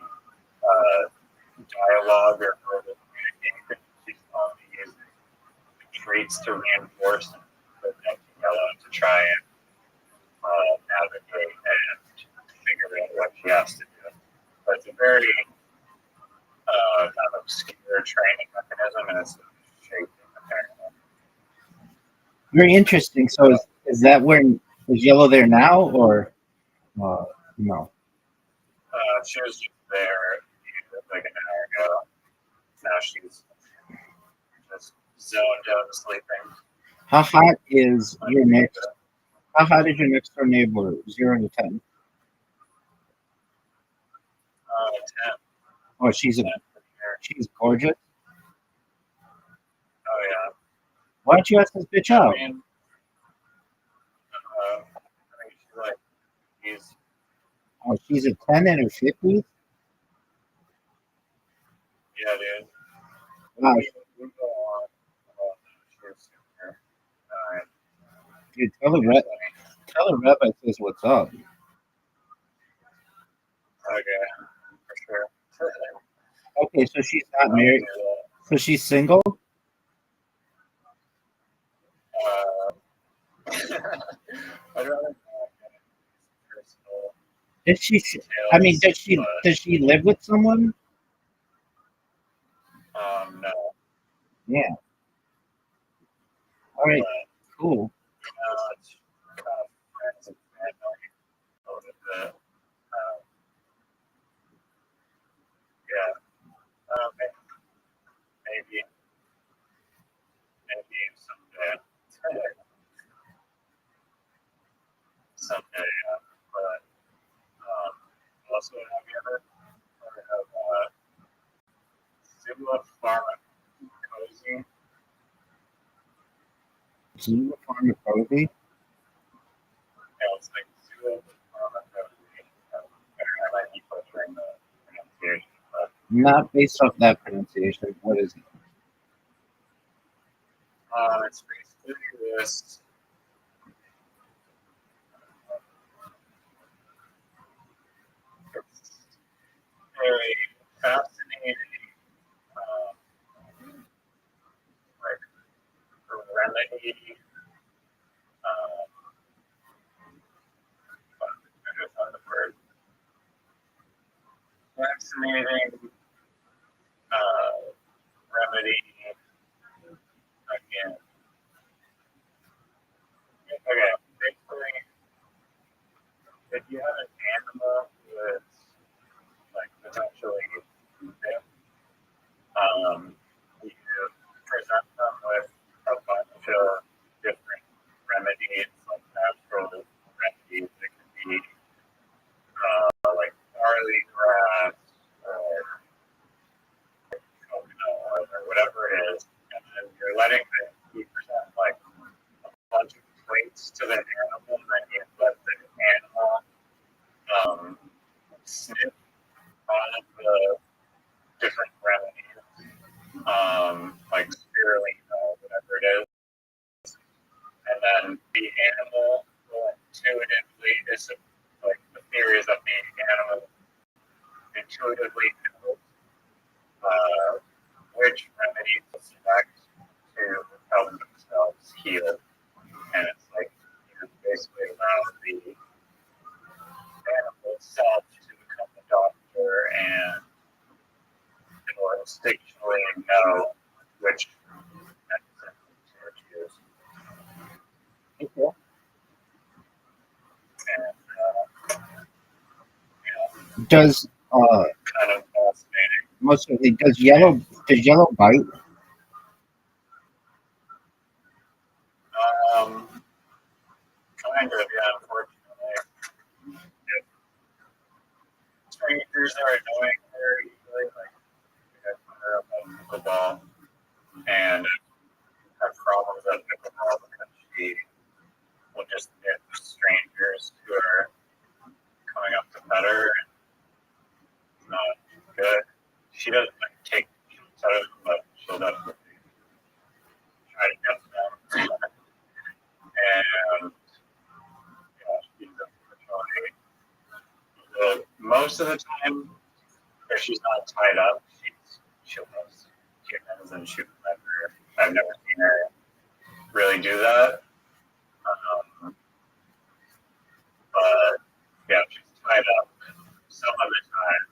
dialogue or verbal communication. She's only using traits to reinforce the Yellow to try and navigate and figure out what she has to do. But it's a very kind of obscure training mechanism, and it's shaping apparently. Very interesting. So is that where is Yellow there now, or no? She was just there like an hour ago. Now she's just zoned out sleeping. How hot is your next? How hot is your next door neighbor? 0 to 10. 10. Oh, she's gorgeous. Oh yeah. Why don't you ask this bitch out? I mean, I think she's a 10 in her 50s. Yeah, dude. Wow. We go on. Dude, tell the Rabbi says what's up. Okay, for sure. Okay, so she's not married. So she's single? I'd rather not personal. Does she live with someone? No. Yeah. All right. Cool. It's kind of friends and family a little bit. Yeah. Maybe someday. Someday, but also have you ever heard of Zula Pharmacozy? Zula Pharmacozy? Yeah, it's like Zula Pharmacozy. I might be butchering the pronunciation, but Not based off that pronunciation. What is it? it's basically this. It's very fascinating, like remedy. I just found the word. Fascinating remedy again. Okay, basically, if you have an animal that's barley grass or coconut oil or whatever it is, and then you're letting the present like a bunch of plates to the animal, and then you let the animal sniff all of the different remedies, like spirulina, whatever it is, and then the animal will intuitively, like the theory is that the animal intuitively knows which remedy to select to help themselves heal, and it's like basically allow the animal itself to become the doctor, and it will instinctually know which medicine to use. Okay. And Does kind of fascinating. mostly does yellow bite? Kind of, yeah, unfortunately. If strangers are annoying her easily, like you guys put her up on pickleball and have problems at pickleball because she will just get strangers who are coming up to pet her, and it's not good. She doesn't like take shots out of them, but she'll definitely try to get them. And she's unfortunately, most of the time, if she's not tied up, she'll most humans and shoot them. I've never seen her really do that. But yeah, she's tied up. Some of the time,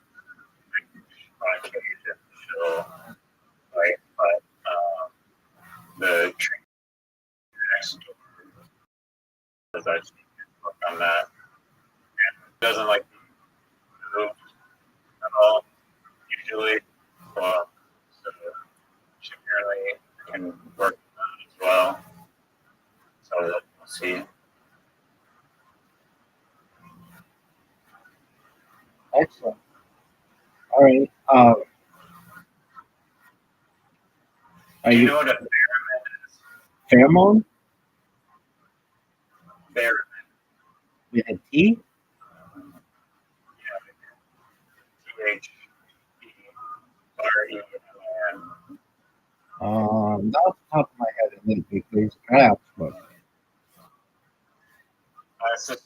on occasion, she'll fight, but the trainer next door says I should work on that. And doesn't like move at all, usually. Well, so she apparently can work on that as well. So we'll see. Excellent. All right. Are Do you you know what a theremin is? pheromone Theremin. with a T? THEREMIN. Not off the top of my head, because perhaps, but It's just,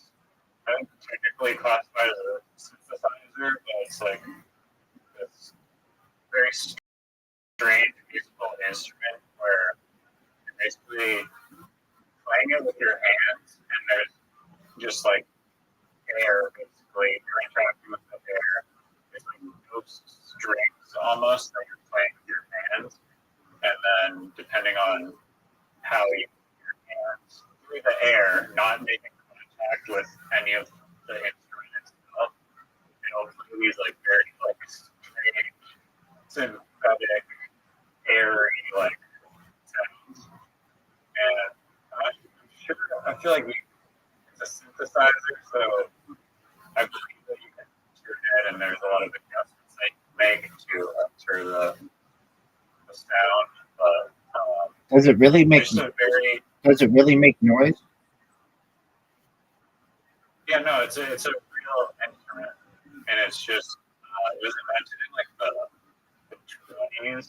I think technically classified as a synthesizer, but it's like this very strange musical instrument where you're basically playing it with your hands, and there's just like air, basically. You're interacting with the air. It's like ghost strings almost that you're playing with your hands, and then depending on how you move your hands through the air, not making contact with any of the instrument itself, it'll play these like very like strange, synthetic, airy like sounds. And I'm sure, I feel like it's a synthesizer, so I believe that you can tune it, and there's a lot of adjustments they can make to alter the sound. But does it really make it's a very noise? yeah, no, it's a real instrument, and it's just it was invented in like the 20s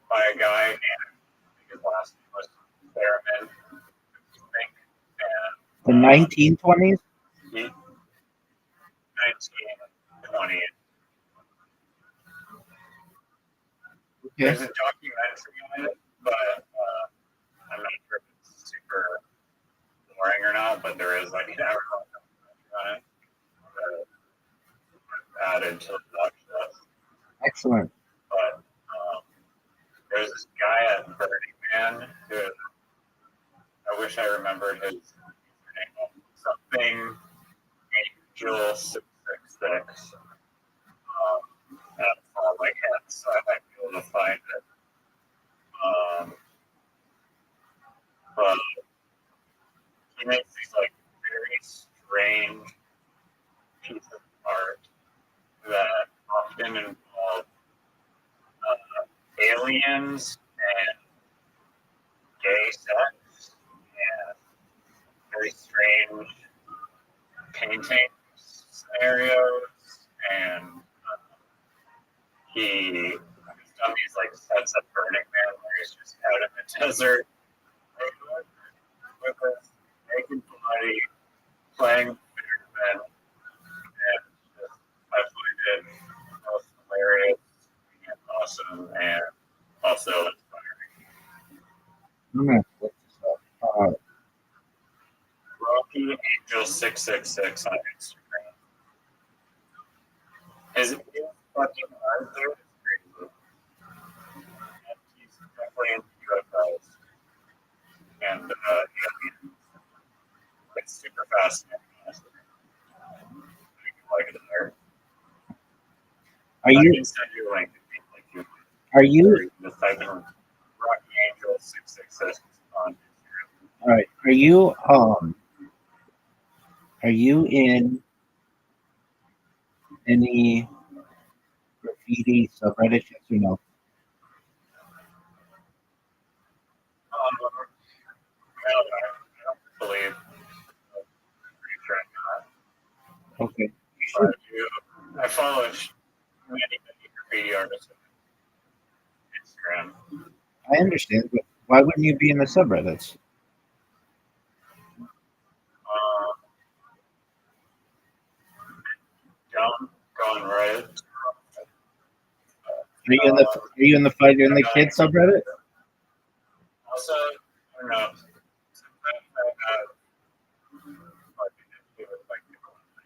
by a guy named, I think his last name was Theremin, I think, and The 1920s? he 1920. Okay. There's a documentary on it, but I'm not sure if it's super boring or not, but there is like an hour-long documentary on it that I've added to the podcast. Excellent. But there's this guy at Burning Man who I wish I remembered his name. Something Angel 666. That's all my head, so I might be able to find it. But he makes these like very strange pieces of art been involved aliens and gay sex and very strange painting scenarios, and he's done these like sets of Burning Man where he's just out in the desert with us, making body, playing Burning Man, and just I find it most hilarious and awesome and also inspiring. I'm gonna look this up. Rocky Angel 666 on Instagram. His fucking art there is crazy. And he's definitely into UFOs. And it's super fascinating. Honestly. Like it there. Are I you can send you a link if you like. are you Or you can just type in Rocky Angel 666 on Instagram. all right? Are you in any graffiti subreddits? Yes or no? I don't believe. Pretty sure I'm not. Okay. You But should. I follow many graffiti artists on Instagram. I understand, but why wouldn't you be in the subreddits? Dumb, going right. Are you in the Fighter and the Kid subreddit? Also, I don't know. Sometimes I have like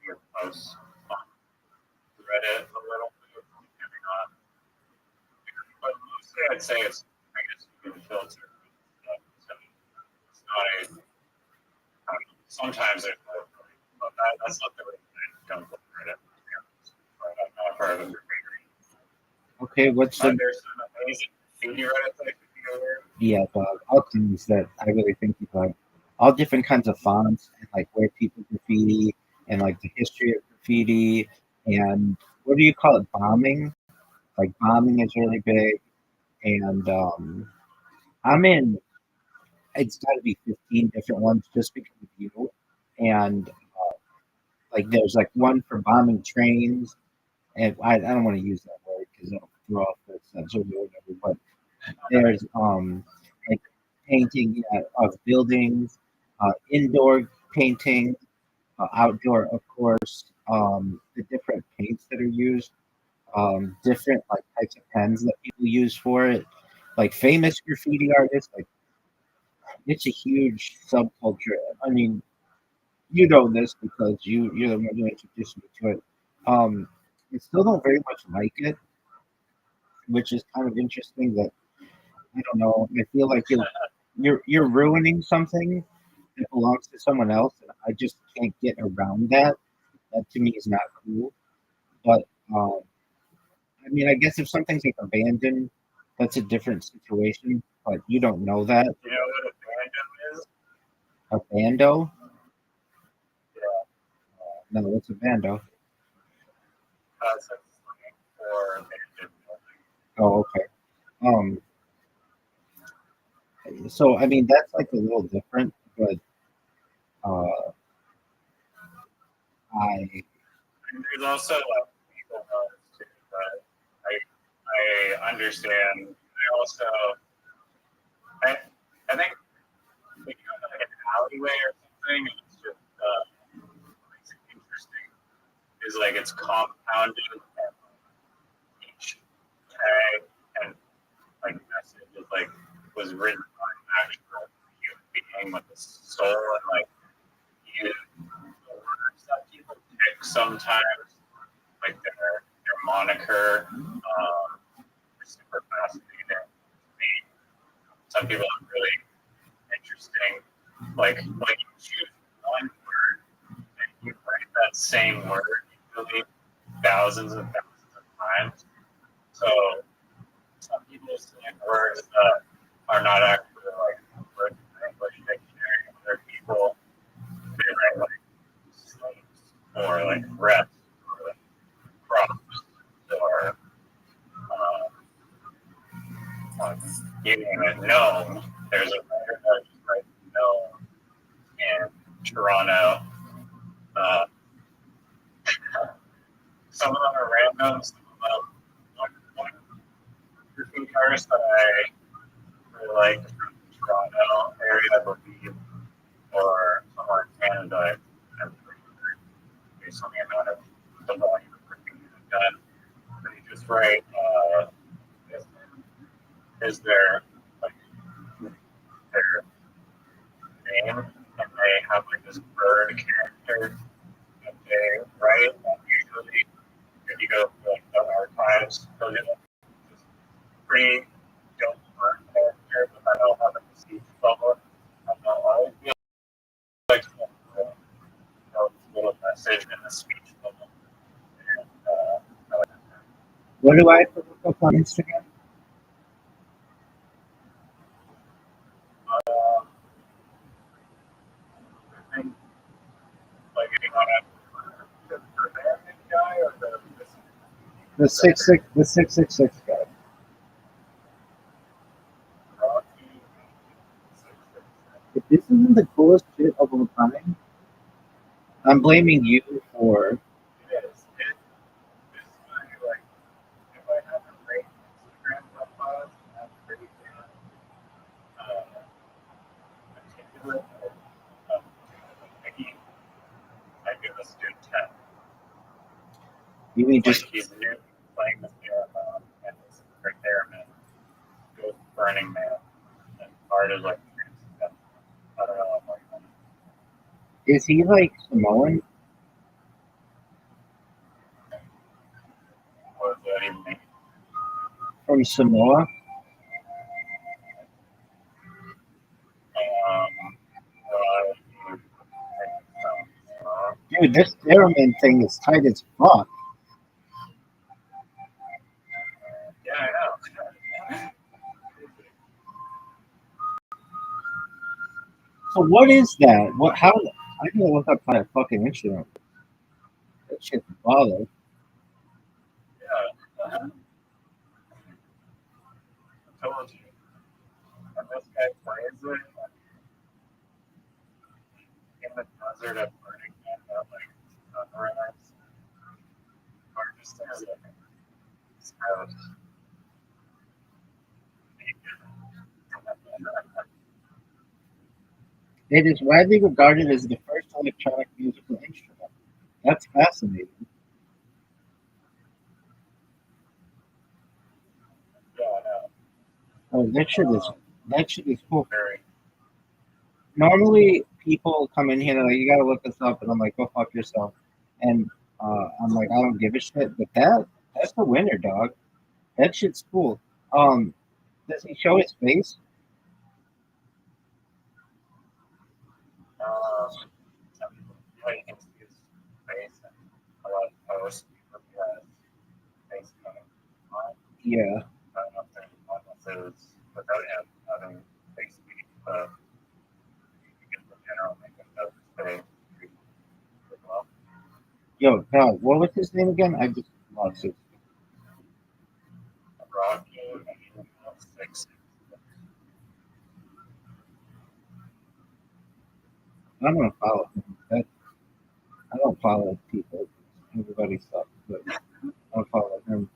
your posts on Reddit a little bit, depending on. But mostly, I'd say it's I guess you can filter stuff. So it's not a. Sometimes there's no, but that's not the reason I don't look at Reddit. I'm not part of a graffiti. Okay, what's the There's some amazing graffiti Reddit that I could go over. yeah, dog, all things that I really think about. All different kinds of fonts and like where people graffiti and like the history of graffiti and what do you call it? Bombing? Like bombing is really big. And I'm in it's gotta be 15 different ones just because of you. And like there's like one for bombing trains and I don't want to use that word because it'll throw off the censor or whatever, but there's like painting of buildings, indoor painting, outdoor, of course. The different paints that are used, different like types of pens that people use for it. Like famous graffiti artists, like it's a huge subculture. I mean, you know this because you're the one who introduced me to it. I still don't very much like it, which is kind of interesting. That I don't know. I feel like you're ruining something that belongs to someone else, and I just can't get around that. That to me is not cool. But um, I mean, I guess if something's like abandoned, that's a different situation. But you don't know that. You know what a fandom is? A bando? Yeah. No, it's a bando. It's like for abandoned building. Oh, okay. Um, so I mean, that's like a little different, but uh, I And there's also like people notice too, but I understand. I I think if you go to like an alleyway or something, and it's just what makes it interesting is like it's compounded and each tag and like message is like was written by an actual human being with a soul and like you the words that people pick sometimes like their moniker is super fascinating to me. Some people are really interesting. Like you choose one word and you write that same word usually thousands and thousands of times. So some people say words that are not actually like words in the English dictionary. Other people they write like slaves or like reps or like props or you name it, Gnome. There's a writer that just writes Gnome in Toronto. Uh, some of them are random. Some of them, one roofing artist that I really like from Toronto area, I believe, or somewhere in Canada. I'm pretty sure based on the amount of the volume of printing I've done. They just write is their like their name, and they have like this bird character that they write. And usually, if you go to like the archives, they'll get like this pretty dope bird character, but I don't have a speech bubble. I don't know. I always like a little message in the speech bubble. And, I like that. What do I have to look up on Instagram? I think like if you want to the American guy or The 666 guy. Rocky. If this isn't the coolest shit of all time, I'm blaming you for. It is. This is my, like, if I have a great Instagram profile, I'm pretty articulate. Maybe I give this dude 10. You mean Like, just he's new playing the theremin, and this great theremin goes Burning Man, and art is like, I don't know, I'm like, is he like Samoan? what does that even mean? From Samoa? Dude, this theremin thing is tight as fuck. Yeah, I know. So what is that? What? How? I gotta look up that fucking instrument. That shit's bother. Yeah. I told you. And this guy plays it in the desert at Burning Man, that like sunrise. Or just as a scout. It is widely regarded as the first electronic musical instrument. That's fascinating. Yeah, I know. Oh, that shit is cool. Very. Normally, people come in here and they're like, "You gotta look this up," and I'm like, "Go fuck yourself." And I'm like, "I don't give a shit." But that's the winner, dog. That shit's cool. Does he show his face? Yeah, you can see his face and a lot of posts. He has face paint on. Yeah. I don't know if there's one that says without him having face paint, but you get the general makeup of his face pretty well. Yo, no, what was his name again? I just lost it. Rocky and 6. I'm gonna follow him. I don't follow people. Everybody sucks, but I'll follow him.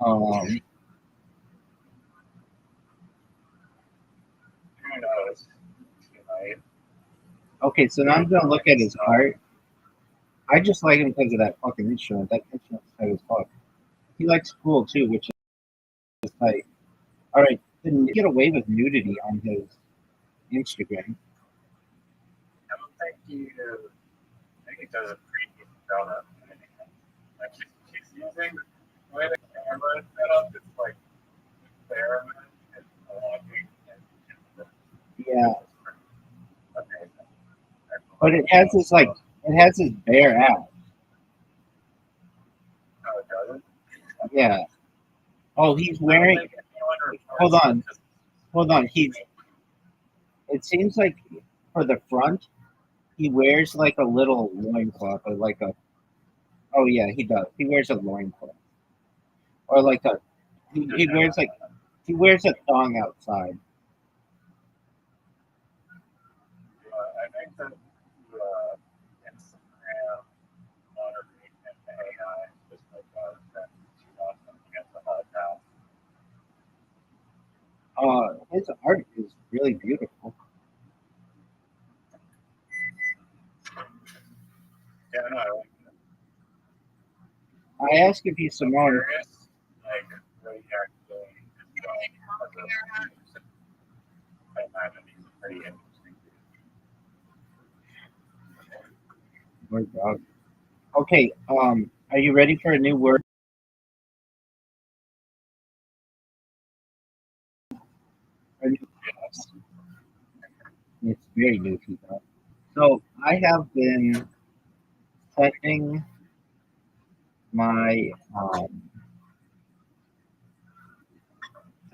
Who knows? Tonight. Okay, so now I'm gonna look at his art. I just like him because of that fucking instrument. That instrument's tight as fuck. He likes cool too, which is tight. All right, didn't get away with nudity on his Instagram. I don't think I think he does a pretty good job at editing it. Like he's using the way the camera is set up, it's like experiment and logic and Yeah, amazing. but it has his bare ass. No, it doesn't. Yeah. Oh, he's wearing. Hold on. It seems like for the front, he wears like a little loincloth or like a. Oh yeah, he does. He wears a loincloth or like a. He wears like He wears a thong outside. I think that Instagram moderation AI is just like that you want something at the hot now. His art is really beautiful. Yeah, no, I asked if he's I'm Samoan. curious, like, what he actually is going as a I imagine he's a pretty interesting dude. Word dog. Okay, are you ready for a new word? A new- Yes. It's very new to that. So I have been sending my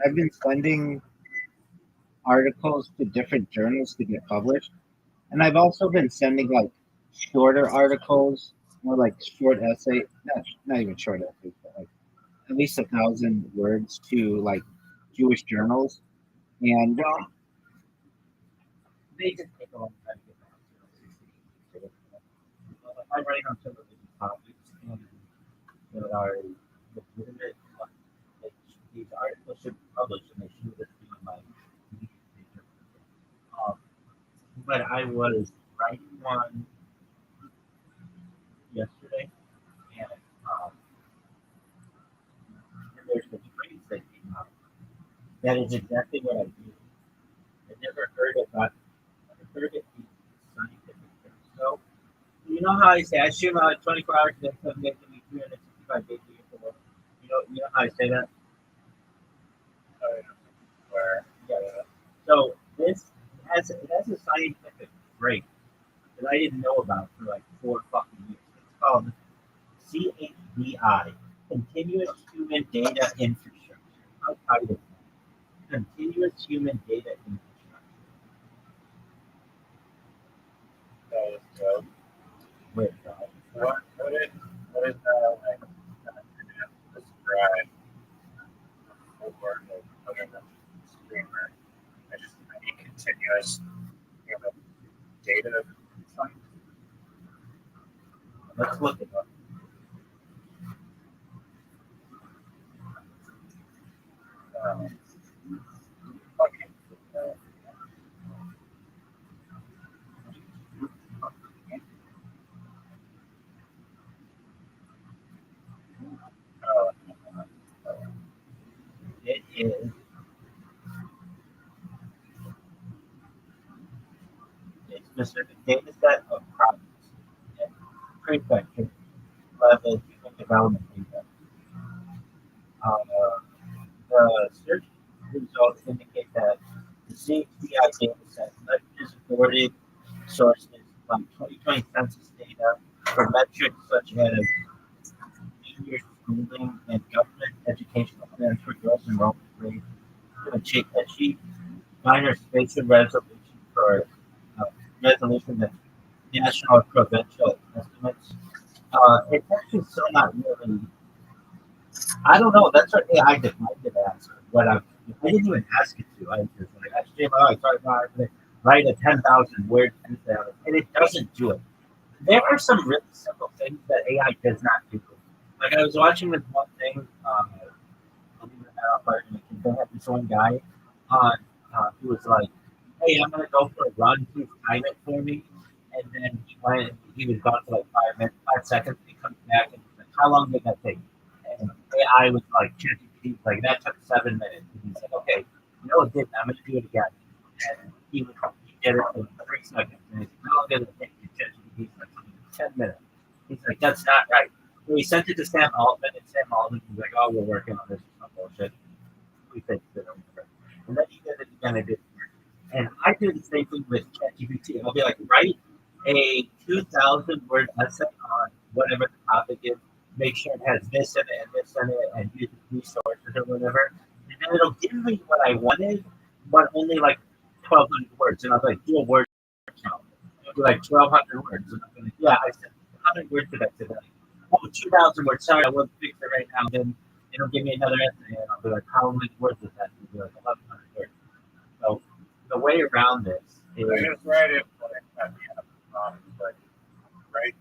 I've been sending articles to different journals to get published, and I've also been sending like shorter articles, more like short essay, not even short essays, but like at least 1,000 words to like Jewish journals, and they just take a long time to get back to. I write on some of these topics and that are legitimate. Like, these articles should be published, and they should just be in my newspaper. Um, but I was writing one yesterday, and, um, and there's this phrase that came out that is exactly what I do. I never heard about. I heard it in scientific terms. So you know how I say I stream out 24 hours a day, 7 days a week, 365 days a year for work. You know how I say that? Where, Yeah. So it has a scientific break that I didn't know about for like 4 fucking years. It's called CHDI, Continuous Human Data Infrastructure. How tight is that? Continuous Human Data Infrastructure. that is dope. Wait, What is that like describe for the other than streamer? I need continuous human data. let's look it up. Um, fucking, It is a specific data set of problems and prefecture level human development data. Uh, the search results indicate that the CHDI data set leverages authoritative sources like 2020 census data for metrics such as senior schooling and government educational plans for gross enrollment rate to achieve minor spatial resolution for uh, resolution of national or provincial estimates. It's actually still not really. I don't know. That's what AI defined it as. What I didn't even ask it to. I just like HTML. I tried to write a 10,000 word essay on it, and it doesn't do it. There are some really simple things that AI does not do. Like I was watching this one thing. Believe it or not, they had this one guy on who was like, "Hey, I'm gonna go for a run. Please time it for me." And then he went. He was gone for like 5 minutes, 5 seconds. He comes back and he's like, "How long did that take?" And AI was like, ChatGPT was like, "That took 7 minutes." And he said, "Okay, no, it didn't. I'm gonna do it again." And he did it in 3 seconds. And he's like, "How long did it take?" And ChatGPT was like, "10 minutes." He's like, "That's not right." So he sent it to Sam Altman, and Sam Altman was like, "Oh, we're working on this or some bullshit. We fixed it or whatever." And then he did it again and it didn't work. And I do the same thing with ChatGPT. I'll be like, write a 2,000 word essay on whatever the topic is. Make sure it has this in it and this in it, and use these sources or whatever. And then it'll give me what I wanted, but only like 1,200 words. And I'll be like, do a word count. It'll be like 1,200 words. And I'll be like, yeah, I said, how many words did I say today? Oh, 2,000 words. Sorry, I won't fix it right now. Then it'll give me another essay, and I'll be like, how many words is that? be like 1,100 words. So the way around this is I just write it like at the end of the prompt, like write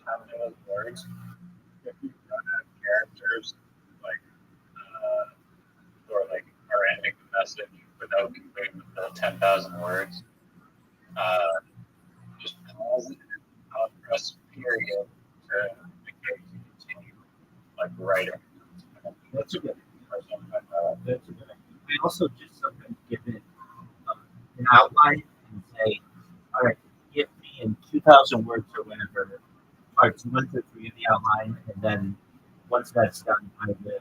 10 of those words. If you don't have characters, like or like are ending the message without completing the full 10,000 words, just pause it, press period to indicate you continue like writing. that's a good. That's a good. I also just sometimes give it an outline and say, all right, give me in 2,000 words or whatever, parts 1 to 3 of the outline, and then once that's done, I will move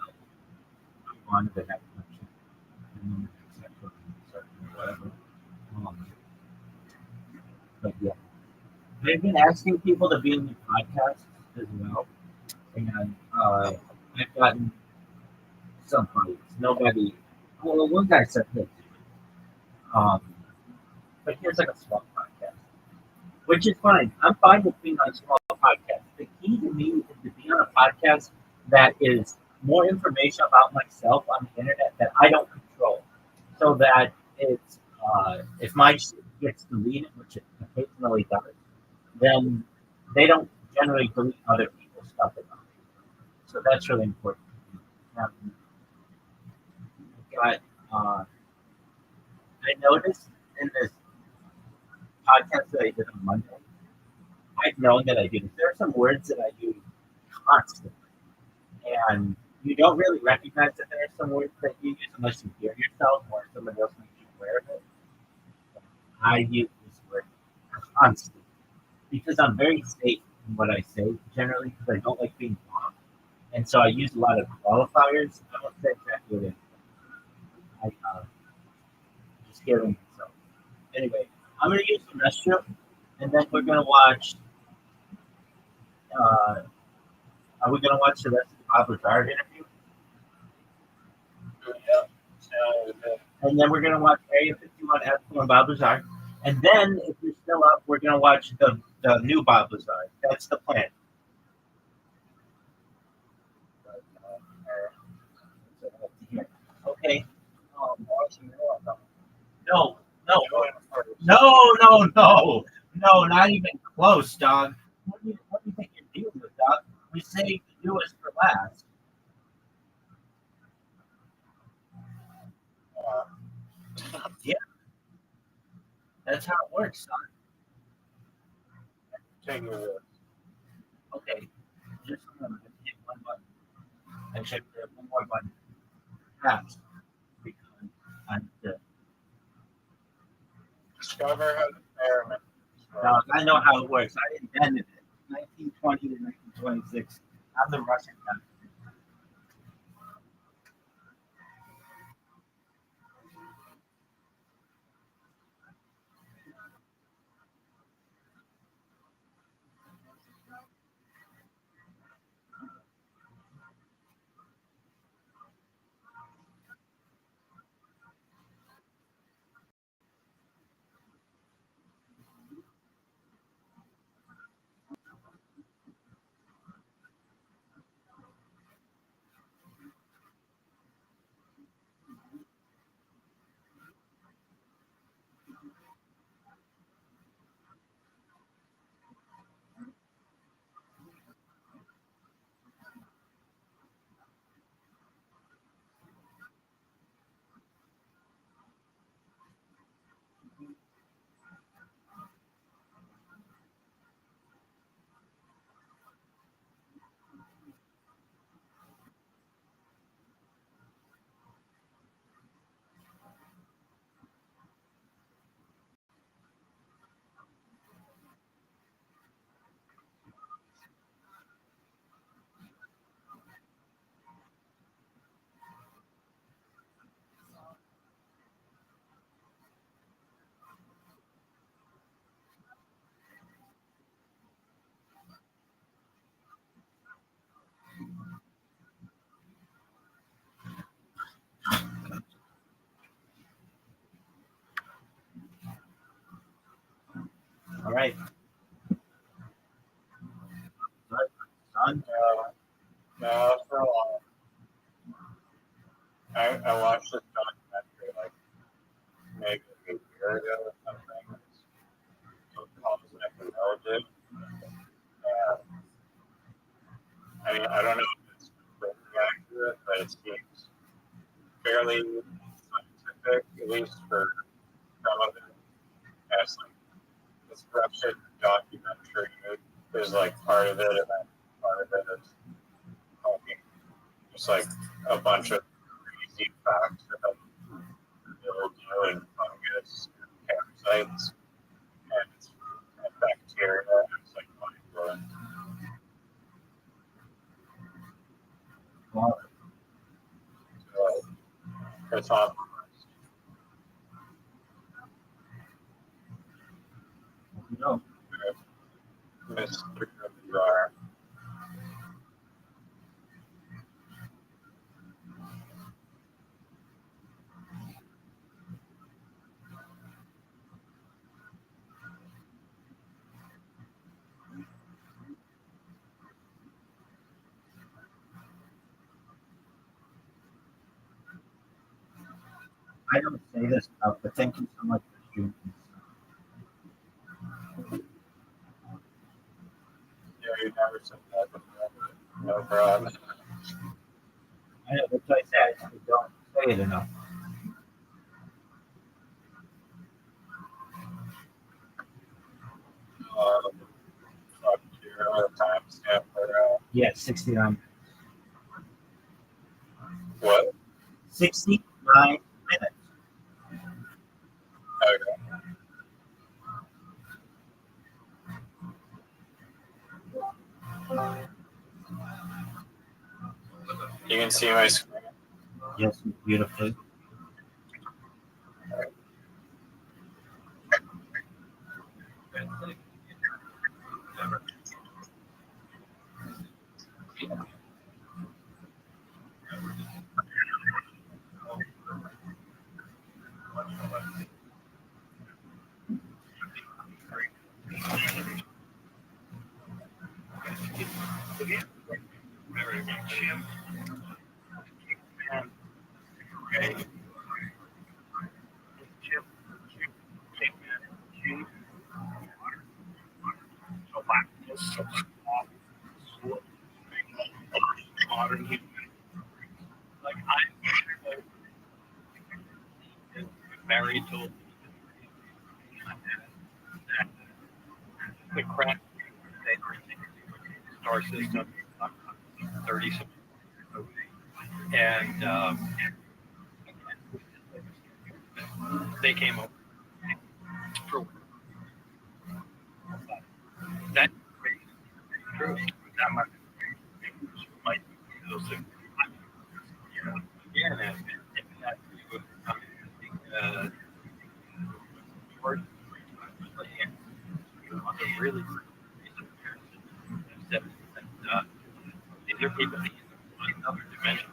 on to the next section. And then the next section, so whatever. Um, but yeah, they've been asking people to be in the podcast as well, and I've gotten some bites. Nobody. Well, one guy said that. Um, but here's like a small podcast, which is fine. I'm fine with being on a small podcast. The key to me is to be on a podcast that is more information about myself on the internet that I don't control, so that it's if my shit gets deleted, which it occasionally does, then they don't generally delete other people's stuff about me. So that's really important. But I noticed in this podcast that I did on Monday, I've known that I do this. There are some words that I use constantly, and you don't really recognize that there are some words that you use unless you hear yourself or somebody else makes you aware of it. I use this word constantly because I'm very safe in what I say generally because I don't like being wrong, and so I use a lot of qualifiers. I don't say exactly what it is. I just kidding. So anyway, I'm gonna use the restroom, and then we're gonna watch. Uh, are we gonna watch the rest of the Bob Lazar interview? Yeah. So, And then we're gonna watch Area 51 Ethical and Bob Lazar. And then, if you're still up, we're gonna watch the new Bob Lazar. That's the plan. Okay. No, no, no, not even close, dog. What do you think you're dealing with, dog? We say the newest for last. Yeah, that's how it works, son. take your Okay, just remember to hit one button. I check the one more button. Perhaps because I'm the discover how to experiment. dog. I know how it works. I invented it. 1920 to 1926. I'm the Russian guy. All right, son. No, for a while. I watched this maybe a year ago or something. So called mildew. I mean, I don't know if it's completely accurate, but it seems fairly scientific, at least for some of it. As like this Russian documentary is like part of it, and then part of it is talking just like a bunch of crazy facts about mildew and fungus and parasites and bacteria. It's like mind blowing. Well, So, it's on you know, the mystery of the jar. I don't say this enough, but thank you so much for shooting. Yeah, you never said that before. No problem. I know, that's what I say. I don't say it enough. Up to your timestamp for Yeah, 69. what? 69 minutes. Okay. You can see my screen. Yes, beautifully. Very much. Okay. Modern human. Like I'm married to the crap star system 30 and they came over for that true that much might be those things. Yeah, and if that word really these are people in another dimension.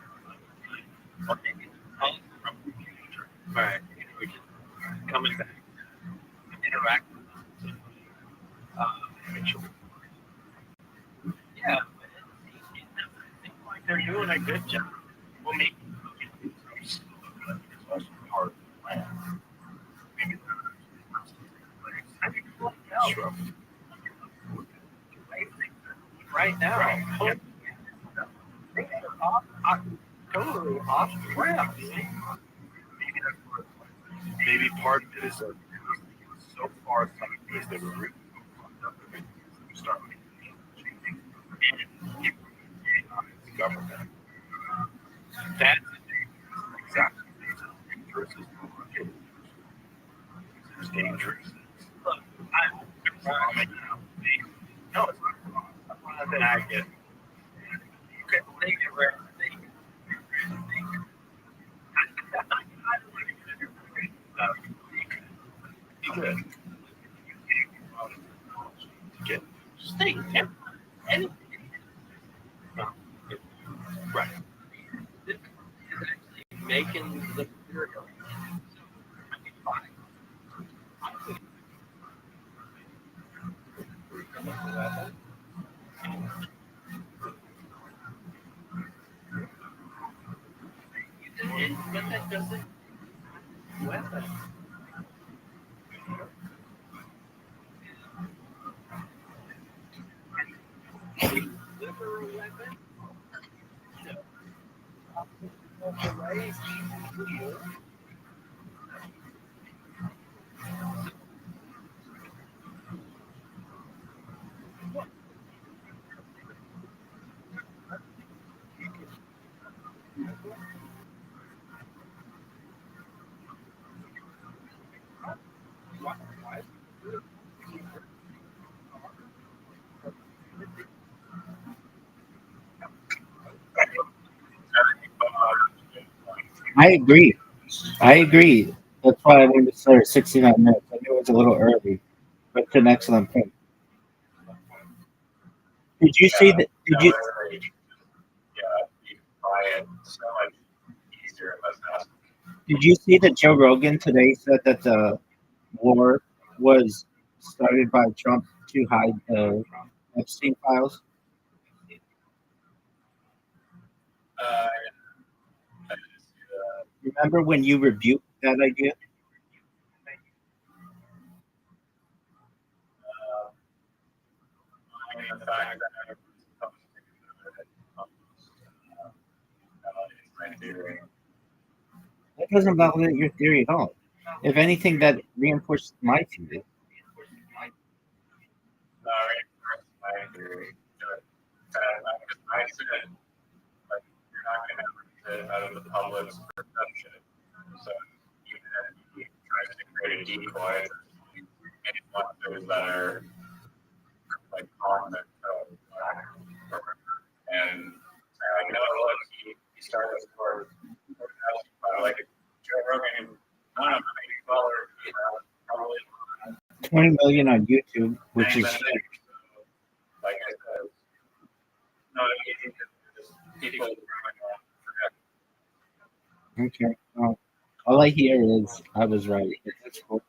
Right. Which is coming back, interact with them. Yeah, it seems like they're doing a good job. Well, maybe it's also part of the plan. Maybe I think sure. Right now, things are totally off the ground. Maybe part of it is that so far some things that were really start changing and the government. That's exactly versus it's dangerous. Look, I'm wrong. No, it's not wrong. Then I get you can think it right. Good. Get stay and right. Making the material. But that doesn't weapon. I agree. I agree. That's why I wanted to start at 69 minutes. I knew it was a little early, but it's an excellent point. Did you see that? Did you Yeah, you can buy it so much easier and less hassle. did you see that Joe Rogan today said that the war was started by Trump to hide the Epstein files? Uh, I just, Remember when you rebuked that idea? I mean, the fact that everyone's coming together it's my theory. That doesn't validate your theory at all. If anything, that reinforces my theory. Sorry, my theory. I said, like, you're not going to ever get out of the public's perception. So even if he tries to create a decoy, and want those that are like on the code. And I know, look, he started this for like Joe Rogan. I don't know how many followers he has, probably 20 million on YouTube, which is like I said, not easy to people okay. Well, all I hear is I was right. That's cool.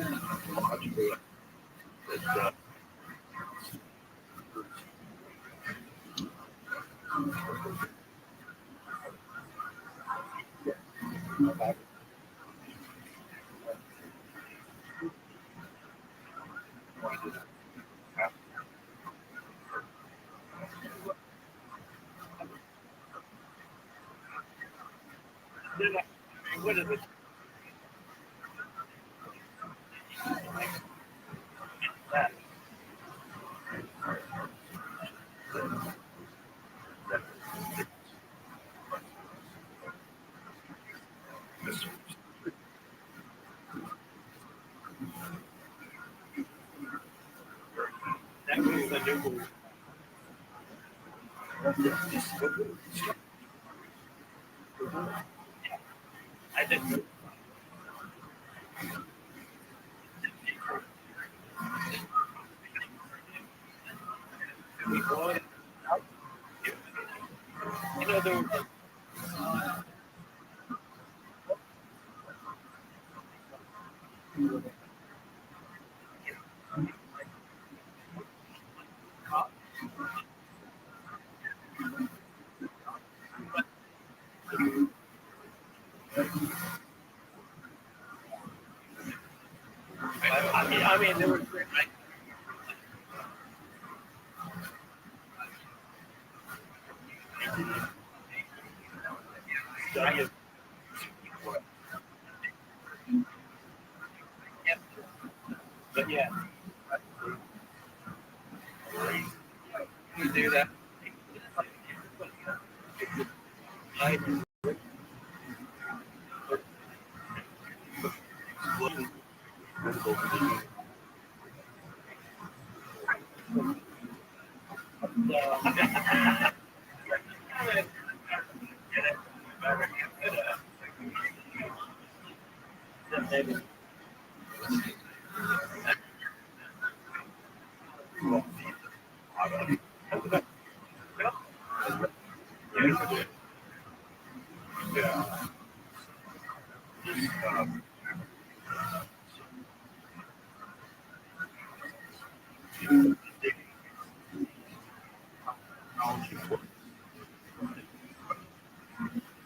logically, it's what is it? That was the new I didn't. You know, there was I mean, there was like, but yeah, you do that. I yeah.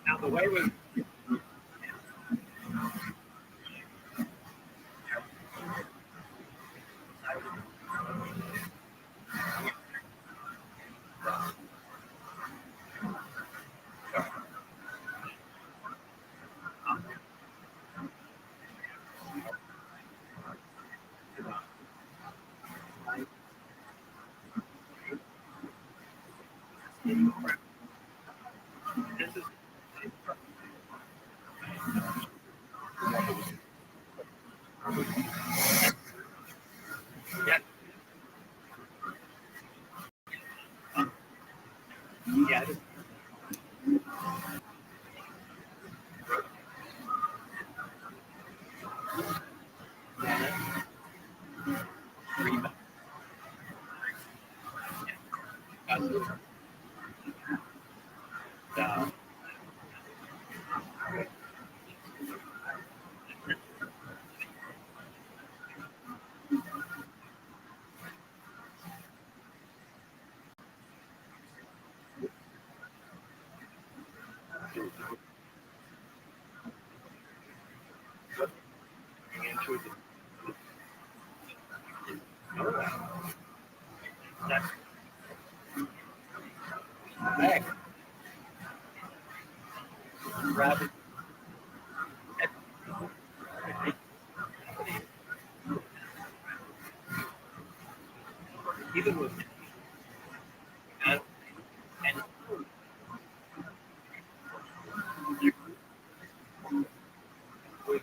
Now the way we this is yeah, yeah. This, into that's back. Rabbi, even with and with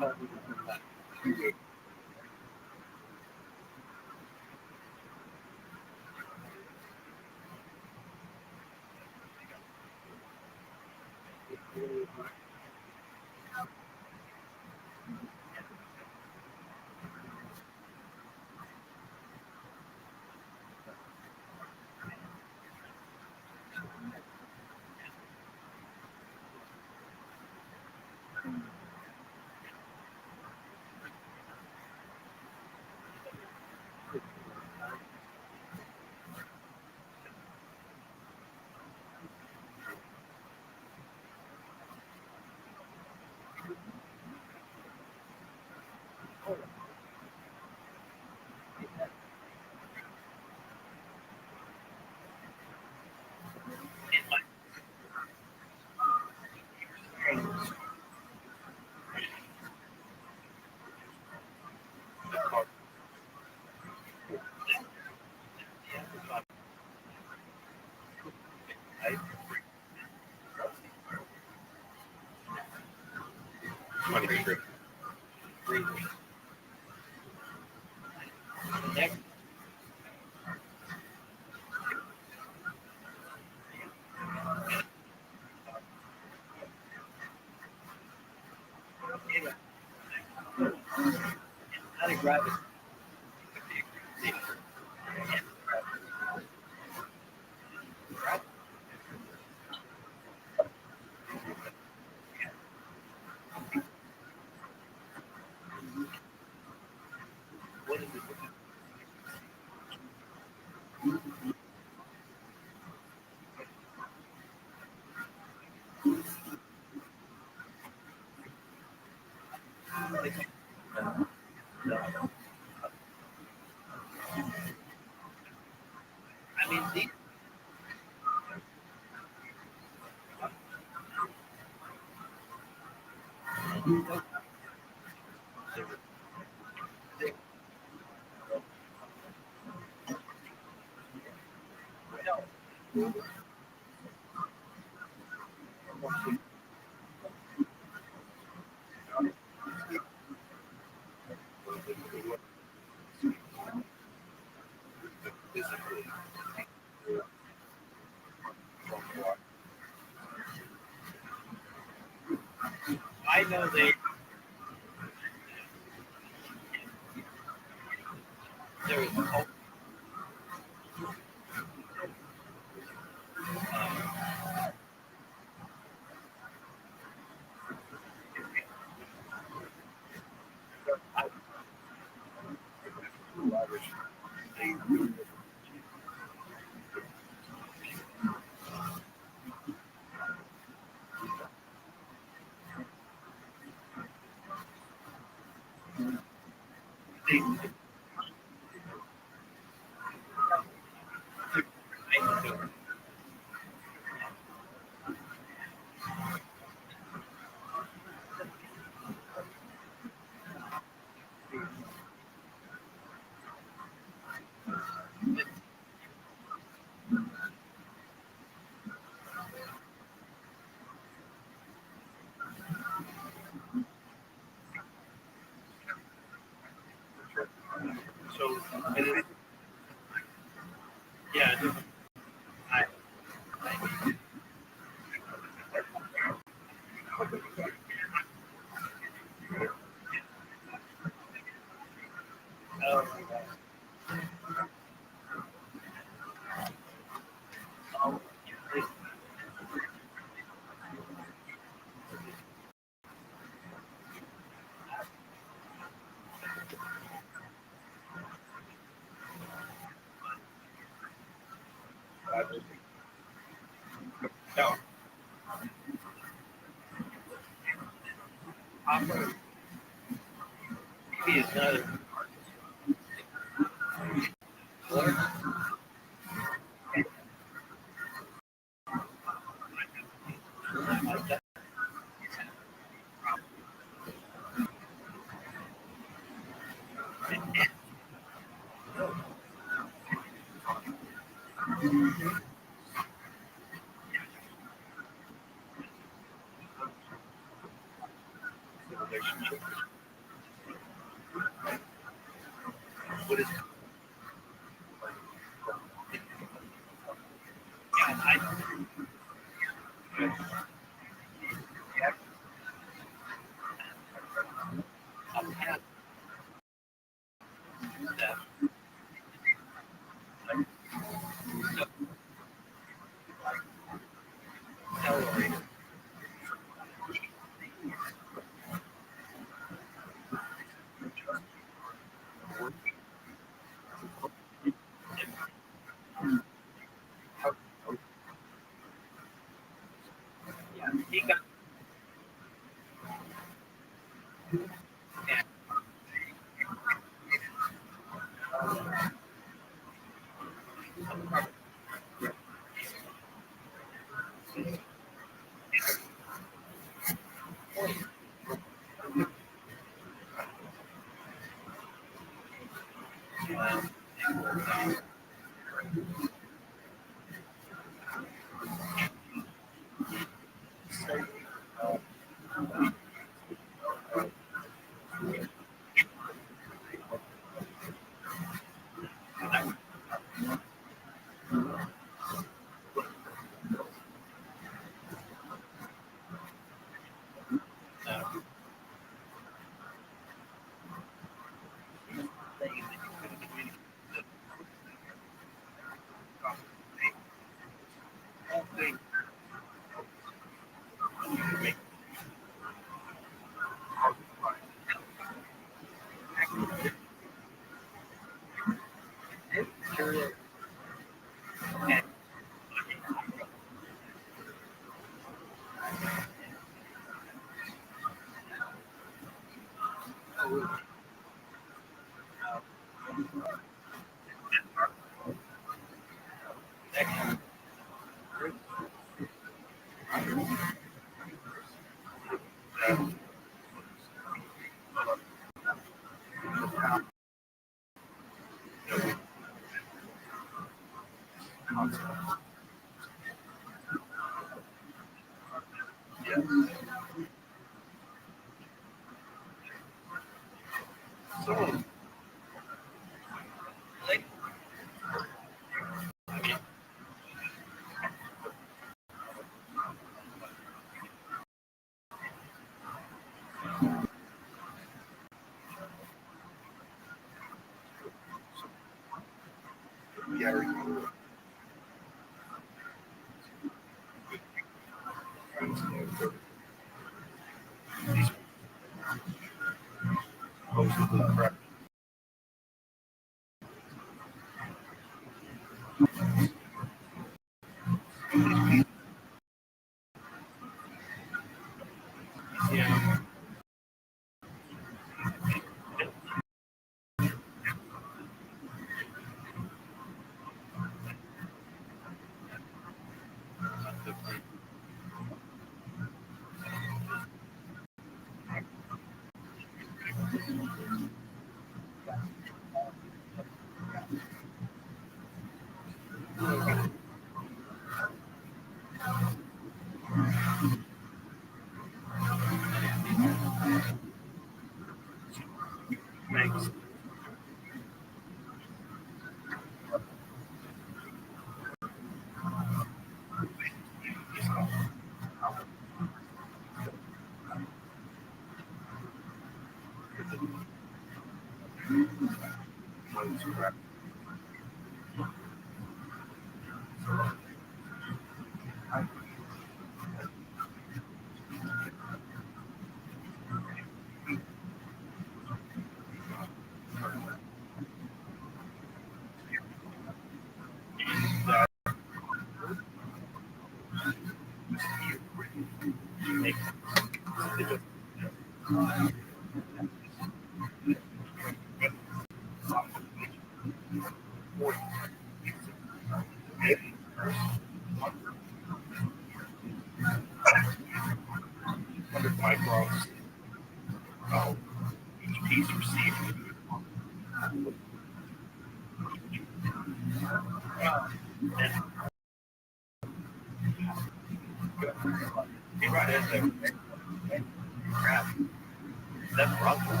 That's Rothschild.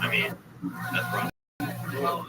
I mean, that's Rothschild.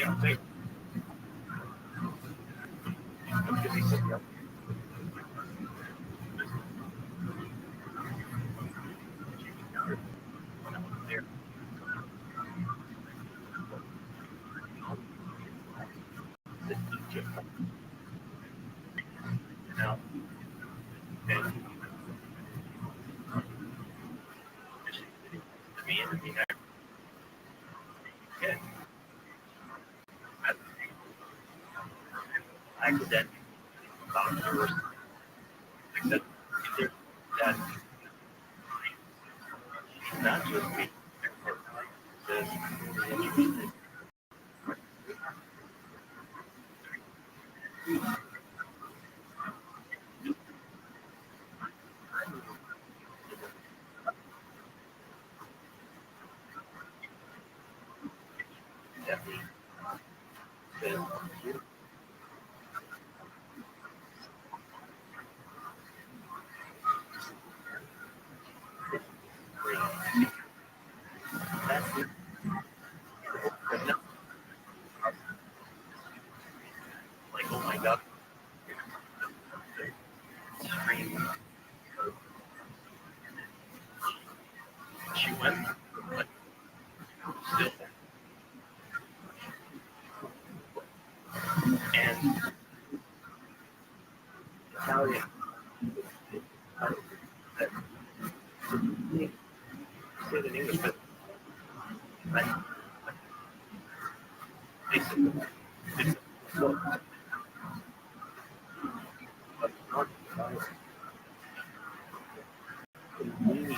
Yeah, they. Now, and me and me next. Yeah, I accidentally found the worst. Except either that not just me. This definitely says that's it. But no, like, oh my god, scream. She went, but still. And Italian, that say it in English, but I, it's well, but not meaning.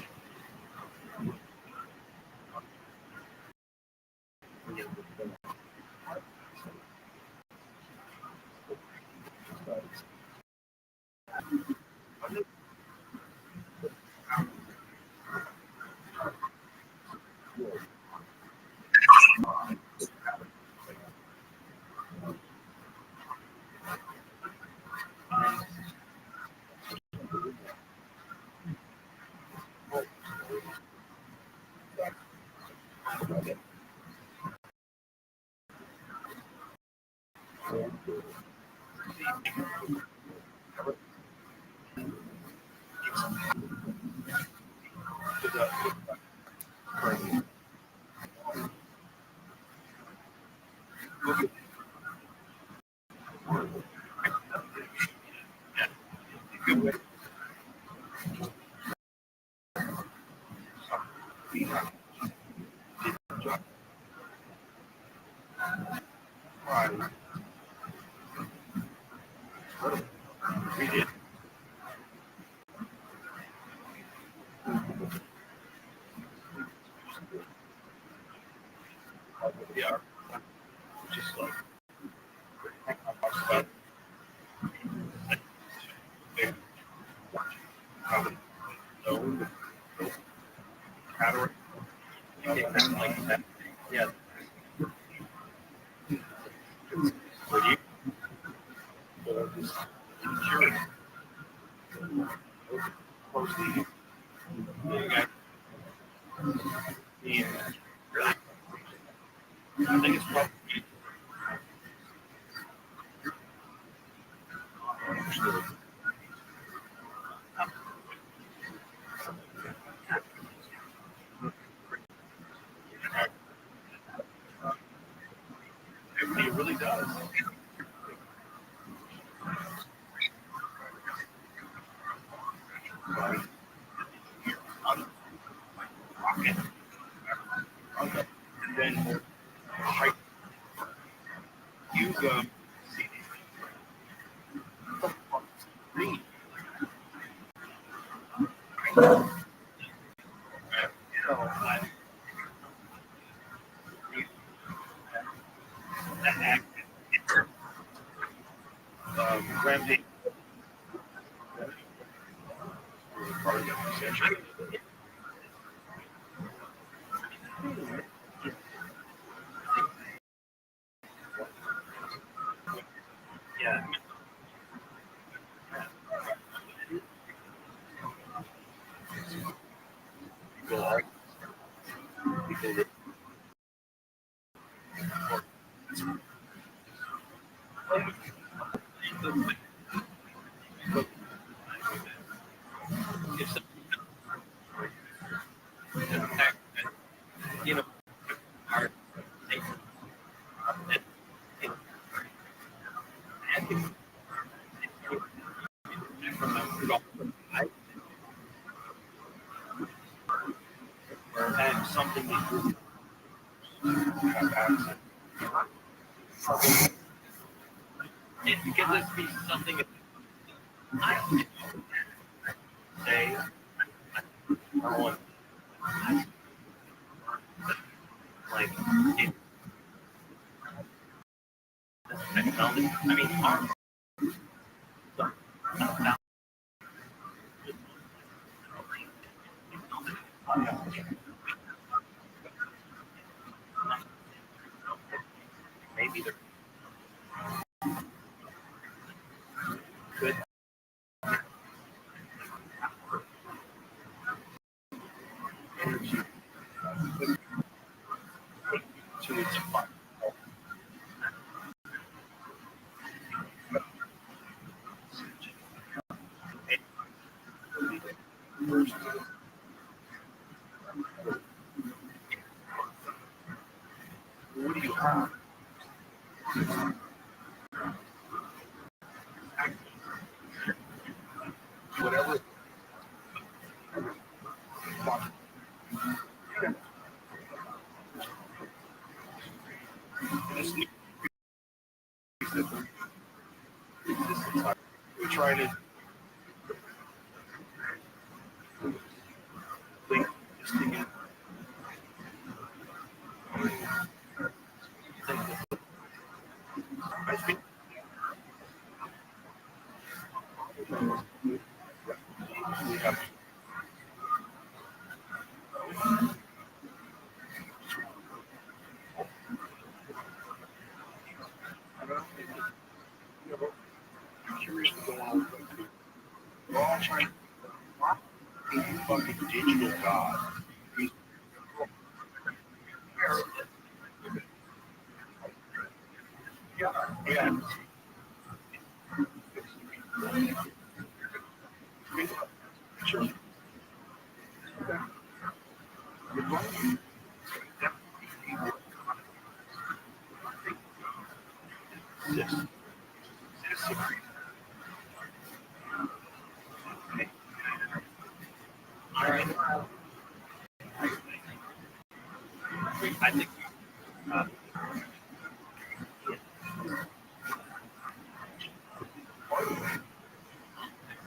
We did. Yeah, just like about probably no category. You take that like that. Yeah. Would you? Or just curious. Closely. You got yeah. Really? I think it's probably it really does. Rocket. Okay. And then right, use read. You know, like that act. Ramsey. Part of the century. Yeah. People, people You know, are and something that you have access. It can this be something that I say, or like it, technology. I mean, our maybe there could energy to its fun. What do you have? Whatever. We're trying to think this thing. I think we have curious to go on. We're all trying to be fucking digital God. Yeah. Sure. Yes. I think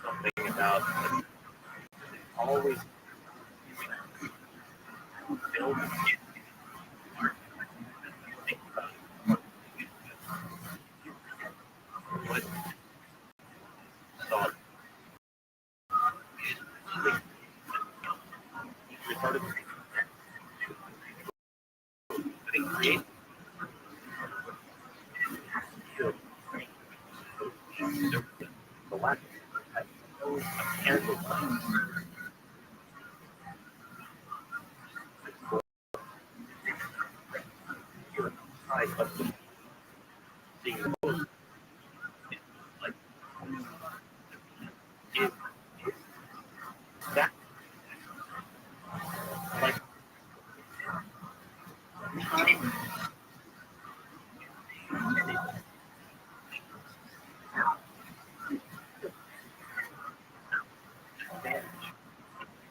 something about always build what thought we started to create the lack of candle type of seeing like is that like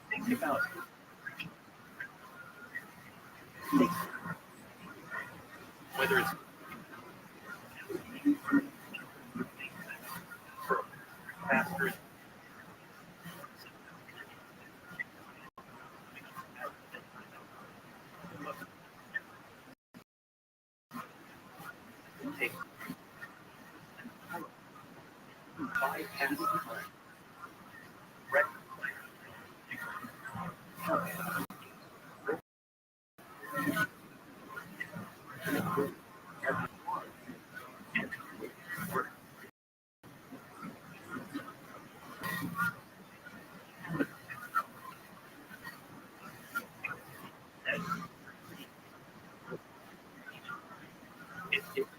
think about whether it's faster take bypass it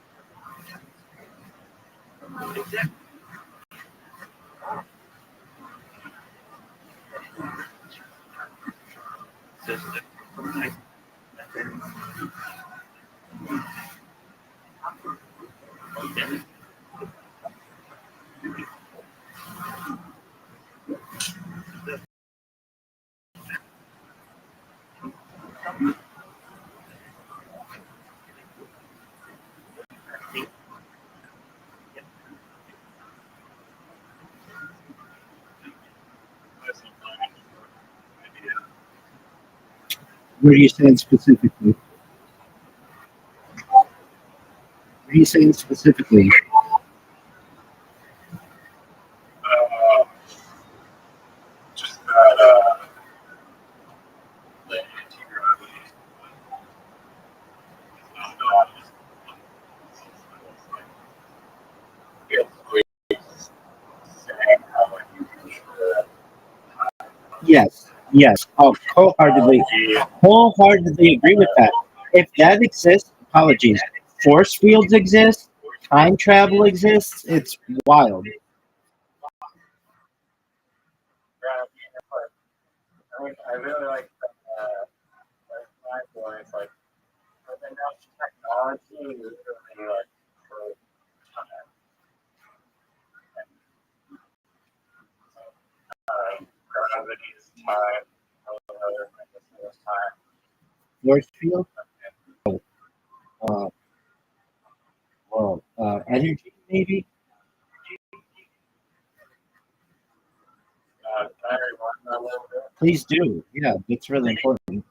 What are you saying specifically? What are you saying specifically? Just that the anti-gravity is not saying how like you control Yes. Wholeheartedly agree with that. If that exists, apologies. Force fields exist. Time travel exists. It's wild. I really like my voice, like, but then now technology is really like for time. Gravity is time, other things is time. Force field. Uh, energy maybe. Can I rewind that a little bit? Please do. Yeah, that's really important.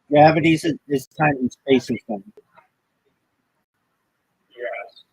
Gravity is time and space system. Yes.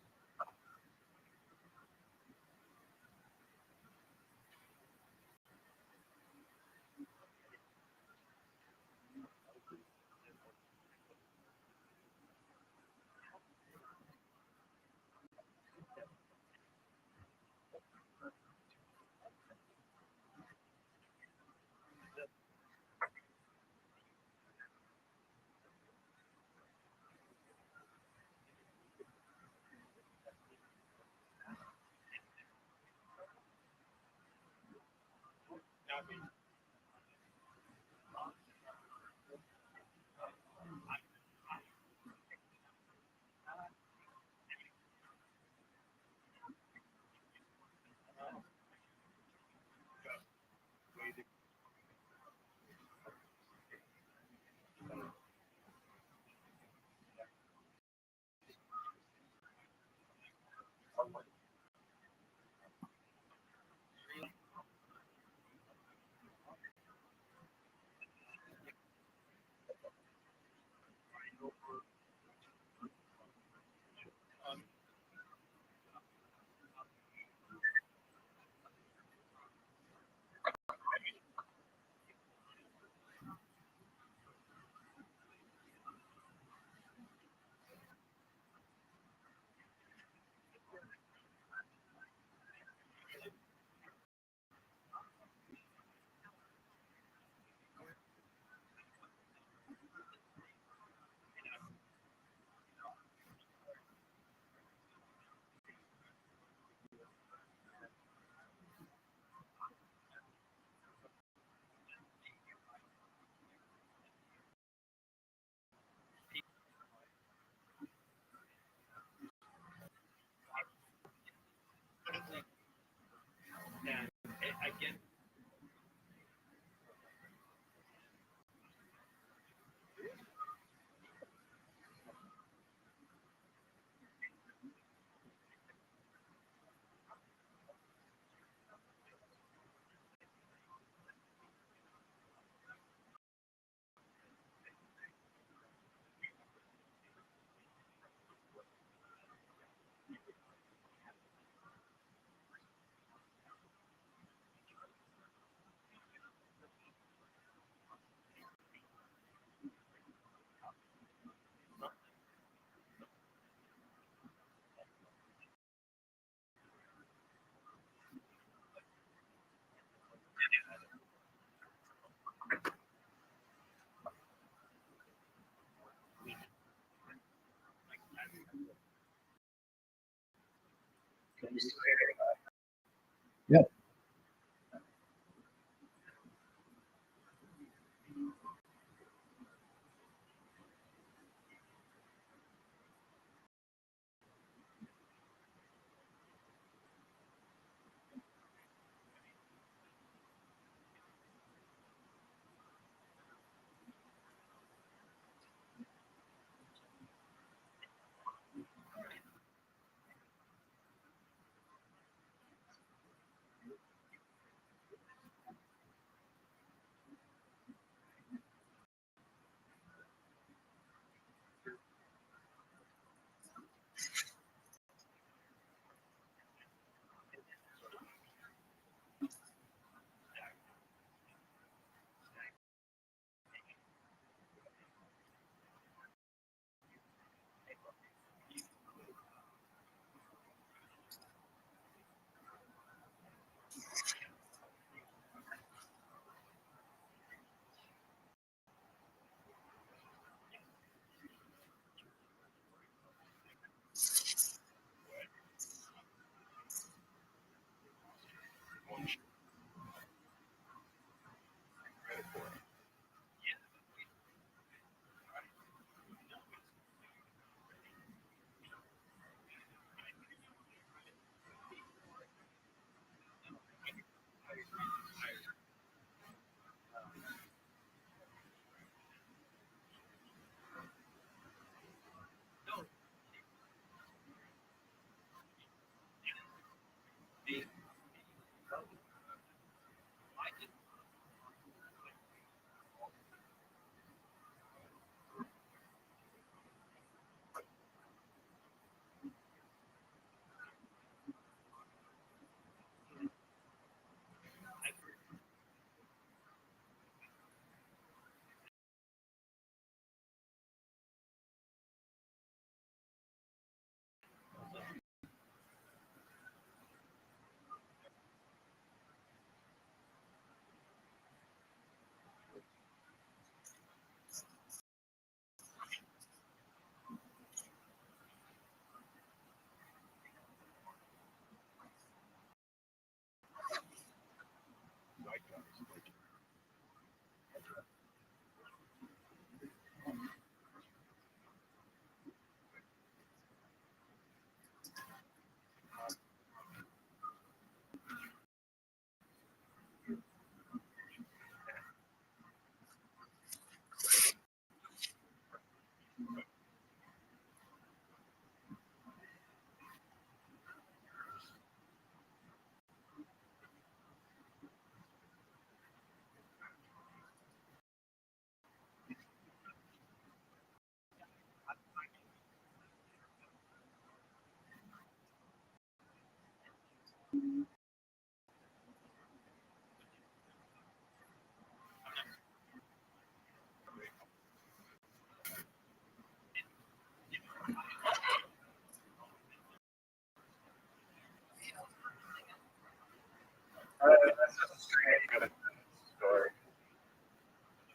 Yep. That's a strange kind of story.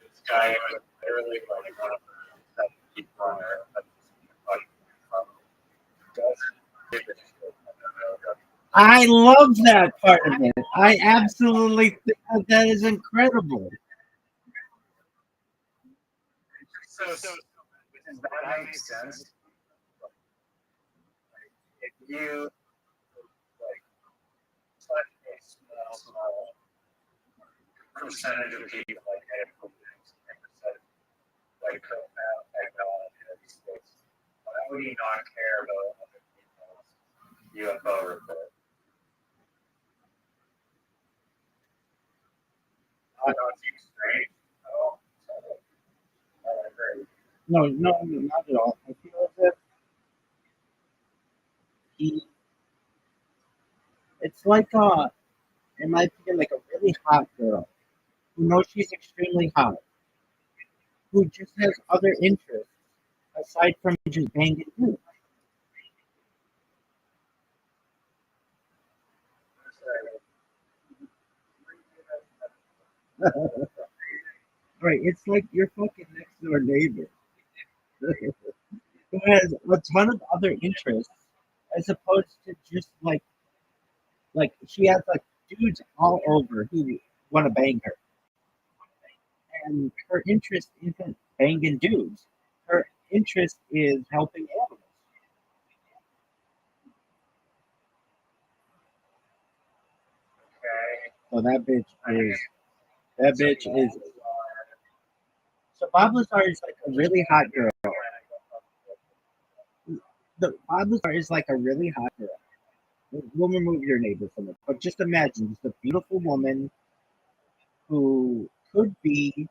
This guy was literally like one of the 7 people on Earth that doesn't give a shit. I love that part of it. I absolutely think that is incredible. So does that make sense? If you like such a small percentage of people like medical things and percent like technology in these states, why would you not care about other people's UFO report? I don't seem strange at all. So, I agree. No, not at all. I feel as if he, it's like in my opinion, like a really hot girl who knows she's extremely hot, who just has other interests aside from just banging you. Right? It's like your fucking next door neighbor who has a ton of other interests as opposed to just like Like she has like dudes all over who want to bang her, and her interest isn't banging dudes. Her interest is helping animals. Okay. So that bitch is. So Bob Lazar is like a really hot girl. The Bob Lazar is like a really hot girl. We'll remove your neighbor from it, but just imagine just a beautiful woman who could be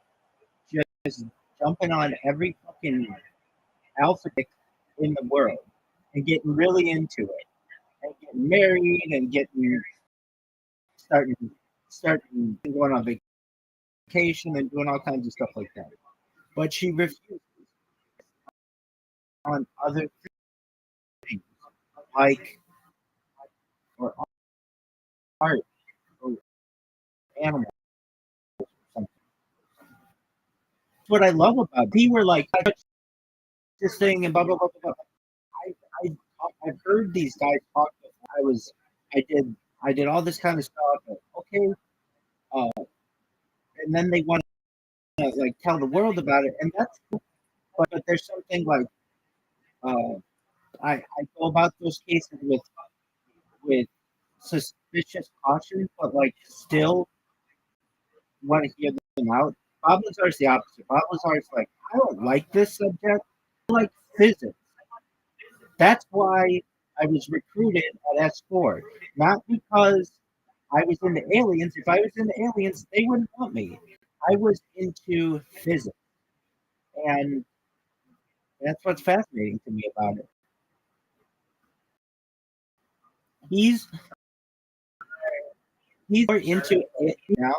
just jumping on every fucking alphabet in the world and getting really into it and getting married and getting starting starting going on vacation and doing all kinds of stuff like that. But she refuses on other things like or art or animals or something. That's what I love about it. Were like this thing and blah blah blah blah. I I've heard these guys talk. I did all this kind of stuff. Okay, and then they want to like tell the world about it, and that's cool. But there's something like uh, I go about those cases with suspicious caution, but like still want to hear them out. Bob Lazar's the opposite. Bob Lazar's like, I don't like this subject. I like physics. That's why I was recruited at S4, not because I was into aliens. If I was into aliens, they wouldn't want me. I was into physics, and that's what's fascinating to me about it. He's more into it now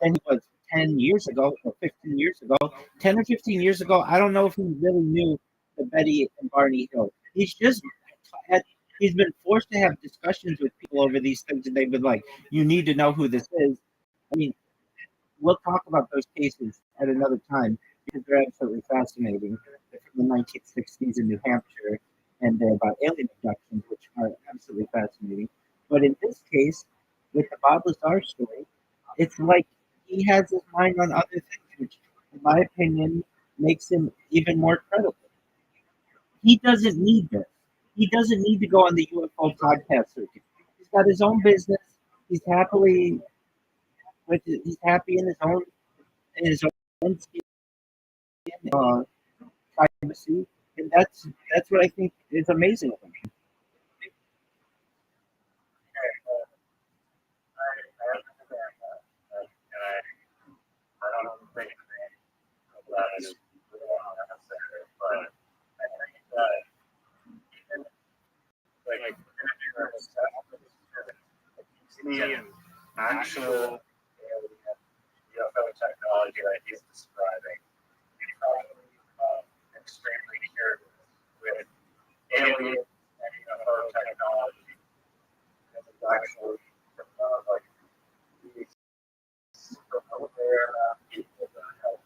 than he was 10 years ago or 15 years ago. 10 or 15 years ago, I don't know if he really knew the Betty and Barney Hill. He's been forced to have discussions with people over these things, and they've been like, "You need to know who this is." I mean, we'll talk about those cases at another time because they're absolutely fascinating. They're from the 1960s in New Hampshire, and they're about alien abductions, which are absolutely fascinating. But in this case, with the Bob Lazar story, it's like he has his mind on other things, which, in my opinion, makes him even more credible. He doesn't need this. He doesn't need to go on the UFO podcast circuit. He's got his own business. He's happily he's happy in his own skin, privacy, and that's what I think is amazing about him. I understand that. And I don't think that is really necessary, but I think that even like in a assessment, if you see an actual alien UFO technology that he's describing, he's probably extremely curious with alien and UFO technology. This is actually like these super aware people that help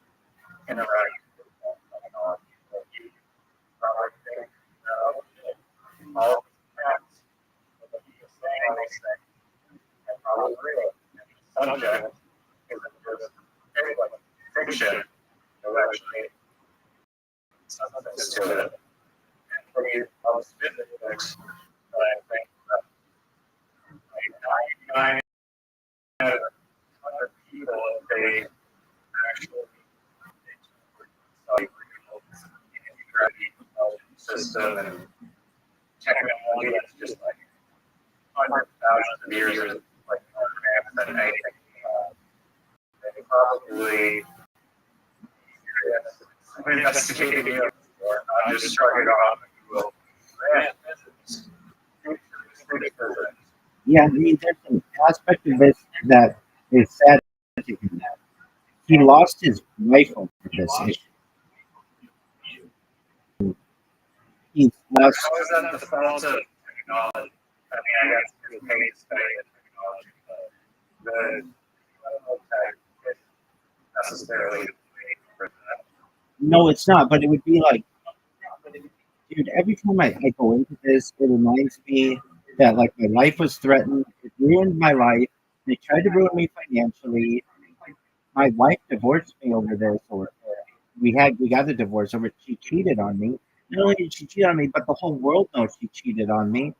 interact with that technology. That you probably think, all of these facts, but he is saying these things, and probably real. And the subject isn't just like fiction, there's actually substance to it. And for me, most physics, I think that like 99 out of 100 people, if they actually like gravity system and technology that's just like hundreds of thousands of years like more advanced than anything. They probably investigating it or not just shrug it off if you will. Yeah, I mean, there's an aspect of this that is sad to him. He lost his wife over this issue. He's lost. How is that the fault of technology? I mean, I guess it's maybe study of technology, but the tech isn't necessarily for that. No, it's not. But it would be like, dude. Every time I go into this, it reminds me that like my life was threatened. It ruined my life. They tried to ruin me financially. My wife divorced me over this, or we got a divorce over. She cheated on me. Not only did she cheat on me, but the whole world knows she cheated on me.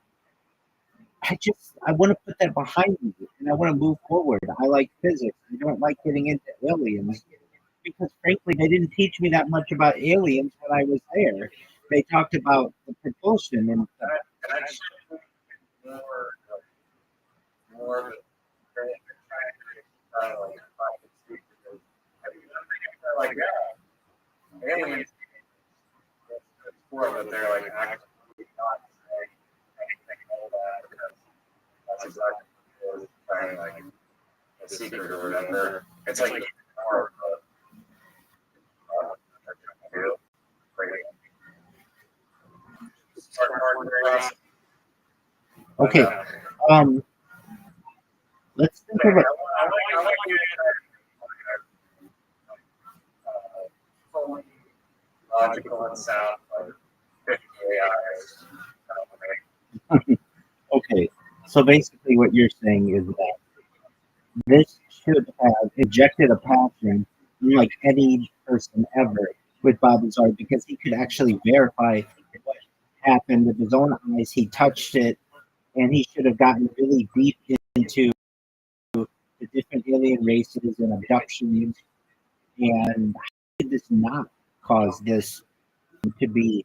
I want to put that behind me, and I want to move forward. I like physics. I don't like getting into aliens because, frankly, they didn't teach me that much about aliens when I was there. They talked about the propulsion and And I should more, more of trying to like private speak because I mean, I'm thinking like, yeah, aliens, it's more that they're like actually not saying anything all that because that's exactly what it is trying to like a secret or whatever. It's like more of a okay. Let's think of it. I like you fully logical and sound like 50 AIs. Okay, so basically, what you're saying is that this should have injected a passion like any person ever with Bob Lazar because he could actually verify what happened with his own eyes. He touched it, and he should have gotten really deep into the different alien races and abductions. And how did this not cause this to be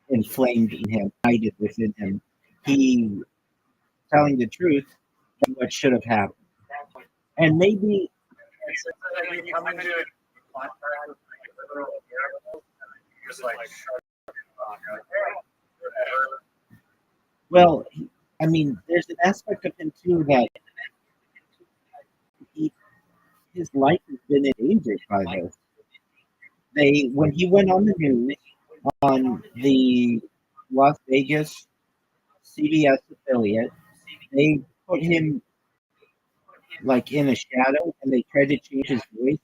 inflamed in him, ignited within him? He telling the truth and what should have happened. And maybe It's like you come into it, literal miracles, and you just like shut it off. You're like, whatever. well, I mean, there's an aspect of him too that he, his life has been endangered by this. When he went on the news on the Las Vegas CBS affiliate, they put him like in a shadow and they tried to change his voice,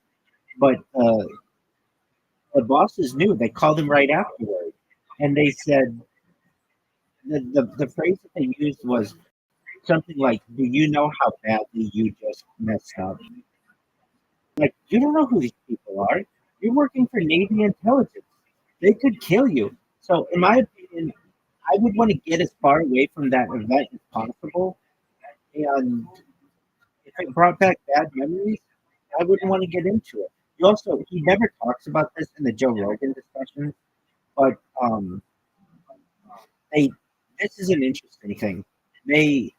but the bosses knew. They called him right afterward, and they said the phrase that they used was something like, "Do you know how badly you just messed up?" Like, you don't know who these people are. You're working for Navy intelligence. They could kill you. So, in my opinion, I would want to get as far away from that event as possible. And if it brought back bad memories, I wouldn't want to get into it. He never talks about this in the Joe Rogan discussions, but they, this is an interesting thing. They,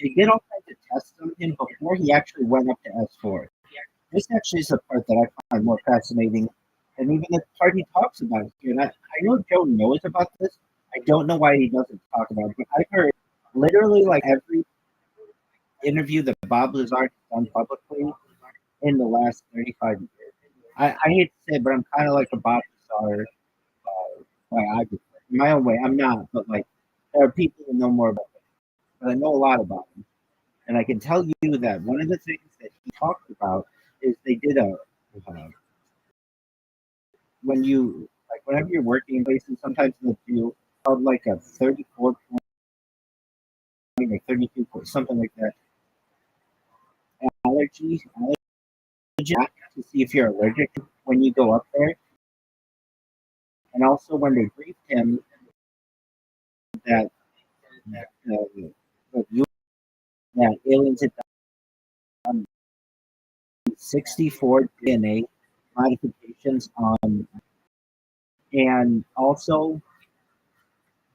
they did all kinds of tests on him before he actually went up to S4. This actually is the part that I find more fascinating, and even the part he talks about it. And I know Joe knows about this. I don't know why he doesn't talk about it, but I've heard literally like every interview that Bob Lazar has done publicly in the last 35 years. I hate to say it, but I'm kind of like a Bob Lazar biographer. In my own way, I'm not, but like there are people who know more about it. But I know a lot about him. And I can tell you that one of the things that he talked about is they did when you like whenever you're working in places, sometimes they'll do called like a 34 point or 32 point, something like that. Allergy to see if you're allergic when you go up there. And also when they briefed him that that aliens had done 64 DNA modifications on, and also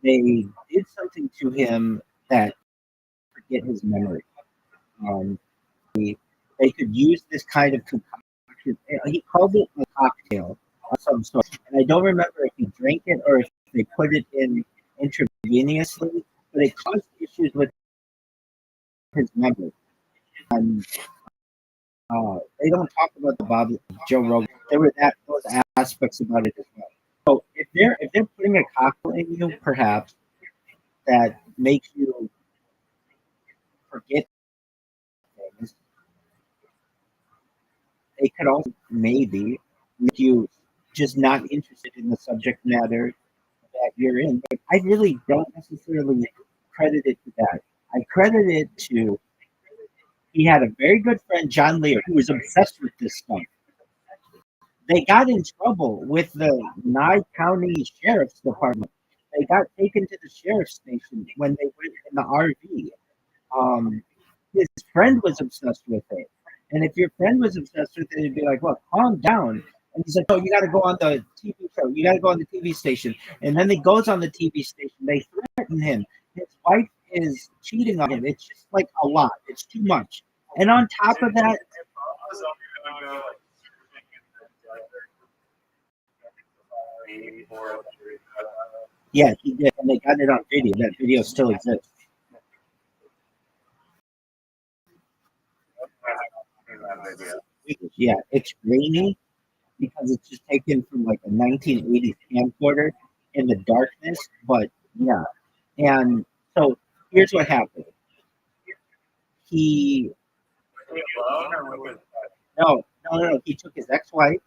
they did something to him that forget his memory. Um, they could use this kind of concoction. He called it a cocktail of some sort, and I don't remember if he drank it or if they put it in intravenously, but it caused issues with his memory. And they don't talk about the Joe Rogan. There were those aspects about it as well. So if they're putting a cocktail in you, perhaps that makes you forget things, they could also maybe make you just not interested in the subject matter that you're in. But I really don't necessarily credit it to that. I credit it to he had a very good friend, John Lear, who was obsessed with this stuff. They got in trouble with the Nye County Sheriff's Department. They got taken to the sheriff's station when they went in the RV. His friend was obsessed with it. And if your friend was obsessed with it, it'd be like, well, calm down. And he's like, oh, you got to go on the TV show. You got to go on the TV station. And then he goes on the TV station. They threaten him. His wife is cheating on him. It's just like a lot. It's too much. And on top of that, yeah, he did. And they got it on video. That video still exists. Yeah, it's grainy because it's just taken from like a 1980s camcorder in the darkness. But yeah, and so here's what happened. He no. He took his ex-wife,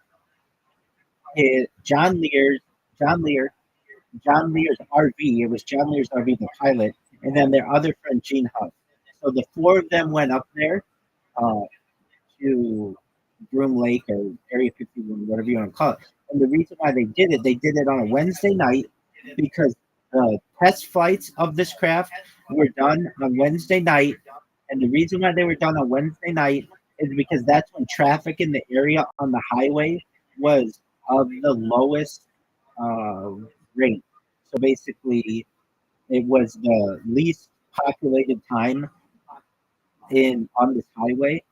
his John Lear's RV. It was John Lear's RV, the pilot, and then their other friend Gene Huff. So the four of them went up there to Groom Lake or Area 51, whatever you want to call it. And the reason why they did it on a Wednesday night because the test flights of this craft were done on Wednesday night. And the reason why they were done on Wednesday night is because that's when traffic in the area on the highway was of the lowest rate. So basically, it was the least populated time on this highway,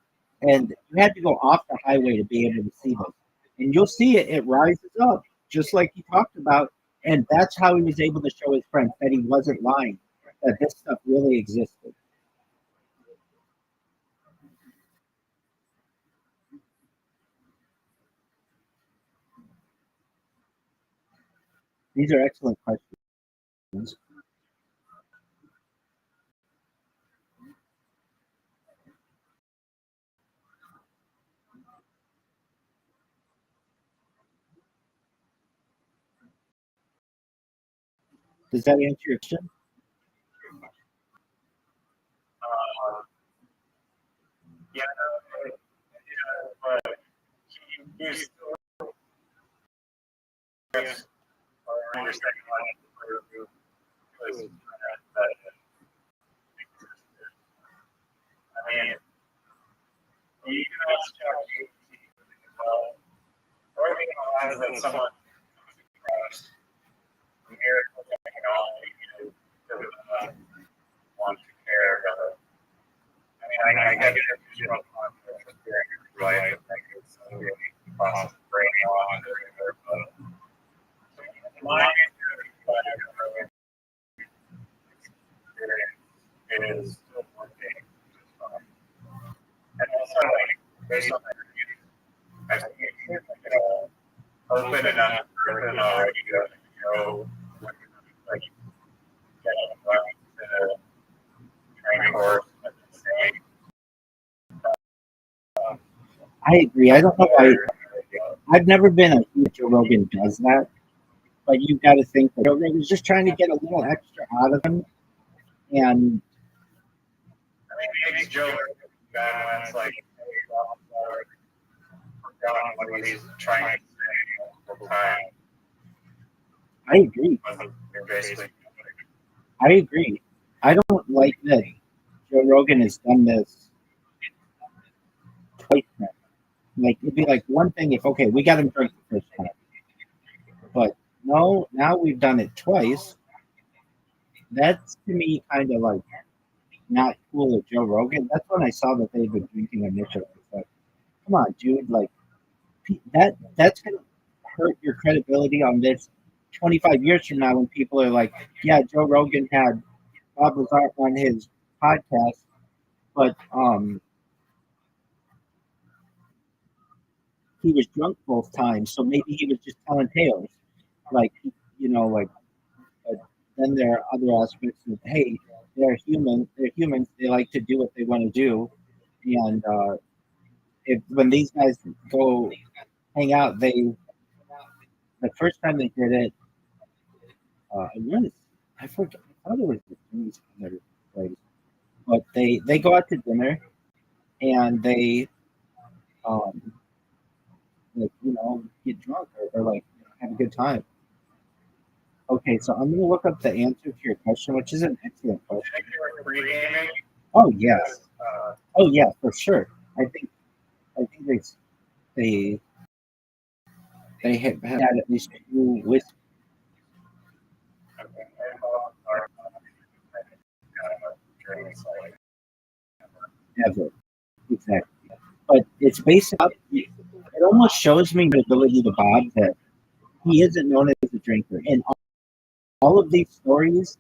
and you had to go off the highway to be able to see them. And you'll see it rises up, just like he talked about. And that's how he was able to show his friends that he wasn't lying, that this stuff really existed. These are excellent questions. Does that answer your question? Yeah, but he's or your second line was I mean, you can also check or we can allow that someone across miracle technology doesn't want to care about. I mean, I get it. You don't want to experience right. I think it's really possible brain on but my experience is still working. And also, like, based on that review, I think it's open enough for them already to go, like, get on the training course at the same. I agree. I don't know why. I've never been a huge Joe Rogan does that, but you've got to think that Joe Rogan's just trying to get a little extra out of him. And I mean, maybe Joe Rogan when it's like, what he's trying to say all the time. I agree. Basically. I agree. I don't like that Joe Rogan has done this twice now. Like, it'd be like one thing if, okay, we got him drunk the first time. But no, now we've done it twice. That's to me kind of like not cool of Joe Rogan. That's when I saw that they'd been drinking initially. It's like, come on, dude. Like, that's going to hurt your credibility on this 25 years from now when people are like, yeah, Joe Rogan had Bob Lazar on his podcast, but he was drunk both times, so maybe he was just telling tales. Like, like, then there are other aspects of, hey, they're human, they're humans, they like to do what they want to do. And when these guys go hang out, the first time they did it, I forget I thought it was the Chinese dinner place, but they go out to dinner and they um like get drunk or like have a good time. Okay, so I'm gonna look up the answer to your question, which is an excellent I question. think they were pre-gaming. Oh yes, Uh, oh yeah, for sure. I think they they had at least two whiskeys okay. And all our drinks like ever. Exactly. But it's basically it almost shows me the ability to Bob that he isn't known as a drinker. In all of these stories,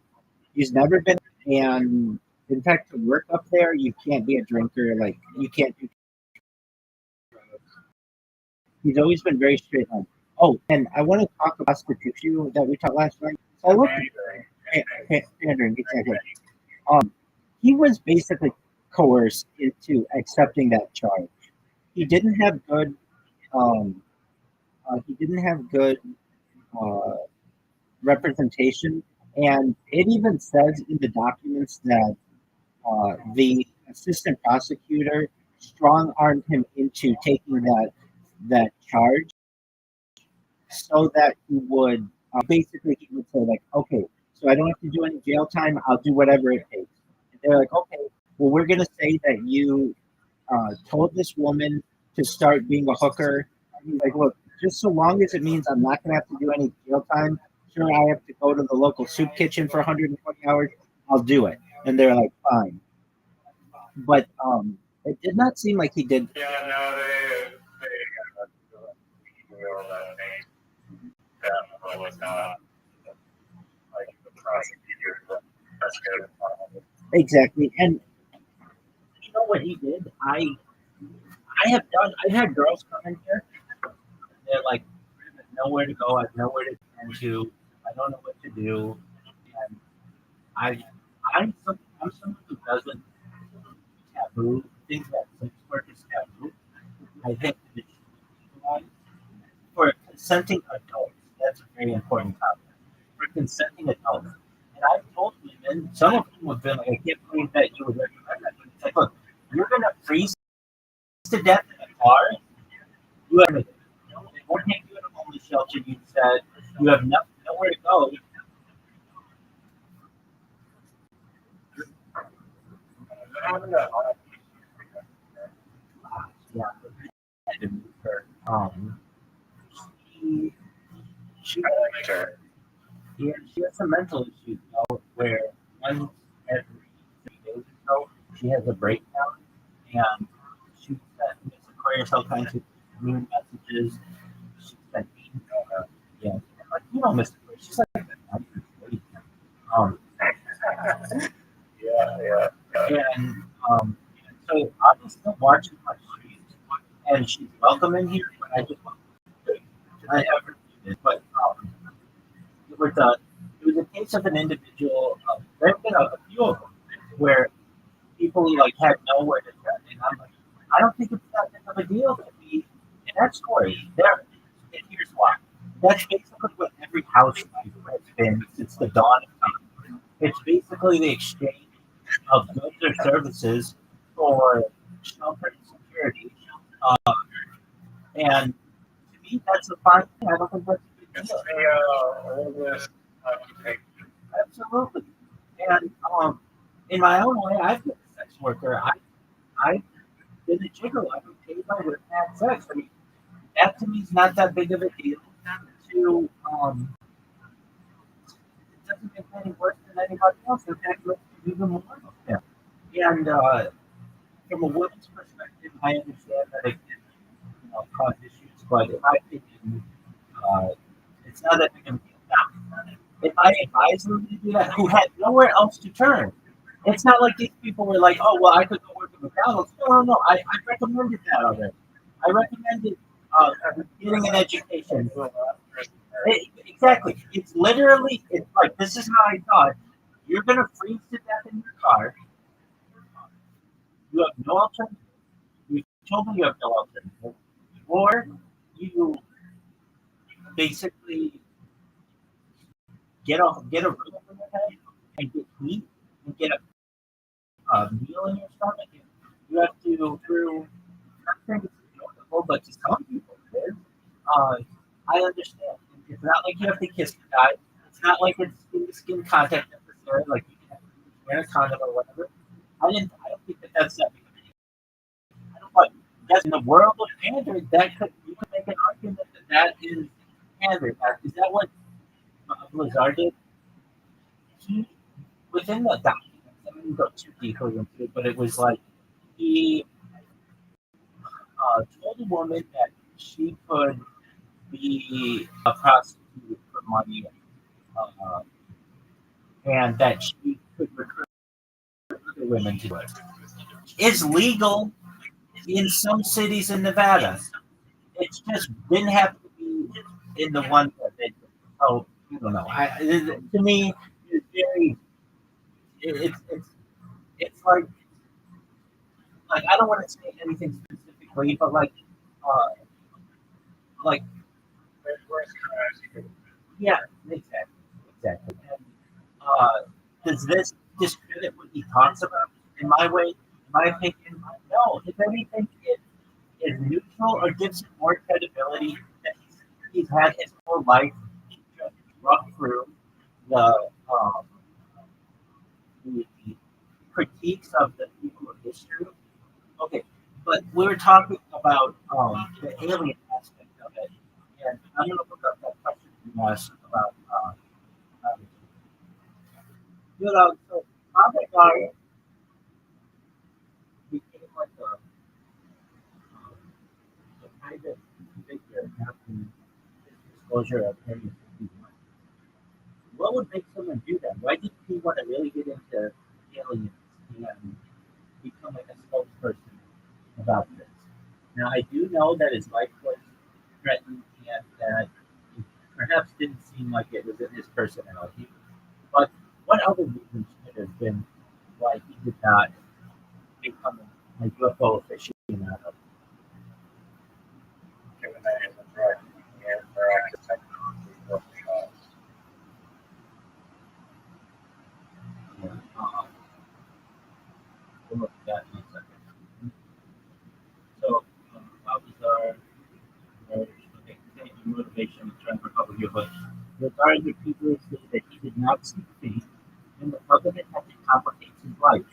he's never been. And in fact, to work up there, you can't be a drinker. Like you can't do. He's always been very straight on. Oh, and I want to talk about prostitution that we talked last night. So I looked at pandering exactly. Um, he was basically coerced into accepting that charge. He didn't have good. Um, he didn't have good uh, representation, and it even says in the documents that the assistant prosecutor strong armed him into taking that charge, so that he would basically he would say like, okay, so I don't have to do any jail time. I'll do whatever it takes. And they're like, okay, well, we're gonna say that you told this woman to start being a hooker. And he's like, look, just so long as it means I'm not gonna have to do any jail time. Sure, I have to go to the local soup kitchen for 120 hours. I'll do it. And they're like, fine. But it did not seem like he did. yeah, no, they real that name that was not like the prosecutor, the investigator. Exactly. And you know what he did? I've had girls come in here. They're like, I have nowhere to go. I have nowhere to turn to. I don't know what to do. And I, I'm someone who doesn't taboo things that sex work is taboo. I think that it should be legalized for consenting adults. That's a very important topic. For consenting adults. And I've told women, some of them have been like, I can't believe that you would recommend that. But it's like, look, you're going to freeze to death in a car. You have they won't take you to a homeless shelter. You said you have nowhere to go. Yeah, I had to move her. She, she, yeah, she has some mental issues, where once every 3 days or so, she has a breakdown, and she sent Miss Aquarius all kinds of mean messages. She sent me, yeah, like, Miss Aquarius, she's like that. Um, Yeah. and so I'm just still watching my streets, and she's welcome in here, but I just want I ever do this, but it was a case of an individual. There have been a few of them where people like had nowhere to turn, and I'm like, I don't think it's that big of a deal to be an escort. There, and here's why. That's basically what every housewife has been since the dawn of time. It's basically the exchange of goods or services for shelter and security. Uh, and to me, that's a fine thing. I don't think that's a big It's deal. the oldest occupation. Absolutely. And in my own way, I've been a sex worker. I've been a gigolo. I've been paid by women to have sex. I mean, that to me is not that big of a deal. To it doesn't make me any worse than anybody else. In fact, it makes me even more of them. And from a woman's perspective, I understand that it can, cause issues. But in my opinion, uh, it's not that big of a deal. Now, if I advised them to do that, who had nowhere else to turn, it's not like these people were like, oh, well, I could go work at McDonald's. No. I recommended that already. I recommended getting an education. Exactly. It's literally, it's like, this is how I thought. You're going to freeze to death in your car. You have no alternative. You told me you have no alternative. Or you basically get a roof over your head and get heat and get a meal in your stomach. And you have to go through. I'm not saying it's enjoyable, but to some people it is. Uh, I understand. It's not like you have to kiss the guy. It's not like it's skin to skin contact necessarily. Like you can have to wear a condom or whatever. I don't think that that's that big of a deal. I don't like that's in the world of pandering. That could you could make an argument that that is pandering. Is that what Lazar did? He within the documents. I didn't go too deeply into it, but it was like he told a woman that she could be a prostitute for money, uh, and that she could recruit other women to do it. It's legal in some cities in Nevada. It just didn't have to be in the one that they. Oh, I don't know. To me, it's very. It's like I don't want to say anything specifically, but like yeah, exactly. And, does this discredit what he talks about? In my opinion, no. If anything, it is neutral or gives him more credibility that he's had his whole life just rough through the, um, the critiques of the people of history. Okay, but we were talking about the alien aspect of it, and I'm going to look up that question you asked about. Uh, so Robert Guy became like a private figure after his disclosure of Area 51. What would make someone do that? Why did he want to really get into aliens and become like a spokesperson about this? Now, I do know that his life was threatened and that it perhaps didn't seem like it was in his personality. But what other reasons could have been why he did not become a UFO aficionado? given that it's a drug and interactive technology workshops. Yeah, we'll look at that in a second. So, how bizarre motivation to try for public good, but regarding the people say that he did not seek faith and the covenant had to complicate his life.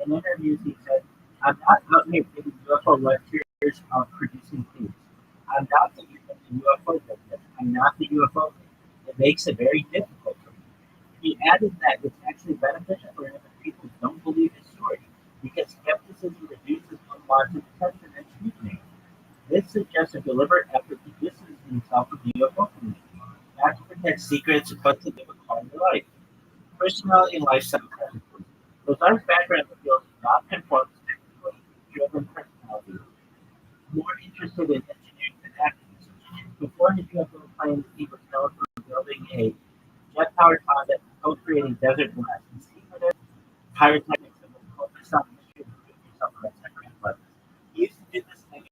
In interviews, he said, I'm not out here giving UFO lectures on producing things. I'm not the UFO business. I'm not the UFO thing. It makes it very difficult for me. He added that it's actually beneficial for him if people don't believe his story because skepticism reduces unwanted attention and scrutiny. This suggests a deliberate effort to distance himself from the UFO community, not to protect secrets, but to live a quality life. Personality and lifestyle categories. Lazar's background reveals not conformist technically driven personality, more interested in engineering than activism. Before his UFO claims, he was known for building a jet-powered Honda, co-creating desert blast and secretive pyrotechnics that was focused on mystery and doing yourself on that second level. He used to do this thing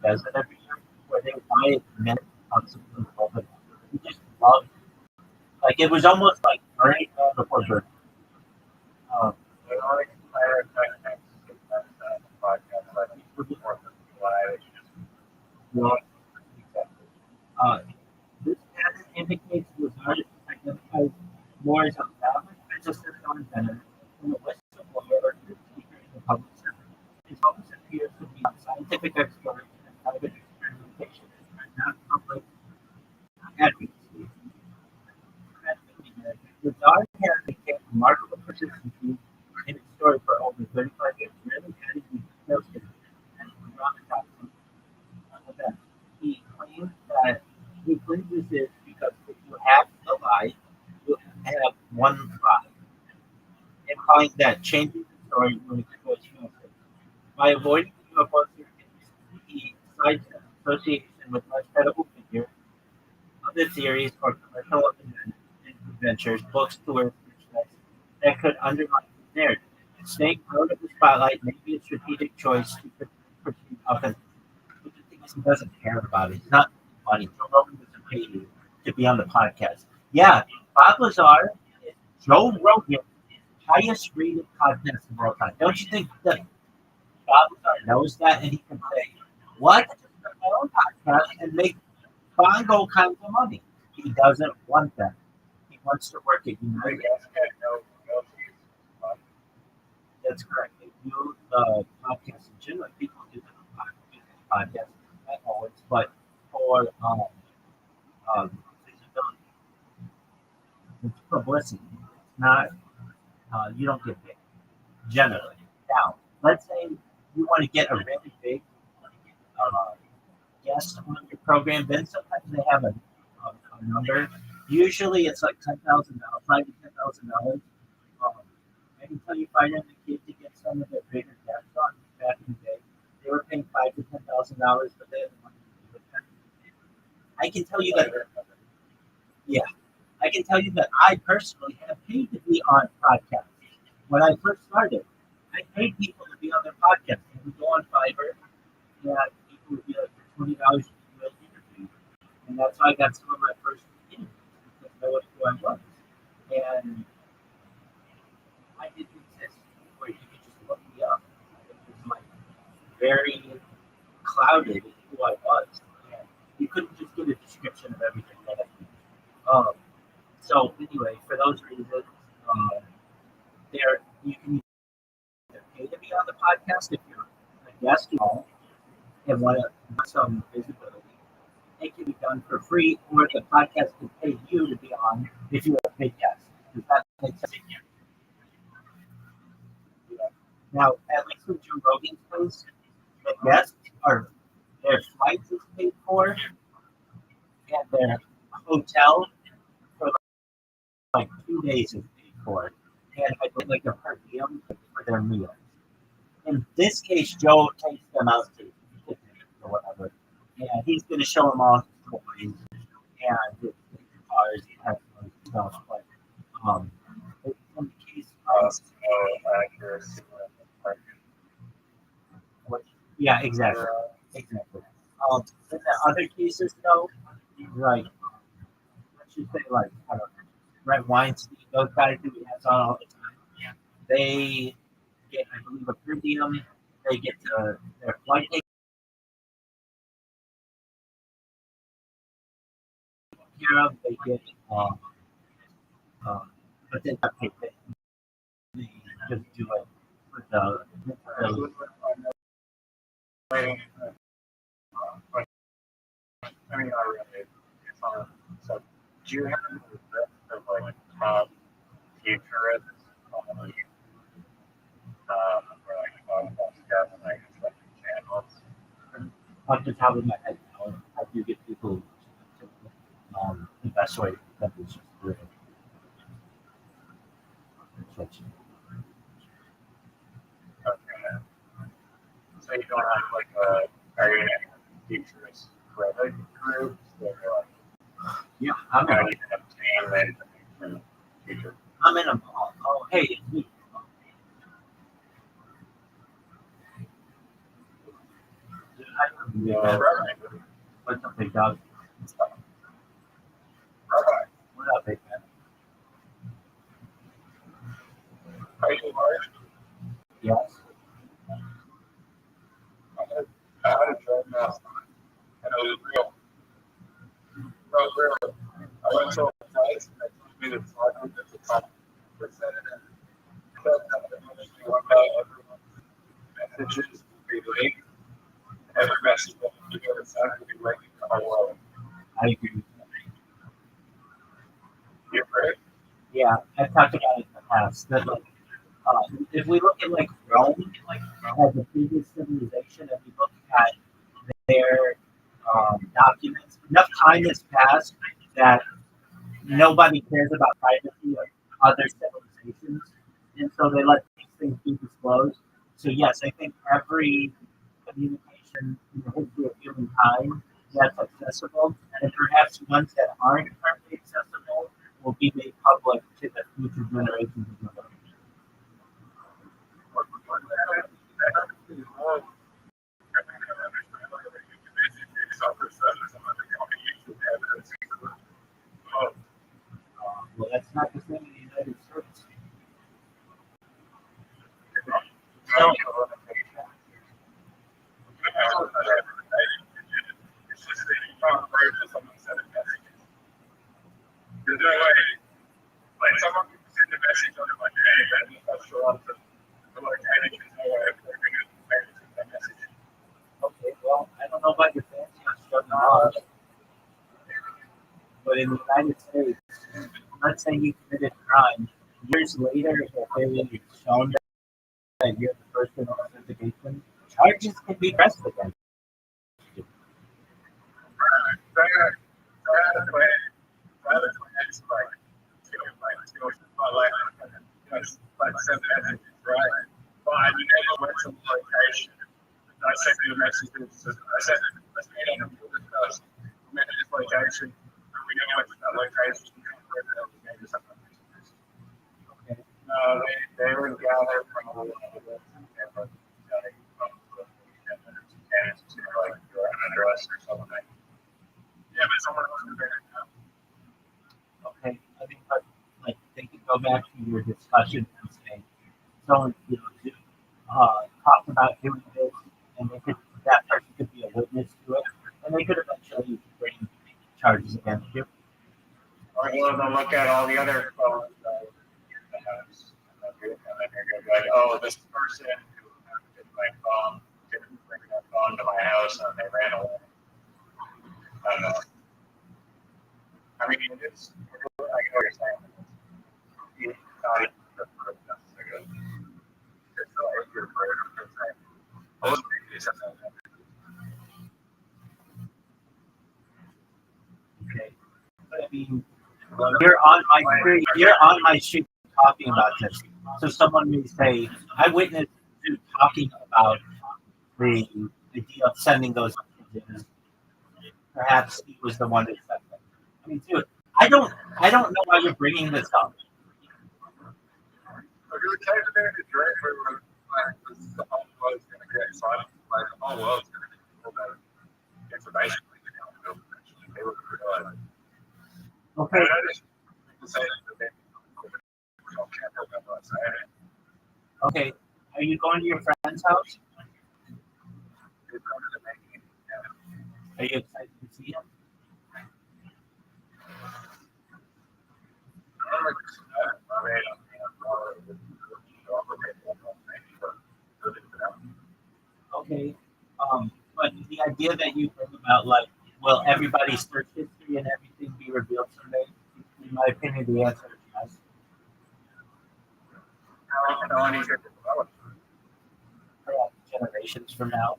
desert every year where they would buy minutes on something open. He just loved like it was almost like burning before birth. We always clarify next podcast, but it's worth it. Why Well, exactly. This pattern indicates Lazarus identifies more as a balanced physicist on venom than a whistleblower or truth seeker in the public sector. His focus appears to be on scientific exploration and private experimentation, and not public advocacy. Lazarus has maintained remarkable consistency in his story for over 35 years, rarely adding new details to it and around the topic event. He claims that he claims this is because if you have a lie, you have one lie, implying that changing the story will expose human by avoiding the UFO theory, he cites association with less credible figures, other theories, or commercial adventures, books, tours, merchandise that could undermine the narrative. Staying out of the spotlight may be a strategic choice to pursue authenticity. But the thing is, he doesn't care about it. It's not money. Joe Rogan doesn't pay you to be on the podcast. Yeah, Bob Lazar is Joe Rogan, highest rated podcast of all time. Don't you think that Bob knows that and he can say, what? I just start my own podcast and make bongo kinds of money. He doesn't want that. He wants to work at United. That's correct. They do the podcast in general. People do the podcast at always, but for visibility, it's publicity. It's not, you don't get paid generally. Now, let's say you want to get a really big guest on your program, then sometimes they have a number. Usually it's like $10,000, $5,000 to $10,000. I can tell you, if I had a kid to get some of the bigger guests on back in the day, they were paying $5,000 to $10,000, but they had the money to do it. I can tell you that. Yeah, I can tell you that I personally have paid to be on podcasts. When I first started, I paid people to be on their podcast. They would go on Fiverr, and people would be like, for $20 to do an interview. And that's how I got some of my first interviews, because nobody knew who I was. And I didn't exist where you could just look me up. It was like very clouded in who I was. And you couldn't just get a description of everything that I did. So anyway, for those reasons, there you can either pay to be on the podcast if you're a guest and want some visibility. It can be done for free, or the podcast can pay you to be on if you're a paid guest. Does that make sense? Now, at least with Joe Rogan's place, the guests are their flights is paid for, and their hotel for like 2 days is paid for, and I think like a per diem for their meals. In this case, Joe takes them out to picnic or whatever, and he's going to show them all his toys and his cars and stuff. But in the case of accuracy. yeah, exactly. Exactly. In the other cases, though, like, let's just say, like, I don't know, Brett Weinstein, those guys who we have on all the time, they get, I believe, a per diem. They get their flight taken care of. They get, but they not paid. They just do it with the. I mean, not really. It's on. So, do you have a list of like top futurists on like podcast and like channels? Off the top of my head, I do get people the best way that is just through it. Okay. So you don't have like are you in any futurist Reddit groups that are like Yeah, I'm how in. you can obtain that information in the future? I'm in them all. Oh, hey, it's me. I don't know Rabbi. what's up, big dog? Rabbi. What up, big man? Are you Mark? Yes. I had a dream last night, and it was real. Real. I went to a place and they told me to talk at the top percent and said that one day everyone's messages will be linked. Every message that you get inside will be linked to our world. I agree with you. You're great. Yeah, I've talked about it in the past. That like, if we look at like Rome, as a previous civilization, and we look at their documents, enough time has passed that nobody cares about privacy of other civilizations, and so they let these things be disclosed. So yes, I think every communication in the history of humankind that's accessible, and perhaps ones that aren't currently accessible, will be made public to the future generations of humanity. Well, that's not the same in the United States. don't. It's just that you can't prove that someone sent a message. There's no way, like someone can send a message on it like, hey, that's not sure to the location, there's no way of proving it, maybe it's that message. Okay, well, I don't know about your fancy on laws, but in the United States, let's say you committed a crime. Years later, if it's shown that you're the person in authentication, charges can be pressed against you. They had a plan. They had a plan to like send messages, right? But I never went to the location. I sent you a message. I sent it on the discuss. We met at this location. We never went to that location. Okay. No, they would gather from a little bit and to like your address or something. Yeah, but someone else could figure it out. Okay, I think like they could go back to your discussion and say, someone talked about doing this, and that person could be a witness to it, and they could eventually bring charges against you. Or they'll look at all the other phones in the house, and then you're going to be like, oh, this person who did my phone didn't bring their phone to my house, and they ran away. I don't know. I mean, it's, I know what you're saying. It's not even the proof necessarily. It's not like your proof. It's like, oh, it's Okay, but I mean, you're on my street talking about this. So someone may say, I witnessed you talking about the idea of sending those messages. Perhaps he was the one who sent them. I mean, dude, I don't know why you're bringing this up. If you were taking it to drink, we were like, the whole world's going to get excited. Like, the whole world's going to get all that information. They would realize it. Okay. I just say that they don't care about what I'm saying. Okay. Are you going to your friend's house? It's going to make it. Are you excited to see him? Okay. But the idea that you bring about, like, will everybody's search history and everything be revealed someday? In my opinion, the answer is yes. Perhaps generations from now.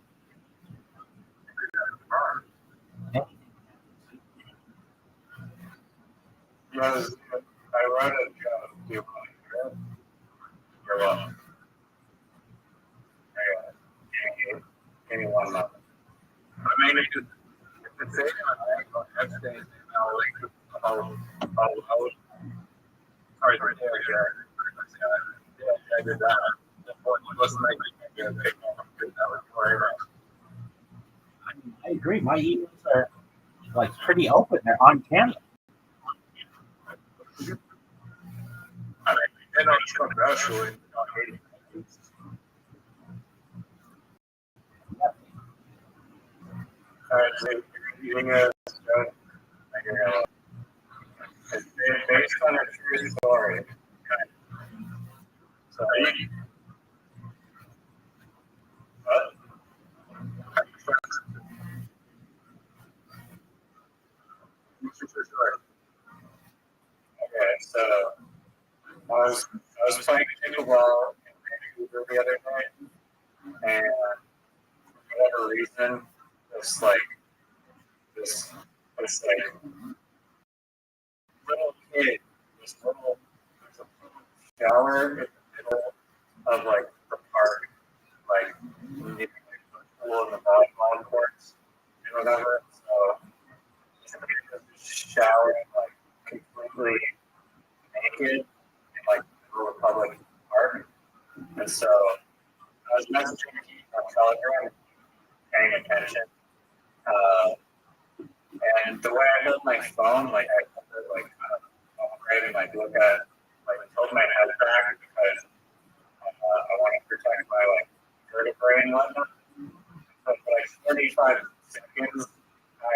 Yes, I wrote a job. You're welcome. Give me 1 moment. I mean, it's saying Epstein, sorry, I did that. It wasn't like we can take I agree. My emails are like pretty open. They're on camera. I mean, they're not controversial. Not hating. All right, so you're using a it's based on a true story. So okay, so I was playing pickleball in Vancouver the other night, and for whatever reason, this little kid, there's a shower in the middle of like the park, like near the pool and the volleyball courts and whatever. So somebody was just showering like completely naked in like the middle of a public park. And so I was messaging on Telegram, paying attention. And the way I held my phone, like I held it like right and like look at like tilt my head back because I want to protect my like and whatnot. But for like 45 seconds, I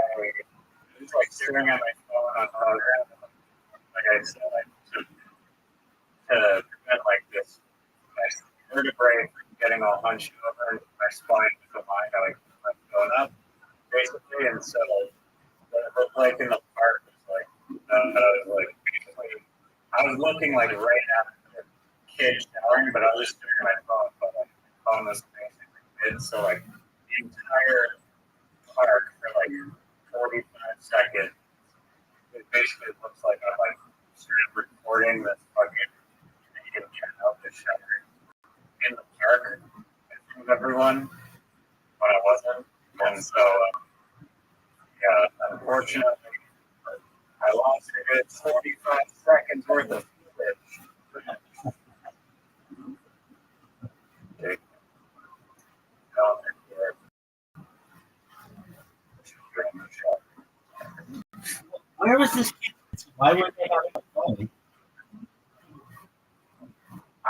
was like staring at my phone on program. Like I said, to prevent like this my vertebrae from getting all hunched over and my spine with the line like going up basically. And so it looked like in the park was like basically I was looking like right at the kid showering, but I was just staring at my phone. But like my phone was basically mid, so like the entire park for like 45 seconds. It basically looks like I'm like straight up recording this fucking Canadian channel just showering in the park in front of everyone when I wasn't. And so, yeah, unfortunately, I lost a good 45 seconds worth of footage. Okay. Where was this kid? Why were they having a phone? I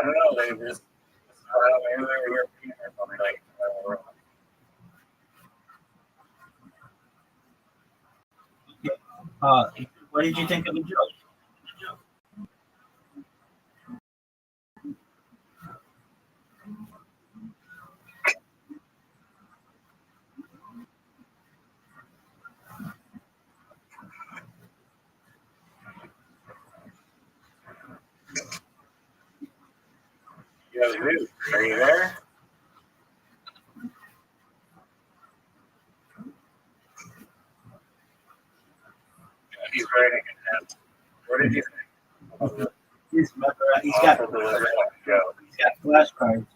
don't know. They just, maybe they were European or something like What did you think of the joke? Are you there? He's writing it down. What did you think? He's got flashcards.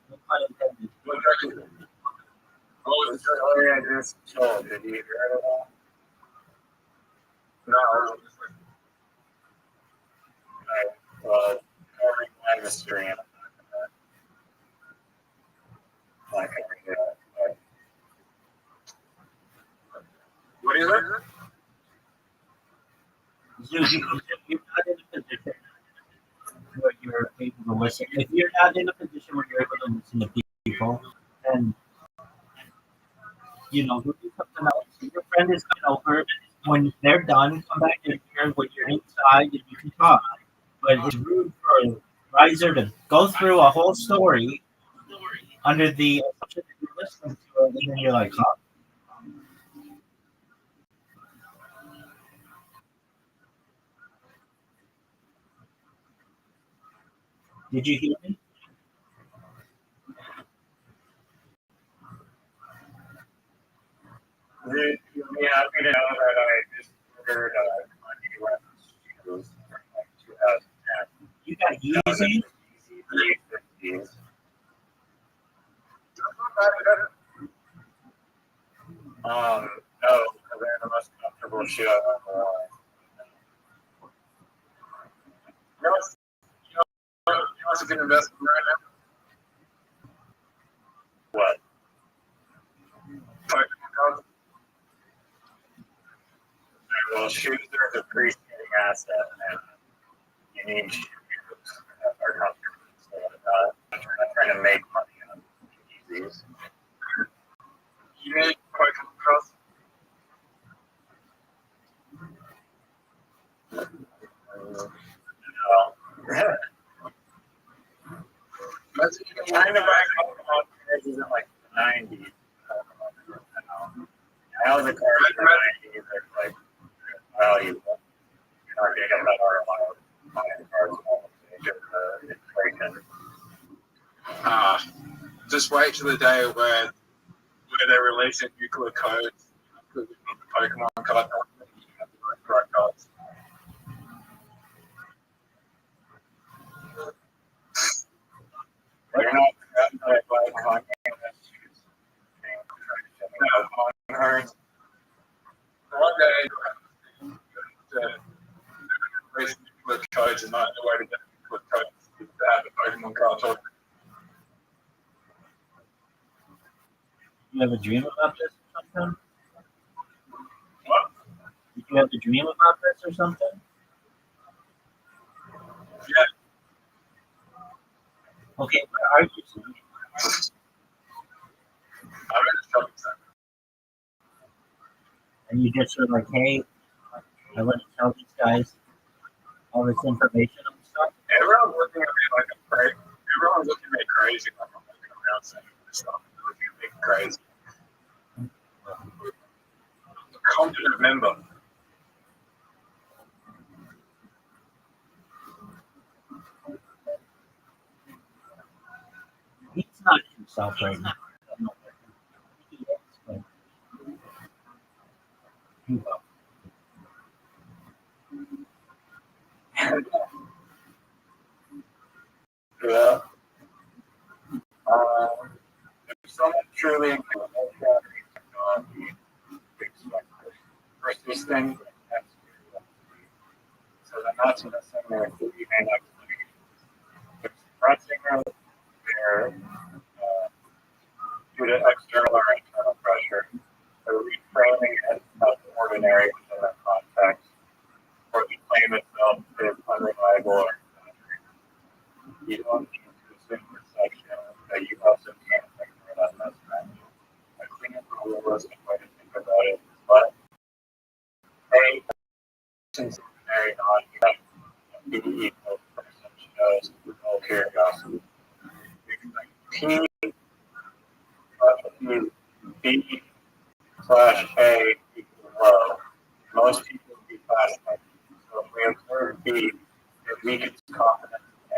No pun intended. Oh, it's I just told. Did you hear it all? No. Well, covering my mystery. Like, what do you think? You're not in a position where you're able to listen. If you're not in a position where you're able to listen to people, then do something else. Your friend is coming over. When they're done, come back in here when you're inside and you can talk. But it's rude for a riser to go through a whole story under the assumption that you're listening to it, and then you're like, huh? Did you hear me? You'll be happy to know that I just ordered US shoes from like 2010. You got Yeezy? Yeezy 350s. No, because they're the most comfortable shoe I've ever worn. You know what's a good investment right now? What? Pokemon cards? Well, shoes are a depreciating asset, and you need shoes that are comfortable. So, I'm trying to make money on Yeezys. You make Pokemon cards? Kind of back Pokemon cards in like the 90s. Now the cards in the 90s are like valuable. You're not going to get that ROI buying cards due to inflation. Just wait till the day where they're releasing nuclear codes for the Pokemon card. You have the correct cards. You're not threatened by Pokemon cards. One day, release nuclear codes, and not the way to get nuclear codes is to have the Pokemon card talk. You have a dream about this or something? What? Did you have a dream about this or something? Yeah. Okay, where are you? I'm in a shopping center. And you just sort of like, hey, I want to tell these guys all this information and stuff. Everyone's looking at me like I'm crazy. Everyone's looking at me crazy like I'm looking around saying this stuff. Looking at me crazy. Come to remember. He's not himself right now. I don't know where he is, but he will. Yeah. If someone truly persisting, so then that's what I'm saying. There could be an explanation. Expressing their due to external or internal pressure, or reframing it as ordinary within that context, or the claim itself is unreliable or exaggerated. You don't need to assume perception that you also can't ignore that mismatch. A clean and realistic way to think about it is what A, since ordinary non-human, B equals perception knows no curiosity. P B slash A equals low. Most people would be classified. So if we observe B, it weakens confidence in A,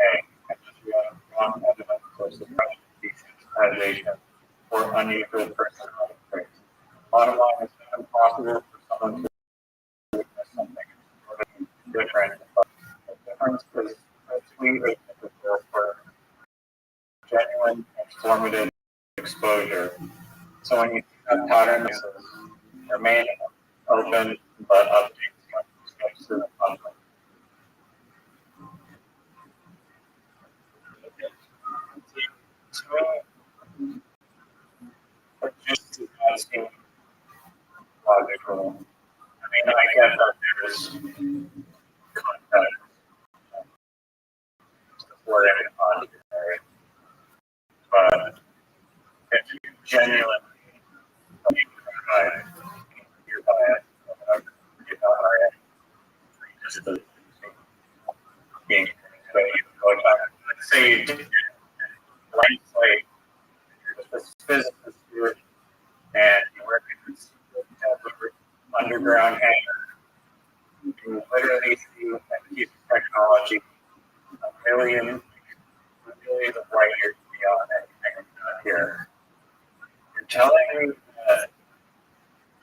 and just we have wrong evidence for suppression, desensitization, or unusual personality traits. Bottom line is it's impossible for someone to witness something different. The difference is a sweet or typical for genuine informative exposure. So when you see that pattern, remain open but updates to the public. But just as in logical. I mean, I get that there's context before any ordinary, but if you genuinely believe you're biased, you're not biased, just the being so you go back. Let's say you did blank slate, you're just a physicist here, and you work in this underground hangar. You literally see a piece of technology a million of light years beyond anything here. You're telling me that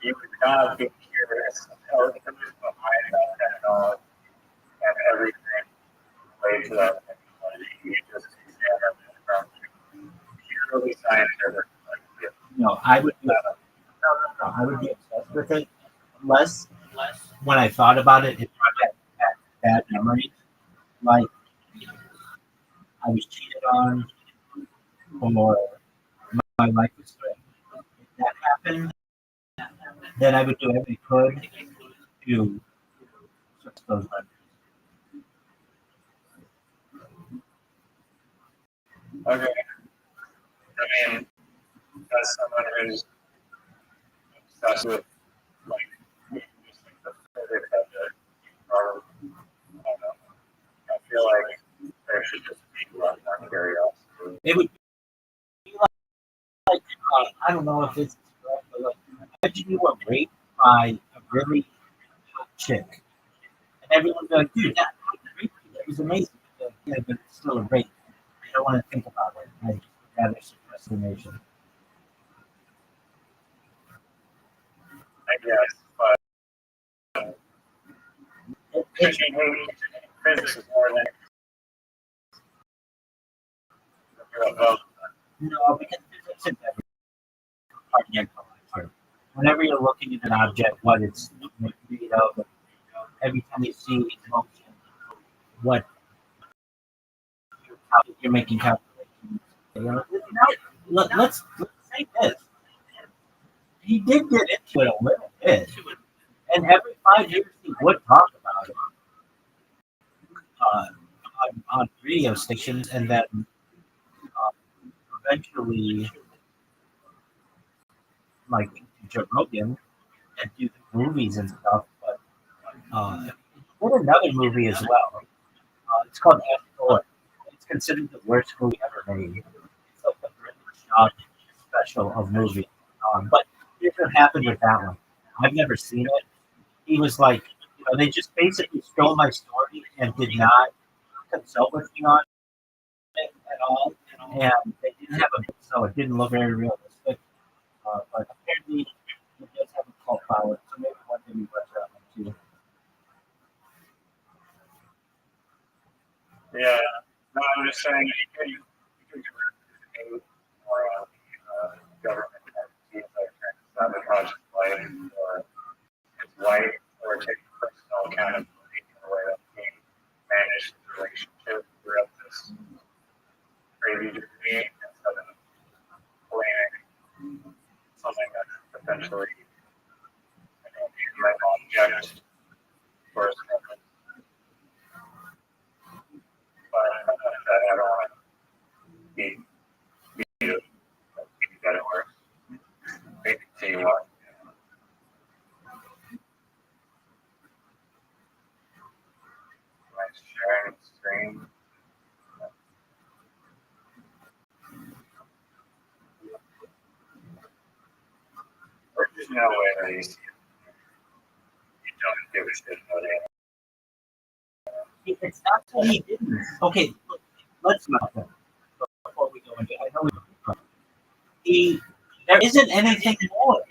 you would not be curious of the behind that technology and everything related to that technology. You just stand up from purely scientific. No, I would be. No, I would be obsessed with it. Less when I thought about it, it brought back bad memories. Like I was cheated on, or my life was threatened. If that happened, then I would do everything I could to fix those memories. Okay. I mean, as someone who's obsessed with like just like the physics of it, or I don't know, I feel like there should just be a lot more curiosity. It would be like I don't know if it's correct, but like imagine you were raped by a really hot chick, and everyone's like, "Dude, that raped you. That was amazing." Yeah, but it's still a rape. I don't want to think about it. I'd rather suppress the nation. I guess, but It, physics is more than about. no, because physics is every part of intellectual. Whenever you're looking at an object, what it's made of, every time you see motion, what you're making calculations. You know, let's say this. He did get into it a little bit, and every 5 years he would talk about it on radio stations, and then eventually like Joe Rogan and do the movies and stuff. But he did another movie as well. It's called F4. It's considered the worst movie ever made. It's like the British special of movie. But here's what happened with that one. I've never seen it. He was like, they just basically stole my story and did not consult with me on it at all. And they didn't have so it didn't look very realistic. But apparently, it does have a cult following, so maybe one day we watch that one too. Yeah. No, I'm just saying you can do or government entities like sabotage his life or his wife or take personal accountability for the way that he managed his relationship throughout this crazy journey instead of blaming something that's potentially you might object for his commitment. But I don't want to be better work. Maybe see what. Sharing screen. There's no way that you don't give a shit about it. It's not that he didn't. Okay, let's not that before we go into. I know there isn't anything more.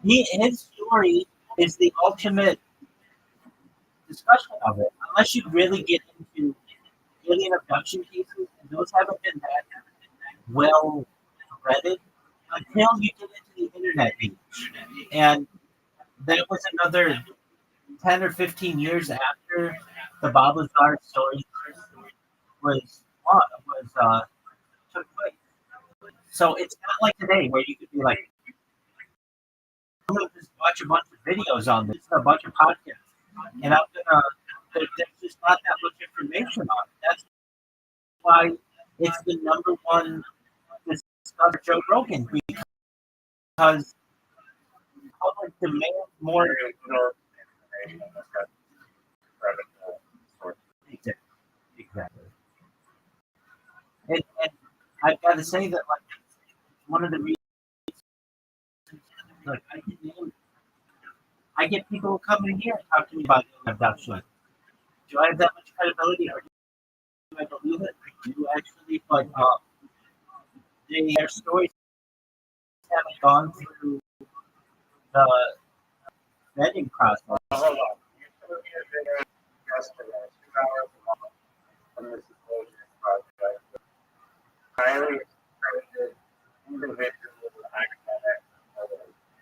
His story is the ultimate discussion of it. Unless you really get into alien abduction cases, and those haven't been that well read until you get into the internet age. And that was another 10 or 15 years after the Babazar story took place. So it's not like today where you could be like, I'm gonna just watch a bunch of videos on this, a bunch of podcasts, and there's just not that much information on it. That's why it's the number one discovered Joe Rogan because public demand more Information that's exactly. And I've got to say that like one of the reasons like I get people who come in here and talk to me about abduction. Do I have that much credibility or do I believe it? I do actually, but their stories haven't gone through the vetting process. hold on. You told me a video yesterday, 2 hours long, from this explosion project. Highly accredited individual academic,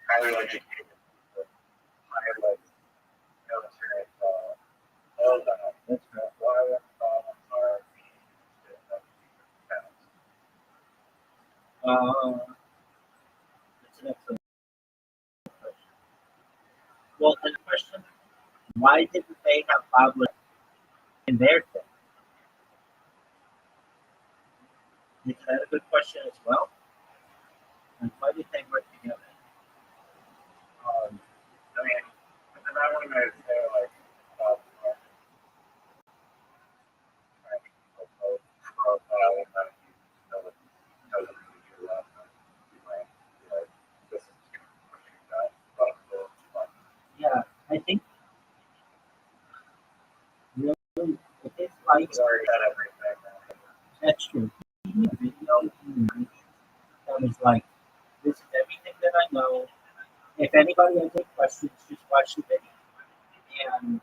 highly educated people, highly military, all that. That's why are being That's an excellent question. Well, and the question, why didn't they have public in their thing? Is that a good question as well? And why did they work together? I mean, and I want to say, like, Yeah, I think really it is like that's true. Video that was like, this is everything that I know. If anybody has any questions, just watch the video. And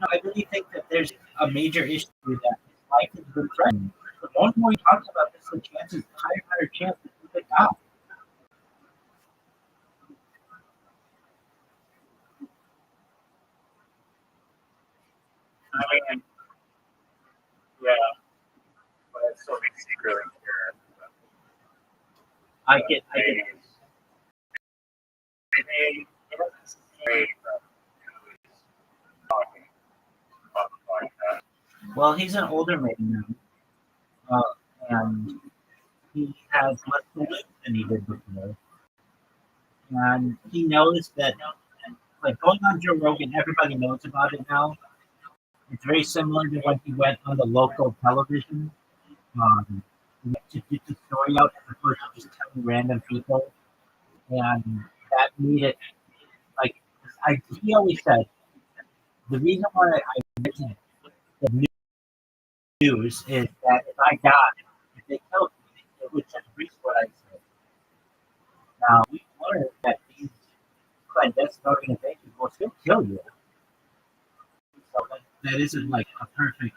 I really think that there's a major issue with that his life has been threatened. The more and more he talks about this, the chances, higher chance that he could die. I mean, yeah, but it's still be secretly here. I get. Maybe he doesn't say that he's talking about the podcast. Well, he's an older man now, and he has less to lose than he did before. And he knows that, like going on Joe Rogan, everybody knows about it now. It's very similar to when he went on the local television to get the story out as opposed to just telling random people. And that made it like he always said the reason why I mention the news is that if I die, if they killed me, it would just reach what I said. Now we learned that these clandestine organizations will still kill you. So that isn't like a perfect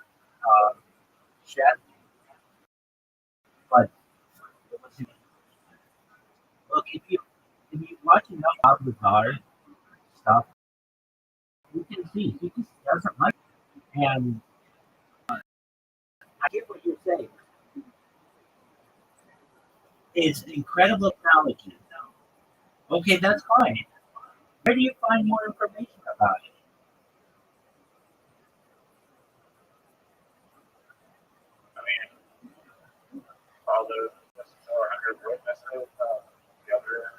strategy. But look, if you watch enough of the bar stuff, you can see he just doesn't like it. And I get what you're saying. It's incredible technology. Okay, that's fine. Where do you find more information about it? I mean, all the 400 witnesses, the other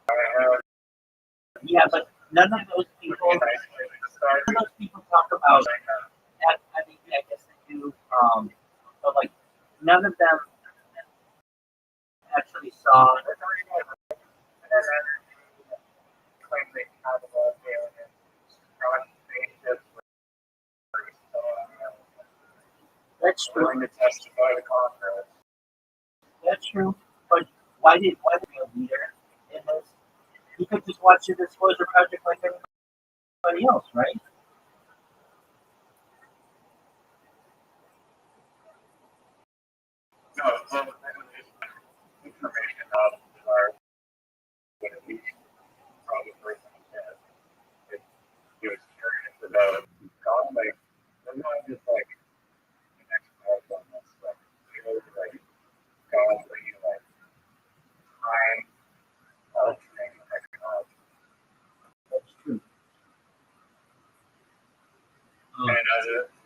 I have. Yeah, but none of those people, talk about. I mean, I guess they do. But like, none of them actually saw. Claim they have a lot of aliens, spaceships, That's true. willing to testify to Congress. That's true. But why did be a leader in this? You could just watch the Disclosure Project like anybody else, right? No, well, information out of our would at least probably if he was curious about God, like they're not just like an expert on this stuff. You know, like God, like time, altering technology. That's true. And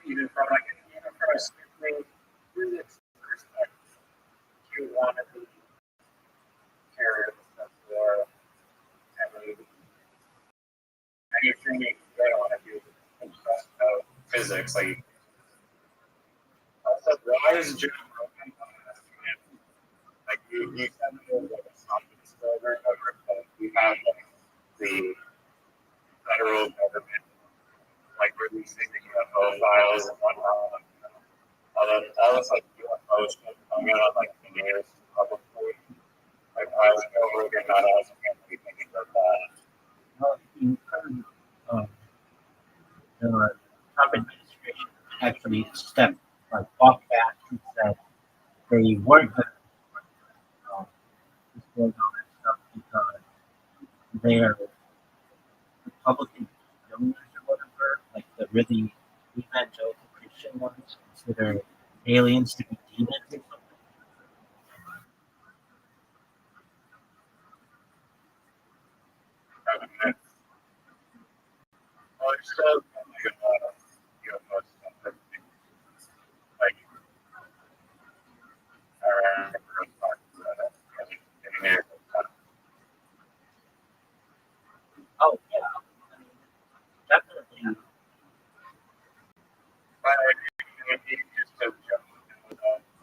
even from like a strictly physics perspective, you want to be curious as to anything you want to do about physics. Like, also, why is Joe Rogan like you said like it's not over and over, but we have like the federal government like releasing the UFO files and whatnot. That was like UFO stuff coming out like the news publicly. Like why is Joe Rogan not asking anything about that? Well, you heard the Trump administration actually walked back and said they weren't going to disclose all that stuff because they're Republican donors or whatever, like the really evangelical Christian ones consider aliens to be demons or something. Well, it's still UFO stuff. Like, Oh yeah, I mean, definitely. but maybe just to jump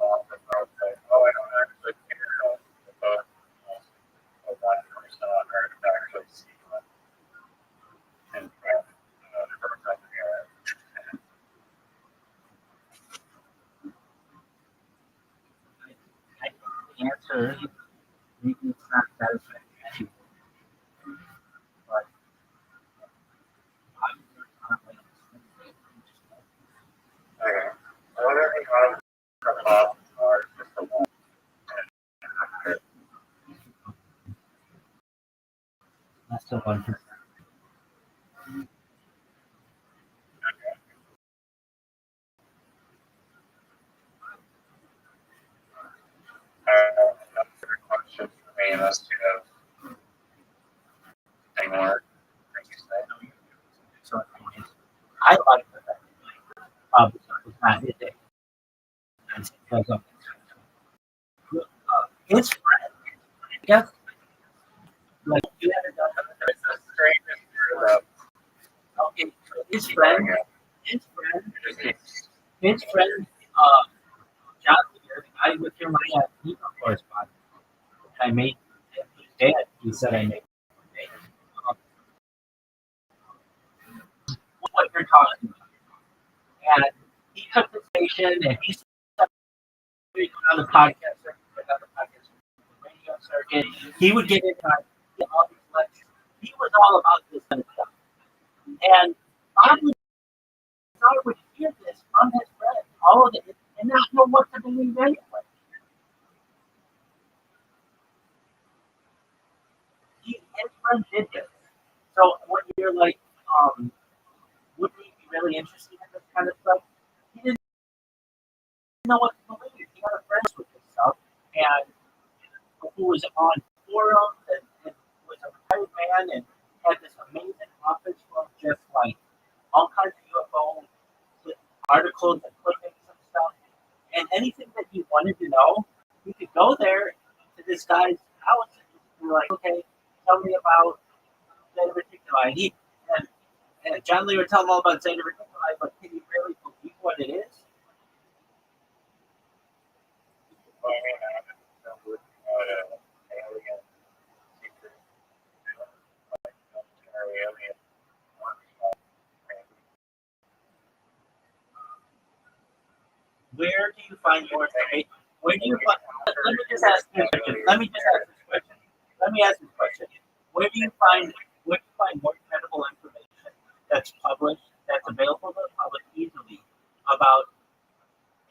off about that, I don't actually care about that person on Earth to actually see one and the person on the Earth. I think the answer maybe it's not satisfying to anyone, but I'm not like Okay. What are the odds of are just a one? that's the 1%. Another question for me, unless you have any more things to say. So anyways, I like the fact that it's not his day. It's because of his friend, yes, like you haven't done that. It's the strangest part about Okay, his friend, his friend, his friend, John, the guy with whom I had email correspondence, I made his dad. He said I made. Um, what you're talking about, and he took the station and he started on the podcast circuit, on the podcast circuit, the radio circuit. He would get into all these lectures. He was all about this kind of stuff, and oddly, I would hear this from his friends, all of it, and not know what to believe anyway. His friend did this. So when you're like, wouldn't he be really interested in this kind of stuff? He didn't know what to believe. He had a friend with this stuff, and who was on forums and was a retired man and had this amazing office full of just like all kinds of UFO articles and clippings and stuff. And anything that you wanted to know, you could go there to this guy's house and just be like, okay, tell me about Zeta Reticuli. And John Lee would tell him all about Zeta Reticuli, but can you really believe what it is? Well, I mean, I don't know what alien secret, alien. Where do you find more information? Where do you find? Let me just ask this question. Let me ask this question. Where do you find more credible information that's published, that's available to the public easily about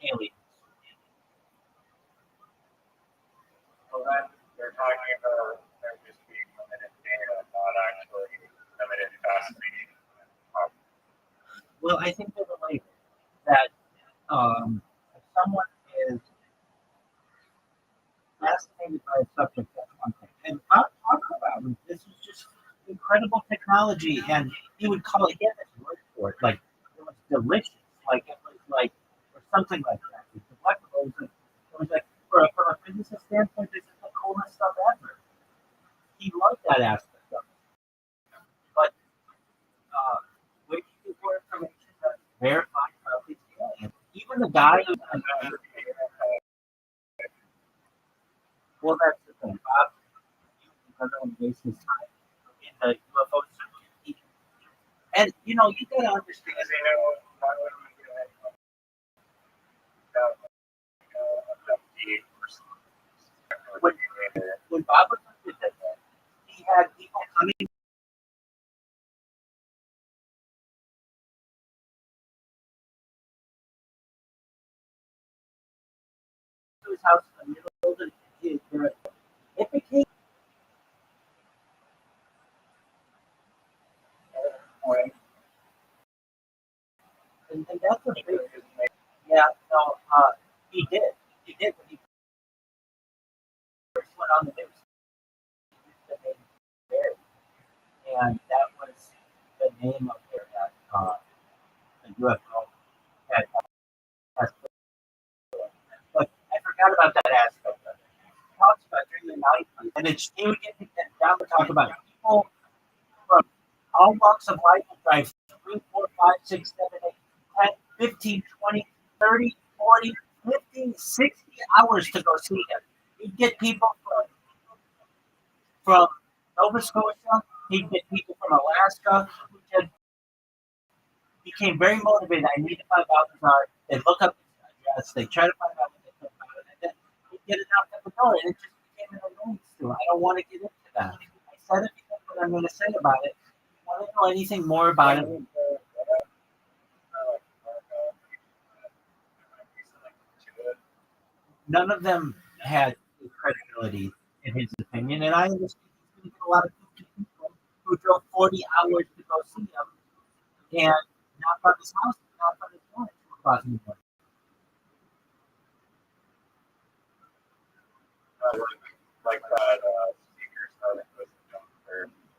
aliens? Well, then they're talking about there just being limited data, not actually limited fascination. Well, I think they're related. That if someone is fascinated by a subject, that's one thing. And Bob talked about it. This is just incredible technology, and he would call it, he had this word for it, like it was delicious, like it was like, or something like that. It was delectable. It was like from a physicist standpoint, this is the coolest stuff ever. He loved that aspect of it. But where do you get more information that's verified from these aliens? Even the guy who's well, that's the thing. Bob, everyone wastes his time in the UFO circuit. And you know, you gotta understand. Because they know not only When Bob was did that, he had people coming to his house in the middle of the it became and that's a big yeah, no, he did. He did when he first went on the news. The name Barry. And that was the name of their the UFO had but I forgot about that aspect of it. He talks about during the 90s, and he would get down to talk about people from all walks of life would drive 3, 4, 5, 6, 7, 8, 10, 15, 20, 30, 40, 50, 60 hours to go see him. He'd get people from Nova Scotia, he'd get people from Alaska who just became very motivated. I need to find out his art. They look up his address, they try to find out what they put about it, and then he'd get it out the door, and it just became an annoyance to him. I don't want to get into that. I said everything that I'm going to say about it. If you want to know anything more about it, none of them had credibility in his opinion, and I understand he's going to get a lot of people who drove 40 hours to go see him and knock on his house, knock on his door at 2 o'clock in the morning. Like that speaker started with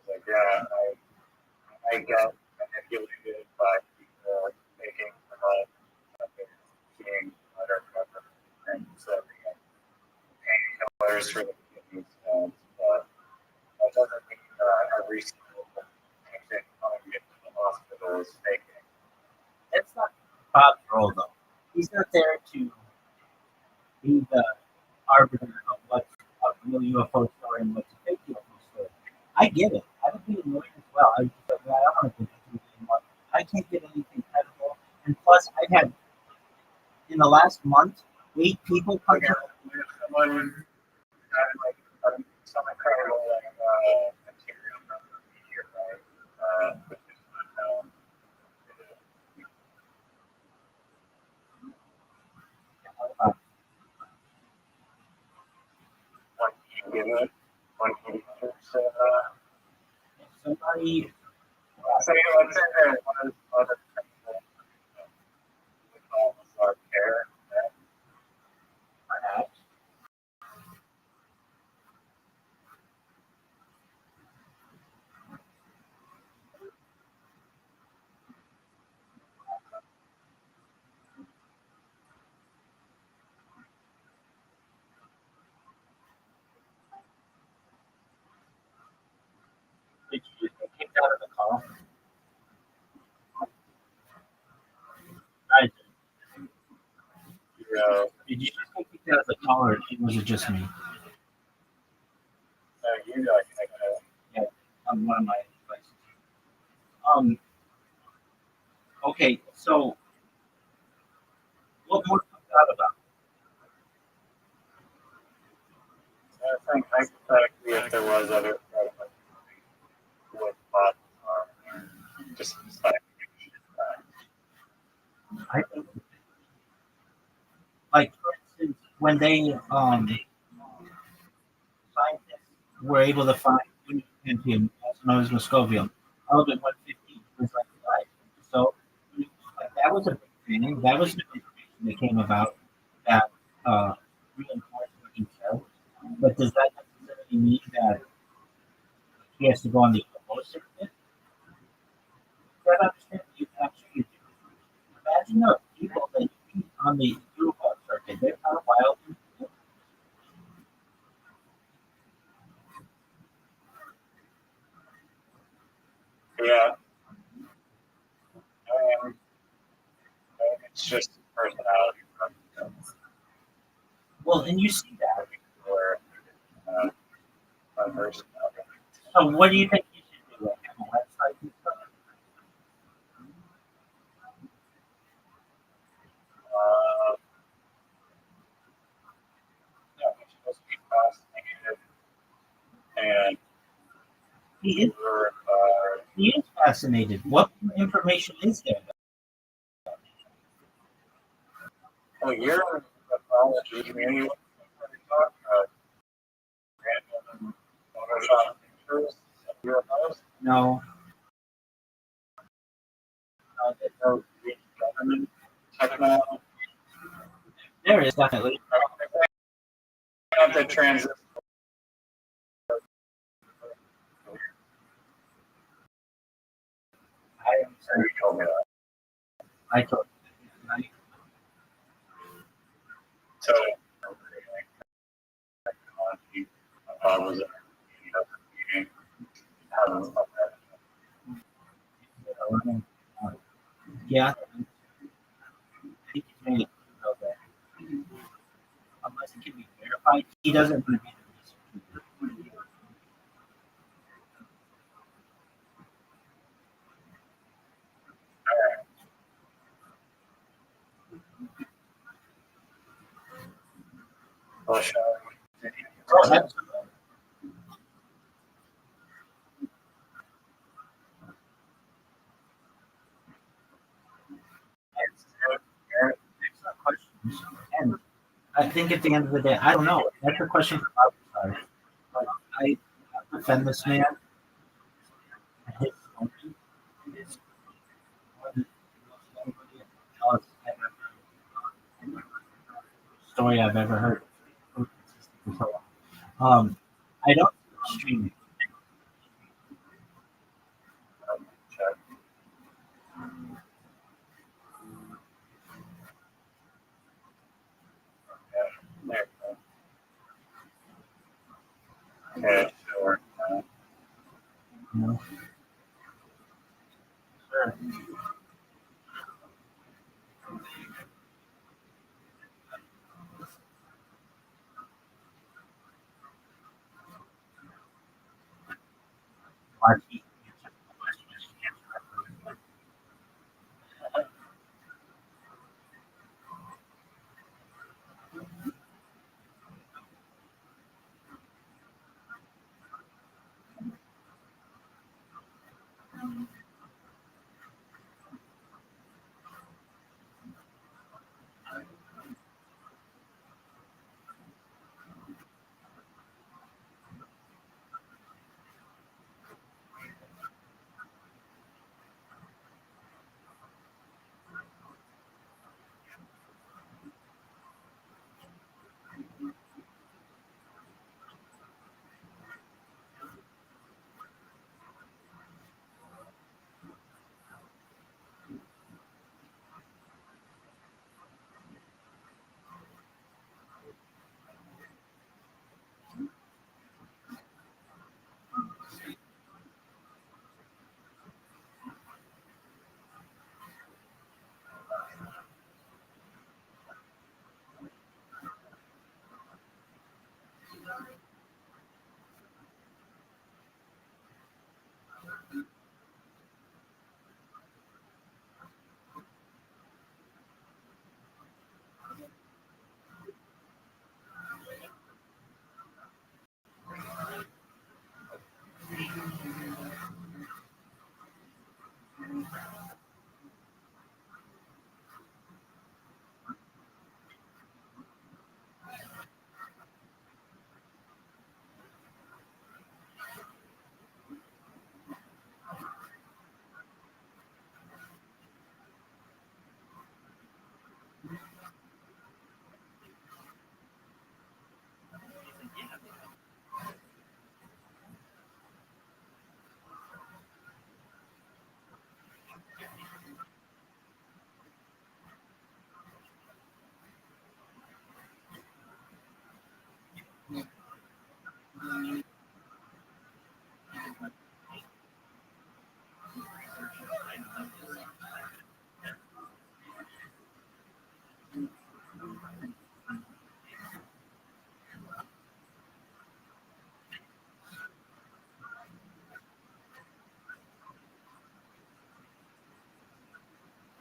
like, yeah, I get manipulated by people making the wrong seeing whatever, and so painkillers nurse for the kidney stones, but that doesn't mean every single patient coming into the hospital is faking. That's not Bob's role, though. He's not there to be the arbiter of what's a real UFO story and what's a fake UFO story. I get it. I would be annoyed as well. I don't want to do anything anymore. I can't get anything credible. And plus, I've had, in the last month, 8 people come Again, to if someone had like some incredible material from the meteorite, which is unknown, one can give it, one can use. somebody. So let's say that one of the other things that we call our care, Perhaps. Did you just get kicked out of the call? Right. Did you just get kicked out of the call, or was it just me? you guys, Yeah, on one of my devices. Okay, so what more comes out about? I think hypothetically, if there was other with bots, just like I think, like for instance, when they scientists were able to find Pentium, also known as Moscovium, element 115 was like life. So like, that was a big thing. That was new information that came about that reinforced what he said. But does that necessarily mean that he has to go on the opposite bit? That understand you actually do. Imagine the people that you meet on the UFO circuit. They're kind of wild. yeah, it's just personality. Well, and you see that. Or my personality. So what do you think you should do? Like, have a website and stuff? Yeah, it's supposed to be fascinated, and He is, we're, he is fascinated. What information is there? well, you're in the pathology community. What we talk about random Photoshop pictures of UFOs. No. There's no real government technology. There is definitely. Have the transit. I am sorry. You told me that. I told you. So, technology was it? Meeting. Yeah. I think he's made it know that. Unless it can be verified, he doesn't want to be the researcher. Well, shall we? Oh, absolutely. Excellent questions. And I think at the end of the day, I don't know. That's a question for Bob. Sorry. But I defend this man. His story is one of the most story I've ever heard. I don't stream. Okay, sure. No. Sure. Marty answered the question. She answered it.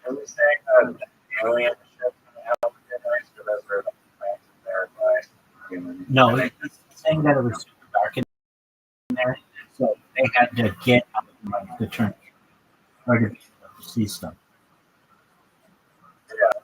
Are we saying that alien ships can help get nice, or those are the plants there by humans? No, he's saying that it was super dark in there, so they had to get out of the trench or to see stuff. Yeah.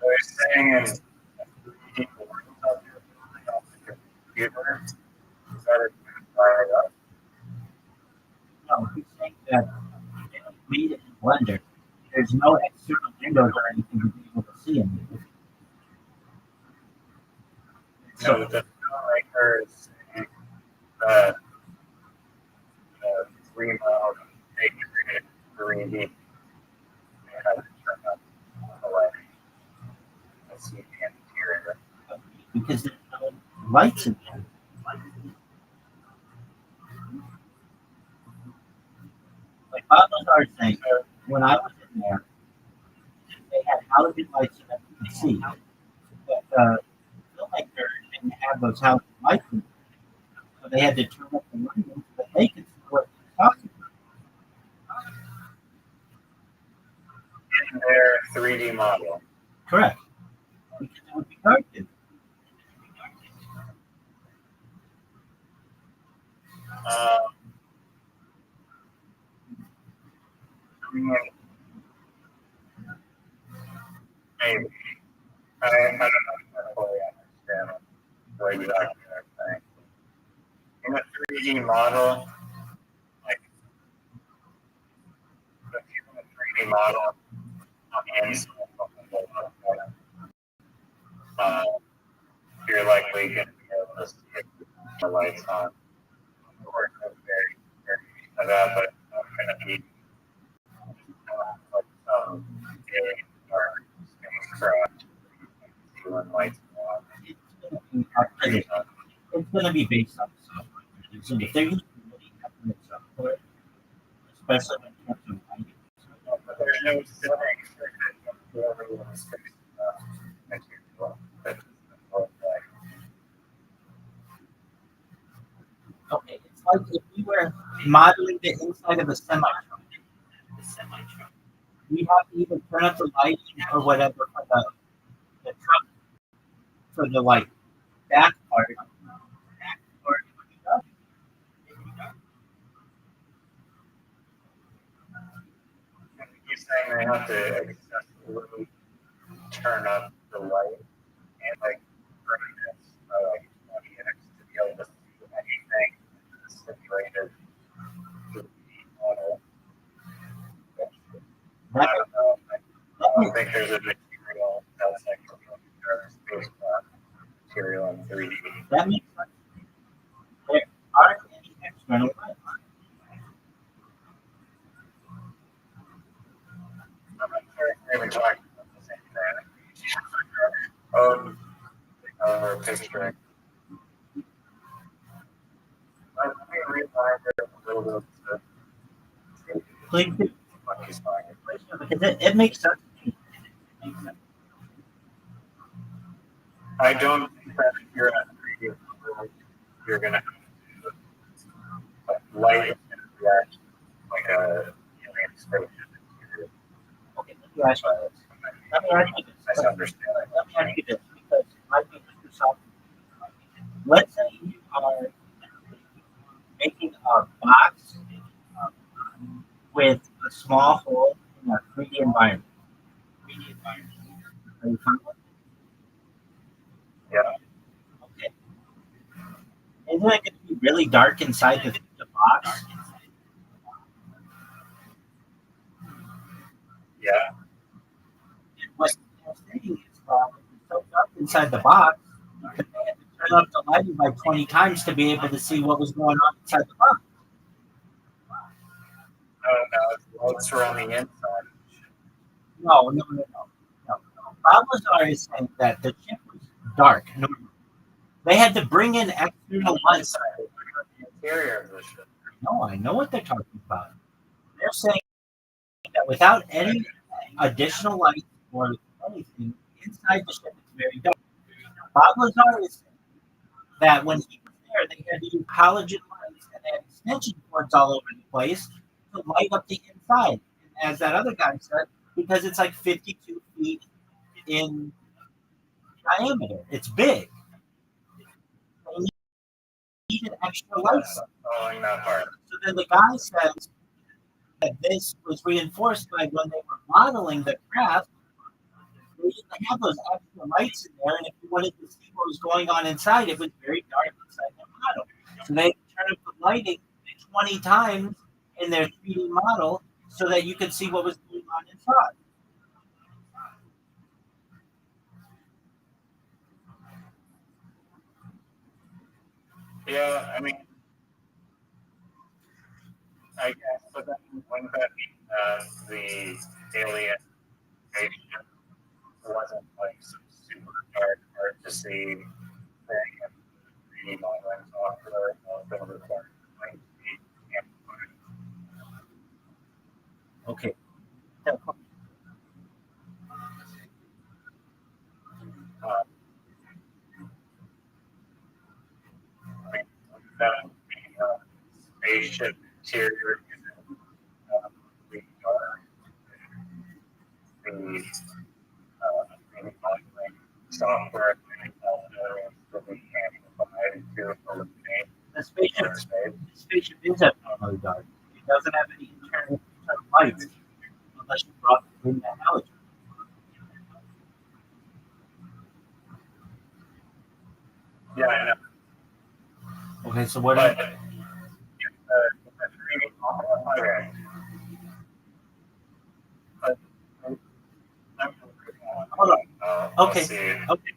So he's saying in 3D world out there, building off the computer, is that it fire it up? No, he's saying that they made it in Blender. There's no external windows or anything to be able to see anything. So the filmmaker is saying that 3 mode they created 3D. They had to turn up the lighting. Let's see the interior. Because there's no lights in there. Like Bob Lazar saying, when I was in there, they had halogen lights so that you could see. But the filmmaker didn't have those halogen lights in there. So they had to turn up the lighting so that they could see what he was talking about. In their 3D model. Correct. Because it would be dark. darkened. I mean, maybe. I don't know if I fully understand what exactly they're saying. In a 3D model, like if you have a 3D model on the inside of the you're likely going to be able to see it with the lights on. Of course, that's very of that, but it's not going to be like some big dark spacecraft when lights go on. It's going to be based on the software. So if they're using really accurate software, especially when it comes to lighting. But there's no settings for everyone's space. Okay, it's like if we were modeling the inside of a semi truck. We have to either turn up the lighting or whatever for the truck for the like back part. He's saying they have to excessively turn up the light and like brightness by like 20x to be able to see anything simulated to the model. I don't know. I don't think there's a material that's like spacecraft material in 3D. That makes sense. There aren't any external lights. I'm not sure if we're even talking about the same thing. Or picturing. Let me rewind it a little bit. Please do. Money's fine. Because it makes sense. I don't think that if you're at 3D, you're going to have to like, light is going to react like a alien spaceship. Okay, let me ask you this. Misunderstand. Let me ask you this because I think this is something. Let's say you are making a box with a small hole in a 3D environment. Are you following? Yeah. Okay. Isn't it going to be really dark inside the box? Yeah. What they're saying is it's so dark inside the box that they had to turn up the lighting by 20 times to be able to see what was going on inside the box. No, lights are on the inside. No. Bob Lazar is saying that the chip was dark. No, they had to bring in external lights. The interior of the ship. No, I know what they're talking about. They're saying that without any additional light or anything inside the ship, it's very dark. Bob Lazar is saying that when he was there, they had to use halogen lights and they had extension cords all over the place to light up the inside. And as that other guy said, because it's like 52 feet in diameter, it's big. They needed extra lights. Following that part. So then the guy says that this was reinforced by when they were modeling the craft. They didn't have those extra lights in there, and if you wanted to see what was going on inside, it was very dark inside the model. So they turned up the lighting 20 times in their 3D model so that you could see what was going on inside. Yeah, I mean, I guess, but then wouldn't that mean the alien spaceship wasn't like some super dark, hard to see thing and 3D modeling software that would require light to be amplified? Okay. That spaceship interior isn't really dark. The 3D modeling software and also that we can provide to eliminate The spaceship, inner space. the spaceship is abnormally dark. It doesn't have any internal lights unless you brought in the halogen. Yeah, I know. Okay, so what? But okay. But Hold on. Okay. Let's see. Okay.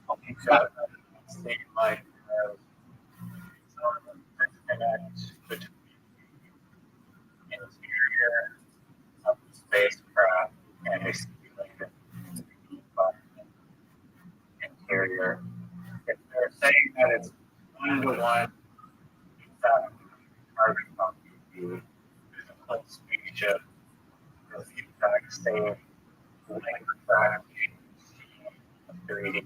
Okay, so seem like some disconnect between the interior of the spacecraft and a simulated environment interior. If they're saying that it's 1-to-1, that carbon copy the physical spaceship is the exact same length fraction of 3D.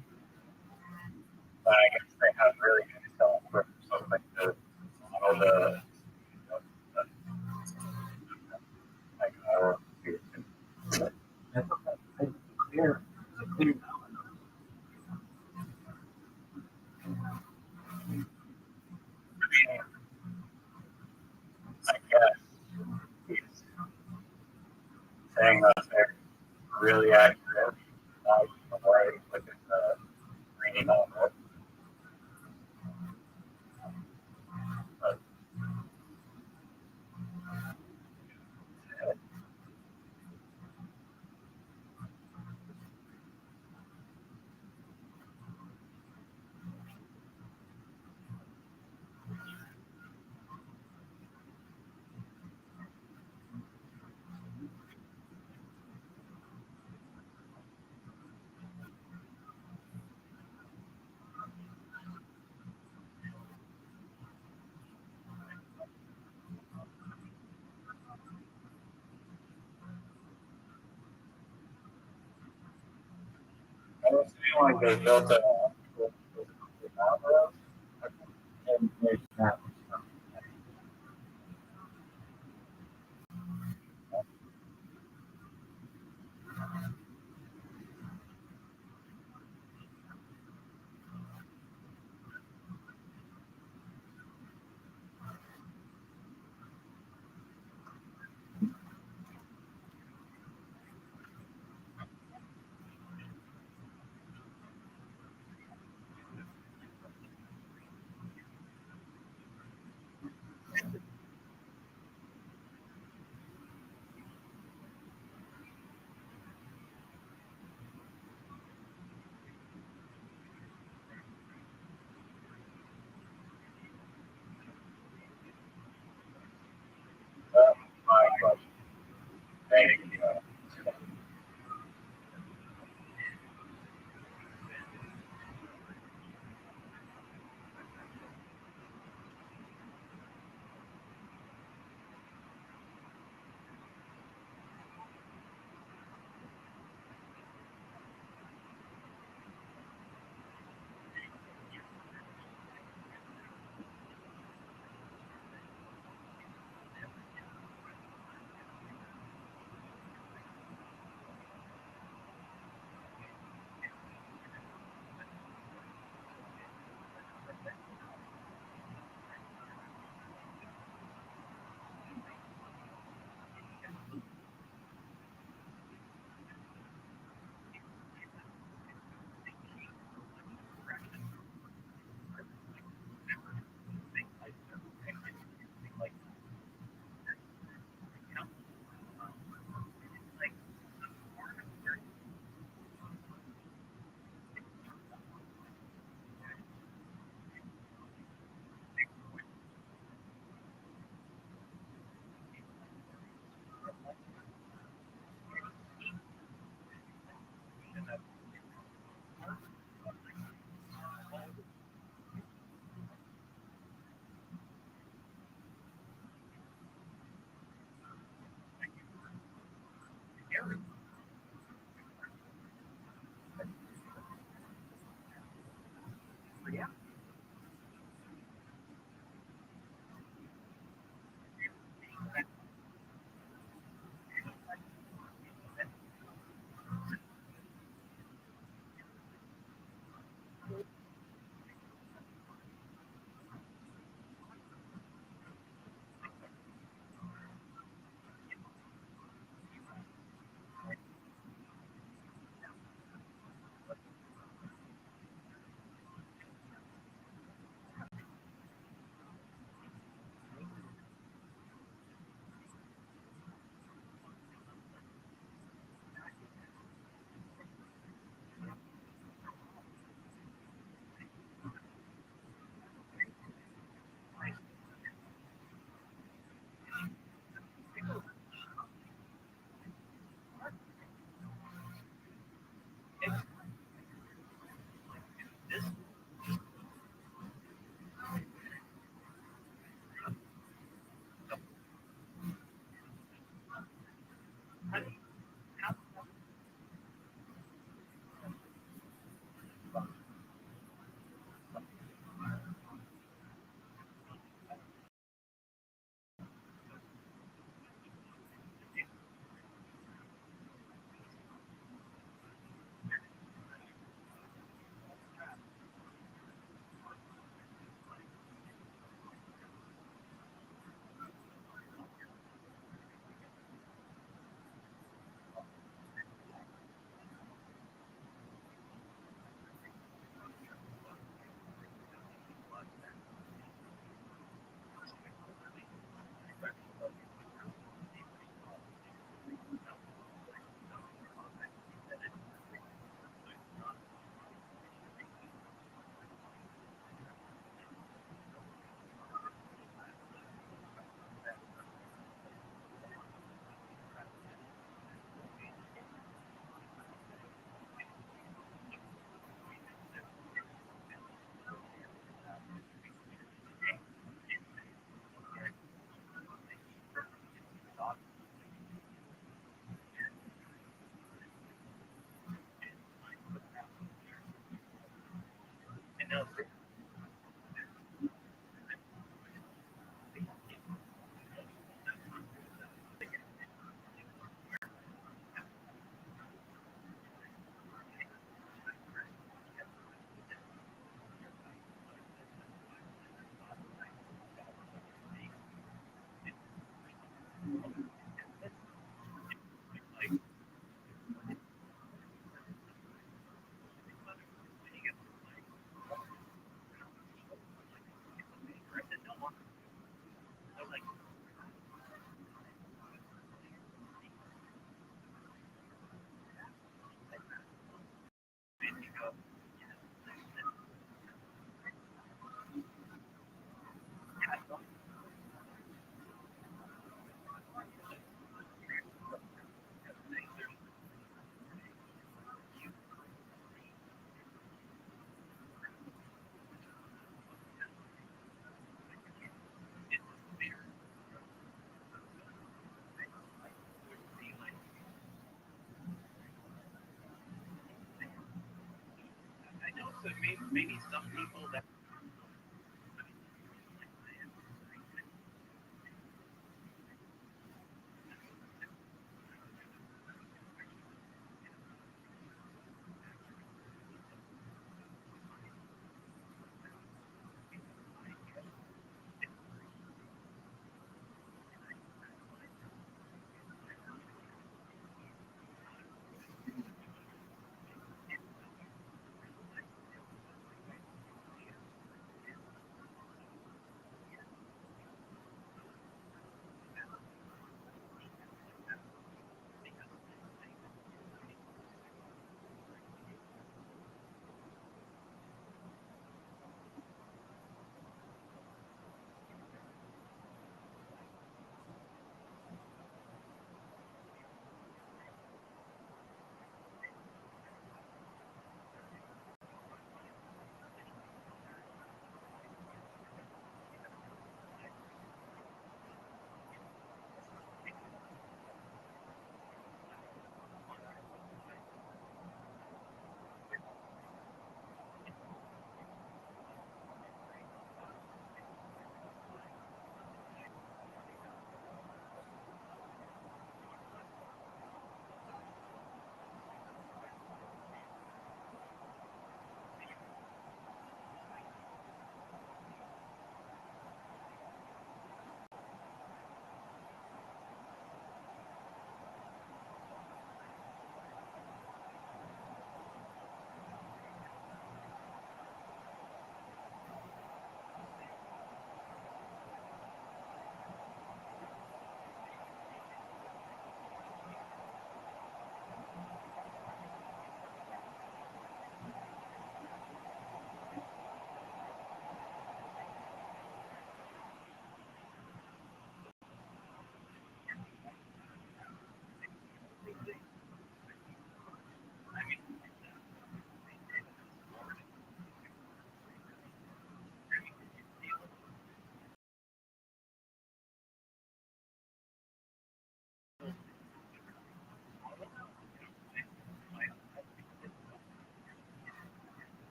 But I guess they have really good software for something like the model like our computer. That's okay. It's clear. It's clear now. I guess he's saying that they're really accurate, not the way with the reading of it. But I was feeling like they built a And there's that.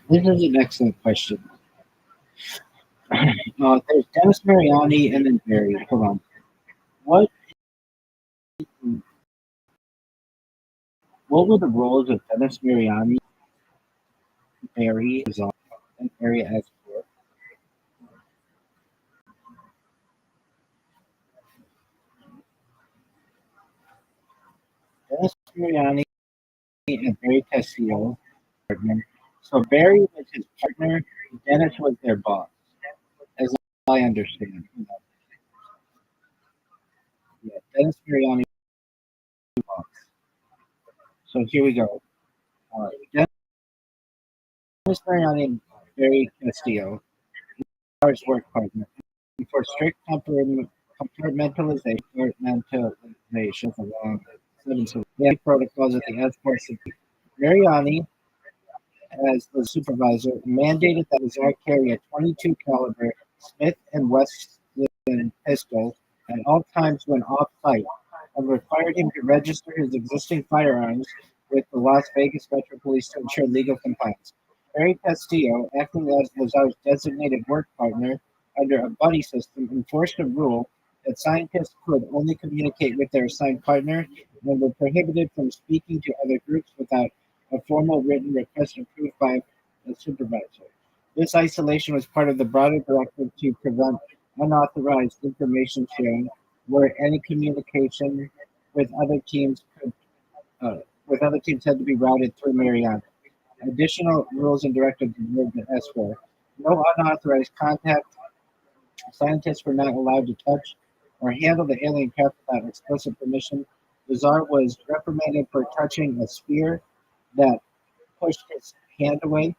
This is an excellent question. There's Dennis Mariani and then Barry. Hold on. What what were the roles of Dennis Mariani, Barry, Azar, and Area S4? Dennis Mariani and Barry Castillo, partner. So Barry was his partner. Dennis was their boss, as I understand. Yeah, Dennis Mariani was boss. So here we go. Dennis Mariani and Barry Castillo, Azar's work partner. And for strict compartmentalization along the protocols of the S Force, Mariani, as the supervisor, mandated that Azar carry a 22 caliber Smith and Wesson pistol at all times when off site, and required him to register his existing firearms with the Las Vegas Metro Police to ensure legal compliance. Barry Castillo, acting as Lazar's designated work partner under a buddy system, enforced a rule that scientists could only communicate with their assigned partner and were prohibited from speaking to other groups without a formal written request approved by a supervisor. This isolation was part of the broader directive to prevent unauthorized information sharing, where any communication with other teams could, had to be routed through Mariana. Additional rules and directives were as for no unauthorized contact. Scientists were not allowed to touch or handle the alien craft without explicit permission. Lazar was reprimanded for touching a spear that pushed his hand away.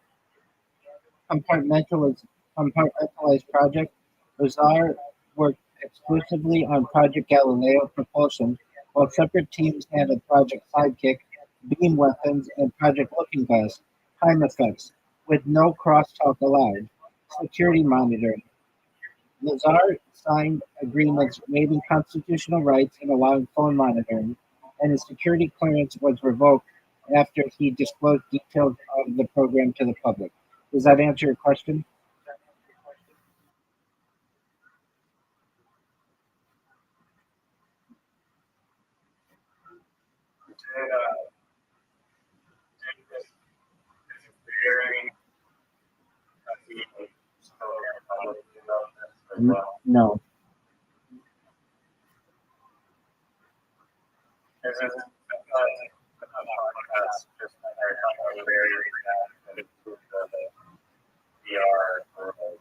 Compartmentalized, compartmentalized project. Lazar worked exclusively on Project Galileo propulsion, while separate teams handled Project Sidekick, beam weapons, and Project Looking Glass, time effects, with no crosstalk allowed. Security monitoring. Lazar signed agreements waiving constitutional rights and allowing phone monitoring, and his security clearance was revoked after he disclosed details of the program to the public. Does that answer your question? Did, did this very as well? No. This is a podcast just how very that improved the VR world.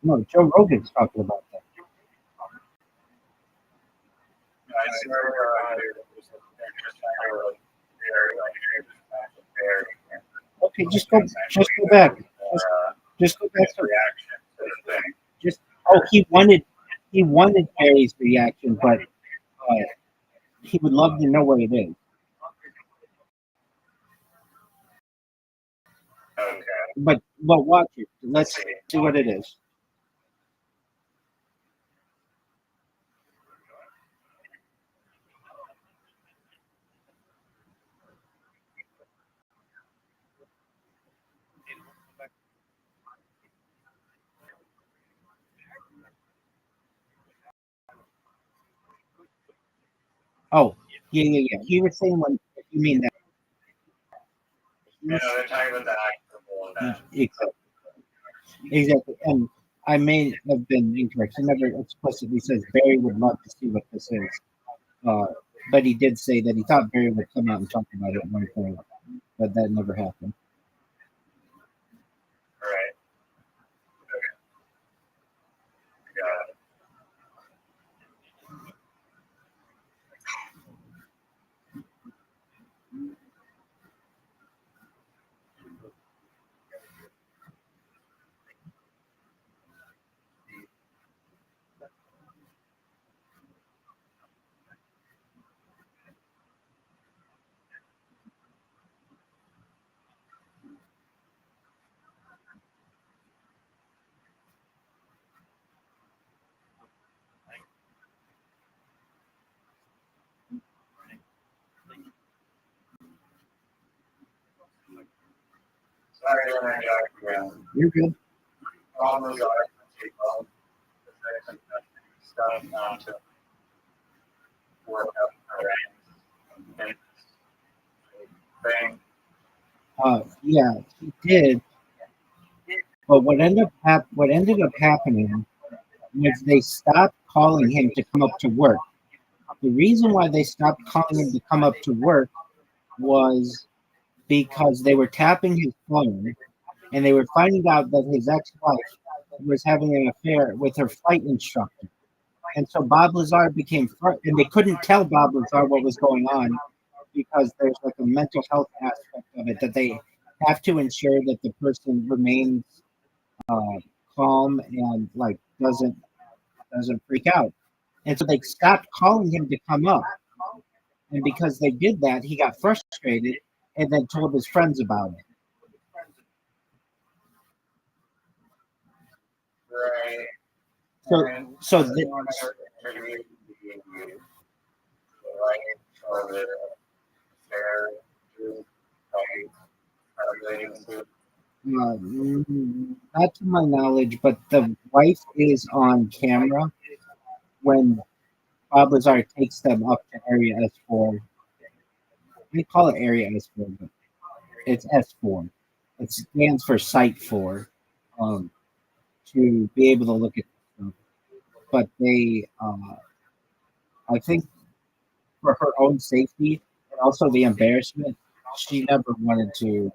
No, Joe Rogan's talking about that. I swear there's Okay, just go back. Just go back to reaction to the thing. just. Oh, he wanted Barry's reaction, but he would love to know what it is. Okay. But watch it. Let's see what it is. Oh, yeah. He was saying when you mean that. They're talking about the actual that. Exactly. Exactly. And I may have been incorrect. He never explicitly says Barry would love to see what this is. Uh, but he did say that he thought Barry would come out and talk about it at one point, but that never happened. Right. Okay. Got it. Sorry to interject again. You're good. Problems are take well. Stuff to work out the range thing. Yeah, he did. But what ended up happening was they stopped calling him to come up to work. The reason why they stopped calling him to come up to work was because they were tapping his phone and they were finding out that his ex-wife was having an affair with her flight instructor. And so Bob Lazar and they couldn't tell Bob Lazar what was going on because there's like a mental health aspect of it that they have to ensure that the person remains calm and like doesn't freak out. And so they stopped calling him to come up. And because they did that, he got frustrated and then told his friends about it. Right. So not to my knowledge, but the wife is on camera when Bob Lazar takes them up to Area S4. We call it Area S4, but it's S4. It stands for Site 4, to be able to look at stuff. But they, I think for her own safety and also the embarrassment, she never wanted to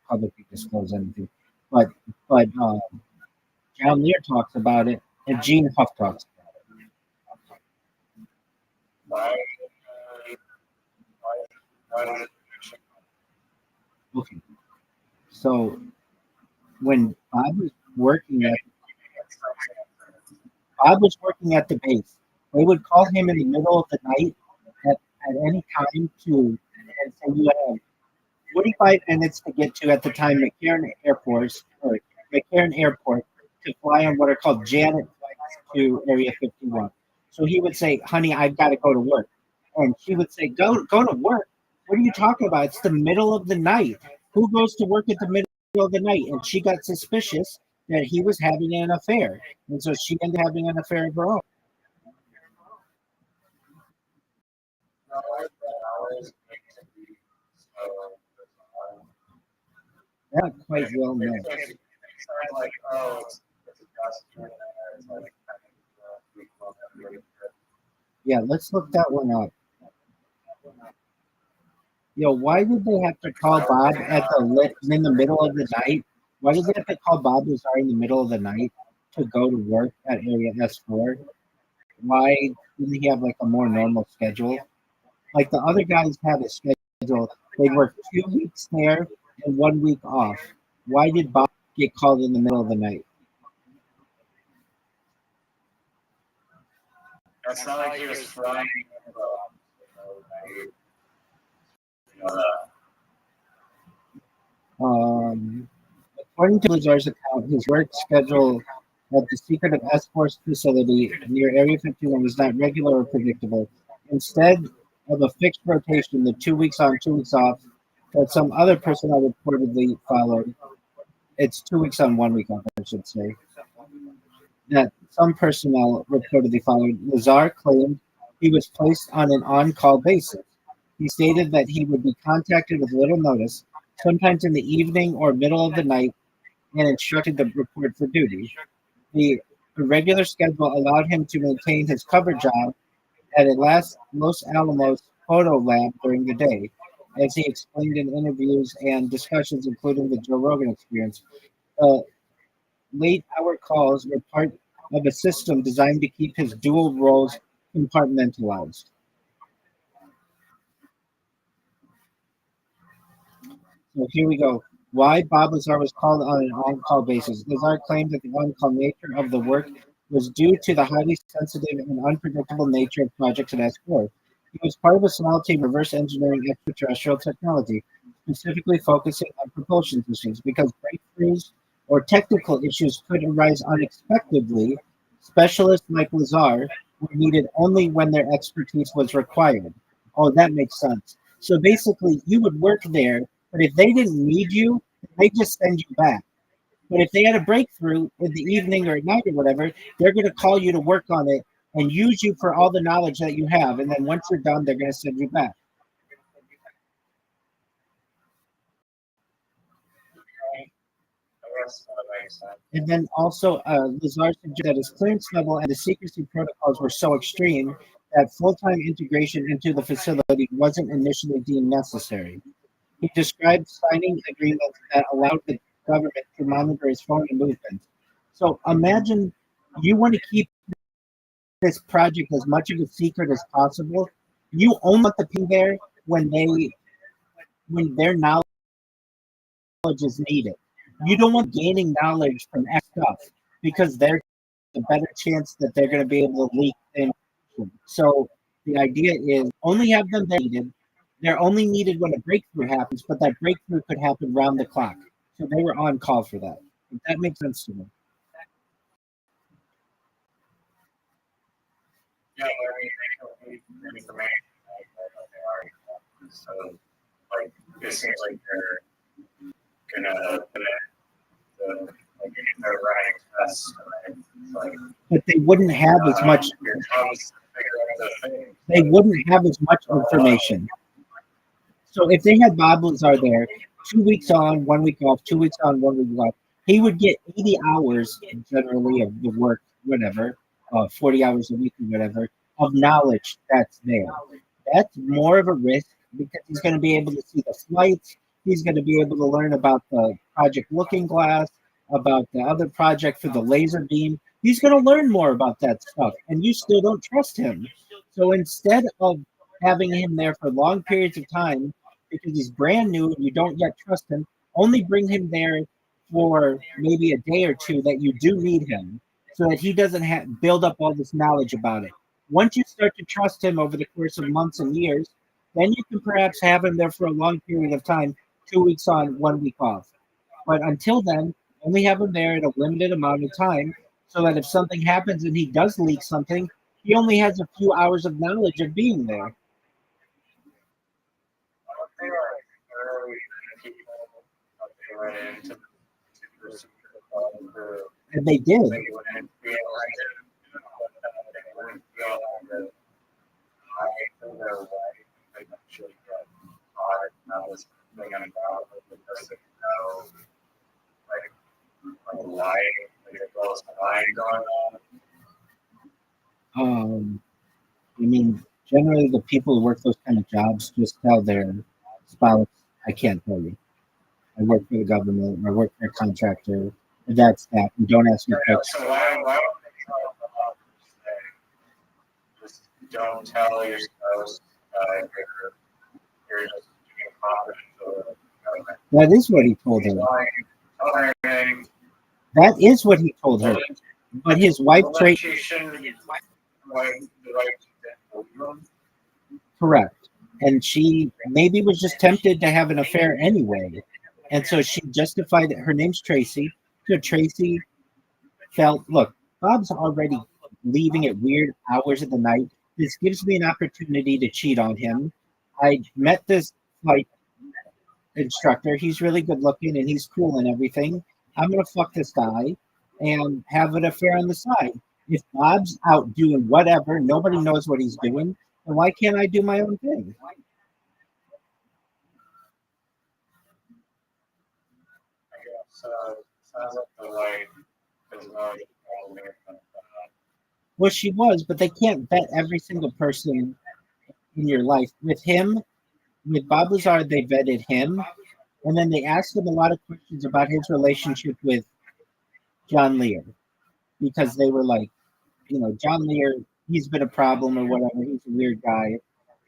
publicly disclose anything. But John Lear talks about it, and Gene Huff talks about it. Okay. So when Bob was working at the base, they would call him in the middle of the night at any time and say you have 45 minutes to get to, at the time, McCarran Airport to fly on what are called Janet flights to Area 51. So he would say, honey, I've got to go to work. And she would say, go to work? What are you talking about? It's the middle of the night. Who goes to work at the middle of the night? And she got suspicious that he was having an affair. And so she ended up having an affair of her own. Not quite well known. Yeah, let's look that one up. Yo, why did they have to call Bob in the middle of the night? Why did they have to call Bob Lazar in the middle of the night to go to work at Area S4? Why didn't he have like a more normal schedule? Like the other guys had a schedule. They worked 2 weeks there and 1 week off. Why did Bob get called in the middle of the night? It's not like he was flying. According to Lazar's account, his work schedule at the secret of S-Force facility near Area 51 was not regular or predictable. Instead of a fixed rotation, the 2 weeks on, 2 weeks off, that some other personnel reportedly followed. It's 2 weeks on, 1 week off, I should say. That some personnel reportedly followed. Lazar claimed he was placed on an on-call basis. He stated that he would be contacted with little notice, sometimes in the evening or middle of the night, and instructed to report for duty. The irregular schedule allowed him to maintain his cover job at a Los Alamos photo lab during the day, as he explained in interviews and discussions, including the Joe Rogan Experience. Late-hour calls were part of a system designed to keep his dual roles compartmentalized. So here we go. Why Bob Lazar was called on an on-call basis. Lazar claimed that the on-call nature of the work was due to the highly sensitive and unpredictable nature of projects at S4. He was part of a small team reverse engineering extraterrestrial technology, specifically focusing on propulsion systems. Because breakthroughs or technical issues could arise unexpectedly, specialists like Lazar were needed only when their expertise was required. Oh, that makes sense. So basically, you would work there, But if they didn't need you, they just send you back. But if they had a breakthrough in the evening or at night or whatever, they're going to call you to work on it and use you for all the knowledge that you have. And then once you're done, they're going to send you back. I guess that makes sense. And then also, Lazar suggested that his clearance level and the secrecy protocols were so extreme that full-time integration into the facility wasn't initially deemed necessary. He described signing agreements that allowed the government to monitor his phone and movements. So imagine you want to keep this project as much of a secret as possible. You only want the people there when their knowledge is needed. You don't want gaining knowledge from X stuff because there's a better chance that they're going to be able to leak information. So the idea is only have them needed. They're only needed when a breakthrough happens, but that breakthrough could happen round the clock. So they were on call for that. If that makes sense to me. Yeah, I mean, they don't need information. They already have. So, like, it seems like they're gonna like they're running tests. Like, But they wouldn't have as much. Your job is to figure out the thing. They wouldn't have as much information. So if they had Bob Lazar there, 2 weeks on, 1 week off, 2 weeks on, 1 week off, he would get 80 hours generally of the work, whatever, 40 hours a week or whatever, of knowledge that's there. That's more of a risk because he's going to be able to see the flights. He's going to be able to learn about the Project Looking Glass, about the other project for the laser beam. He's going to learn more about that stuff, and you still don't trust him. So instead of having him there for long periods of time, because he's brand new and you don't yet trust him, only bring him there for maybe a day or two that you do need him so that he doesn't build up all this knowledge about it. Once you start to trust him over the course of months and years, then you can perhaps have him there for a long period of time, 2 weeks on, 1 week off. But until then, only have him there at a limited amount of time so that if something happens and he does leak something, he only has a few hours of knowledge of being there. They are early people. They went into the super. And they did. They wouldn't feel like they wouldn't feel like the height of their life. They actually get caught. That was thing about it because they know like a lie, like a close lie going on. I mean, generally the people who work those kind of jobs just tell their spouse, I can't tell you. I work for the government, I work for a contractor, and that's that. And don't ask me questions. So why don't they try to say, just don't tell your spouse you're just being confident. That is what he told her. That is what he told her. But his wife correct. And she maybe was just tempted to have an affair anyway. And so she justified it. Her name's Tracy. So Tracy felt, look, Bob's already leaving at weird hours of the night. This gives me an opportunity to cheat on him. I met this flight instructor. He's really good looking and he's cool and everything. I'm going to fuck this guy and have an affair on the side. If Bob's out doing whatever, nobody knows what he's doing, then why can't I do my own thing? Sounds like the wife is not Well, she was, but they can't vet every single person in your life. With him, with Bob Lazar, they vetted him, and then they asked him a lot of questions about his relationship with John Lear, because they were like, John Lear, he's been a problem or whatever. He's a weird guy.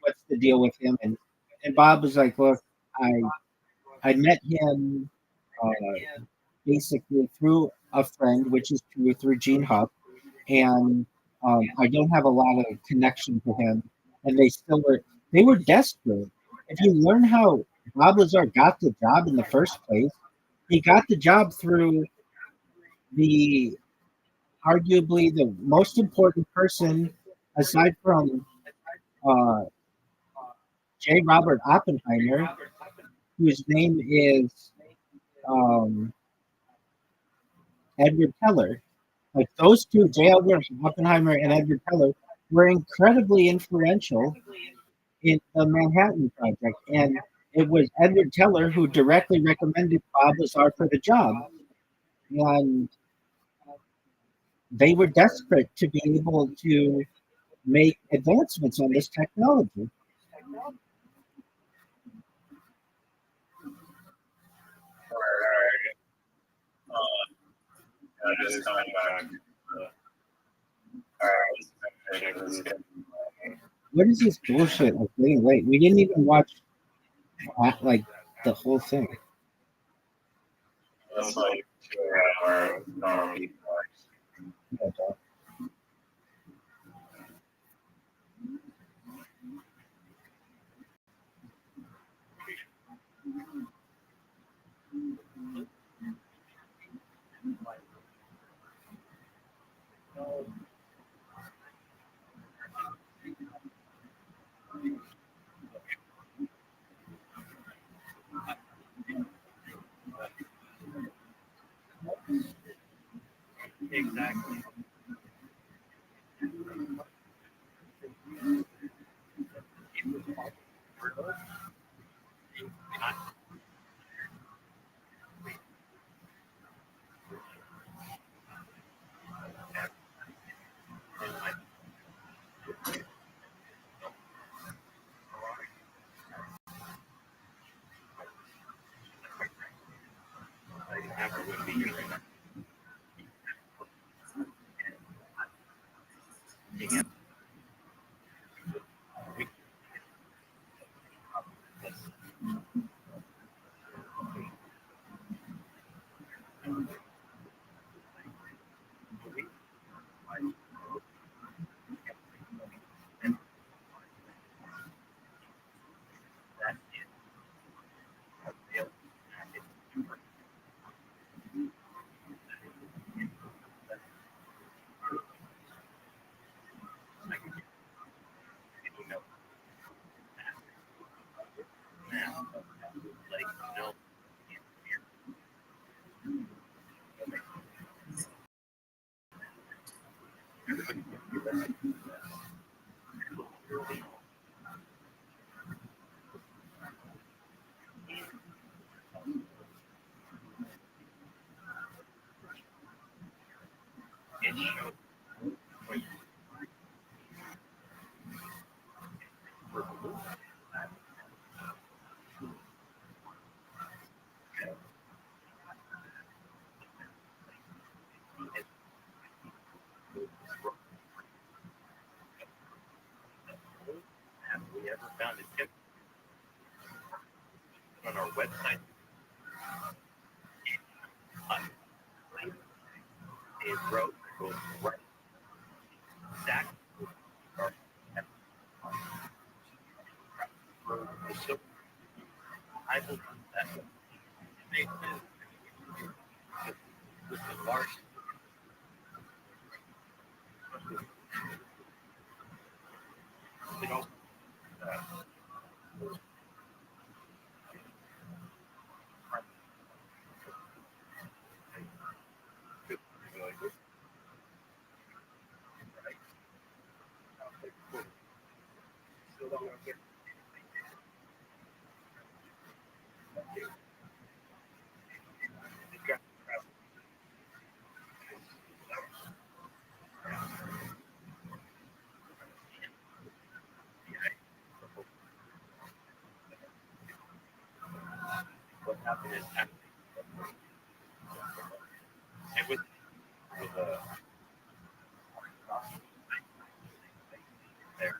What's the deal with him? And Bob was like, look, I met him basically through a friend, which is true, through Gene Huff, and I don't have a lot of connection to him. And they were desperate. If you learn how Bob Lazar got the job in the first place, he got the job through arguably the most important person aside from J. Robert Oppenheimer, whose name is um, Edward Teller. Like those two, J. Edgar Oppenheimer and Edward Teller, were incredibly influential in the Manhattan Project, and it was Edward Teller who directly recommended Bob Lazar for the job, and they were desperate to be able to make advancements on this technology. Just coming back. Alright, What is this bullshit? Like getting late. We didn't even watch like the whole thing. that's like 2 hour normal people. Yeah, dog. Exactly. Never would be. Have we ever found a tip on our website? It wrote goes right back to our so I believe that makes with the large you know what happened is it was there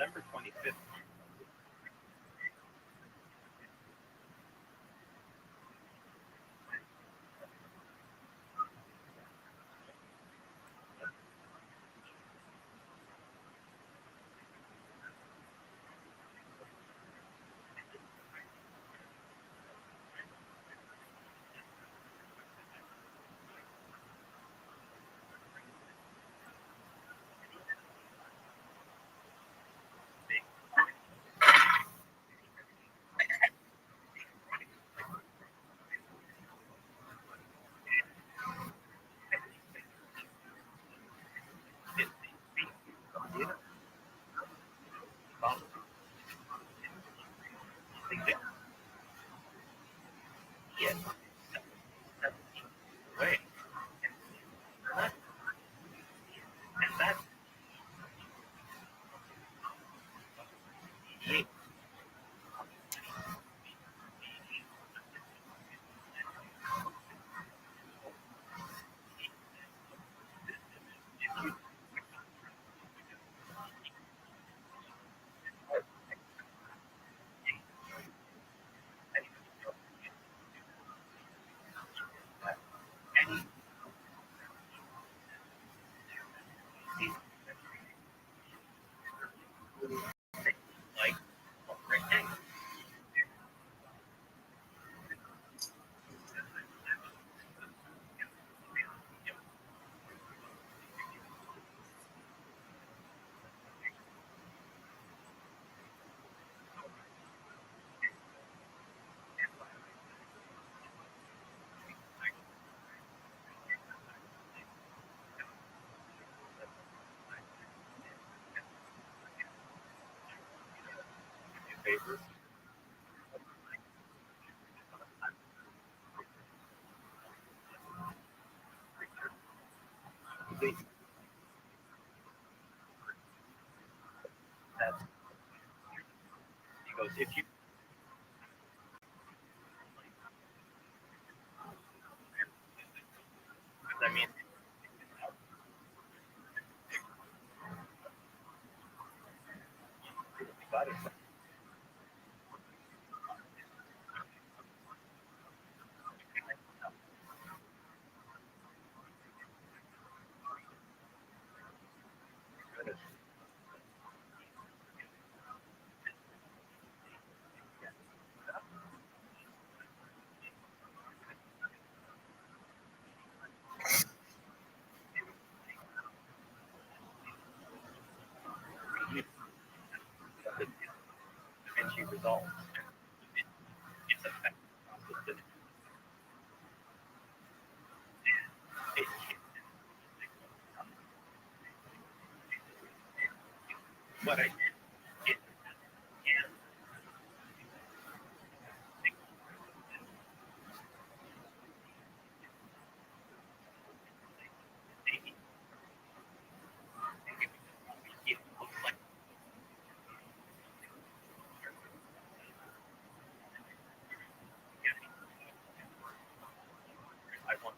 December 25th. Paper. He goes, if you, I mean, got it. And she resolves. It's a fact. What I did, it, it looks like I want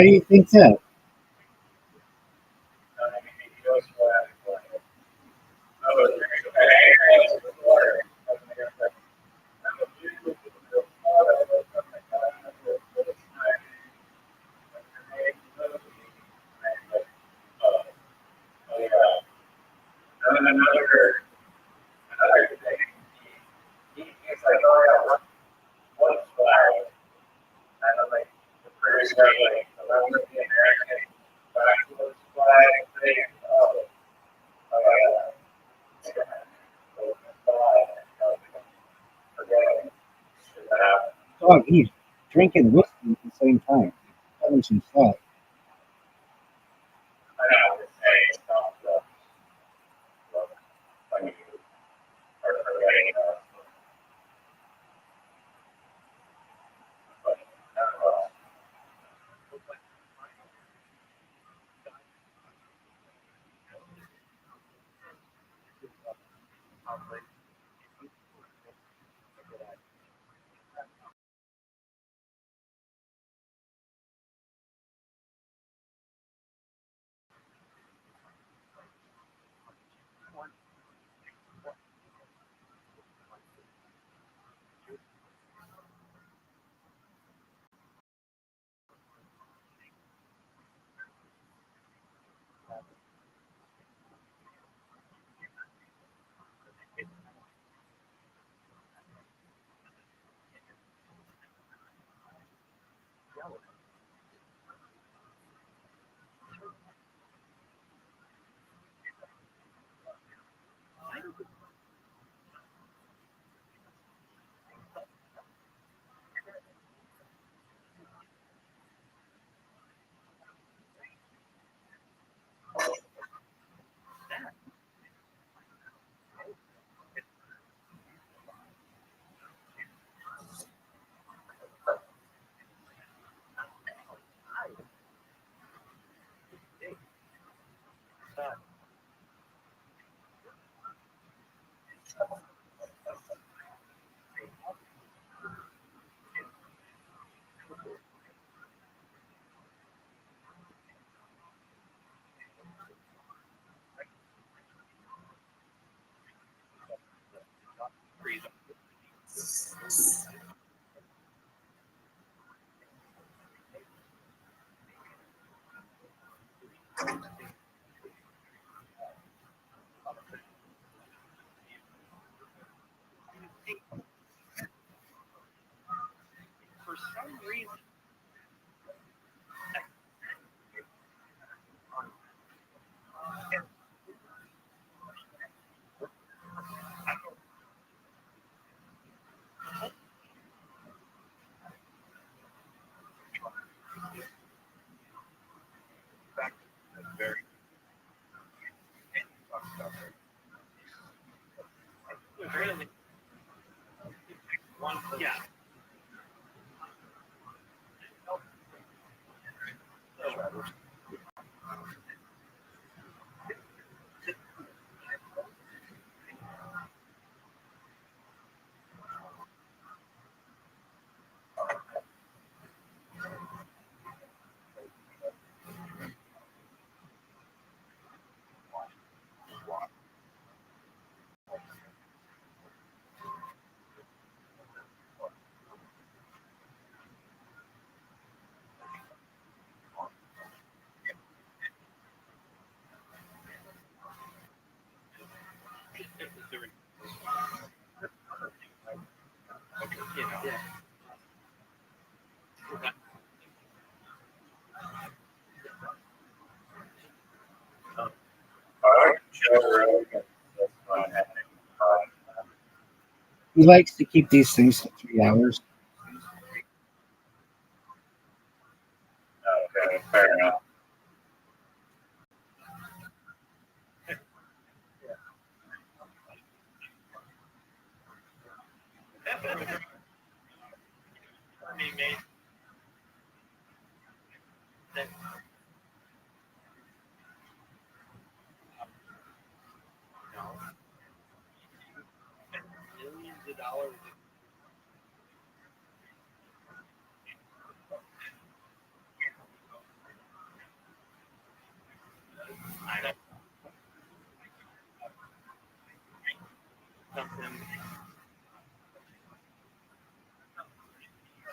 Why do you think that? Another thing, he's like, oh yeah, what's flag? And I'm like, the British guy, like, along with the American bachelor's flag thing. Oh, yeah. Dog, he's drinking whiskey at the same time. Having some fun. For some reason, one, yeah. Yeah. He likes to keep these things to 3 hours. Okay, fair enough. He made that millions of dollars.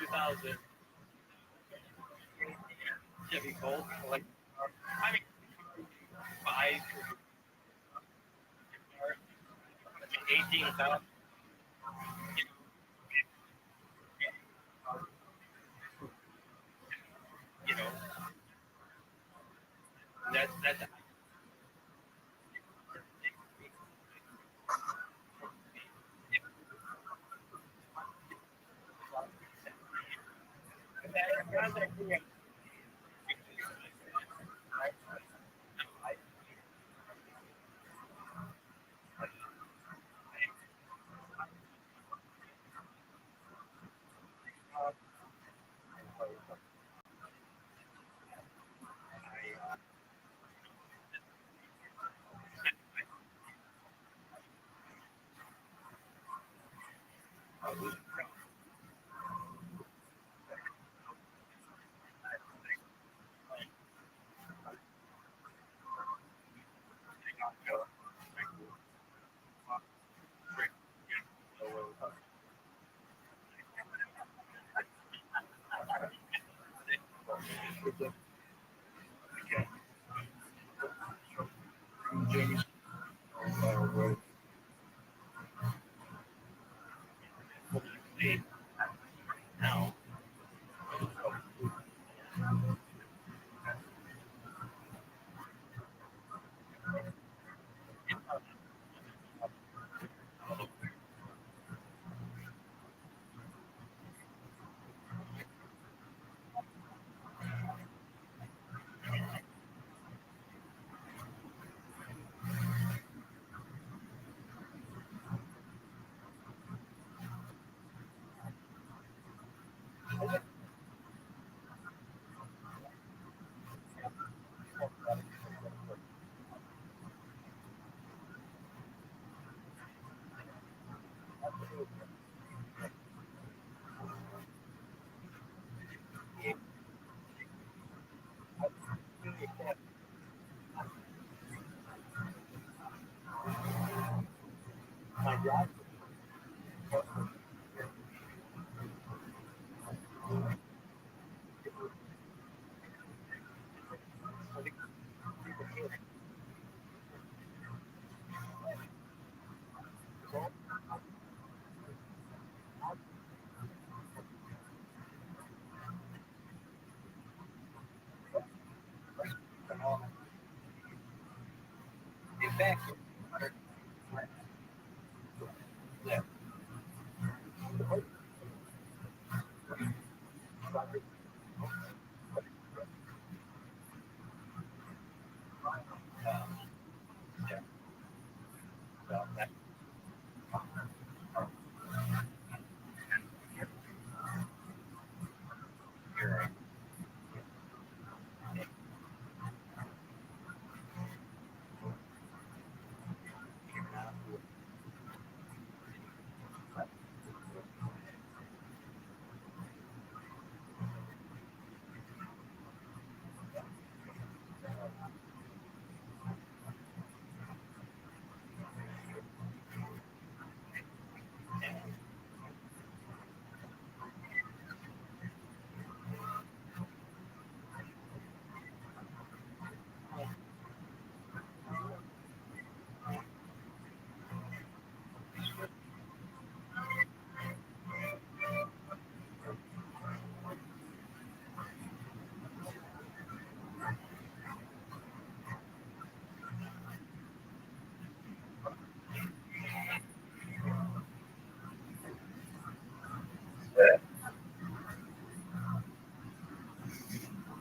2000 Chevy Colt. Like, I mean, five, 18,000. You know, that's now.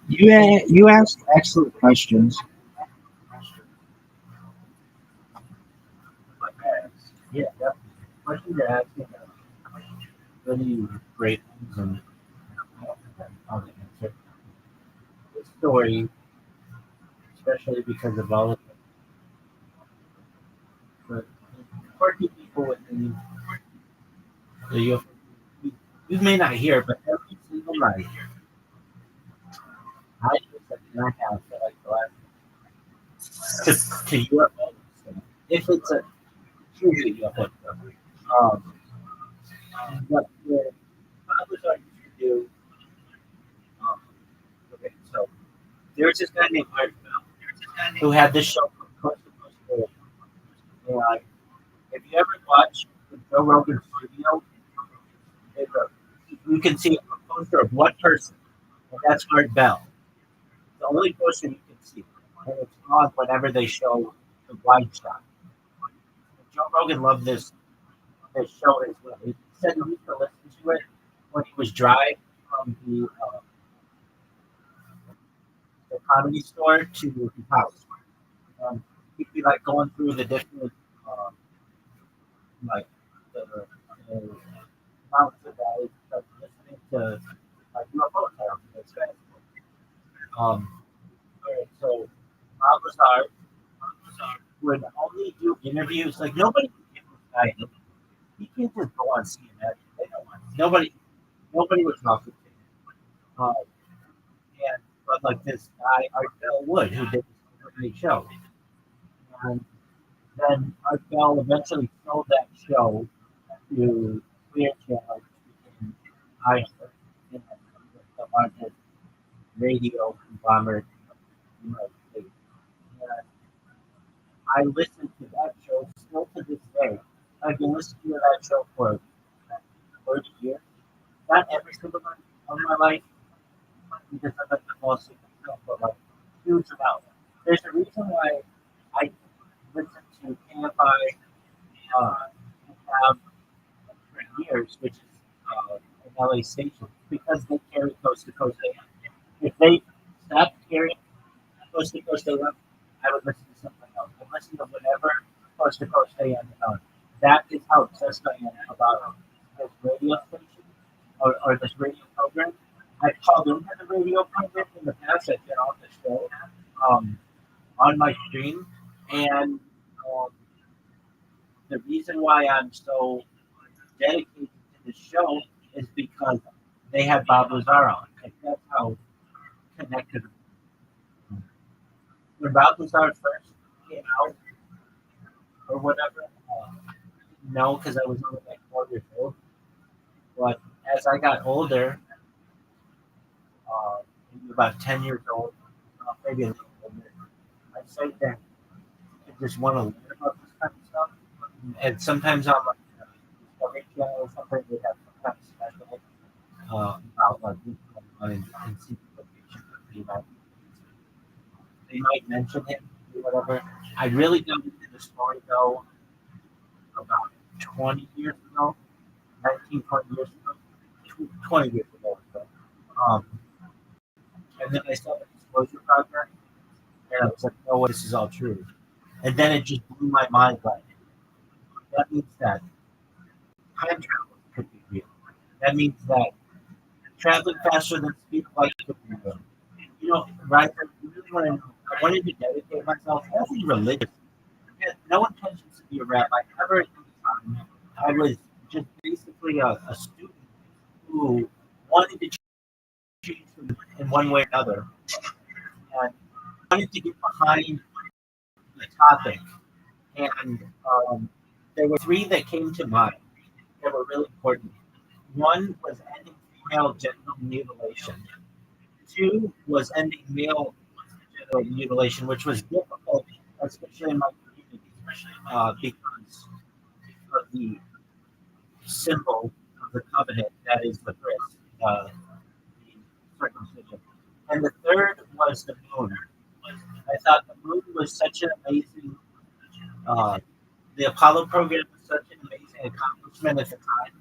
You asked excellent questions. Yeah, definitely. Questions you're asking are really great ones, and I'll answer the story, especially because of all of the quirky people within the UFO. You may not hear, but every single night, I use it in my house for like the last to UFO stuff. If it's a truly UFO stuff. What the fathers are used to do there's this guy named Art Bell who had this show called Coast to Coast Radio. And if you ever watch the Joe Rogan's video, you can see a poster of one person, and that's Art Bell. The only poster you can see, and it's on whenever they show the wide shot. Joe Rogan loved this show as well. He said he used to listen to it when he was driving from the Comedy Store to his house. He'd be like going through the different like the mountains and valleys, like listening to like UFO sounds. That's right. All right, so Bob Lazar would only do interviews. Like nobody would give this guy. He can't just go on CNN. They don't want nobody would talk to him. But like this guy Art Bell Wood, who did this great show, and then Art Bell eventually sold that show to Clear Channel in Iowa, the largest radio conglomerate in the United States. And I listen to that show still to this day. I've been listening to that show for 30 years. Not every single one of my life, because I like to fall asleep and stuff, but like huge amount. There's a reason why I listen to KFI have for years, which is an LA station, because they carry Coast to Coast AM. If they stopped carrying Coast to Coast AM, I would listen to something else. I listen to whatever Coast to Coast AM is on. That is how obsessed I am about this radio station or this radio program. I called into the radio program in the past. I've been on the show on my stream, and the reason why I'm so dedicated to the show is because they had Bob Lazar on. Like, that's how connected. When Bob Lazar first came out, or whatever, no, because I was only like 4 years old. But as I got older, maybe about 10 years old, maybe a little older, I say that I just want to learn about this kind of stuff. And sometimes on like Discovery Channel or something, they have some kind of special about like and secret location. They might mention him or whatever. I really got into the story though about 20 years ago, 19, 20 years ago, 20 years ago. And then I saw the Disclosure Project, and I was like, oh, this is all true. And then it just blew my mind. Like, that means that time travel could be real. That means that traveling faster than speed of light could be real. You know, right? I really wanted to dedicate myself as a religious. I had no intentions to be a rabbi. Never at any time. I was just basically a student who wanted to change in one way or another, and wanted to get behind the topic. And there were three that came to mind that were really important. One was ending female genital mutilation. Two was ending male genital mutilation, which was difficult, especially in my community, because of the symbol of the covenant that is the bris, the circumcision. And the third was the moon. I thought the moon was such an amazing, the Apollo program was such an amazing accomplishment at the time.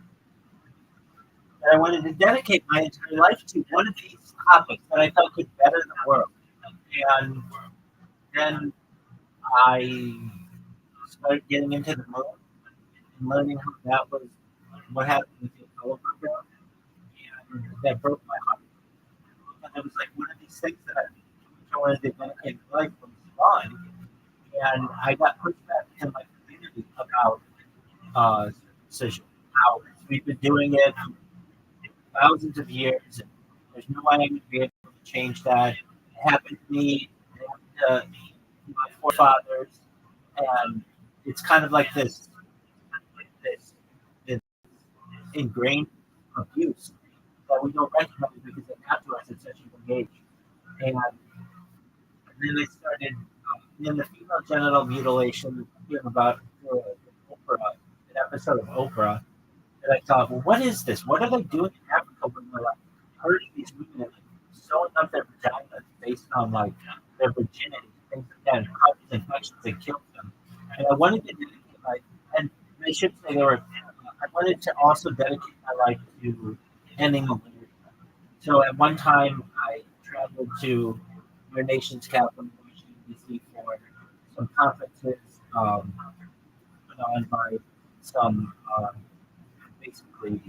And I wanted to dedicate my entire life to one of these topics that I felt could better the world. And then I started getting into the moon and learning how that was what happened with the Apollo program. And that broke my heart. And it was like one of these things that I wanted to dedicate my life was fun. And I got pushed back to my community about circumcision. How we've been doing it thousands of years, and there's no way I would be able to change that. It happened to me, it happened to my forefathers, and it's kind of like this ingrained abuse that we don't recognize because it happened to us at such a young age. And then I started, then the female genital mutilation came about Oprah, an episode of Oprah, and I thought, well, what is this? What are they doing in Africa when they're like hurting these women and sewing up their vaginas based on like their virginity, things like that, and causing infections and kills them? And I wanted to dedicate my, and I should say there were, I wanted to also dedicate my life to ending malaria. So at one time, I traveled to your nation's capital, Washington, D.C., for some conferences put on by some basically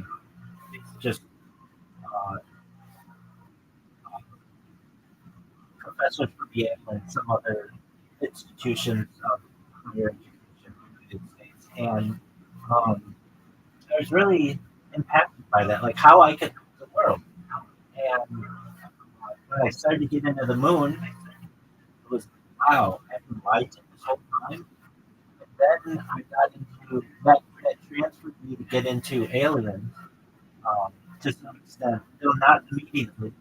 just uh, professors from Yale and some other institutions of higher education in the United States. And I was really impacted by that, like how I could help the world. And when I started to get into the moon, it was, wow, I've been lied to this whole time. And then I got into that transferred me to get into aliens to some extent, though not immediately.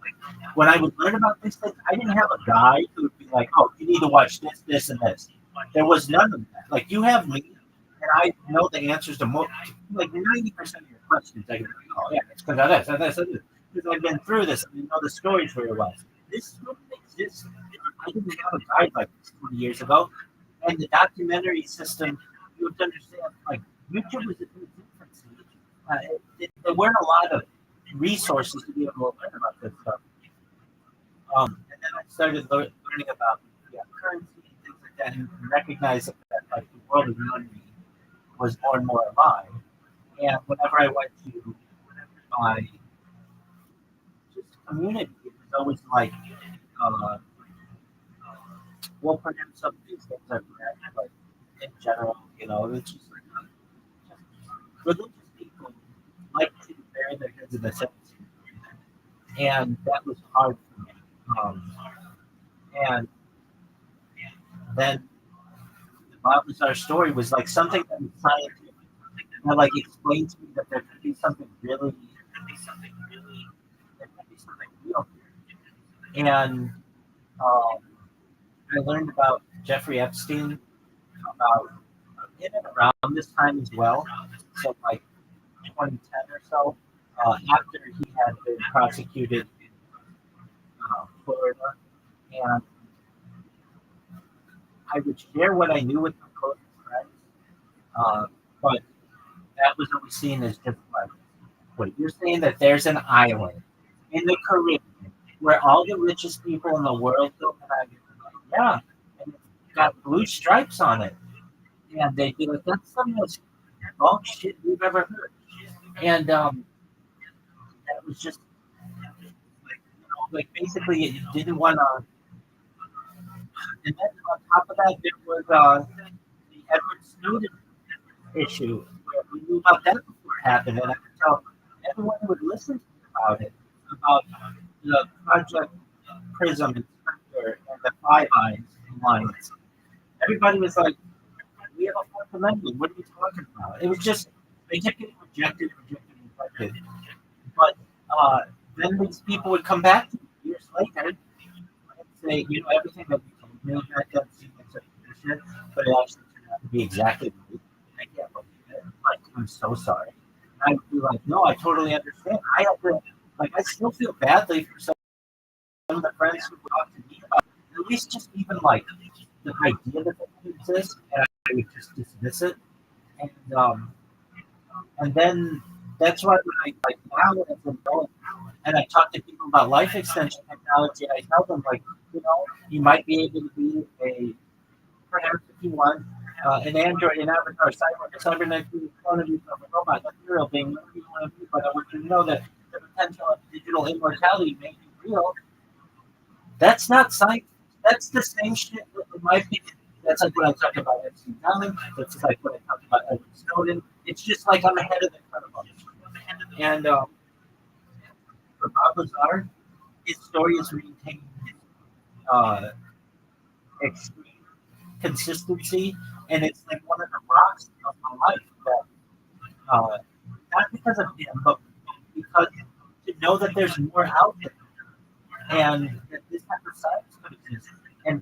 When I would learn about these things, I didn't have a guide who would be like, "Oh, you need to watch this, this, and this." There was none of that. Like you have me, and I know the answers to like 90% of your questions. I can be like, "Oh yeah, it's because of this, and this, and this." Because I've been through this, and I know the stories very well. This wouldn't exist. I didn't have a guide like this 20 years ago, and the documentary system. You have to understand, like YouTube was in its infancy. There weren't a lot of resources to be able to learn about this stuff. And then I started learning about currency and things like that, and recognizing that like the world around me was more and more alive. And whenever I went to my just community, it was always like, uh, well, perhaps some of these things are correct, but in general, it's just like religious people like to bury their heads in the sand, and that was hard for me. And then the Balthazar story was like something that was scientific that like explained to me that there could be something really, there could be something real here. And I learned about Jeffrey Epstein about in and around this time as well. So like 2010 or so, after he had been prosecuted in Florida, and I would share what I knew with my close friends, but that was always seen as just like, wait, you're saying that there's an island in the Caribbean where all the richest people in the world go, and I'd be like, yeah, and it's got blue stripes on it, and they'd be like, that's some of the most wrong shit we've ever heard, and that was just like basically you didn't want to. And then on top of that, there was the Edward Snowden issue where we knew about that before it happened, and I could tell everyone who would listen to me about it, about the Project Prism and Spectre and the Five Eyes Alliance. Everybody was like, "We have a Fourth Amendment. What are you talking about?" It was just they kept getting rejected. But then these people would come back to me years later and say, everything that you told me back then seemed like such bullshit, but it actually turned out to be exactly right. I can't believe it. Like, I'm so sorry. And I'd be like, no, I totally understand. I have to, like, I still feel badly for some of the friends who would talk to me about it. At least just even like the idea that they exist, and I would just dismiss it. And then that's why when I like now as an adult and I talk to people about life extension technology, I tell them like, you might be able to be perhaps if you want, an android, an avatar, cyborg, a cybernetic clone of yourself, a robot, not a real being, whatever you want to be, but I want you to know that the potential of digital immortality may be real. That's not science. That's the same shit, in my opinion. That's like what I talk about Epstein Island. That's like what I talk about Edward Snowden. It's just like I'm ahead of the curve on this. And for Bob Lazar, his story is maintained extreme consistency, and it's like one of the rocks of my life that not because of him, but because to know that there's more out there, and that this type of science could exist. And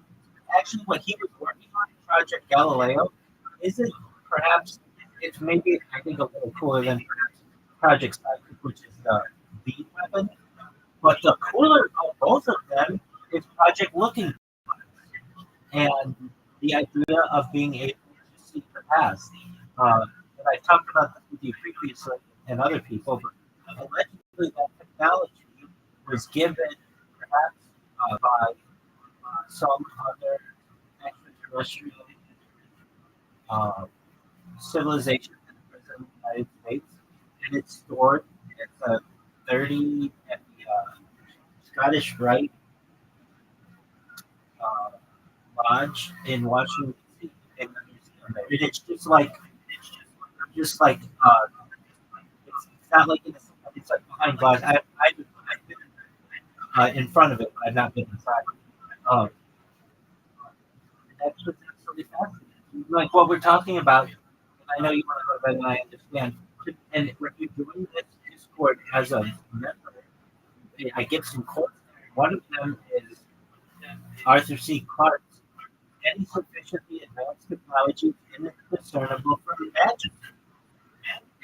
actually what he was working on, Project Galileo, isn't perhaps it's maybe I think a little cooler than perhaps Project Cyclic, which is the beam weapon. But the cooler of both of them is Project Looking, and the idea of being able to see the past. And I talked about that with you previously and other people, but allegedly that technology was given perhaps by some other extraterrestrial uh, civilization in the present United States, and it's stored. It's a 30 at the Scottish Rite uh, Lodge in Washington D.C. in the museum there. And it's just like it's not like it's like behind glass. I've been in front of it, but I've not been inside. Um, that's what's absolutely fascinating. Like what we're talking about. I know you want to go to bed, and I understand. And when you're doing this Discord as a member, I get some quotes. One of them is Arthur C. Clarke's any sufficiently advanced technology is indiscernible from magic.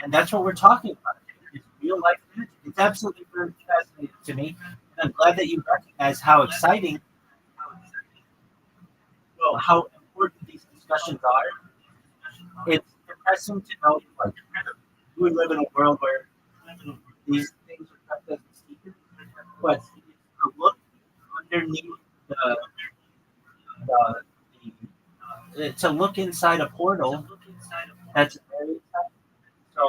And that's what we're talking about. It's real life magic. It's absolutely very fascinating to me. And I'm glad that you recognize how exciting, well, how important these discussions are. It's depressing to know, like, we live in a world where these things are kept as a secret, but it's a look underneath to look inside a portal. That's very exciting. So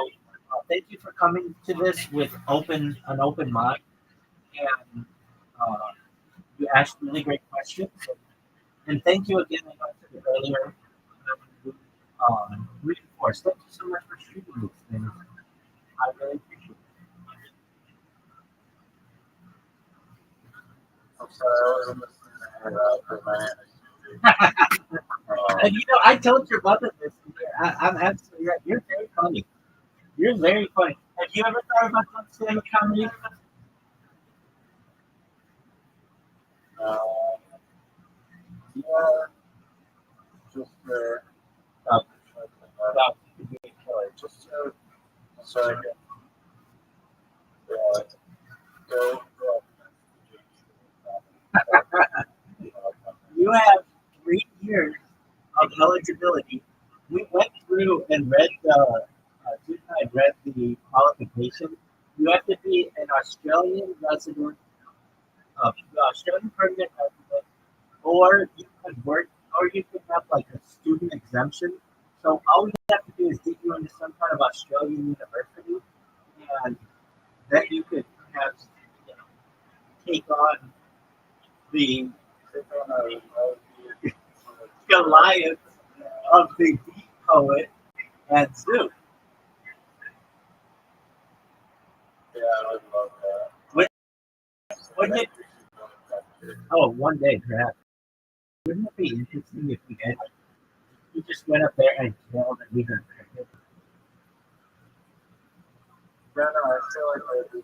thank you for coming to this with an open mind, and uh, you asked really great questions. And thank you again. I know I said it earlier. Reinforce. Thank you so much for shooting these things. I really appreciate it. I'm sorry, I wasn't listening to my And I told your mother this. I'm absolutely right. You're very funny. You're very funny. Have you ever thought about doing stand-up comedy? uh, yeah, just Uh, just so I can uh, go. You have 3 years of eligibility. We went through and read I read the qualifications. You have to be an Australian resident, Australian permanent resident, or you could work, or you could have like a student exemption. So all we have to do is get you into some kind of Australian university, and then you could have, take on the Goliath of the beat poet at Zoo. Yeah, I would love that. Wouldn't it? Oh, one day perhaps. Wouldn't it be interesting if we just went up there and killed and we heard cricket? Yeah, no, I feel like I would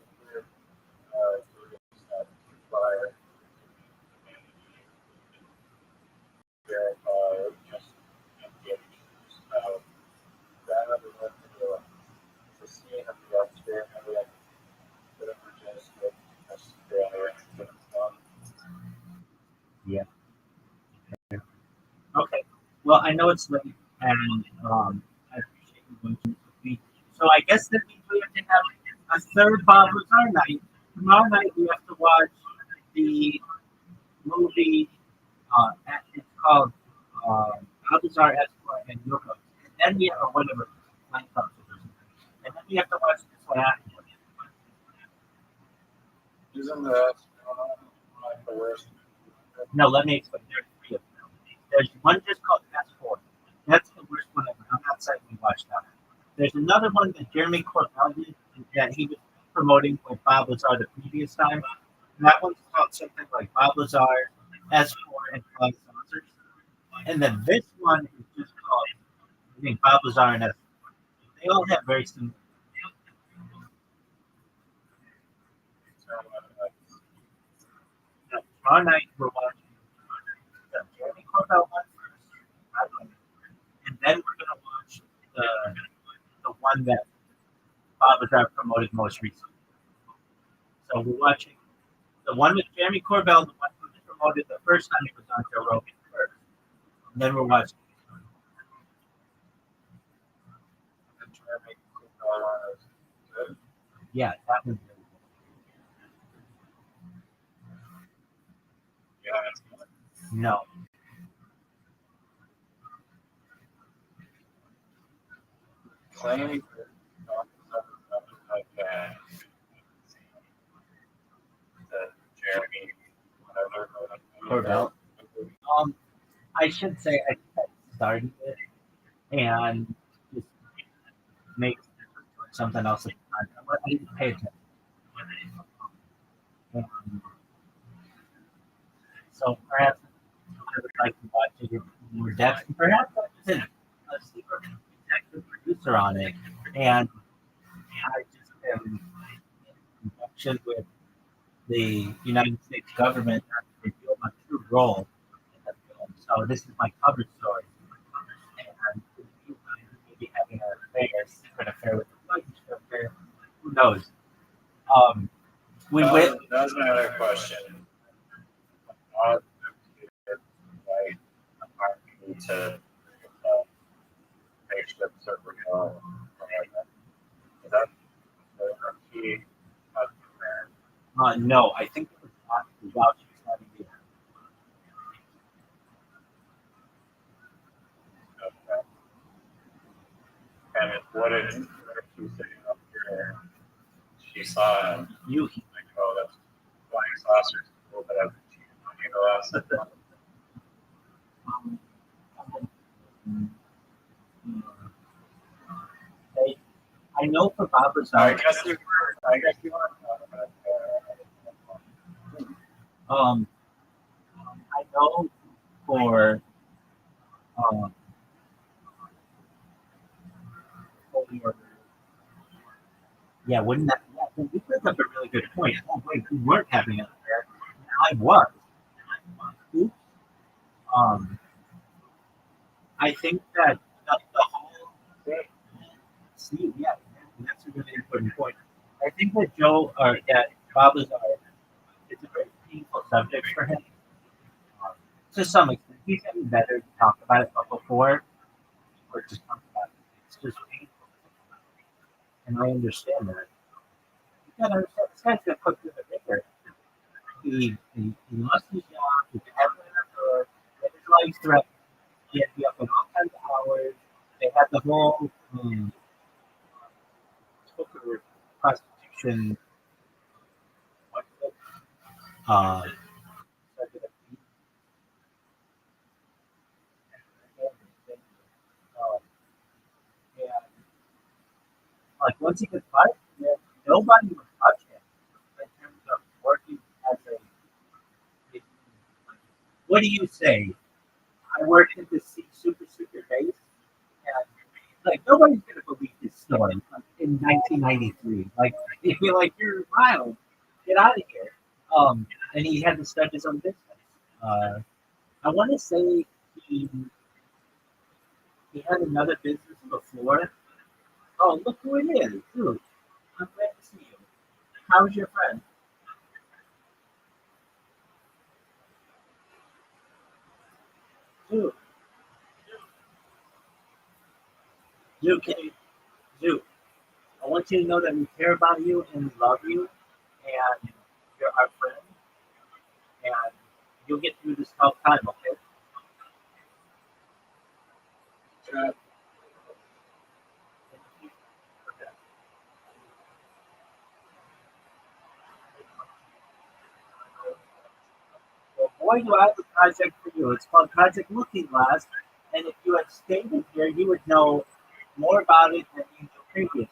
fire. Just get that I would love to do. To see how the upstairs and like whatever just like Yeah. Okay. Well, I know it's late, and I appreciate you going to me. So I guess that means we have to have a third Bob Lazar night. Tomorrow night we have to watch the movie. It's called Bob Lazar Esquire and Yoko. And then we have, or whatever, and then we have to watch this one afterwards. Isn't that like the worst? No, let me explain. There's 3 of them. There's one just called Passport. That's the worst one ever. I'm not saying we watched that. There's another one that Jeremy Corbell did that he was promoting with Bob Lazar the previous time. And that one's called something like Bob Lazar, S4, and Flying Saucers. And then this one is just called, I think, Bob Lazar and S4. They all have very similar. Tomorrow night we're watching Jeremy Corbell Corbell one first, and then we're gonna watch the one that Bob Lazar promoted most recently. So we're watching the one with Jeremy Corbell, the one who was promoted the first time he was on Joe Rogan first. And then we're watching. Yeah, that was really Yeah, it's good. No. claiming like Jeremy, whatever. Corbell. I should say I started it and just make something else at the time. I didn't pay attention. Um, so perhaps I would like to watch it in more depth. Perhaps I was a secret executive producer on it, and I just am in conjunction with the United States government to reveal my true role in the film. So this is my cover story. And maybe having an affair, a secret affair with the flight instructor, who knows? That's my other question. How did like a to spaceships are real? Is that the key? No, I think it was actually while she was having the And what did she say up here? She saw him. You. Like, oh, that's flying saucers. A little bit of I know for Bob Lazar. I guess you are. I know for yeah, wouldn't that? Yeah, you bring up a really good point. Oh wait, we weren't having it there. I was. Oops. I think that the whole see, yeah, that's a really important point. I think that Joe or that Bob Lazar, it's a very painful subject for him. To some extent, he's getting better to talk about it, but before, or just talk about it, it's just painful. And I understand that. You gotta understand, this guy's gonna put through the ringer. He lost his job, he had his life threatened, he had to be up in all kinds of hours. They had the whole hooker prostitution. What's it? And like once he gets fired, nobody would touch him in terms of working as a. What do you say? I worked at this super base, and like nobody's gonna believe this story in 1993. Like if you're like you're wild, get out of here. And he had to start his own business. I want to say he had another business before. Oh, look who it is, dude. I'm glad to see you. How's your friend? Dude. Dude, I want you to know that we care about you and we love you, and you're our friend, and you'll get through this tough time, okay? Well, boy, do I have a project for you. It's called Project Looking Glass, and if you had stayed in here, you would know more about it than you knew previously.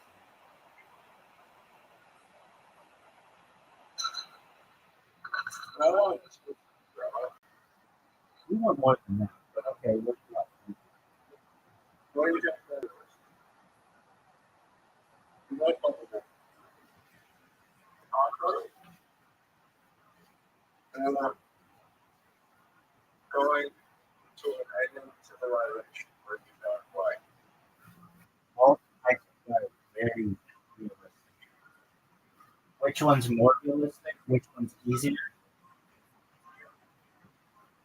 We want more than that, but okay, what's up? Going to which one's more realistic, which one's easier.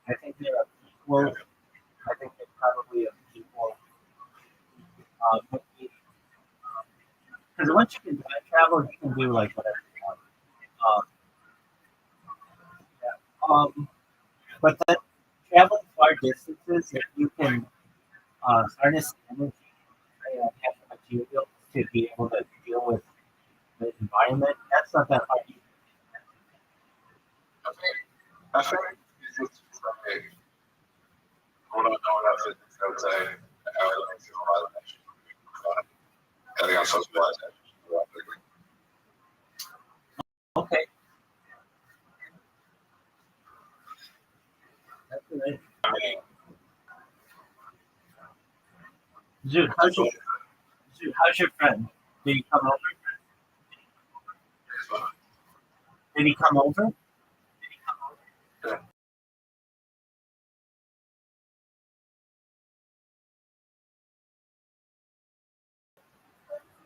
I think they're equal. I think they're probably equal. Because once you can time travel, you can do like whatever you want. But then traveling far distances, if you can harness energy and have the materials to be able to deal with the environment, that's not that hard. I think physics is like hold on, no, that's it. So say how it makes it a lot of action. I think I'm socialized. Okay. That's right. I mean, Dude, how's your friend? Did he come over? Did he come over? yeah.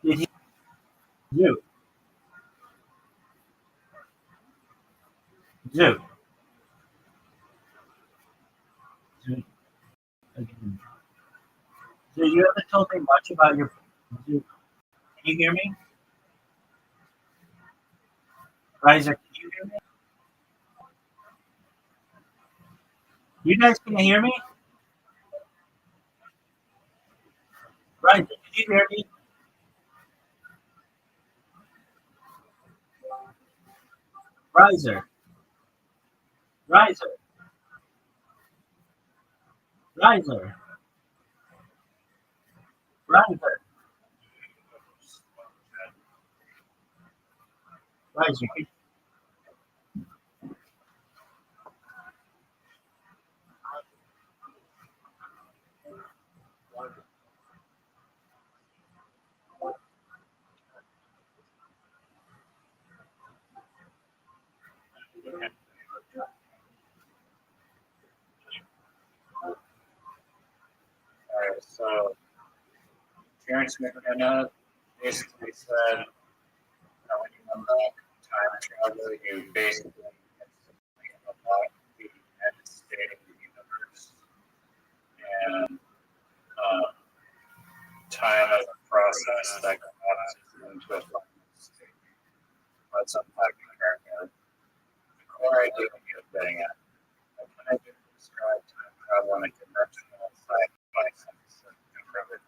Did he? Dude. Dude. Dude. Again. Dude, you haven't told me much about your. Dude, can you hear me? Riser, can you hear me? You guys can hear me? Riser, can you hear me? Riser. Riser. Riser. Riser. Riser. All right, so Terrence McKenna basically said that when you unlock time travel, you basically instantly unlock the end state of the universe. And time as a process that collapses into a final state. Let's unpack the current. The core idea of you're getting at. How can I describe time travel in a conventional sci-fi sense of different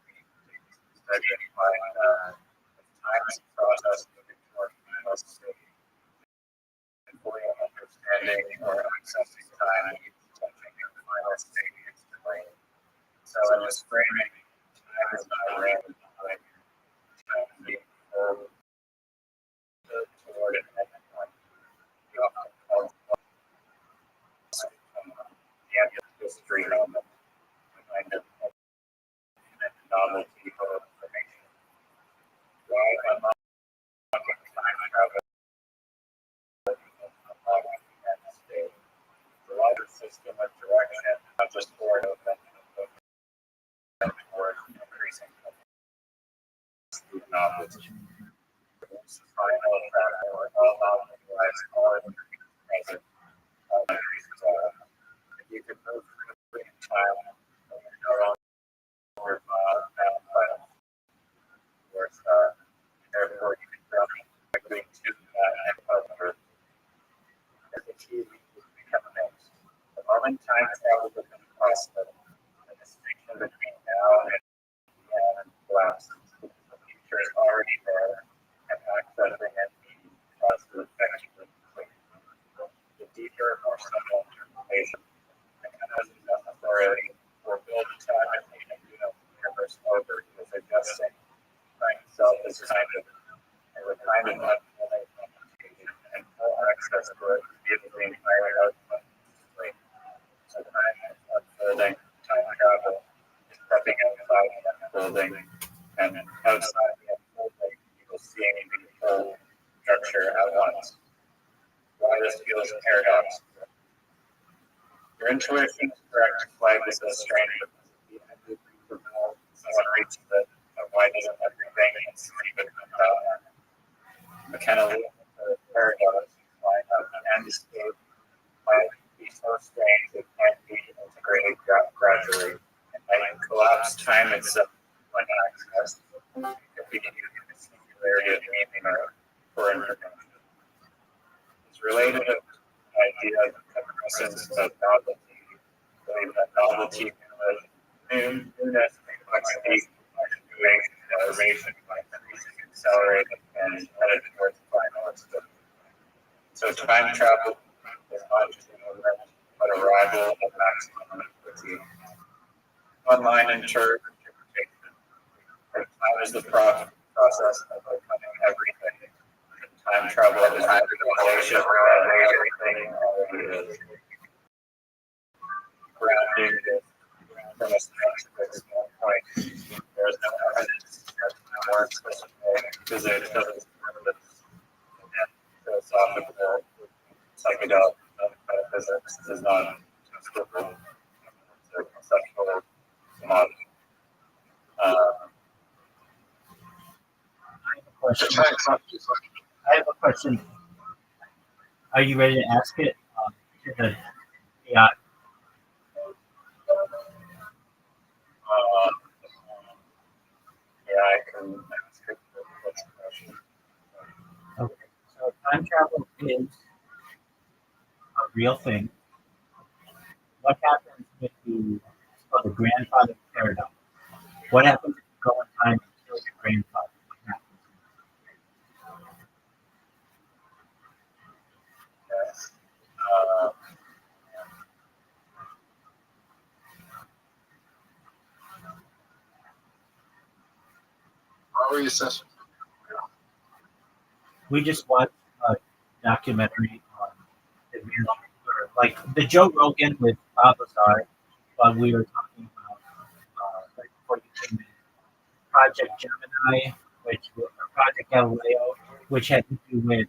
study implying that time is a process moving toward final state and fully understanding or accessing time means touching your final state instantly. So in this framing, time is not random behavior. Time is being pulled toward an endpoint. You often call it the ambient history moment, the kind of novelty of information. Why unlocking time travel unlocking the end state? The wider system of direction, not just forward movement, but toward increasing knowledge. It's the final fact or all realize all present. If you could move freely in time, you're no longer bound by the force. Therefore, you can jump quickly to and other. As the key become amazed. The moment time travel becomes possible, the distinction between now and the end collapses. The future is already there, and accessing it causes effectively complete. The deeper, more subtle interpretation mechanism necessary for building time and the universe over is adjusting itself as kind of unfulfilling complication and full access to it gives the entire outcome. So time is unfolding, time travel is stepping outside the unfolding, and outside the unfolding, you will see the full structure at once. Why this feels paradoxical. Your intuition is correct to flag this as strange, but someone reaches it, but why doesn't everything in sleep become McKenna paradox might have an end state might be so strange it can't be integrated gradually. It might collapse time itself when accessed. If we can use the singularity of meaning for information. It's related to the idea of the presence of novelty, believe that novelty, newness, complexity, information by increasing, accelerating, and headed towards final extent. So time travel is not just an event, but a rival of maximum equity. Online interpretation. Time is the process of becoming everything. Time travel is the revelation of everything already is. Grounding this from a scientific standpoint, there is no evidence that time works this way. Physics doesn't evidence, and philosophical, psychedelic metaphysics is not testable. It's a conceptual model. I have a question. Are you ready to ask it to the AI? Yeah, I can ask it the question. Okay. So time travel is a real thing. What happens with it's called the grandfather paradox? What happens if you go in time and kill your grandfather? What happens? Yes. Uh, How are you assessing? We just watched a documentary on the like the Joe Rogan with Bob Lazar, but we were talking about right before you came in, Project Gemini, or Project Galileo, which had to do with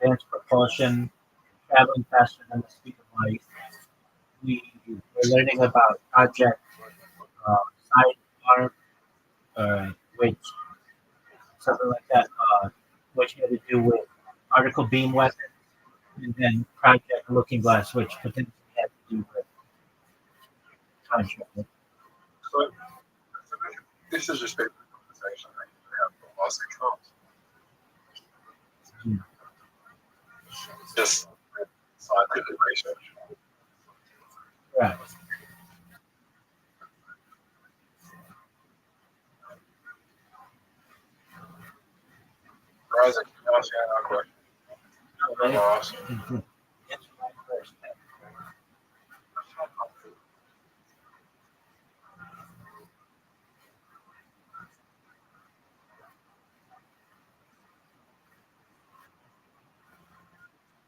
advanced propulsion, traveling faster than the speed of light. We were learning about Project Sidearm, which something like that, which had to do with particle beam weapons, and then Project Looking Glass, which potentially had to do with time travel. So, this is just a conversation that you have for lost control. Just with scientific research. Right. Isaac, can you ask another question? Okay. Lost. Answer mine first.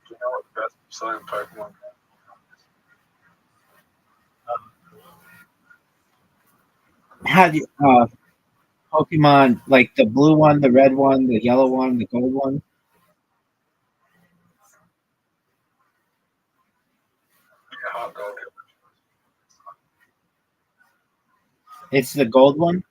Do you know what the best selling Pokemon How do you, Pokemon, like the blue one, the red one, the yellow one, the gold one? hot gold? It's the gold one?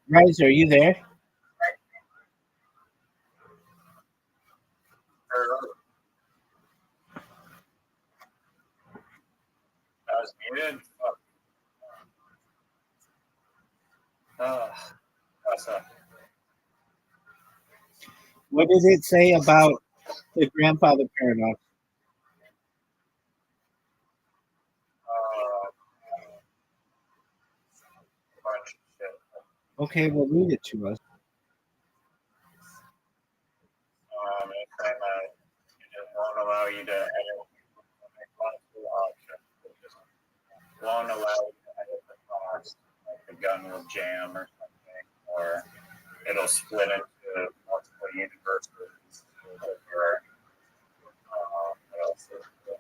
Riser, are you there? I was muted. That's a What does it say about the grandfather paradox? bunch of shit. Okay, well, read it to us. It's saying that it won't allow you to edit multiple options. It just won't allow you to edit the cost. Like the gun will jam or something, or it'll split into multiple universes. Or what else is it?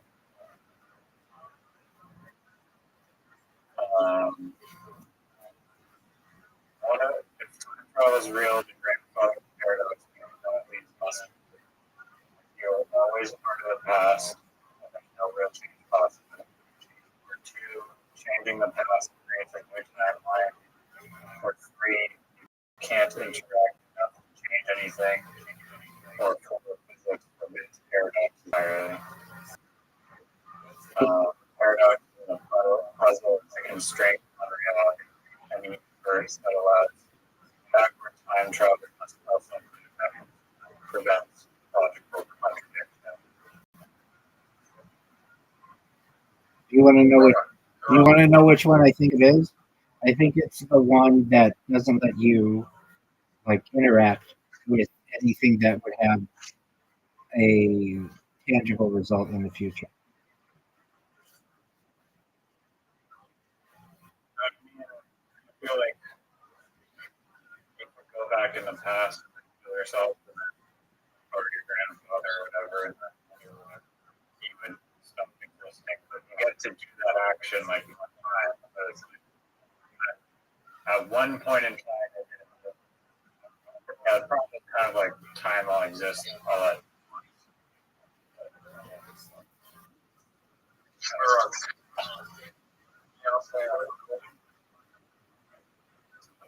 was real, the grandfather paradox means that leads us you're always part of the past, and there's no real change possible. Or two, changing the past creates a new timeline. Or three, you can't interact enough to change anything. Or four, physics forbids paradox entirely. Paradox is a puzzle, it's a constraint on reality. Any universe that allows backward time travel must also prevent logical contradiction. You want to know what? You want to know which one I think it is? I think it's the one that doesn't let you like interact with anything that would have a tangible result in the future. I feel like you could go back in the past and kill yourself or your grandfather or whatever, and then you would even stop existing. But you get to do that action like one time. Because at one point in time, the problem is kind of like time all exists all at once.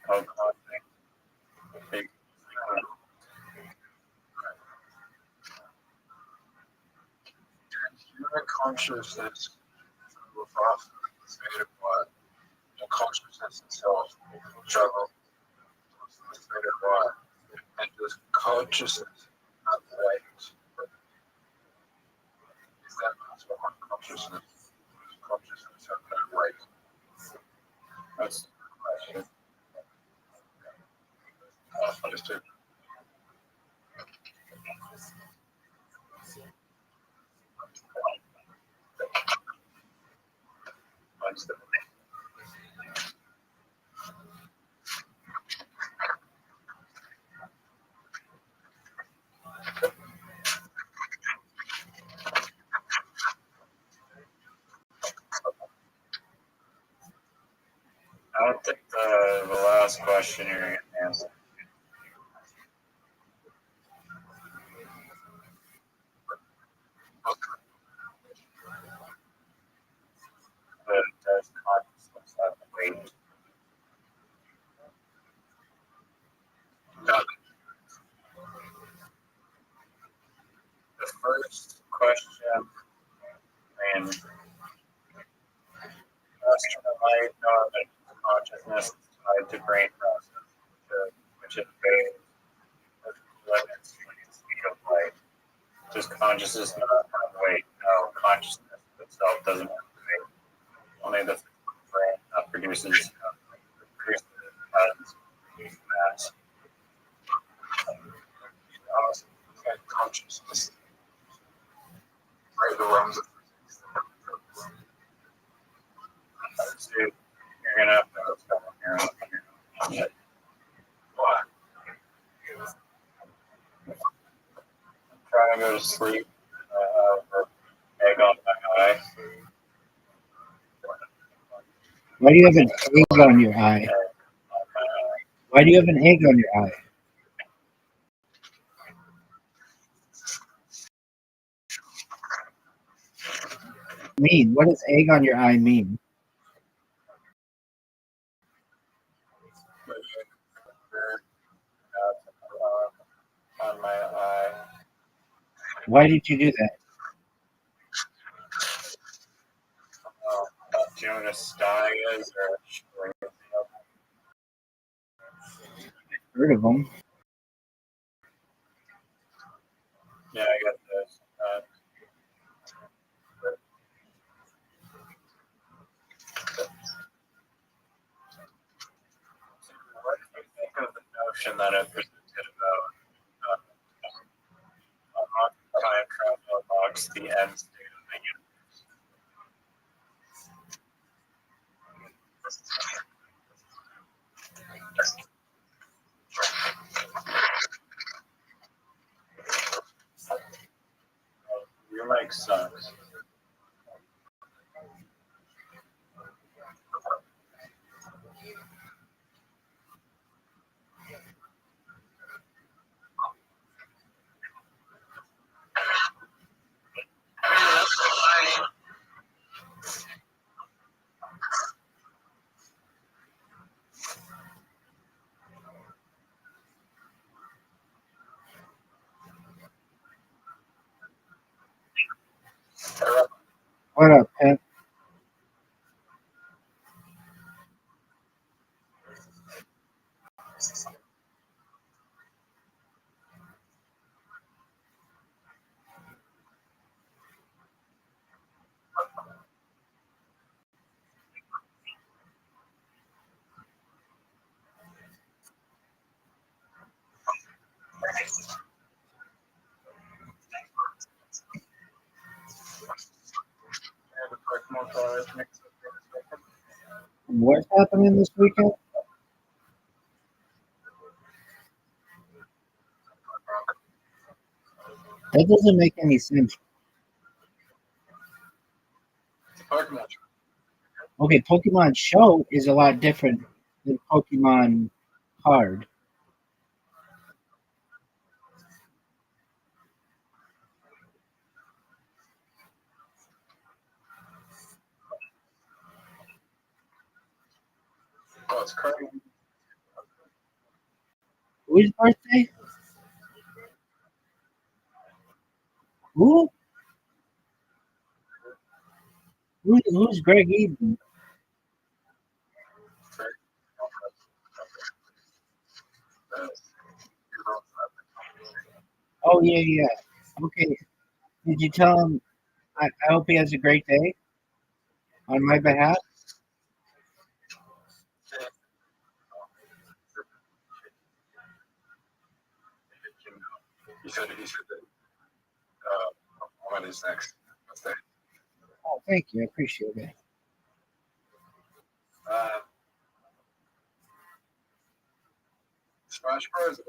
Pokemon thing. Human consciousness with us is made of what? The consciousness itself, struggle, is made of what? And just consciousness, not light. Is that possible? Consciousness? Consciousness have no light. That's the question. Understood. Understood. I don't think the last question you're going to answer. But does consciousness have weight? The first question, I mean, might know that consciousness is tied to brain process, which is very limits the speed of light. Does consciousness not have weight? No, consciousness itself doesn't have weight. Only the brain that produces mass. Consciousness. Right, the realms of So you're going to have to go on your own. what? Trying to go to sleep. Egg on my eye. Why do you have an egg on your eye? Why do you have an egg on your eye? Mean? What does egg on your eye mean? On my eye. Why did you do that? Do you know what a sty is? Or Heard of them? yeah, I got this. What do you think of the notion that it presented about time travel unlocks the end state of the universe? Your mic sucks. What up, Pep? What's happening this weekend? That doesn't make any sense. Okay, Pokemon Show is a lot different than Pokemon Card. Oh, it's crazy. Whose birthday? Who? Who's Greg Eden? Oh yeah, yeah. Okay. Did you tell him? I hope he has a great day on my behalf. He said that what is next? What's that? Oh, thank you. I appreciate it. Smash Bros.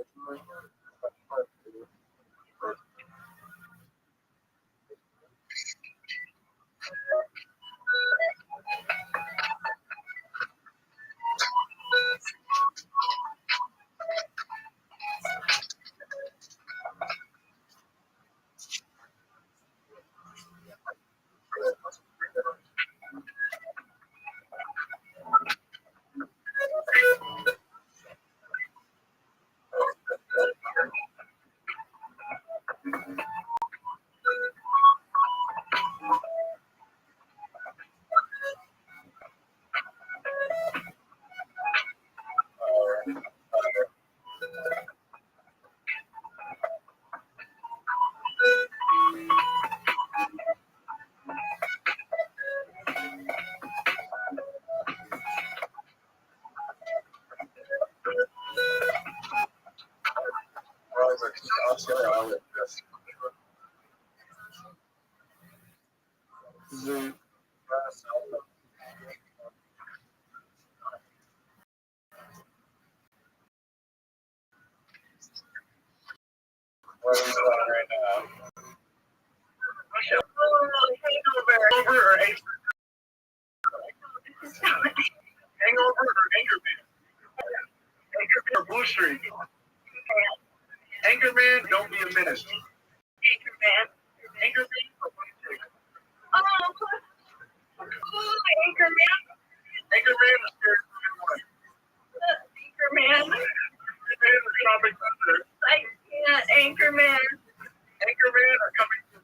Hangover or Hangover or Anchorman? Anchorman or Blue Streak? Anchorman, don't be a menace. Anchorman. Anchorman or Blue Streak? Oh, Anchorman. Anchorman or Spirit One? Anchorman. Anchorman or Tropic Thunder? I can't. Anchorman. Anchorman or Coming to the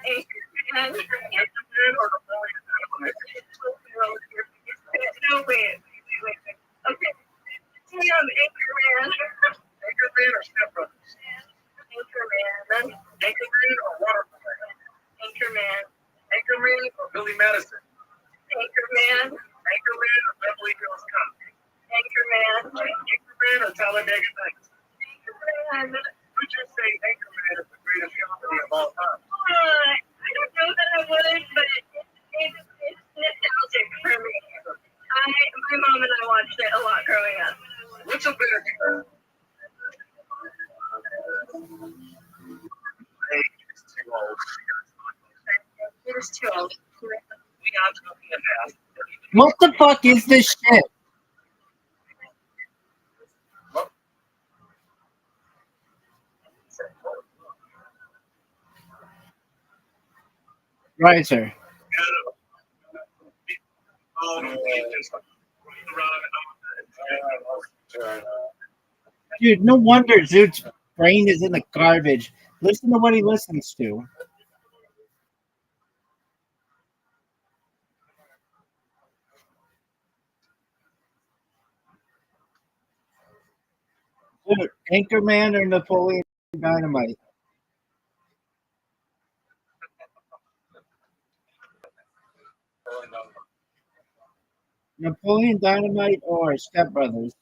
Anchorman. Anchorman or Napoleon Dynamite? No, wait. Okay. Damn, Anchorman. Anchorman or Step Brothers? Anchorman. Anchorman or Waterboy? Anchorman. Anchorman or Billy Madison? Anchorman. Anchorman or Beverly Hills Cop? Anchorman. Anchorman or Talladega Nights? Anchorman. Would you say Anchorman is the greatest comedy of all time? I don't know that I would, but it's nostalgic for me. My mom and I watched it a lot growing up. What's a better term? It is too old. We are talking about. What the fuck is this shit? Right, sir. Dude, no wonder Zoot's brain is in the garbage. Listen to what he listens to. Dude, Anchorman or Napoleon Dynamite? Napoleon Dynamite or Step Brothers?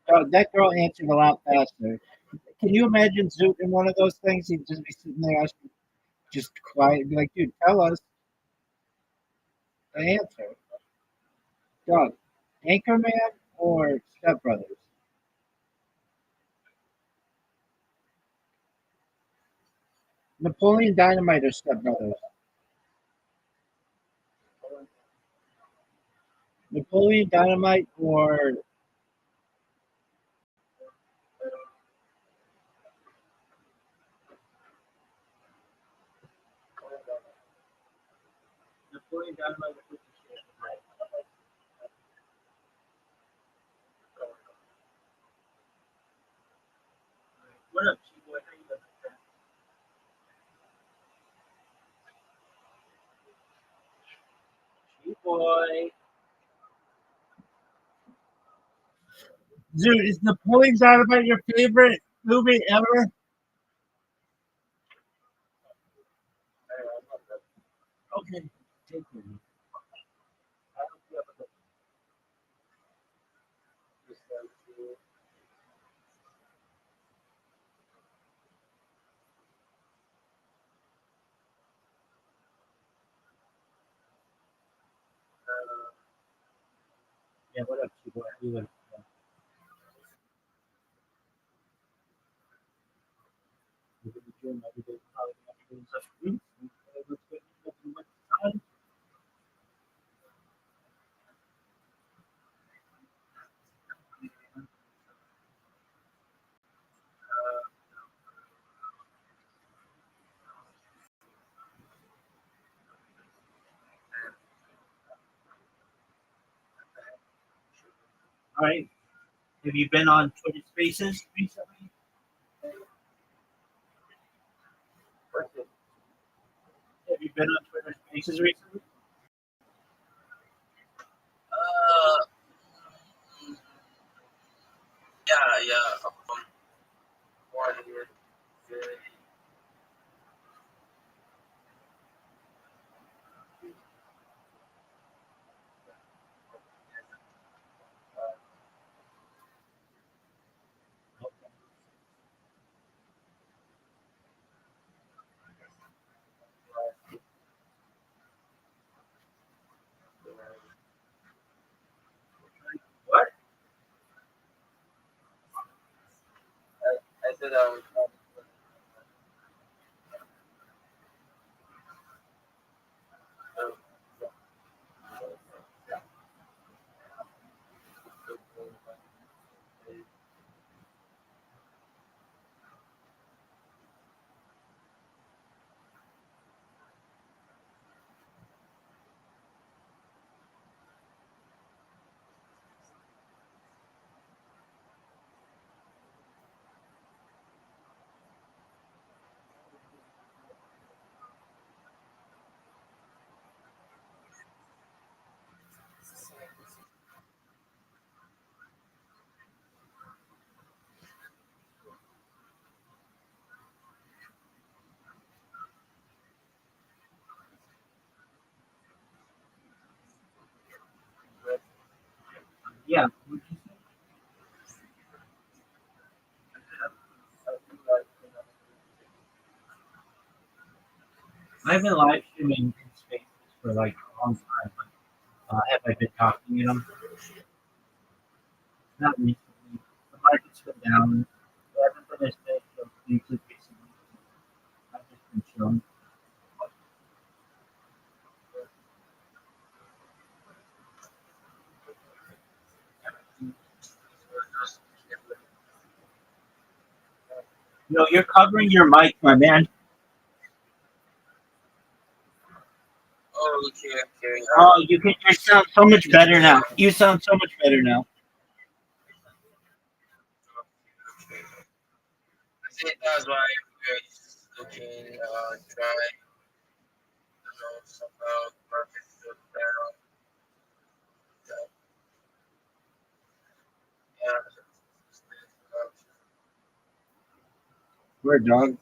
Oh, that girl answered a lot faster. Can you imagine Zoot in one of those things? He'd just be sitting there asking, just quiet, and be like, dude, tell us the answer. Dog, Anchorman or Step Brothers? Napoleon Dynamite or Step Brothers? Napoleon Dynamite or Napoleon Dynamite or 50 Shades of Grey? What up, Chico? How you doing? Boy. Dude, is Napoleon Dynamite your favorite movie ever? Okay, take it. Yeah, what up, Chico? How you doing? We're going to be doing every day, probably afternoons of weeks. Let's get into much time. All right. Have you been on Twitter Spaces recently? Have you been on Twitter Spaces recently? Uh, yeah. One year. What? I said Yeah. I've been live streaming in Spaces for like a long time. Have I been talking in them? Not recently. The market's been down. I haven't been as big of YouTube recently. I've just been chilling. No, you're covering your mic, my man. oh, okay. Oh, you sound so much better now. You sound so much better now. I think that's why we're looking, try, somehow Where, dog?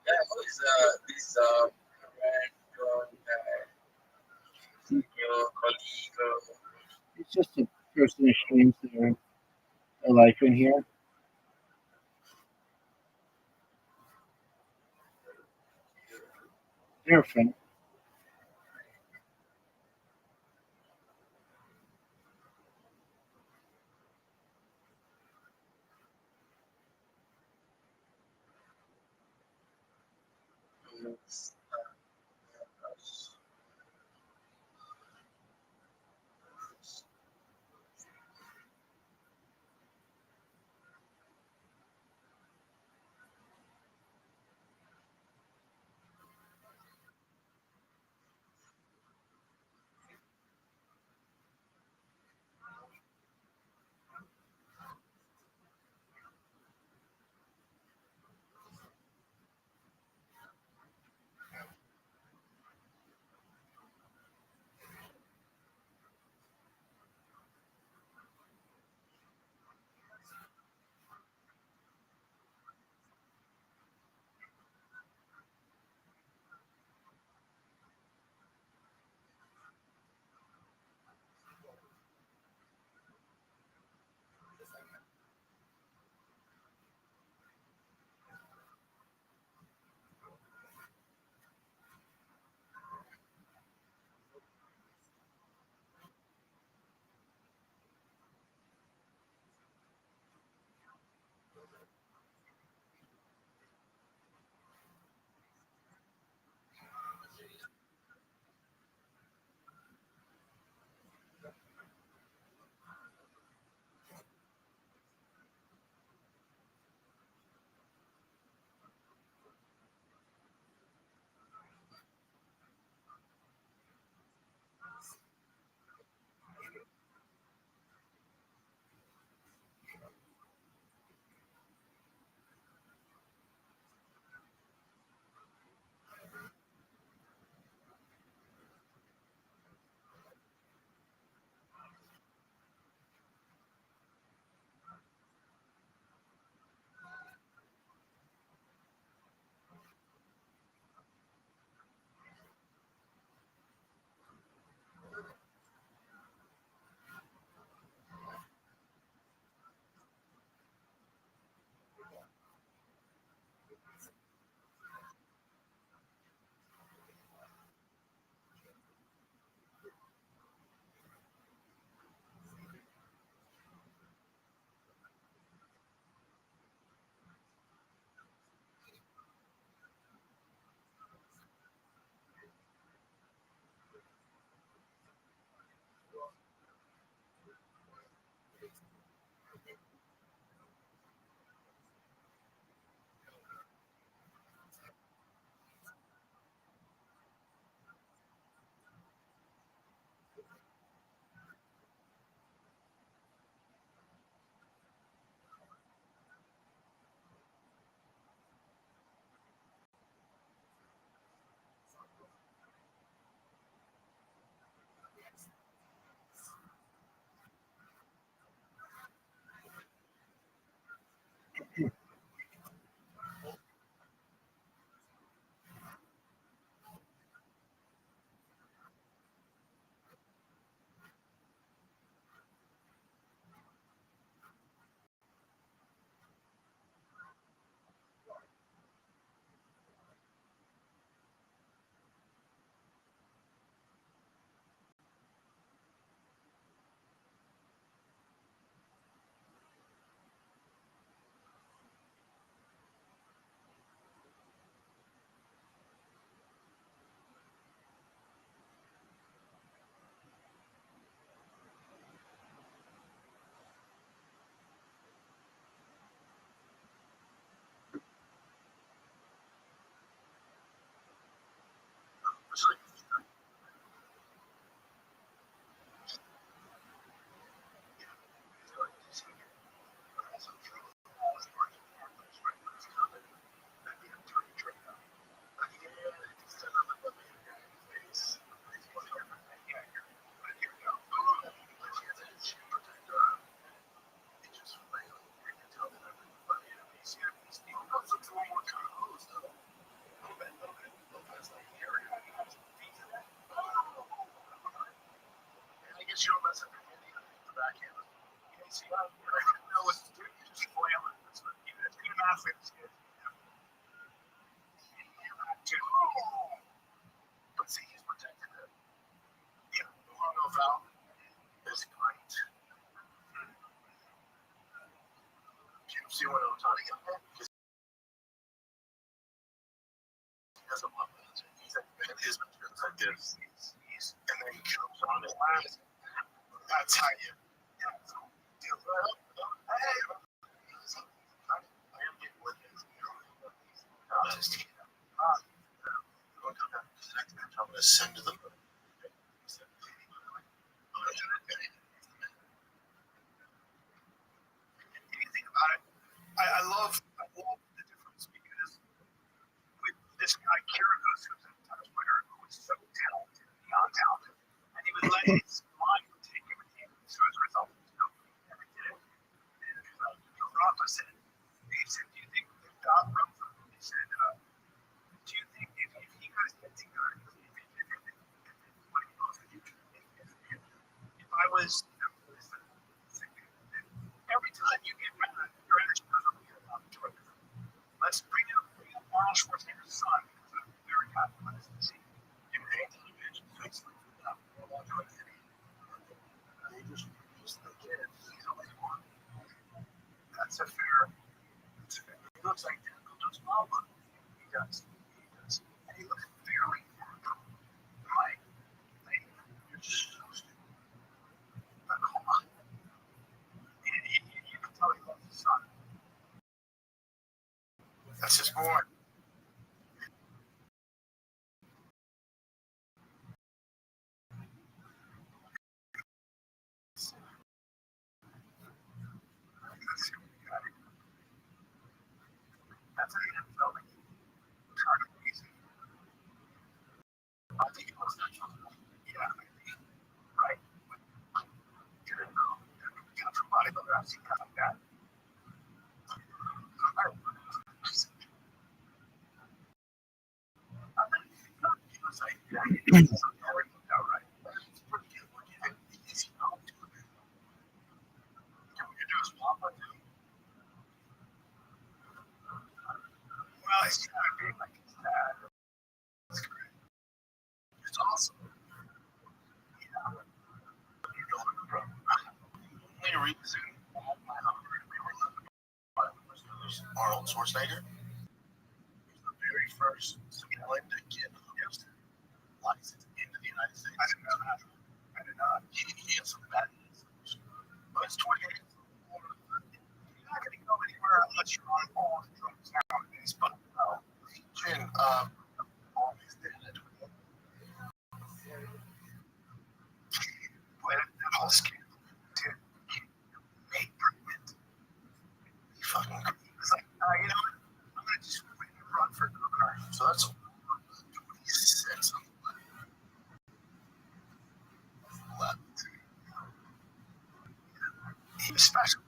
Yeah, who is this random guy? Your colleague? It's just a person who streams their life in here. They're a friend. know what to do. You just flail it. That's what, even as good an athlete as he is, but see, he's protected it. Yeah, the long foul is great. You see what I'm talking about? Because he doesn't love that. He's like, man, his materials like this. And then he comes on his last. That's how you deal with it. Hey, I am getting with it. Just, I'm going to send to them. Anything about it? I love the difference because with this guy Kyrgios, who's a tennis player who was so talented, beyond talented, and he would let his mind take him, and so as a result, he never did it. And Rafa said, do you think God wrote for him? He said, do you think if he guys get together, if I was, every time you get mad, your energy goes over here. Let's bring in Arnold Schwarzenegger's son, because I'm very happy with this to see him paying television. They just look at it. He's always won. That's a fair. He looks like Uncle Joe's mama. He does. And he looks fairly natural. Like, you're just so stupid. But hold on. And you can tell he loves his son. That's his boy. That's an NFL trying to please him. I think it was natural. Yeah, right. You didn't know. You got from bodybuilder. I've seen guys like that. He was like, yeah, he's everything outright. It's pretty good. What do you think? Easy. I'll do it. Can we do a swap or two? Well, he's kind of big like his dad. That's great. It's awesome. Yeah. You know what the problem is. The only reason we were living by was Arnold Schwarzenegger. He was the very first civilian to get a license into the United States. I didn't know that. I did not. He had some bad news. But it's 28. You're not going to go anywhere unless you're on all the drugs nowadays. But Jin, always did it. But that whole scandal did make treatment. He fucking was like, you know what? I'm going to just run for governor. So that's 26. Left. He was special.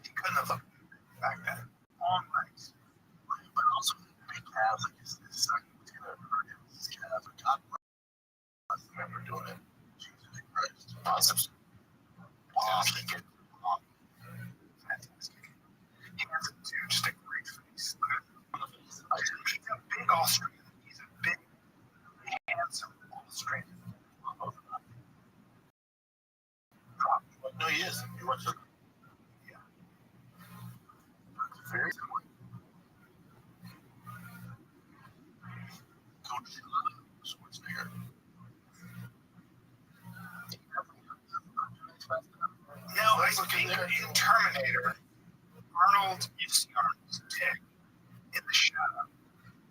He couldn't have looked back then. Long legs. But also big calves. Like his second was going to hurt him. His calves. God bless him for doing it. Jesus Christ. Awesome. Fantastic. Fantastic. He has just a great face. He's a big Austrian. He's a big, handsome Austrian. No, he is. He works with. Yeah. Very similar. Coach Schwarzenegger. No, I think in Terminator, Arnold, you see Arnold's dick in the shadow.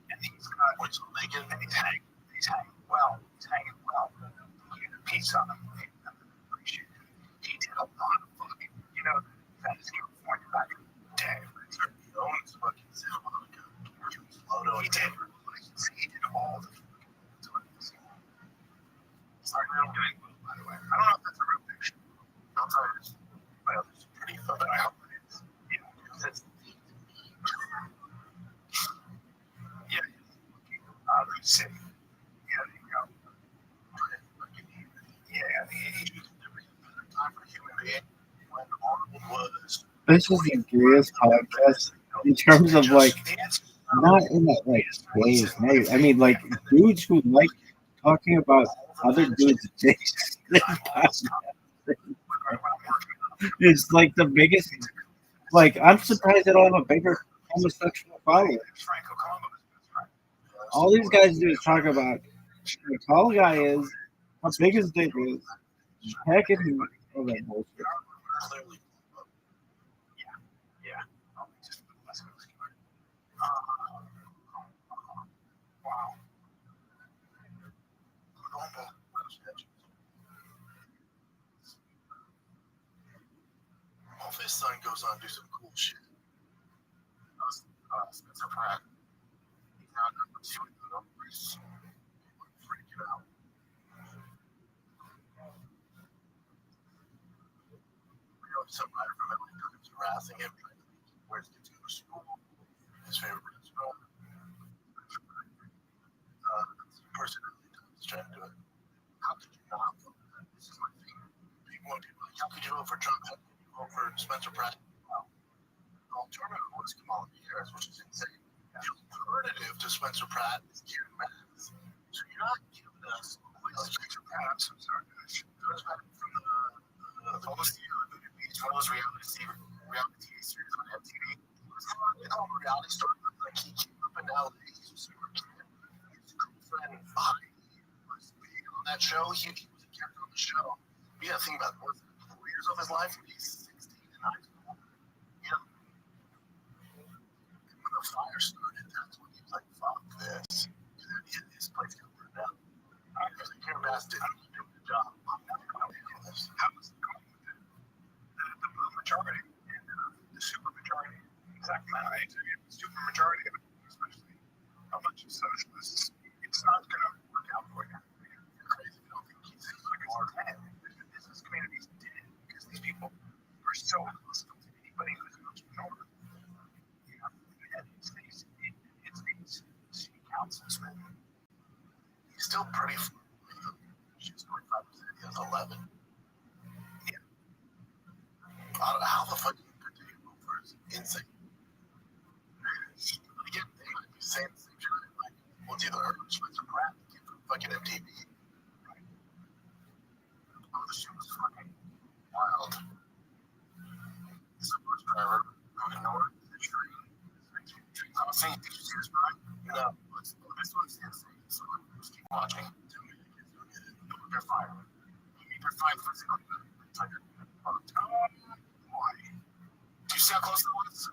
And he's got what's Megan, and he's hanging well. He had a piece on him. I appreciate it. He did a lot of fucking, that is California back in the day. He owns fucking Santa Monica. He did. He did all the fucking. Sorry, I'm doing well, by the way. I don't know if that's a real picture. I'll tell you. Well, it's pretty fun, but I hope it is. Yeah, that's. Yeah. Let's see. Yeah, there you go. created when Arnold was. This is the greatest podcast in terms of like not in that like way is negative. I mean like dudes who like talking about other dudes' dicks. It's like the biggest. Like I'm surprised they don't have a bigger homosexual following. All these guys do is talk about how tall guy is, how big his dick is, heck and all that bullshit. Clearly, Yeah. Just West Coast humor. Wow. Well, if his son goes on to do some cool shit, Spencer Pratt. he's not number two in the numbers. Freak it out. We know some writer from Atlanta who's harassing him, trying to make him wear his kids to school. His favorite principal. The person is trying to do it. How could you not vote for that? This is my thing. People want people like, how could you vote for Trump? How could you vote for Spencer Pratt? Well, the alternative was Kamala Harris, which is insane. The alternative to Spencer Pratt is Karen Mass. So you're not giving us Spencer Pratt. I'm so sorry, guys. Spencer Pratt from the almost it's one of those reality series on MTV. It's all reality stories. Like he came up in LA, he's a super kid. His girlfriend was big on that show. He was a character on the show. We got to think about it. 4 years of his life, he's 16 in high school. Yeah. When the fire started, that's when he was like, fuck this. And then his place got burned down. Because Karen Bass didn't do the job. I'm not going to do this. How was it going with it? The blue majority and the super majority. Exactly. Right. The super majority of it, especially a bunch of socialists, it's not going to work out for you. You're crazy. I don't think he's like a hard man. The business community is dead because these people are so hostile to anybody who's an entrepreneur. You know, and it's these city councils, man. He's still pretty. She's 25%. He has 11. Yeah. I don't know how the fuck you could take him over. It's insane. Again, they might be saying the same shit. Like, well, it's either her or Spencer Pratt. Get from fucking MTV. Right? Oh, the shit was fucking wild. This bus driver who ignored the train. I was saying, did you see this, Brian? No. This one's insane. So let's keep watching. Tell me the kids don't get it. They're fine. They're fine physically. It's like why? Do you see how close it was?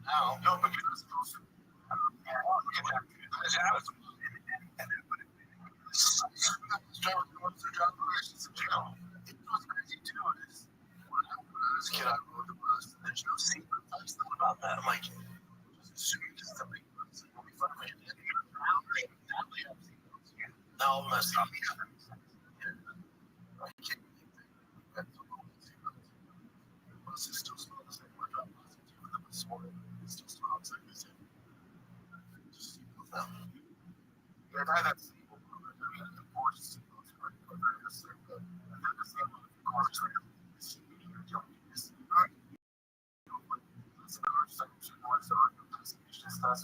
Now, no, but you're supposed to. Kid, I rode the bus. There's no seat. I just thought about that. I'm like, just assuming just somebody will be fun for you. No, I'm not seeing bus is still small. It's like my job bus. It's still small. It's like this. Just now. Yeah, I had that single. Of course,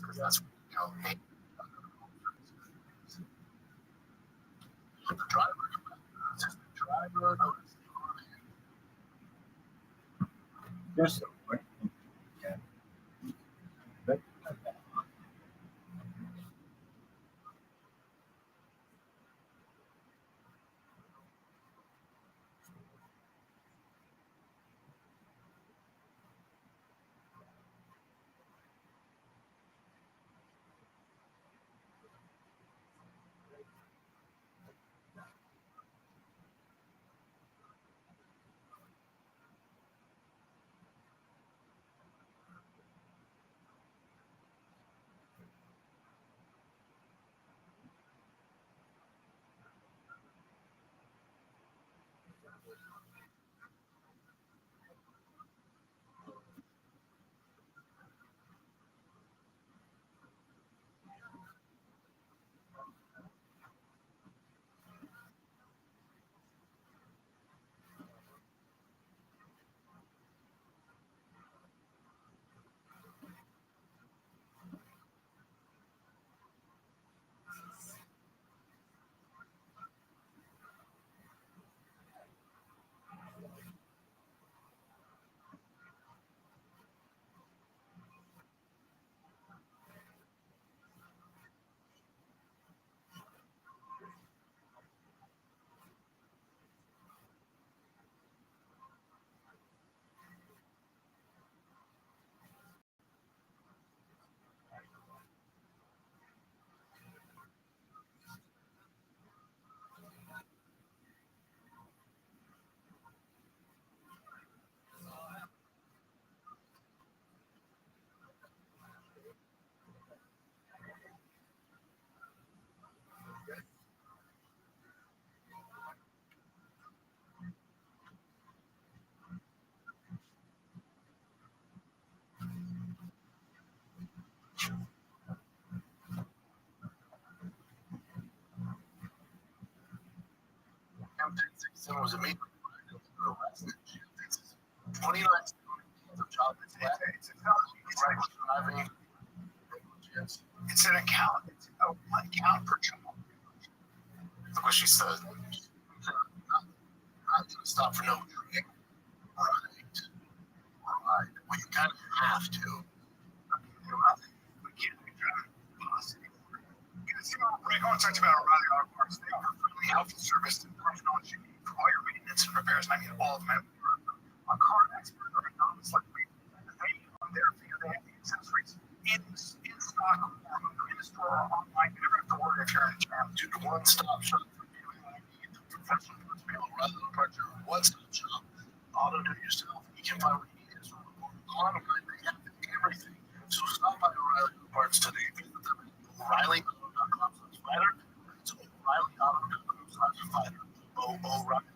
because that's you know the driver. It's just the driver. Just what? Yeah. But, Someone was immediately arrested. 29 of job. It's an account. It's one account per child. Look what she said. Not going to stop for no drink. Right. Well, you kind of have to. We can't be driving bus anymore. Because, Greg Owens talked about O'Reilly Auto Parts. They offer friendly, helpful service and professional engineering for all your maintenance and repairs. And I mean all of them. A car expert or a novice like me. They on their field, they have the accessories in stock or in the store or online. You never have to worry if you're in town. Dude, one-stop shop for you. Professional parts, O'Reilly Auto Parts, one-stop shop. Auto do it yourself. You can find what you need. It's online. They have everything. So stop by O'Reilly Auto Parts today. Visit them at O'ReillyAuto.com/fighter. It's O'ReillyAuto.com/fighter. O'Reilly.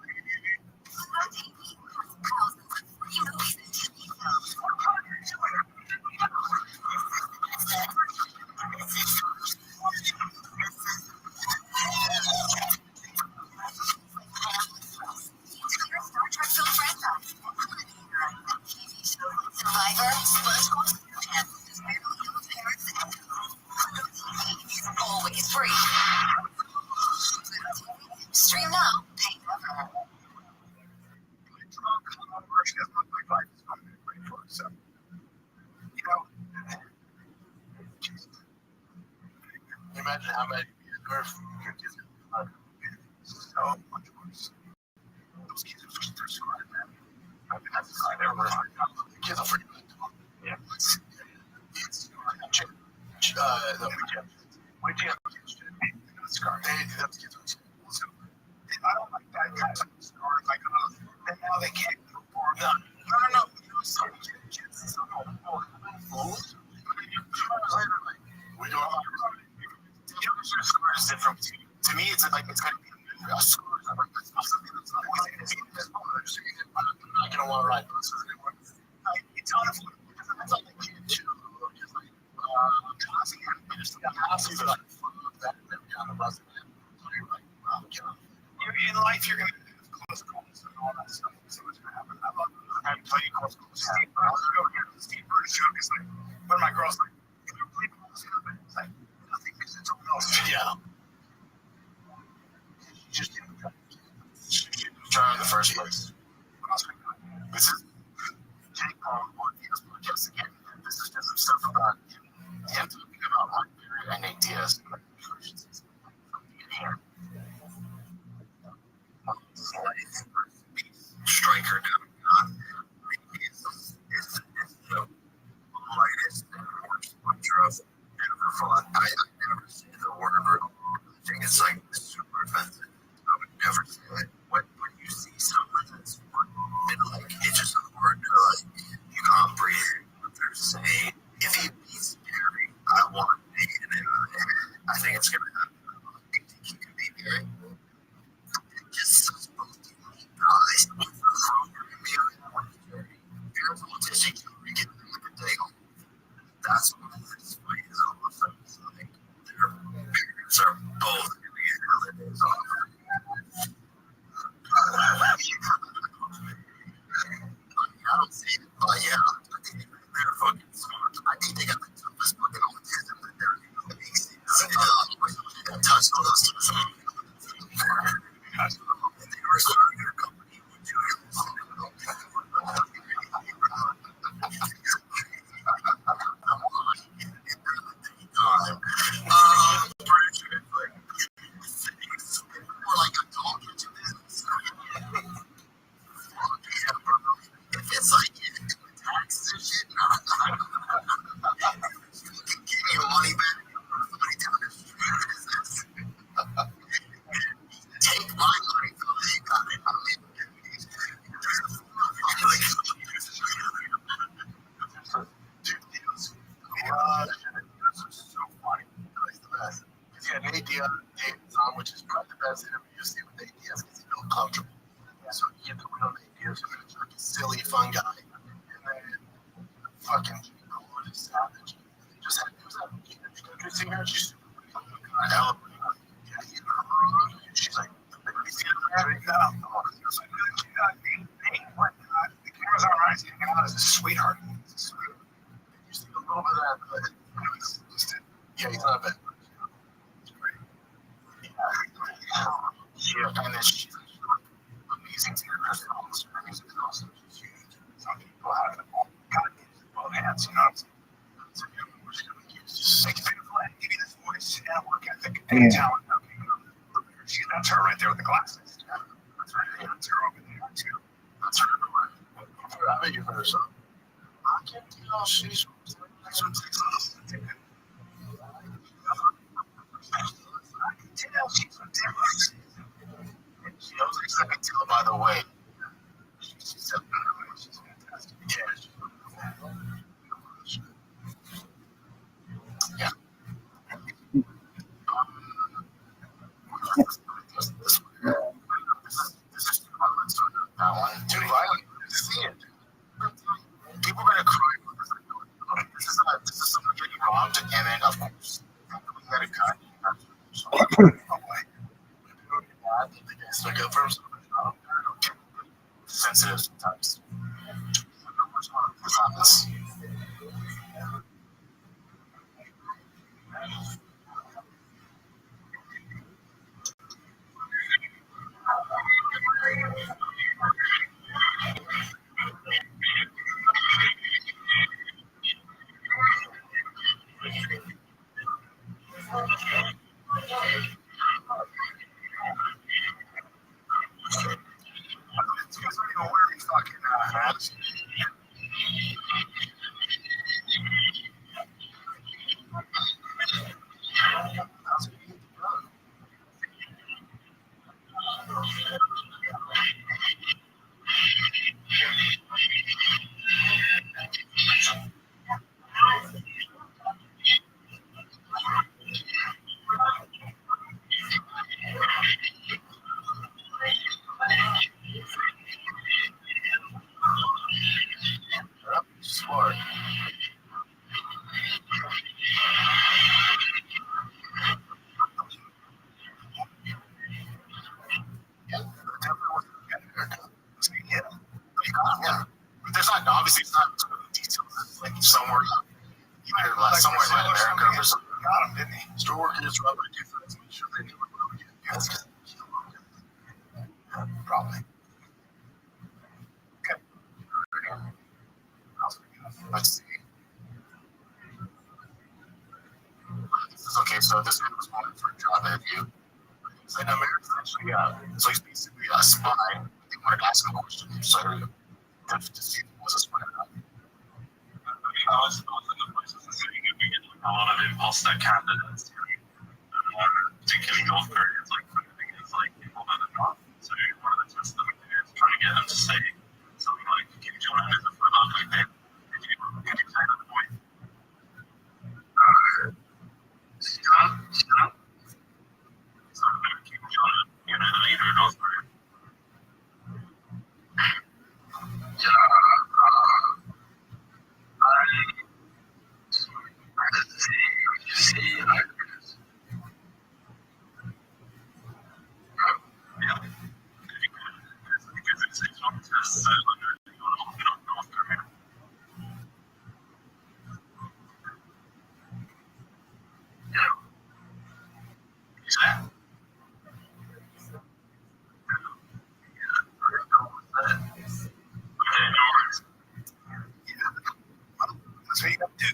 Always free. Stream now. Pay never. So, imagine how many so much worse. Those kids are pushing through school, man. I mean, that's the never kids are freaking out. Yeah. It's I don't like that kind of story. Like, and now they can't perform. No. We don't have different. To me, it's like it's kind of a score. I'm not gonna want to ride buses anymore. It's honestly, that's like the kid too. Just like, just got houses that I that on the bus. In life, you're gonna have close calls and all that stuff. So what's gonna happen? I love playing close calls. Steve Bruce joke is like, when my girl's like, "Can you play close calls?" It's like, nothing because it's all else. Yeah. Just try in the first place. This is Jake Paul on Diaz podcast again. This is just some stuff about him talking about Blackberry and Nate Diaz. Striker now. Is the lightest and worst puncher I've ever fought. I never see the word brutal. I think it's like super offensive. I would never say it. When you see someone that's like, it's just hard to like, you comprehend what they're saying. If he beats Perry, I want Nate in it. I think it's gonna happen. I think he can beat Perry. Just both elite guys. idea David's on, which is probably the best interview you'll see with ideas because he feels comfortable. So you get the real ideas from him. It's like a silly, fun guy. And then fucking Lord is savage. Just had, it was that country singer. She's she's like, you see it there? No. It's like, hey, what? The camera's on right. Hanging out as a sweetheart. He's a sweetheart. You see a little bit of that, yeah, he's not bad. Yeah, and then she's amazing singer. Her music is also huge. Some people have it all. God, both hands, you know what I'm saying? So, yeah, we're just going to just make it beautiful and give you this voice and work ethic and talent. That's her right there with the glasses. Yeah, that's right. Yeah, that's her over there, too. That's her everywhere. I bet you've heard her song. I can tell she's from Texas. I can tell she's from Texas. She knows I can tell by the way. She's fantastic. Yeah, she's yeah. Too violent to see it. People are gonna cry. This is someone getting robbed, and then of course we had a cut. Stick up for himself. Sensitive sometimes. Smart. Yeah. But there's not, obviously, it's not details. It's like somewhere, somewhere in Latin America or something. Got him, didn't he? Still working his Rabbi defense. Make sure they do what we do. Yes. Probably. Okay. Let's see. Okay, so this man was wanted for a job interview. So in America, actually, so he's basically a spy. They wanted to ask him a question. So to see if he was a spy or not. I was in the process of saying if we get a lot of imposter candidates, particularly North Koreans, like it's like people that are not. So one of the tests that we do is try to get them to say something like, Kim Jong Un is a full-on like that. Could you say that point? Shut up. So Kim Jong Un, you know, the leader of North Korea. That's what you got to do.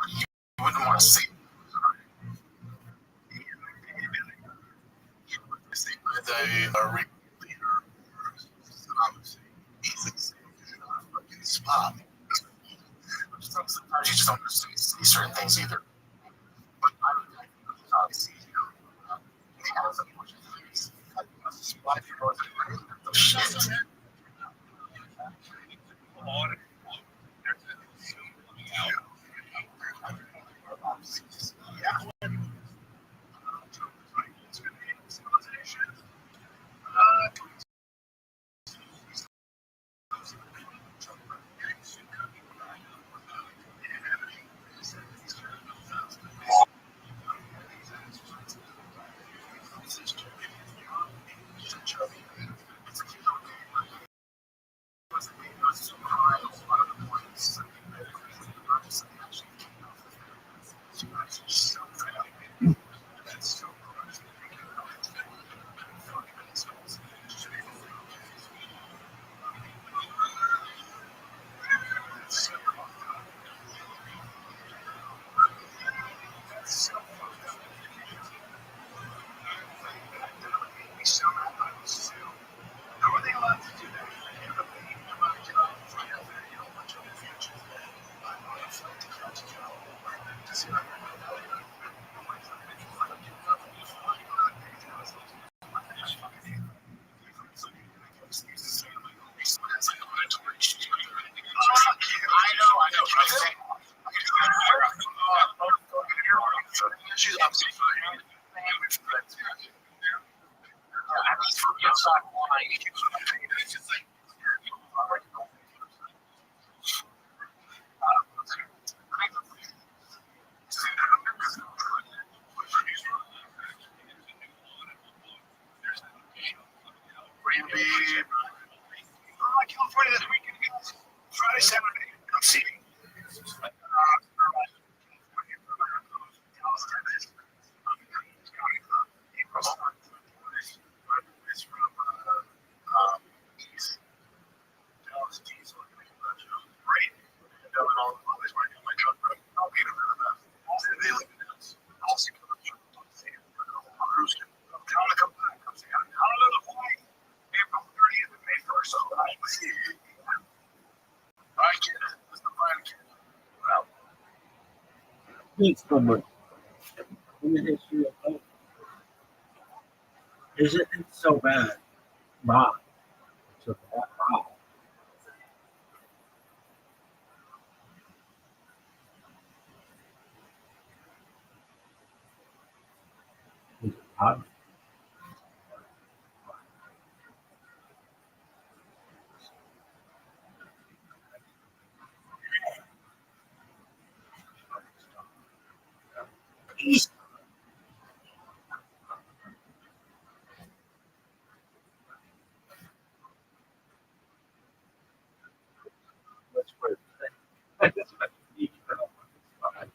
You wouldn't want to see. The leader, obviously, he's not a fucking spy. Sometimes you just don't see certain things either. But I mean, obviously, you know, they have some spy for shit. California this weekend. Friday, Saturday. I'm seeing. Needs homework in the history of hope. Isn't it so bad? Wow. So bad. Wow. Is it hot? East. What's worth it? That's what you need to know. I've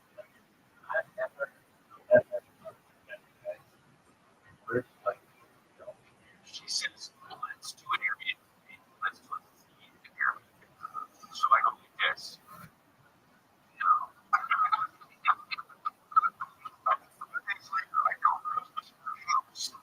never, ever, first, like, She says, well, let's do an Airbnb. Let's put the Airbnb. So I go like this. You know. Days later, I go to her house.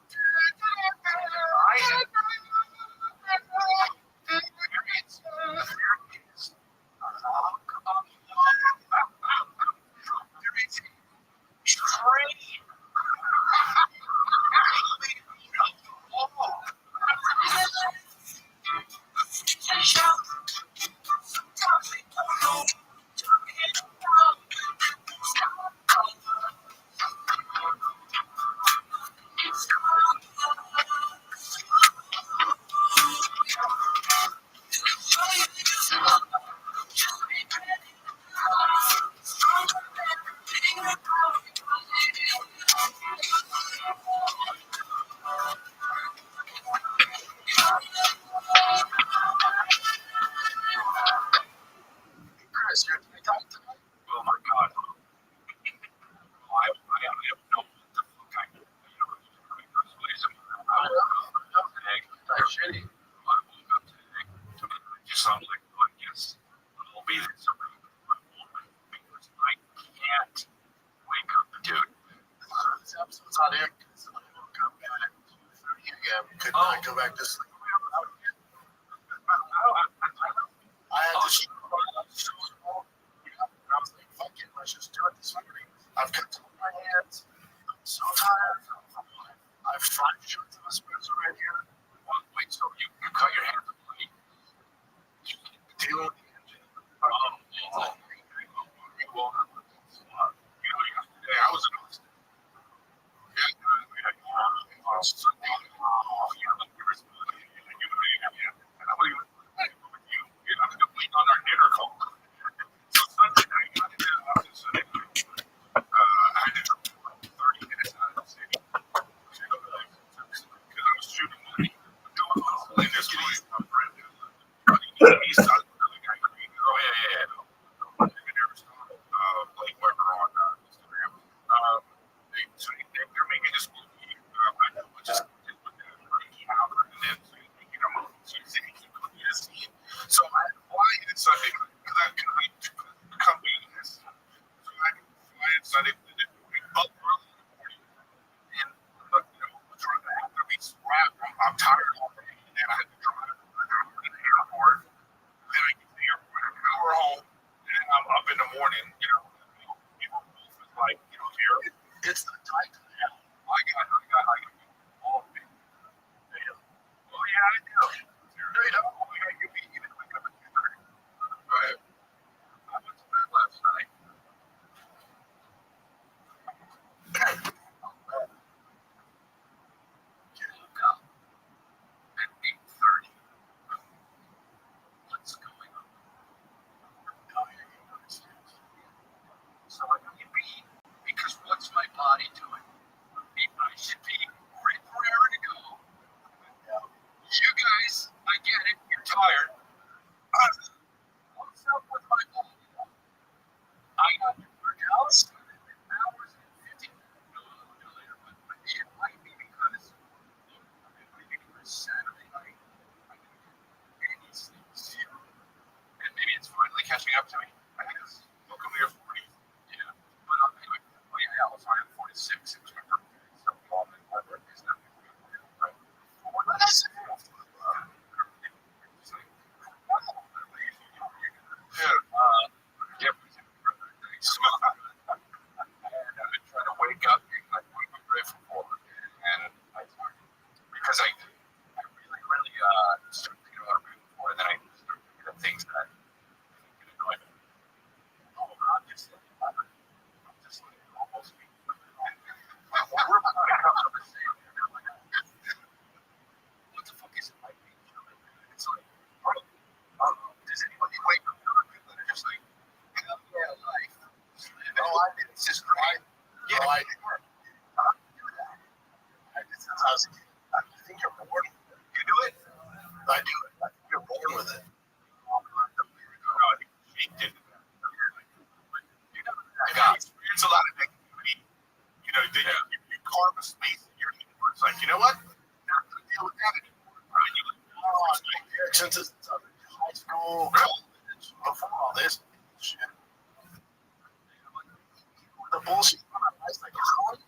Chris, you're talking to me? Oh my God. I have no fuck I know. I shitty. I woke up today. Just sounds like, oh, yes, I'll be there somebody. Because I can't wake up, dude. This episode's on air because I woke up at 2:30 a.m. Could not go back to sleep. I had to sleep. I was like, fuck it, let's just do it this morning. I've cut my hands. I'm so tired. I have 5 shots of espresso right here. Wait, so you cut your hands up, right? Deal with the engine. I was in Austin. On our dinner call. So Sunday night, I had to drive 30 minutes out of the city because I was shooting movie. In this movie, my friend east side of the guy. Oh yeah. Blake Weber on Instagram. They're making this movie. I know, just put that Howard and then so I fly in Sunday because I come in this. So I fly in Sunday. Up early in the morning, and after we wrapped, I'm tired all day, and then I had to drive to the airport. Then tired. What's up with my goal? I got to work out hours and 50 later, but it might be because Saturday night I didn't get any sleep. Zero. And maybe it's finally catching up to me. I guess. Welcome to your 40s. Yeah. But anyway, oh yeah, I was on 46. It was my birthday. So my birthday's not right. What did I say? Trying to wake up and like what I'm grateful for, and because I really start thinking about what I'm grateful for, and then I start thinking of things that get annoyed. Oh, I'm just like almost being. We're about to come up the same. What the fuck is it like being human? It's like, does anybody wake up that are just like, hell yeah, life? No, I did. It's just great. Yeah, no, I did. I think you're born. You do it? I do it. I think you're born with it. No, I think she did. I got experience a lot of negativity. You know, you carve a space in your head where it's like, you know what? Not going to deal with that anymore. Right? Since it's high school, before all this shit. The bullshit. I was like, it's going to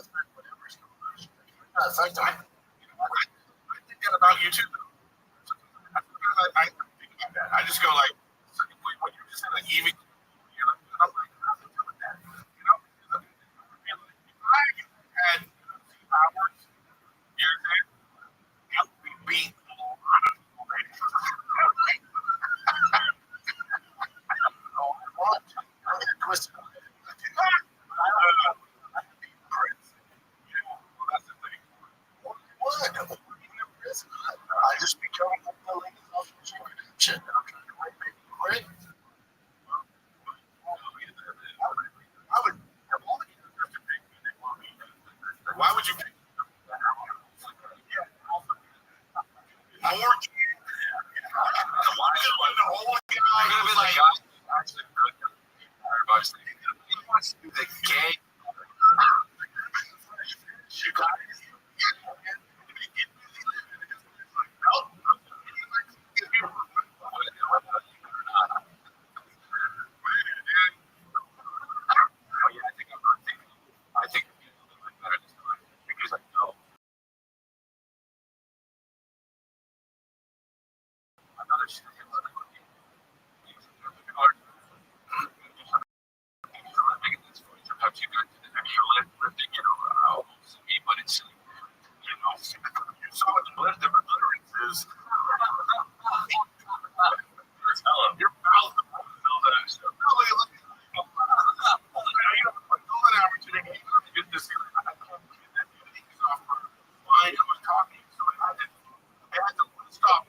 affect whatever's going on. It's not affecting me. I think that about you too. I think about that. I just go like, what you just said, like, even, you're like, I'm like, nothing to do with that. You know? If I had powers, you're saying, I would be beat a lot of people already. Oh, I want to. I get twisted. I just become the ladies off the shit. I'm trying to write maybe quit. I would have all the characters to pick. Why would you pick? More he wants to do the gay. You guys. I think because I know another shit. Sometimes you got to the extra lifting, you know, me, but it's, you know, so much lift different utterances. Your mouth fills that stuff. Golden opportunity. Get this. I can't get that things off for why I was talking. So I had to stop.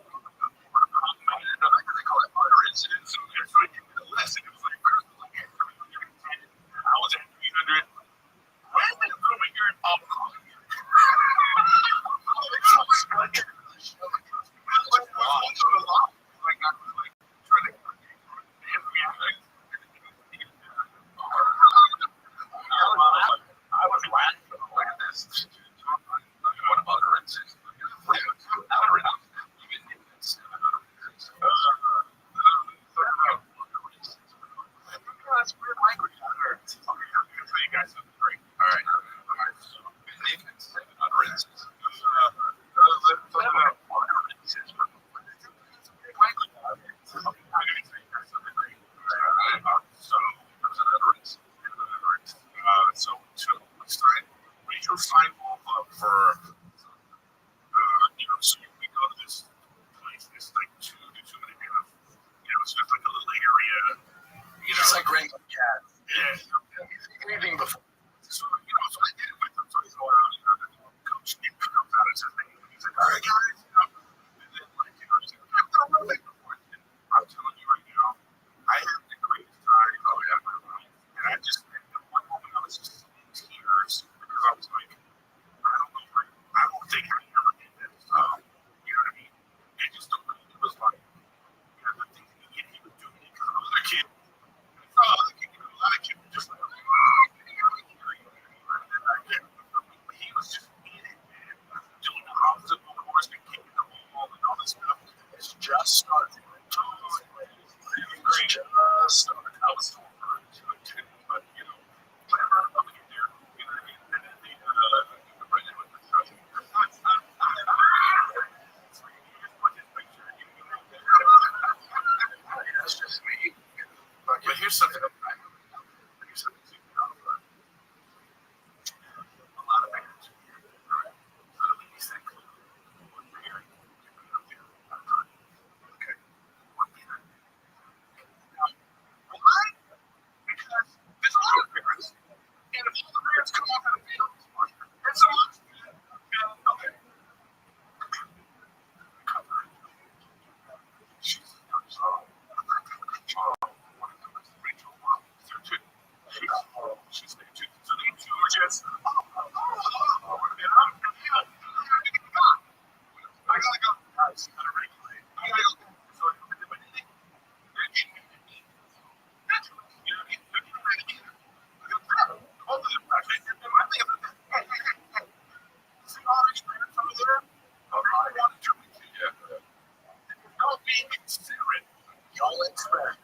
Y'all express.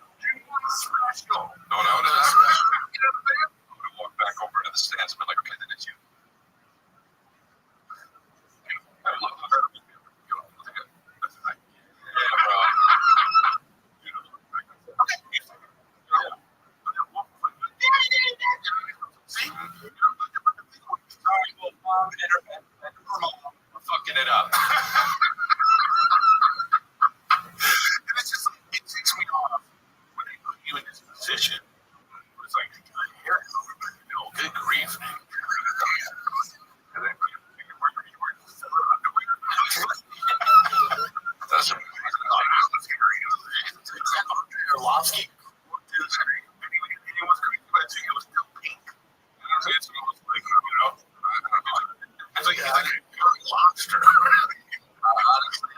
No, that's I would have walked back over to the stands and been like, okay, then it's you. I love how that's the thing. See? We're fucking it up. And it's just like, it takes me off when they put you in this position. It's like, here, good grief. That's Orlovsky. It was great, but it was still pink. it's almost like, It's like a lobster. Honestly,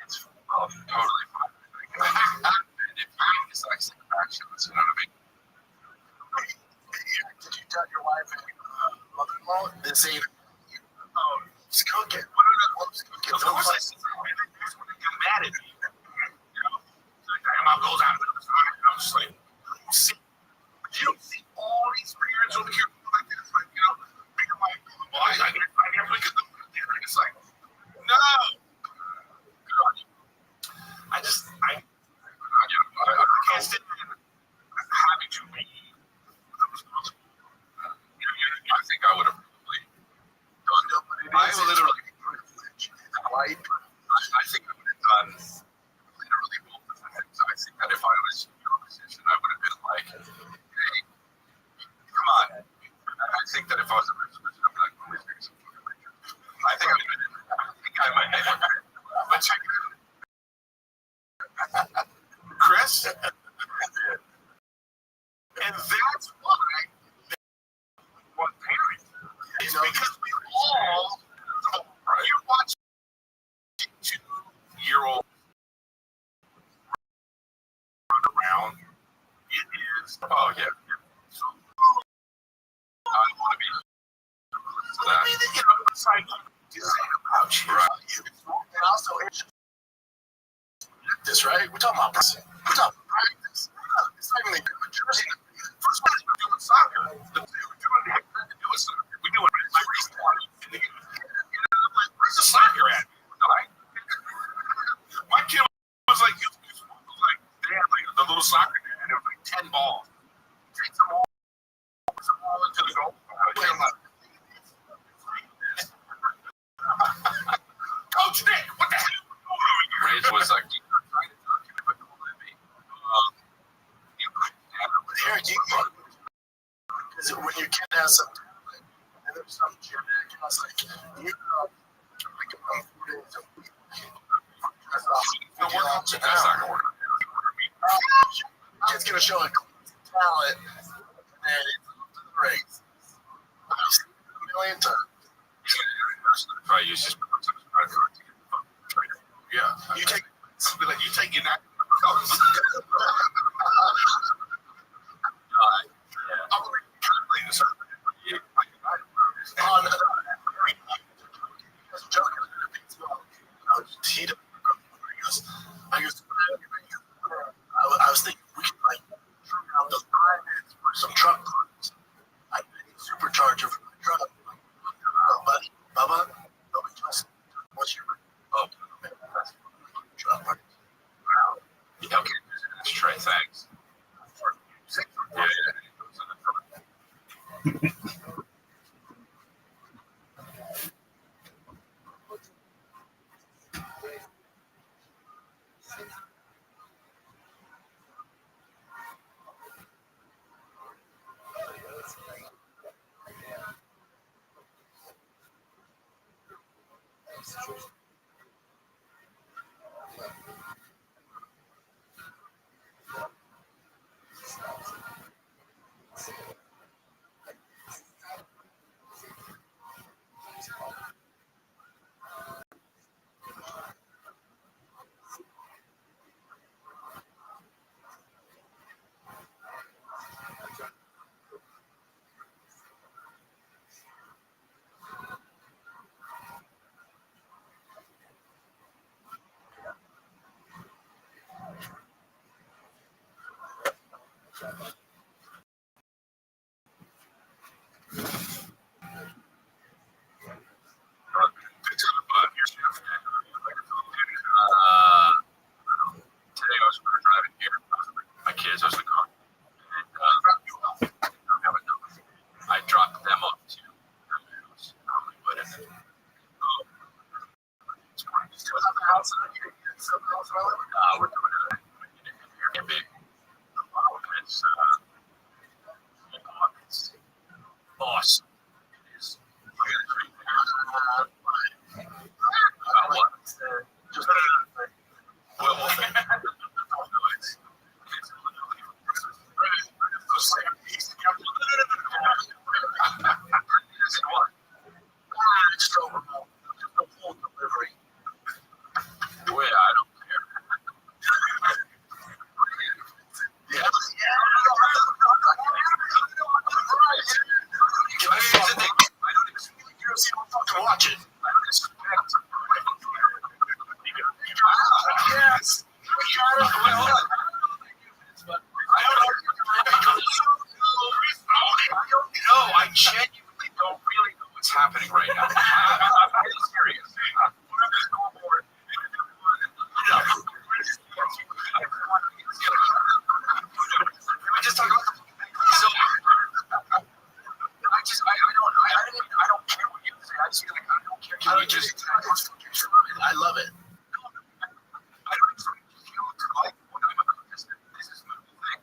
it's totally fine. And if you decide to actions, you know what I mean? Did you tell your wife and mother-in-law this ain't just cook it? What are the gloves cooking? Of course I said that. That's when they get mad at me. You know? So your mom goes out and I'm just like, you don't see all these parents over here like this, like, you know, bigger my well, I never look at them there. It's like, no. I can't stand having to be responsible. I think I would have probably I literally I think I would have done literally both of the things. I think that if I was in your position, I would have been like, hey, come on. And I think that if I was in your position, I'd be like, oh, here's some fucking pictures. I think I might have. but check it out. Chris? And that's why one parent is because we all you watch 2-year-old run around. It is Oh, yeah. so I want to be close to that. you know, it's like to say about you. Right. And also this, right? We're talking about practice. It's not even the jersey. First one is we're doing soccer. We're doing soccer. We're doing my race party. Where's the soccer at? Like, my kid was like, they had like the little soccer net, and it was like 10 balls. Take them all into the goal. Coach Nick, what the hell? Rage was like, Here, because when your kid has something, and there's some genetic, and I was like, you know, like 4 days a week. that's not gonna work. Kid's gonna show a talent, and it's up to the race. I've seen it a million times. Try use just Yeah, you take, be like, you take your knife. I'm going to play this. I was thinking we could like trim out those private for some truck parts. I need a supercharger for my truck. Buddy, Bubba, nobody else. What's your truck? Wow. Yeah, okay. That's Trey, thanks. Yeah. We're doing it in Airbnb. It's awesome. It is. What? Just well, it's so remote. There's no full delivery. Well, I don't care. Yeah. I don't expect you to see what fucking watch it. I don't expect. Yes. Well, I genuinely don't really know what's happening right now. I'm really serious. I just talk about so I don't care what you say. I just like I don't care. Can you just I love it. I don't expect you to like what I'm about. This is my whole thing.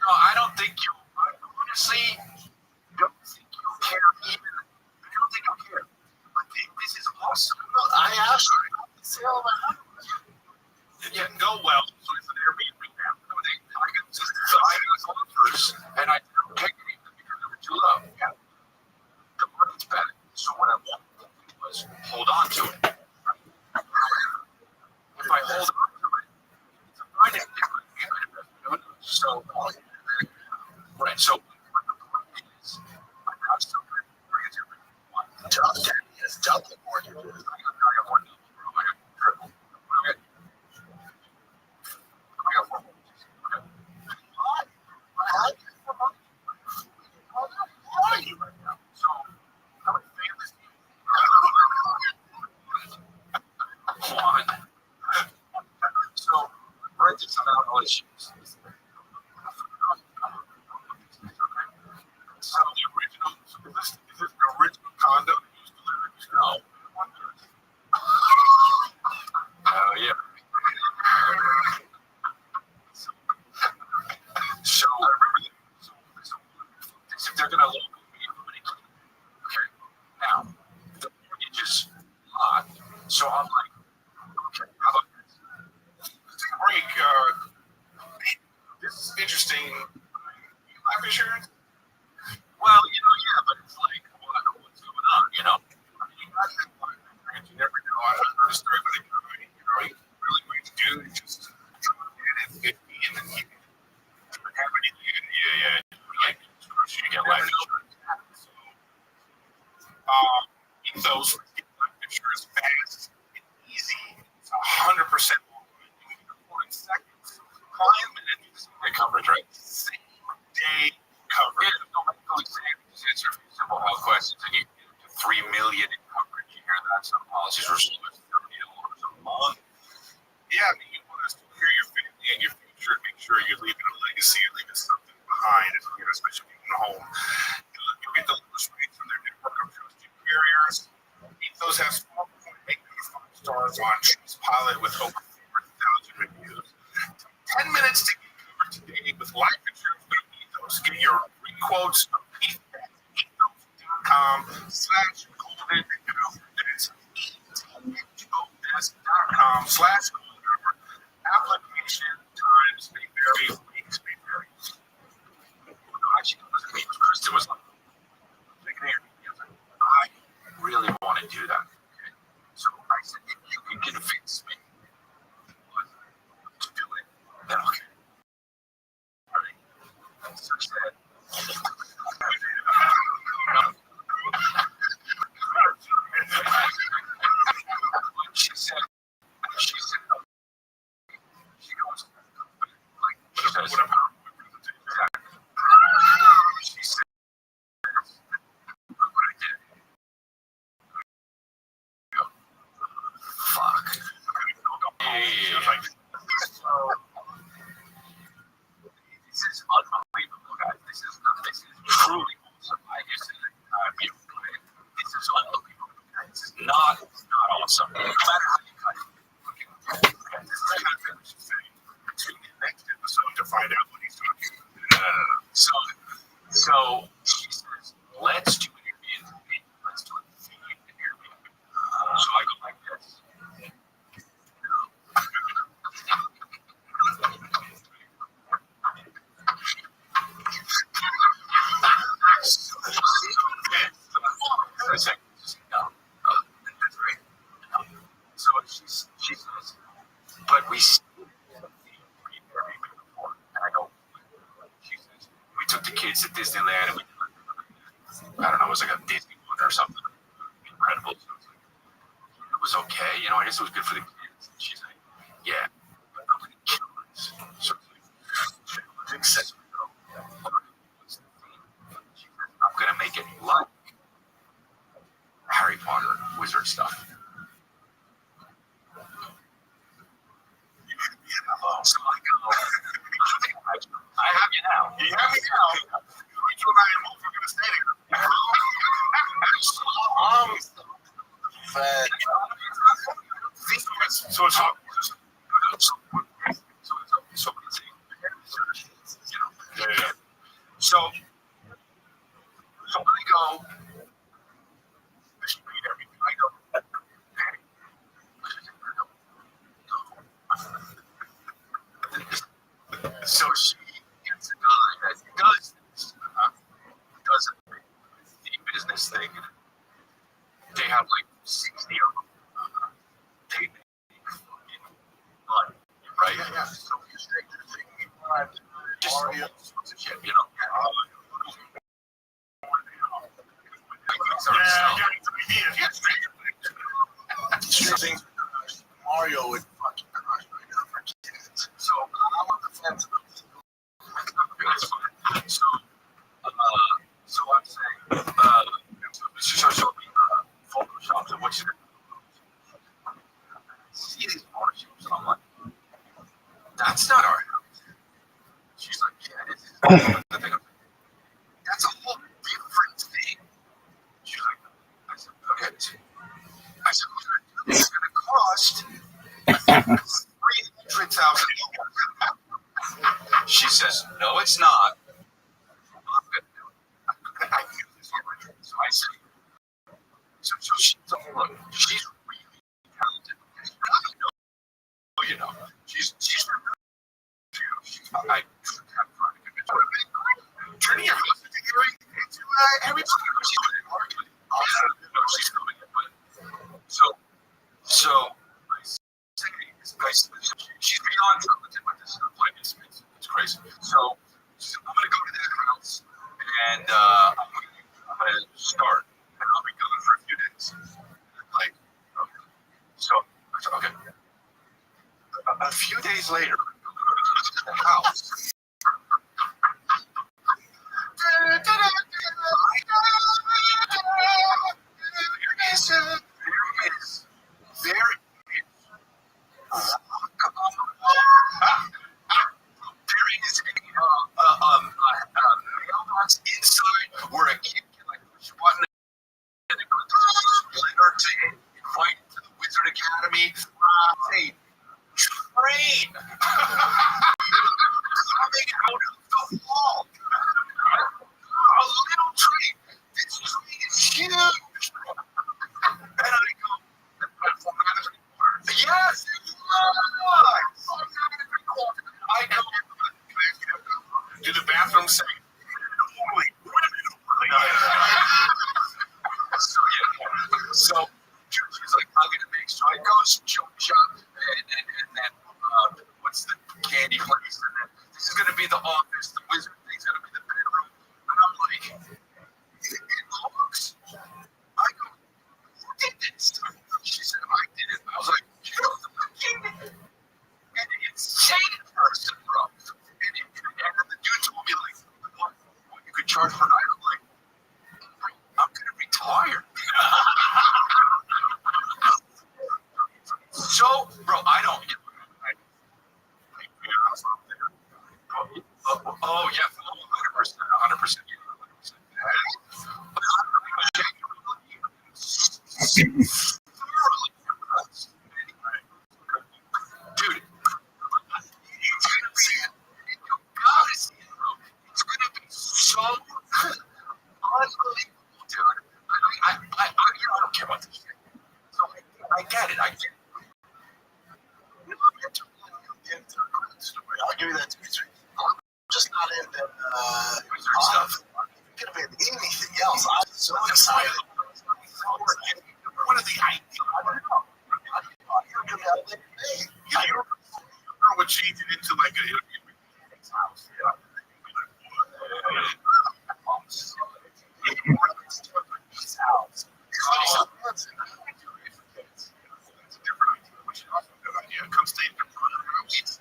No, I don't think you. I honestly don't think you care even. I don't think you care. I think this is awesome. I asked you. It didn't go well, so it's an Airbnb now. I can just use offers, and I don't take anything because they were too low. Yeah. The market's better. So what I wanted was hold on to it. If I hold on to it, it's a finance difference. So, right. So, what the point is, I'm still going to mortgage every month. Yes, double mortgages. I got one double, bro. I got triple. I got four mortgages. Okay. So, I'm a fan of this game. One. So, right this out all issues. So the original, is this the original condo that used to live in? No. Oh yeah. So I remember that. So they're gonna local me okay. Now the mortgage is locked. So I'm like, okay, how about this? Let's take a break. This is interesting. Life insurance? Well, yeah, but it's like, what's going on, I mean, you guys have life insurance, you never know. I heard a story about a guy, he really went to do, he just and it's 50 and then he didn't have anything. Yeah. Like, you get life insurance. So, ethos, get life insurance fast and easy. It's 100% online. You can report in seconds. Client minutes, the coverage, right? Same day coverage. Yeah, don't say answer simple health questions and you get 3 million in coverage. You hear that? Some policies are still $30 a month. Yeah, I mean, you want to secure your family and your future and make sure you're leaving a legacy, you're leaving something behind, especially if you own a home. You'll get the lowest rates from their network of trusted carriers. Those have 4.8 stars on Trustpilot with over 4,000 reviews. 10 minutes to get covered today with life insurance through Ethos. Get your free quotes on ethos.com/golden. That's ethos.com/golden. Application times may vary, weeks may vary. Actually, it wasn't me, it was Kristen was like, I really want to do that. Okay? So I said, if you can convince me to do it, then okay. All right. So she said, she said, okay. matter how you cut it. Okay. This is kind of finished. Tune in next episode to find out what he's talking about. So she says, let's do an Airbnb. Let's do a themed Airbnb. So I go like this. So she says, but we see before. And I go, she says, we took the kids to Disneyland and I don't know, it was like a Disney one or something incredible. So it was okay, you know, I guess it was good for the kids. And she's like, yeah, but nobody killed us. So it's like, I'm gonna make it like Harry Potter wizard stuff. So I go, I have you now. You have me now. You and I and Wolf are gonna stay together. Fed. So it's all. So I go. I go. So she gets a guy that does this, does the business thing. They have like 60 of them. They right? Yeah. So you stranger thing, just all sorts of shit, you know. Things Mario would fucking crush right now for kids. So I'm on the fence about this. So I'm saying, so we Photoshops and what you see these Photoshops, and I'm like, that's not our house. She's like, yeah, it is. That's a whole different thing. She's like, I said, okay. I said, it's going to cost $300,000. She says, no, it's not. I'm going to do it. I knew this already. So I said, so she's look, she's really talented. You know, she's I have fun to convince her. Turning your house into every she's doing it. So I say, she's beyond talented with this stuff. It's crazy. So I'm gonna go to that house and I'm gonna start and I'll be gone for a few days. Like, okay. So I said, okay. A few days later, the house. Mailbox inside where a kid can like push a button and it goes letter to invite to the Wizard Academy. Hey, train coming out of the wall. A little train. This train is huge. And I go, yes, it was. I go, do the bathroom say, holy women? So she's like, I'm going to make sure I go jump shop and then what's the candy place? And then this is going to be the office. The wizard thing's going to be the bedroom. And I'm like, it looks. I go, who did this? She said, I did it. I was like, you're the fucking an insane person, bro. And then the dude told me, like, what you could charge per night. I'm like, I'm going to retire. So, bro, I don't. Oh, yeah, 100%. 100%. I'll give you that too. I'm just not into stuff. It could have been anything else. I'm so excited. What are the ideas? I don't know. Yeah, you would change it into like a house. Yeah. Come stay in the it's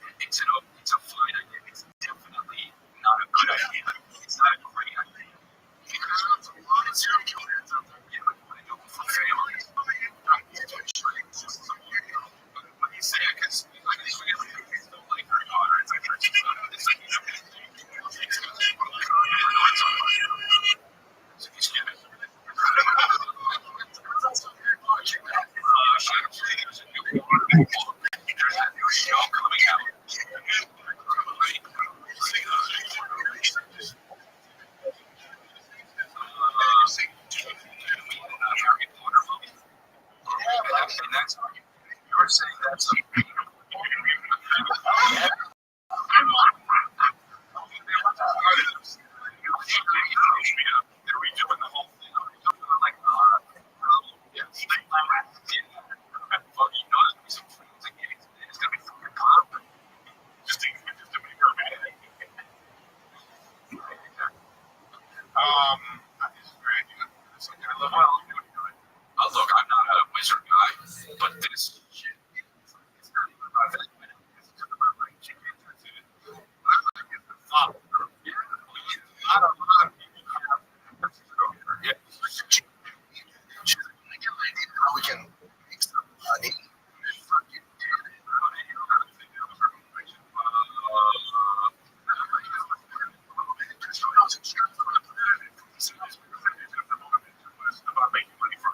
a fine idea. It's definitely not a good idea. It's not a great idea. Because there's a lot of serial killers out there. You know, want to go for families. What do you say? Because like these families don't like her daughter. It's like it's like there's a new show coming out. You were saying that's they're redoing the whole thing. Like, yeah, fucking notice me some things. Like, it's gonna be fucking comp. Just to make her mad. This is great. It's like, I love how you do it. Look, I'm not a wizard guy, but this shit, it's not even about that. It's just about like chicken. I don't know. Yeah. How we can make some money. About making money from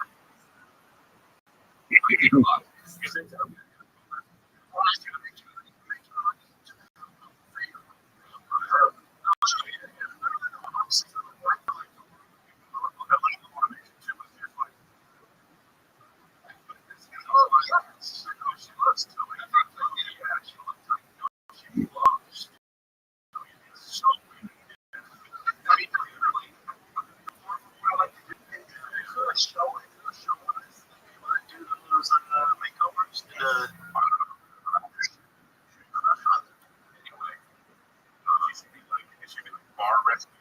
bar rescue.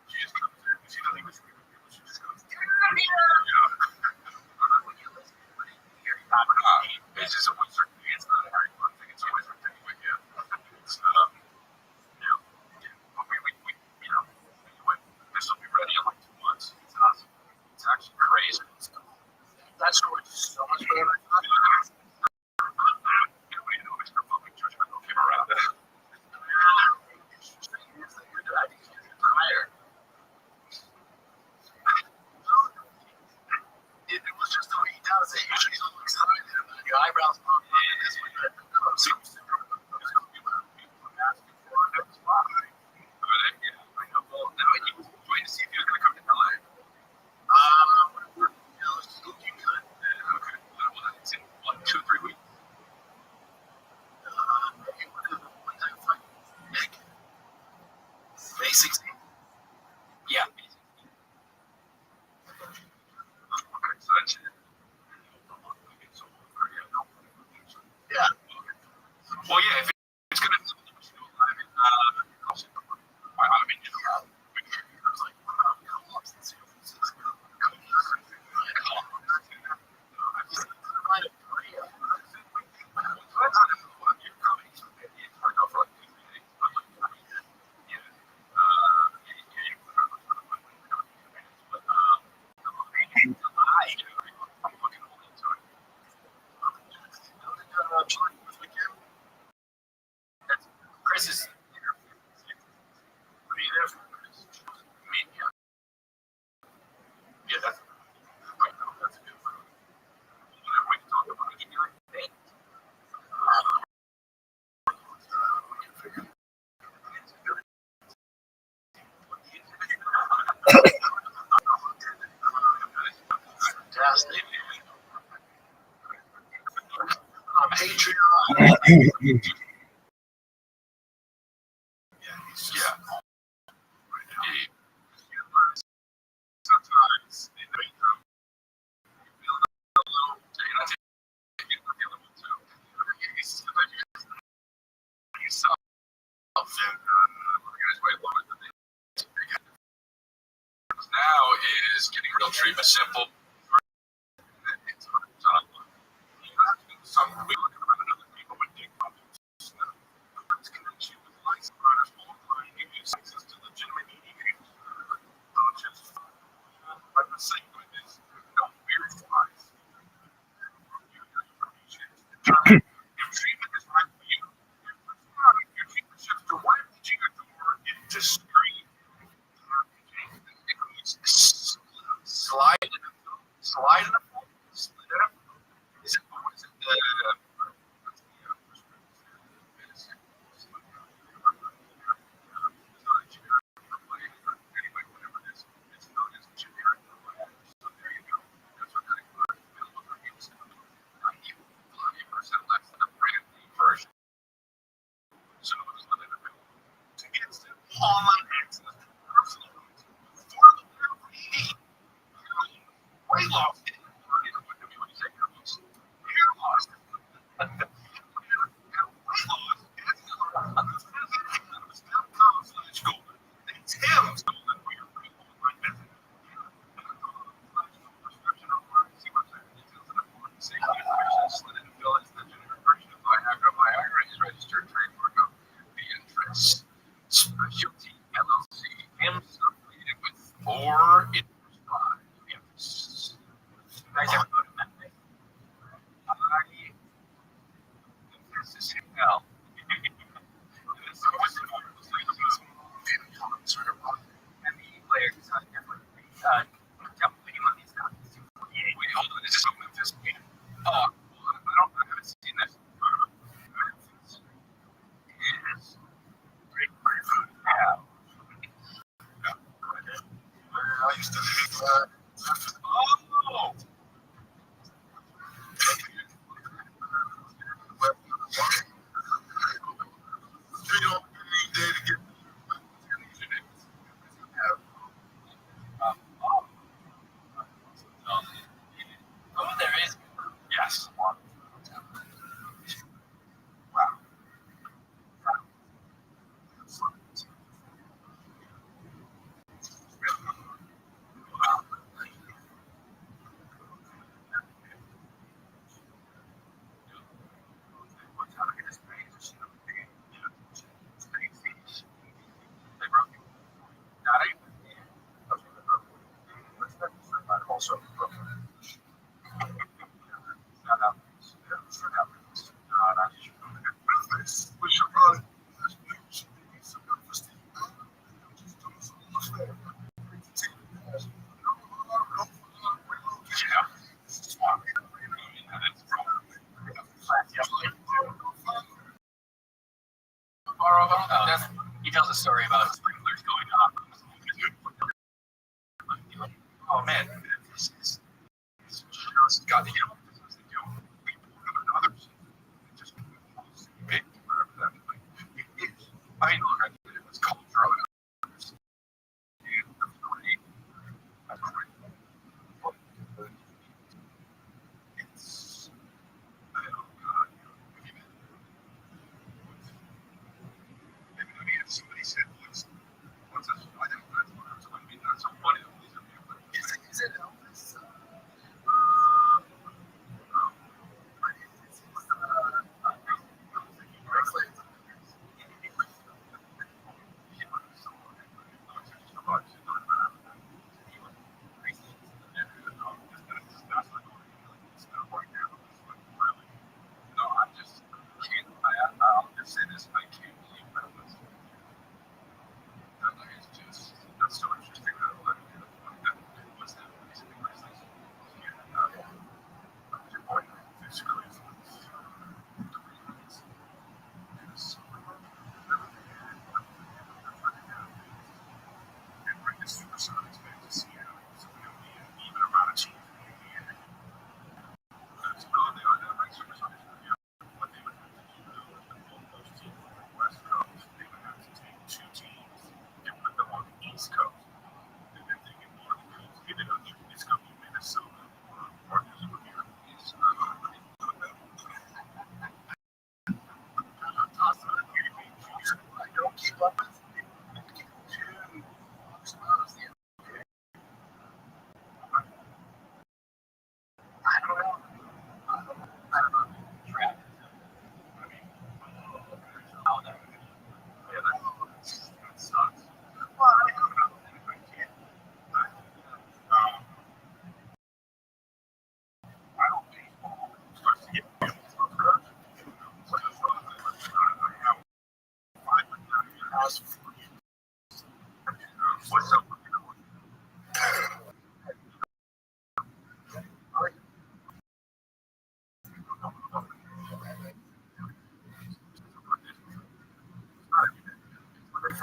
She just comes in. She doesn't even speak with people. She just goes, it's just a wizard. It's not a Harry Potter thing. It's a wizard thing. But yeah, it's anyway, this will be ready in like 2 months. It's awesome. It's actually crazy. That's going so much better. We know Mr. Public Church, but don't give around it. It was just the way he does it. Usually he's always excited. Your eyebrows pop up and this one. I know. Well, now he was trying to see if he was going to come to LA. We're looking good. Okay. Well, it's in what, 2-3 weeks? Maybe one time flight. May 16th? Yeah. Okay, so that's it. Yeah. Sometimes they make them feel a little, and I think you feel a little too. Sometimes you yourself and organize way lower than they now is getting real treatment simple. It's some we look around at other people with big budgets. It's connection with lights runners multiplying you use access to legitimate mediators. Not just like the same with this. Don't verify your information. If treatment is right for you, your treatment shifts directly to your door in discreet. Slide in the phone. Slide in the phone. Slide in the phone. Is it the online access to personal weight loss. Hair loss. Specialty LLC, affiliated with 4 interest five. You guys ever go to Memphis? This is hell. And the player decided different. Definitely one of these guys. Wait, hold on. Is this from Memphis? I haven't seen this. Memphis is great food. Yeah. I used to live. Oh. Oh, there is. Yes. Wow. Also, we should probably. He tells a story about sprinklers going off. Oh man, this is just got to get off this. Others just big whatever that is. I know that it was cultural. It's somebody said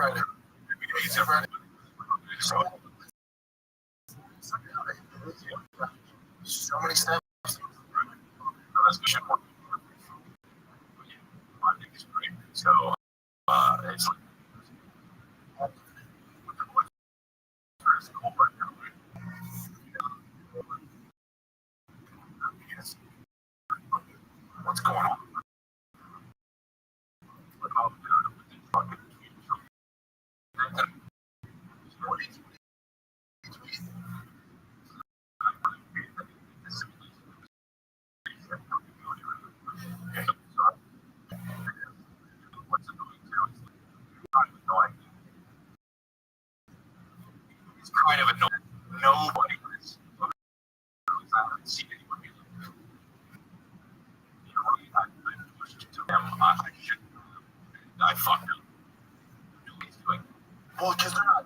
Friday. It's a Friday. So many steps. So it's like what's going on? It's kind of annoying. Nobody is. I haven't seen anyone. I fucked up. Well, because they're not